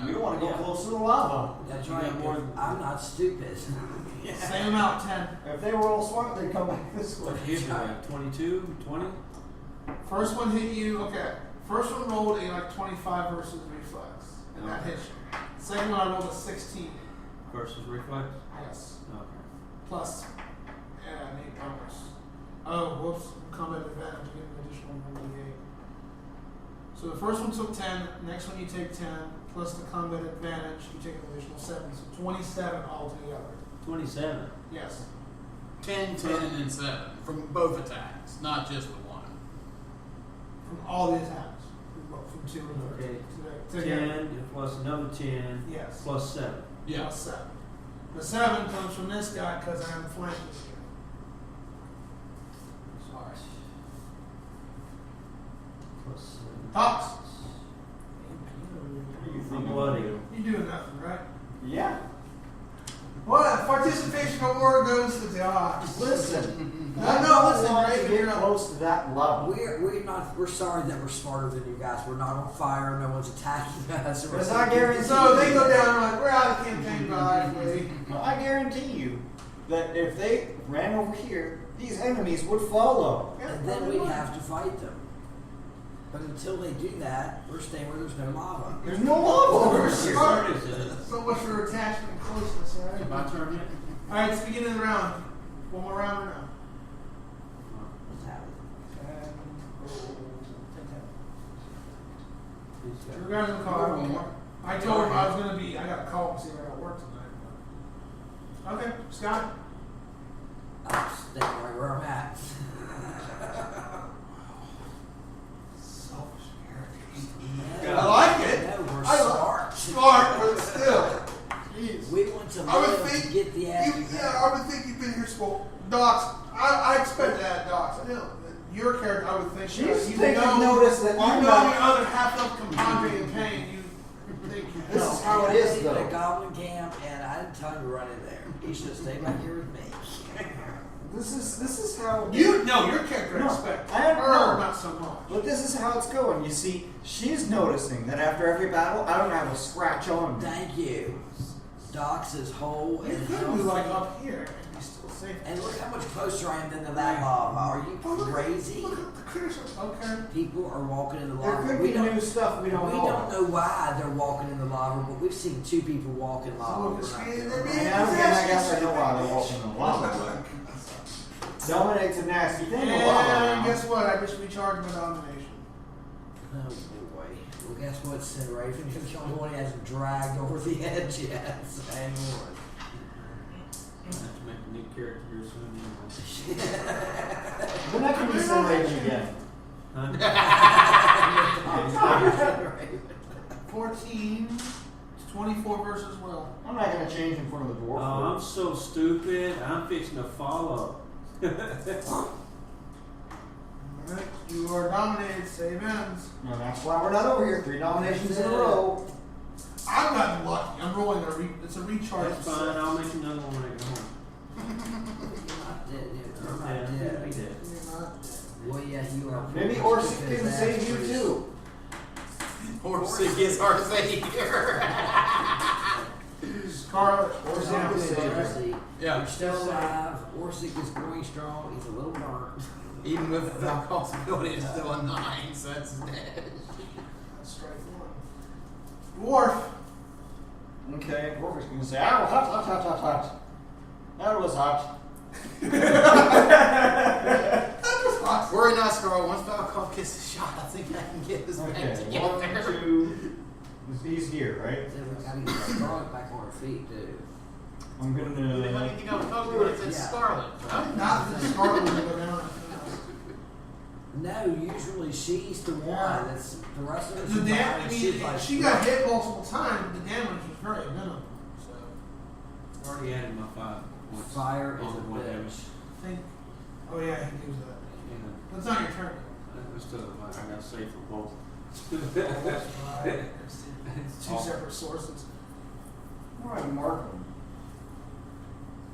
You don't want to go close to the lava. That's You right. got more I'm not stupid. Same amount, 10. If they were all smart, they'd come back this way. What hit you like 22, 20? First one hit you, okay. First one rolled a like 25 versus reflex, and that hits you. Second one I rolled a 16. Versus reflex? Yes. Okay. Plus, an 8 bonus. Oh, whoops. Combat advantage, you get an additional 1d8. So the first one took 10, next one you take 10, plus the combat advantage, you take an additional 7. So 27 altogether. 27. Yes. 10, 10, and then 7 from both attacks, not just the one. From all the attacks. From 2 and 3. Okay. Together. 10 plus another 10 Yes. plus 7. Yeah. Plus 7. The 7 comes from this guy because I'm flanking you. Sorry. Plus 7. Tops. I'm bloody. You doing nothing, right? Yeah. What? Participation award goes to Docs. Listen. I know, listen, want right? to get close to that level. We're sorry that we're smarter than you guys. We're not on fire. No one's attacking us. Because I guarantee So they go down and like, we're out of campaign lively. Well, I guarantee you that if they ran over here, these enemies would follow. And then we'd have to fight them. But until they do that, we're staying where there's no lava. There's no lava over here. So much for attachment and closeness, right? My turn yet? Alright, it's the beginning of the round. One more round or no? Let's have it. Regarding the car, one more. I told him I was going to be, I got a call to see if I got work tonight. But. Okay, Scott. I'm staying right where I'm at. Selfish No, I like it. No, we're I smart. Smart, but still. Jeez. We want to I would live think to get the ass. I would think you've been here school. Docs, I expect that, Docs. I know your character, I would think. She's you taking know, notice that you I'm know not. your other half of compadre in pain. You think you This know. is how it is, In though. a goblin camp, and I didn't tell him to run in there. He should have stayed right here with me. This is how. You know your character No, expect. I Her, know. not so much. But this is how it's going. You see, she's noticing that after every battle, I don't have a scratch on me. Thank you. Docs is whole You and could be like healthy. up here and be still safe. And look how much closer I am than the that lava. Are you crazy? Look at the criticism. Okay. People are walking in the There lava. could We be don't, new stuff we don't we know. don't know why they're walking in the lava, but we've seen 2 people walk in lava. So We're it's not being- doing they're it. being- And I guess I know why they're walking in the lava. Dominate's a nasty thing. And Lava. guess what? I just recharged my domination. Oh boy. Well, guess what, Sin Raven? You're the only one who hasn't dragged over the edge yet. So hang on. I have to make a new character here soon anyway. We're not going to be Sunraven again. Huh? 14, 24 versus Will. I'm not going to change in front of the dwarf. Oh, I'm so stupid. I'm fixing to follow. Alright, you are dominated, save ends. No, that's why we're not over here. 3 nominations in a row. I've gotten lucky. I'm rolling it's a recharge. That's fine. I'll make another one when I get home. You're not dead yet. You're not Yeah, dead. we did. You're not dead. Well, yeah, you are. Maybe Orsic can save you too. Orsic is our savior. Scarlet, Orsic down. is savior. Yeah. You're still alive. Orsic is going strong. He's a little burnt. Even with the possibility, it's still a 9, so that's dead. That's strike 1. Dwarf. Okay, dwarf is going to say, "Ow, hot, hot, hot, hot, hot." That was hot. Worry not, Scarl. Once Valkov gets a shot, I think I can get this back Okay, together. 1, 2. He's here, right? Then we gotta get Scarlet back on her feet, too. I'm You didn't have gonna. anything else talking about? It said Yeah. Scarlet. Huh? Not the Scarlet will go down. No, usually she's the one that's the rest of us. The are damage, behind, I she's mean, like, she got hit multiple times, but the damage was very minimal. So, Already added my 5 points. Fire is on a one damage. bitch. I think, oh yeah, he gives that. Yeah. That's not your turn. That's still I got saved for both. That's right. It's two separate sources. Where do I mark them?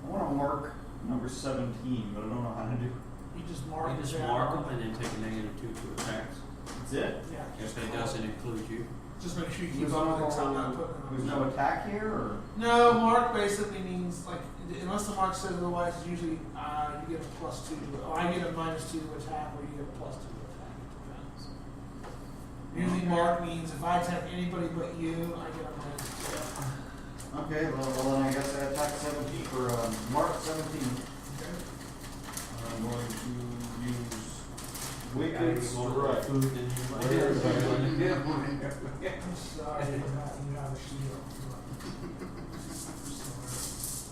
I want to mark number 17, but I don't know how to do. You just mark. You just it down. mark them and then take a -2 to attacks. That's it. Yeah. If it doesn't include you. Just make sure you keep There's on the top, not no, putting there's it on. no attack here, or No, mark basically means like unless the mark says otherwise, it's usually you get a +2 to it. Or I get a -2 to attack, or you get a +2 to attack. It depends. Usually mark means if I attack anybody but you, I get a -2. okay. Well, then I guess I attack 17 for mark 17. Okay. I'm going to use Gotta wicked get more strike. food than you I'm sorry for that. You have a shield.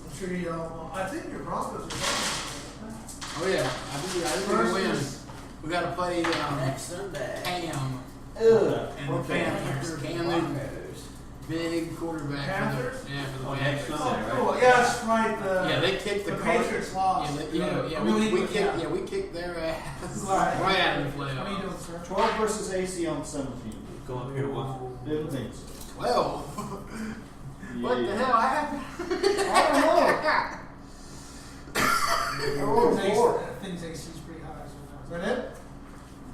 I'm sure you all know. I think your Broncos are going. Oh yeah, I think we win. We gotta play Next Sunday. Cam Ugh. and the Panthers. Cam Newton, big quarterback. Panthers? For the, yeah, for the Oh, Panthers. next Oh, Sunday. cool. Yeah, that's right. Yeah, they kicked the the Patriots lost. Yeah, we kicked their ass Right. right out of the What are you playoffs. doing, sir? 12 versus AC on 17. Go up here one. Didn't think so. 12. What the Yeah. hell happened? I don't know. I rolled a 4. I think AC's pretty high. Is that it?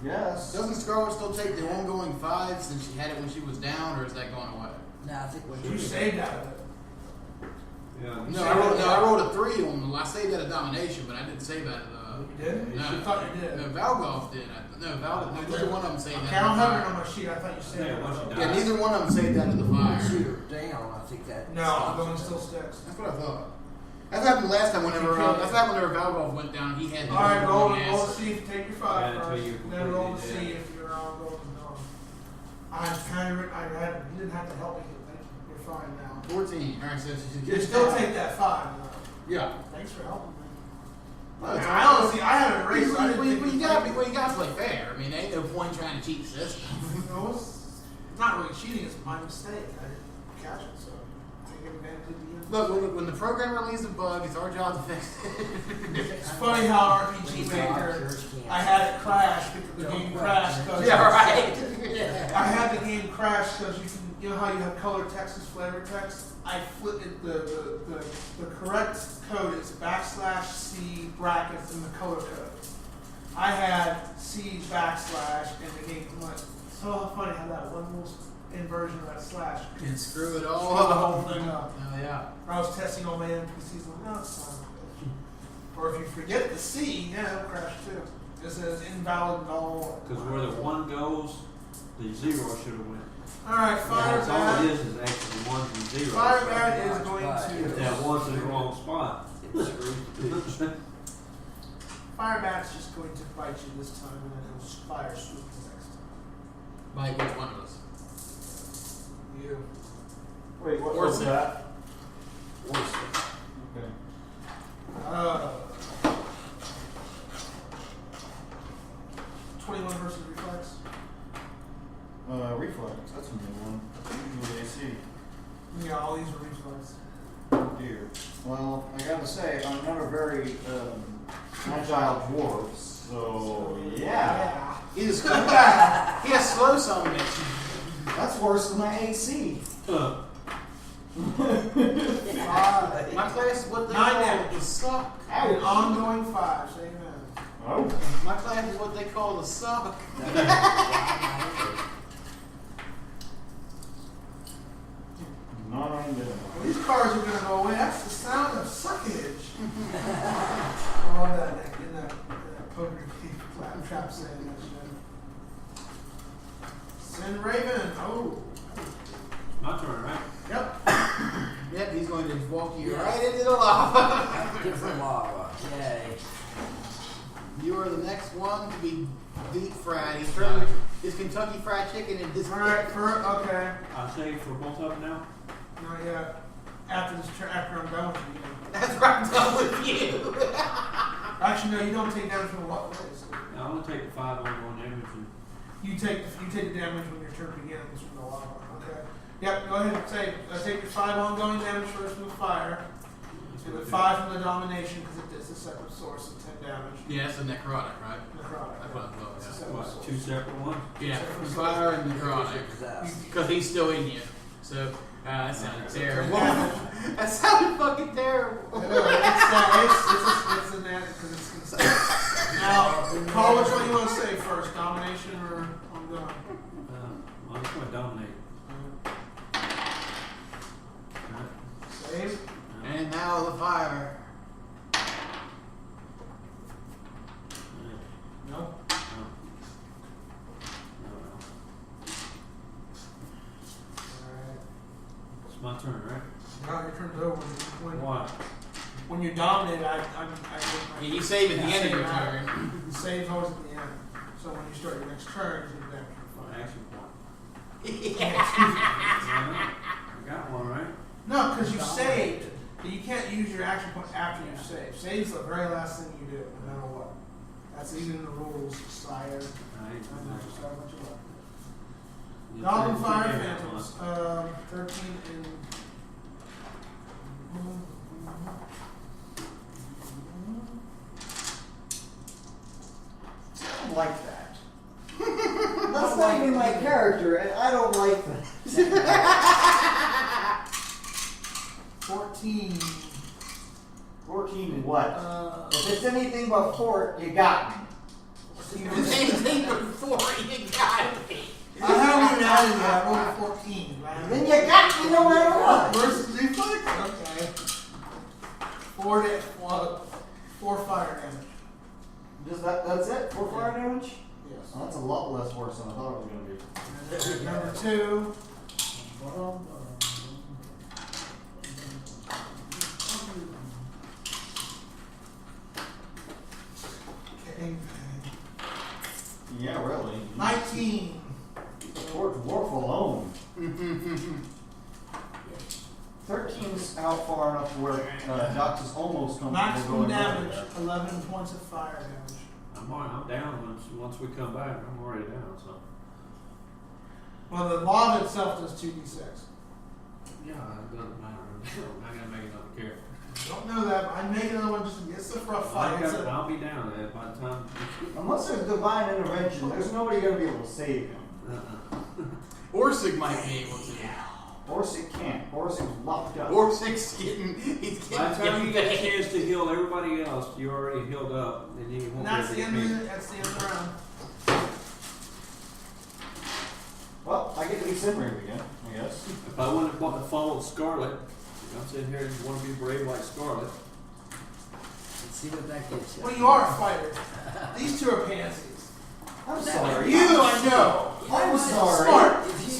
Yes. Doesn't Scarlet still take the ongoing 5 since she had it when she was down, or is that going away? No, I think when You saved out of it. Yeah. No, I rolled a 3 on the. I saved out of domination, but I didn't save out of the. You did? No. I thought you did. No, Valgolf did. Neither one of them saved Okay, out I don't of have the it on fire. my sheet. I thought you saved Yeah, it. once you die. Yeah, neither one of them saved out of the fire. shoot her down, I think that. No, stops the going it. still sticks. That's what I thought. That's happened last time whenever Valgolf went down, he had the Alright, roll ongoing to acid. see if you take your 5 Yeah, until first. you Then roll to completely see dead. if you're on going on. I kind of, I read it. You didn't have to help me. Thank you. You're fine now. 14. Alright, so You still take that 5 though. Yeah. Thanks for helping me. Well, it's I honestly, I haven't erased. I didn't think you it was gotta like- you gotta play fair. I mean, there ain't no point trying to cheat the system. No, it's not really cheating. It's my mistake. I didn't catch it, so take advantage of the end. Look, when the programmer leaves a bug, it's our job to fix it. It's funny how RPG Maker, I had it crash because the game crashed. Yeah, right. I had the game crash because you know how you have color text as flavor text? I flipped it, the correct code is \C brackets in the color code. I had C \, and the game went. So funny how that one little inversion of that slash And screw it screwed all the up. whole thing up. Oh yeah. I was testing all my NPCs, like, no, it's fine. Or if you forget the C, yeah, it'll crash too. It says invalid null. Because where the 1 goes, the 0 should have went. Alright, fire That's all it bat. is actually 1s and 0s. Fire bat is going If that to. 1's in the wrong spot, it screws the bitch. Fire bat's just going to bite you this time, and then he'll fire swoop the next time. By which one of us? You. Wait, what Or was six. that? Oyster. Okay. 21 versus reflex. Reflex. That's a new one. Usually AC. Yeah, all these are reflex. Oh dear. Well, I gotta say, I'm not a very agile dwarf, so yeah. He has slow summon. That's worse than my AC. Five. My class is what they 9 call damage. the suck. An ongoing 5, say amen. Oh. My class is what they call the suck. Not on the. Well, these cards are going to go away. That's the sound of suckage. I love that in that poker game trap saying that shit. Sin Raven. Oh. My turn, right? Yep. Yep, he's going to walk you right into the lava. Different lava. Yay. You are the next one to be deep fried. He's his Kentucky Fried Chicken and his. Alright, okay. I say for both of them now. Not yet. After I'm done with you. That's right, I'm done with you. Actually, no, you don't take damage from what place. I want to take the 5 ongoing damage. And You take the damage when your turn begins from the lava. Okay. Yep. Go ahead and say. Take the 5 ongoing damage first from the fire, and the 5 from the domination because it's a separate source of 10 damage. Yeah, that's a necrotic, right? Necrotic. That's what I thought. It's a Yeah. separate what, source. 2 separate ones? Yeah, fire and necrotic. Possessed. Because he's still in you. So, that sounded terrible. Damage. That sounded fucking terrible. I know, it's a net because it's consistent. Now, call which one you want to say first, domination or ongoing. I'm just going to dominate. Save. And now the fire. No. Alright. It's my turn, right? Now your turn's over. Why? When you dominate, I Yeah, you save at the end of your save turn. The save's always at the end. So when you start your next turn, you do damage for My 5. action point. Yeah. I got one, right? No, because you saved. But you can't use your action point after you save. Save's the very last thing you do, no matter what. That's even in the rules, sire. I ain't I'm not just how much you like. You Goblin say Fire forget Phantoms. one. 13 and. I don't like that. That's not even my character, and I don't like that. 14. 14 what? If it's anything but 4, you got me. Anything before you got me. I haven't even added yet. I rolled a 14. Right? Then you got me no matter what. Versus reflex? Okay. 4 fire damage. Just that's it? 4 fire damage? Yes. Well, that's a lot less worse than I thought it was going to be. Number 2. Okay. Yeah, really. 19. Towards Dwarf alone. 13's out far enough to where Dox is almost comfortable Maximum going damage. over 11 points of fire damage. I'm down once we come back. I'm already down, so. Well, the lava itself does 2d6. Yeah, it doesn't matter. I gotta make another character. Don't know that, but I'd make another one just to get some rough fight. I'll be down there by the time. unless there's divine intervention, there's nobody gonna be able to save him. Orsig might be able to. Orsic can't. Orsic's locked up. Orsig's getting. He's By the time you getting get a bad. chance to heal everybody else, you're already healed up, and you won't And that's be the able end to of that's the end of the round. Well, I get to be simmering again, I guess. If I wanted to follow Scarlet, I'm sitting here and want to be brave like Scarlet. Let's see what that gets you. Well, you are a fighter. These two are pansies. I'm sorry. You, I know. I'm sorry.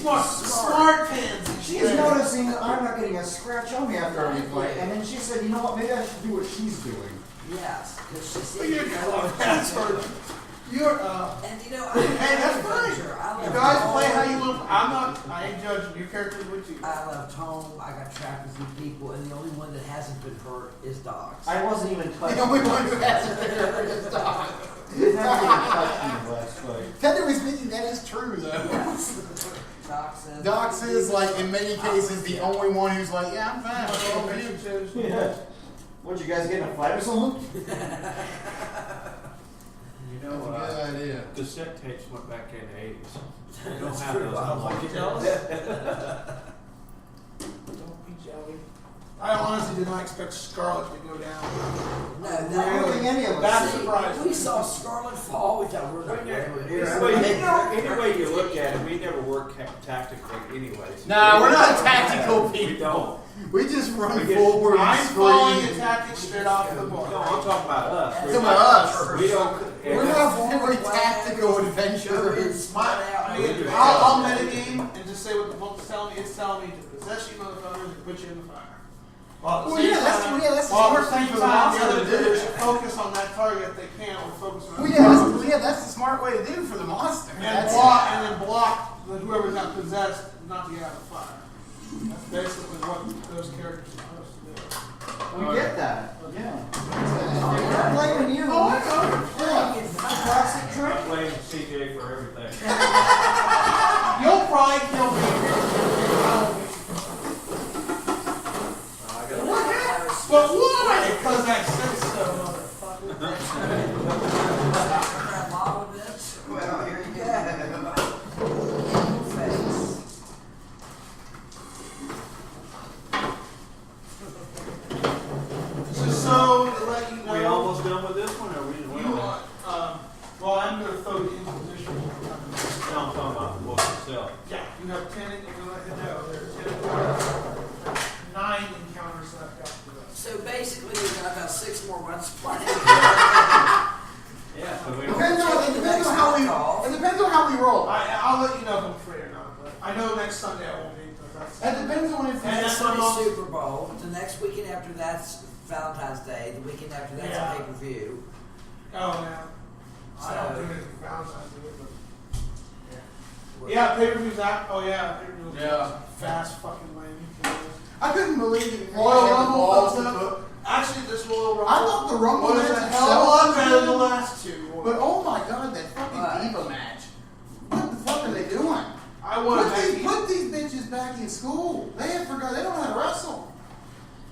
Smart pansies. She's noticing that I'm not getting a scratch on me after every fight, and then she said, you know what, maybe I should do what she's doing. Yes, because she said. You're And you know, Hey, that's fine. I You left guys home. play how you want. I ain't judging. Your character's with you. I left home. I got trapped with these people, and the only one that hasn't been hurt is dogs. I wasn't even touched. The only one who hasn't been hurt is dog. He never even touched me last fight. Technically speaking, that is true though. Doc says. Dox is like in many cases the only one who's like, yeah, I'm fine. Yeah. What, you guys get in a fight or something? You know, That's a good idea. cassette tapes went back in the 80s. They don't That's have true. those I no was more. like, Jealous? Don't be jelly. I honestly did not expect Scarlet to go down. No, I don't think any of us That's did. surprising. We saw Scarlet fall. We thought we're not going here. Any way you look at it, we never work tactically anyways. Nah, we're not tactical We people. don't. We just run We get- forward I'm and following the scream. tactics straight off the board. No, I'm talking about us. Some of us. We don't. We're not very tactical adventurers. I'll metagame and just say what the book's telling me. It's telling me to possess you motherfuckers and put you in the fire. Well, Well, yeah, that's the smart thing for the monster to they do. should focus on that target if they can, or focus on Well, yeah, that's the smart way to do it for the monster. and That's block whoever got possessed not to get out of fire. That's basically what those characters are supposed to do. We get that. Yeah. I'm blaming you. Oh, I know. Yeah, it's a classic I trick. blame CJ for everything. You'll probably kill me. But why? Because I said so, motherfucker. That model bitch. Well, here you go. Face. So to let you know, We almost done with this one, or we? you want, well, I'm going to throw the Inquisition. No, I'm talking about the book itself. Yeah, you have 10, and you're going to hit out there. 9 encounters left after that. So basically, we've got about 6 more months planned. Yeah, so we It depends on how we roll. I'll let you know if I'm free or not, but I know next Sunday I won't be. That depends on if And Next that's Sunday's not- Super Bowl. The next weekend after that's Valentine's Day. The weekend after that's Yeah. a pay-per-view. Oh, yeah. I don't So- do anything for Valentine's Day, but. Yeah, pay-per-view's out. Oh, yeah, pay-per-view's Yeah. fast fucking lame. I couldn't believe it. Royal Had the Rumble balls fucked to up. put- Actually, this Royal Rumble. I thought the Rumble was match a itself hell of a lot was better than the good. last two. But oh my god, that fucking diva match. What the fuck are they doing? I want Put these bitches back in school. They don't know how to wrestle.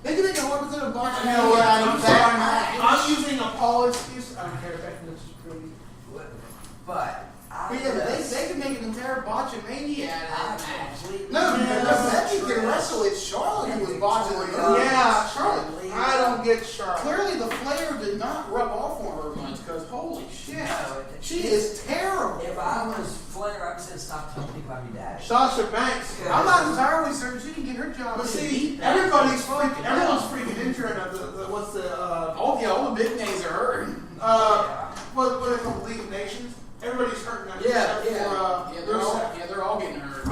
They can make a whole episode of boxing. You know what? out I'm of sorry. that match. I'm using a Paul excuse. I don't care if that looks pretty. But But yeah, they can make an entire botchamania out of that match. completely. No, Yeah, because that's Becky can wrestle. It's Charlotte who was botching the move. Yeah, Charlotte. I don't get Charlotte. Clearly, the flair did not rub off on her much because holy shit, No, she is terrible. If I was Flair, I would say stop telling people I'm your dad. Sasha Banks. I'm not entirely certain she can get her job. But to see, beat that. everyone's freaking into what's the Oh yeah, all the big names are hurting. what are they called? League of Nations. Everybody's hurting that. Yeah, except for, they're all getting hurt.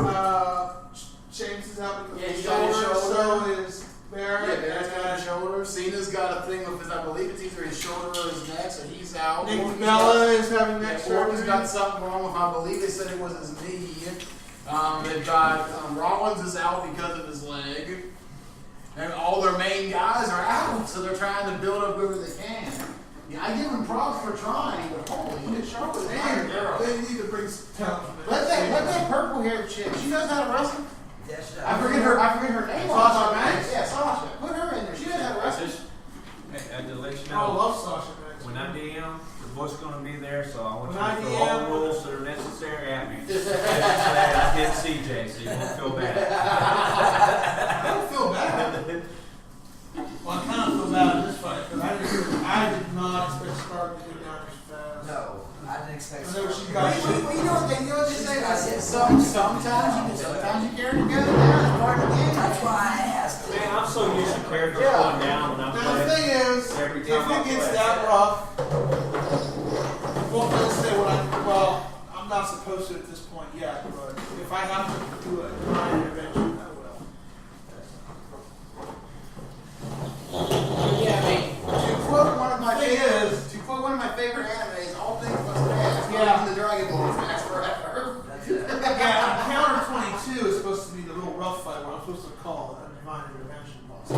James is out because Yeah, of he his got his shoulder. shoulder. So is Barrett. Yeah, Barrett's and got his shoulder. Cena's got a thing with his, I believe it's either his shoulder or his neck, so he's out. Nick Orton's Bella got- is having Yeah, neck Orton's surgery. got something wrong with him. I believe they said it was his knee. They've got Rollins is out because of his leg. And all their main guys are out, so they're trying to build up whoever they can. Yeah, I give them props for trying, but holy shit, Charlotte's a fine girl. They need to bring some talent. Let that purple haired chick, she knows how to wrestle. Yes, I forget her name. Sasha Banks? Yeah, Sasha. Put her in there. She knows how to wrestle. I had to let you I know. love Sasha Banks. When I DM, the book's going to be there, so I want When I you to throw all the DM rules that are necessary at me. Just say I did CJ, so you won't feel bad. I don't feel bad. Well, I kind of feel bad in this fight because I did not expect Scarlett to get down as fast. No, I didn't expect. I know she Scarlett. got- Well, you know what they say? I said sometimes you carry together down. It's part of the game. That's why I asked. Man, I'm so used to characters Yeah. going down when I'm Now the playing. thing is, Every if time I it gets play. that rough, well, let's say I'm not supposed to at this point yet, but if I have to do a divine intervention, I will. Yeah, I mean, to quote one of my Thing favorite, is- favorite animes, all things must pass. Yeah. Even the Dragon Ball lasts forever. That's it. Yeah, Encounter 22 is supposed to be the little rough fight where I'm supposed to call a divine intervention boss.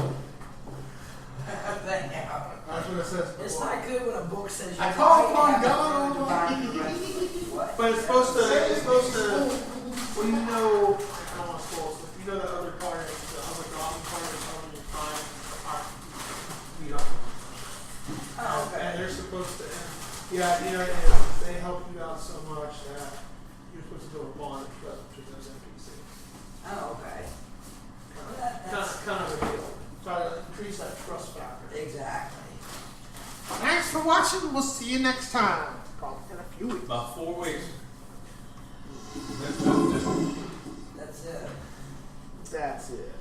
That's what it says. It's before. not good when a book says you I call might upon have God, to oh divine my- intervention. What? But it's supposed to, well, you know, I don't want to spoil stuff. You know that other card, the other goblin card is telling you time, beat up. Oh, okay. And they're supposed to, yeah, you know, and they help you out so much that you're supposed to go with bondage, which is those NPC. Oh, okay. Well, that's Kind of a deal. Try to increase that trust factor. exactly. Thanks for watching. We'll see you next time. Probably in a few weeks. About 4 weeks. That's it. That's it.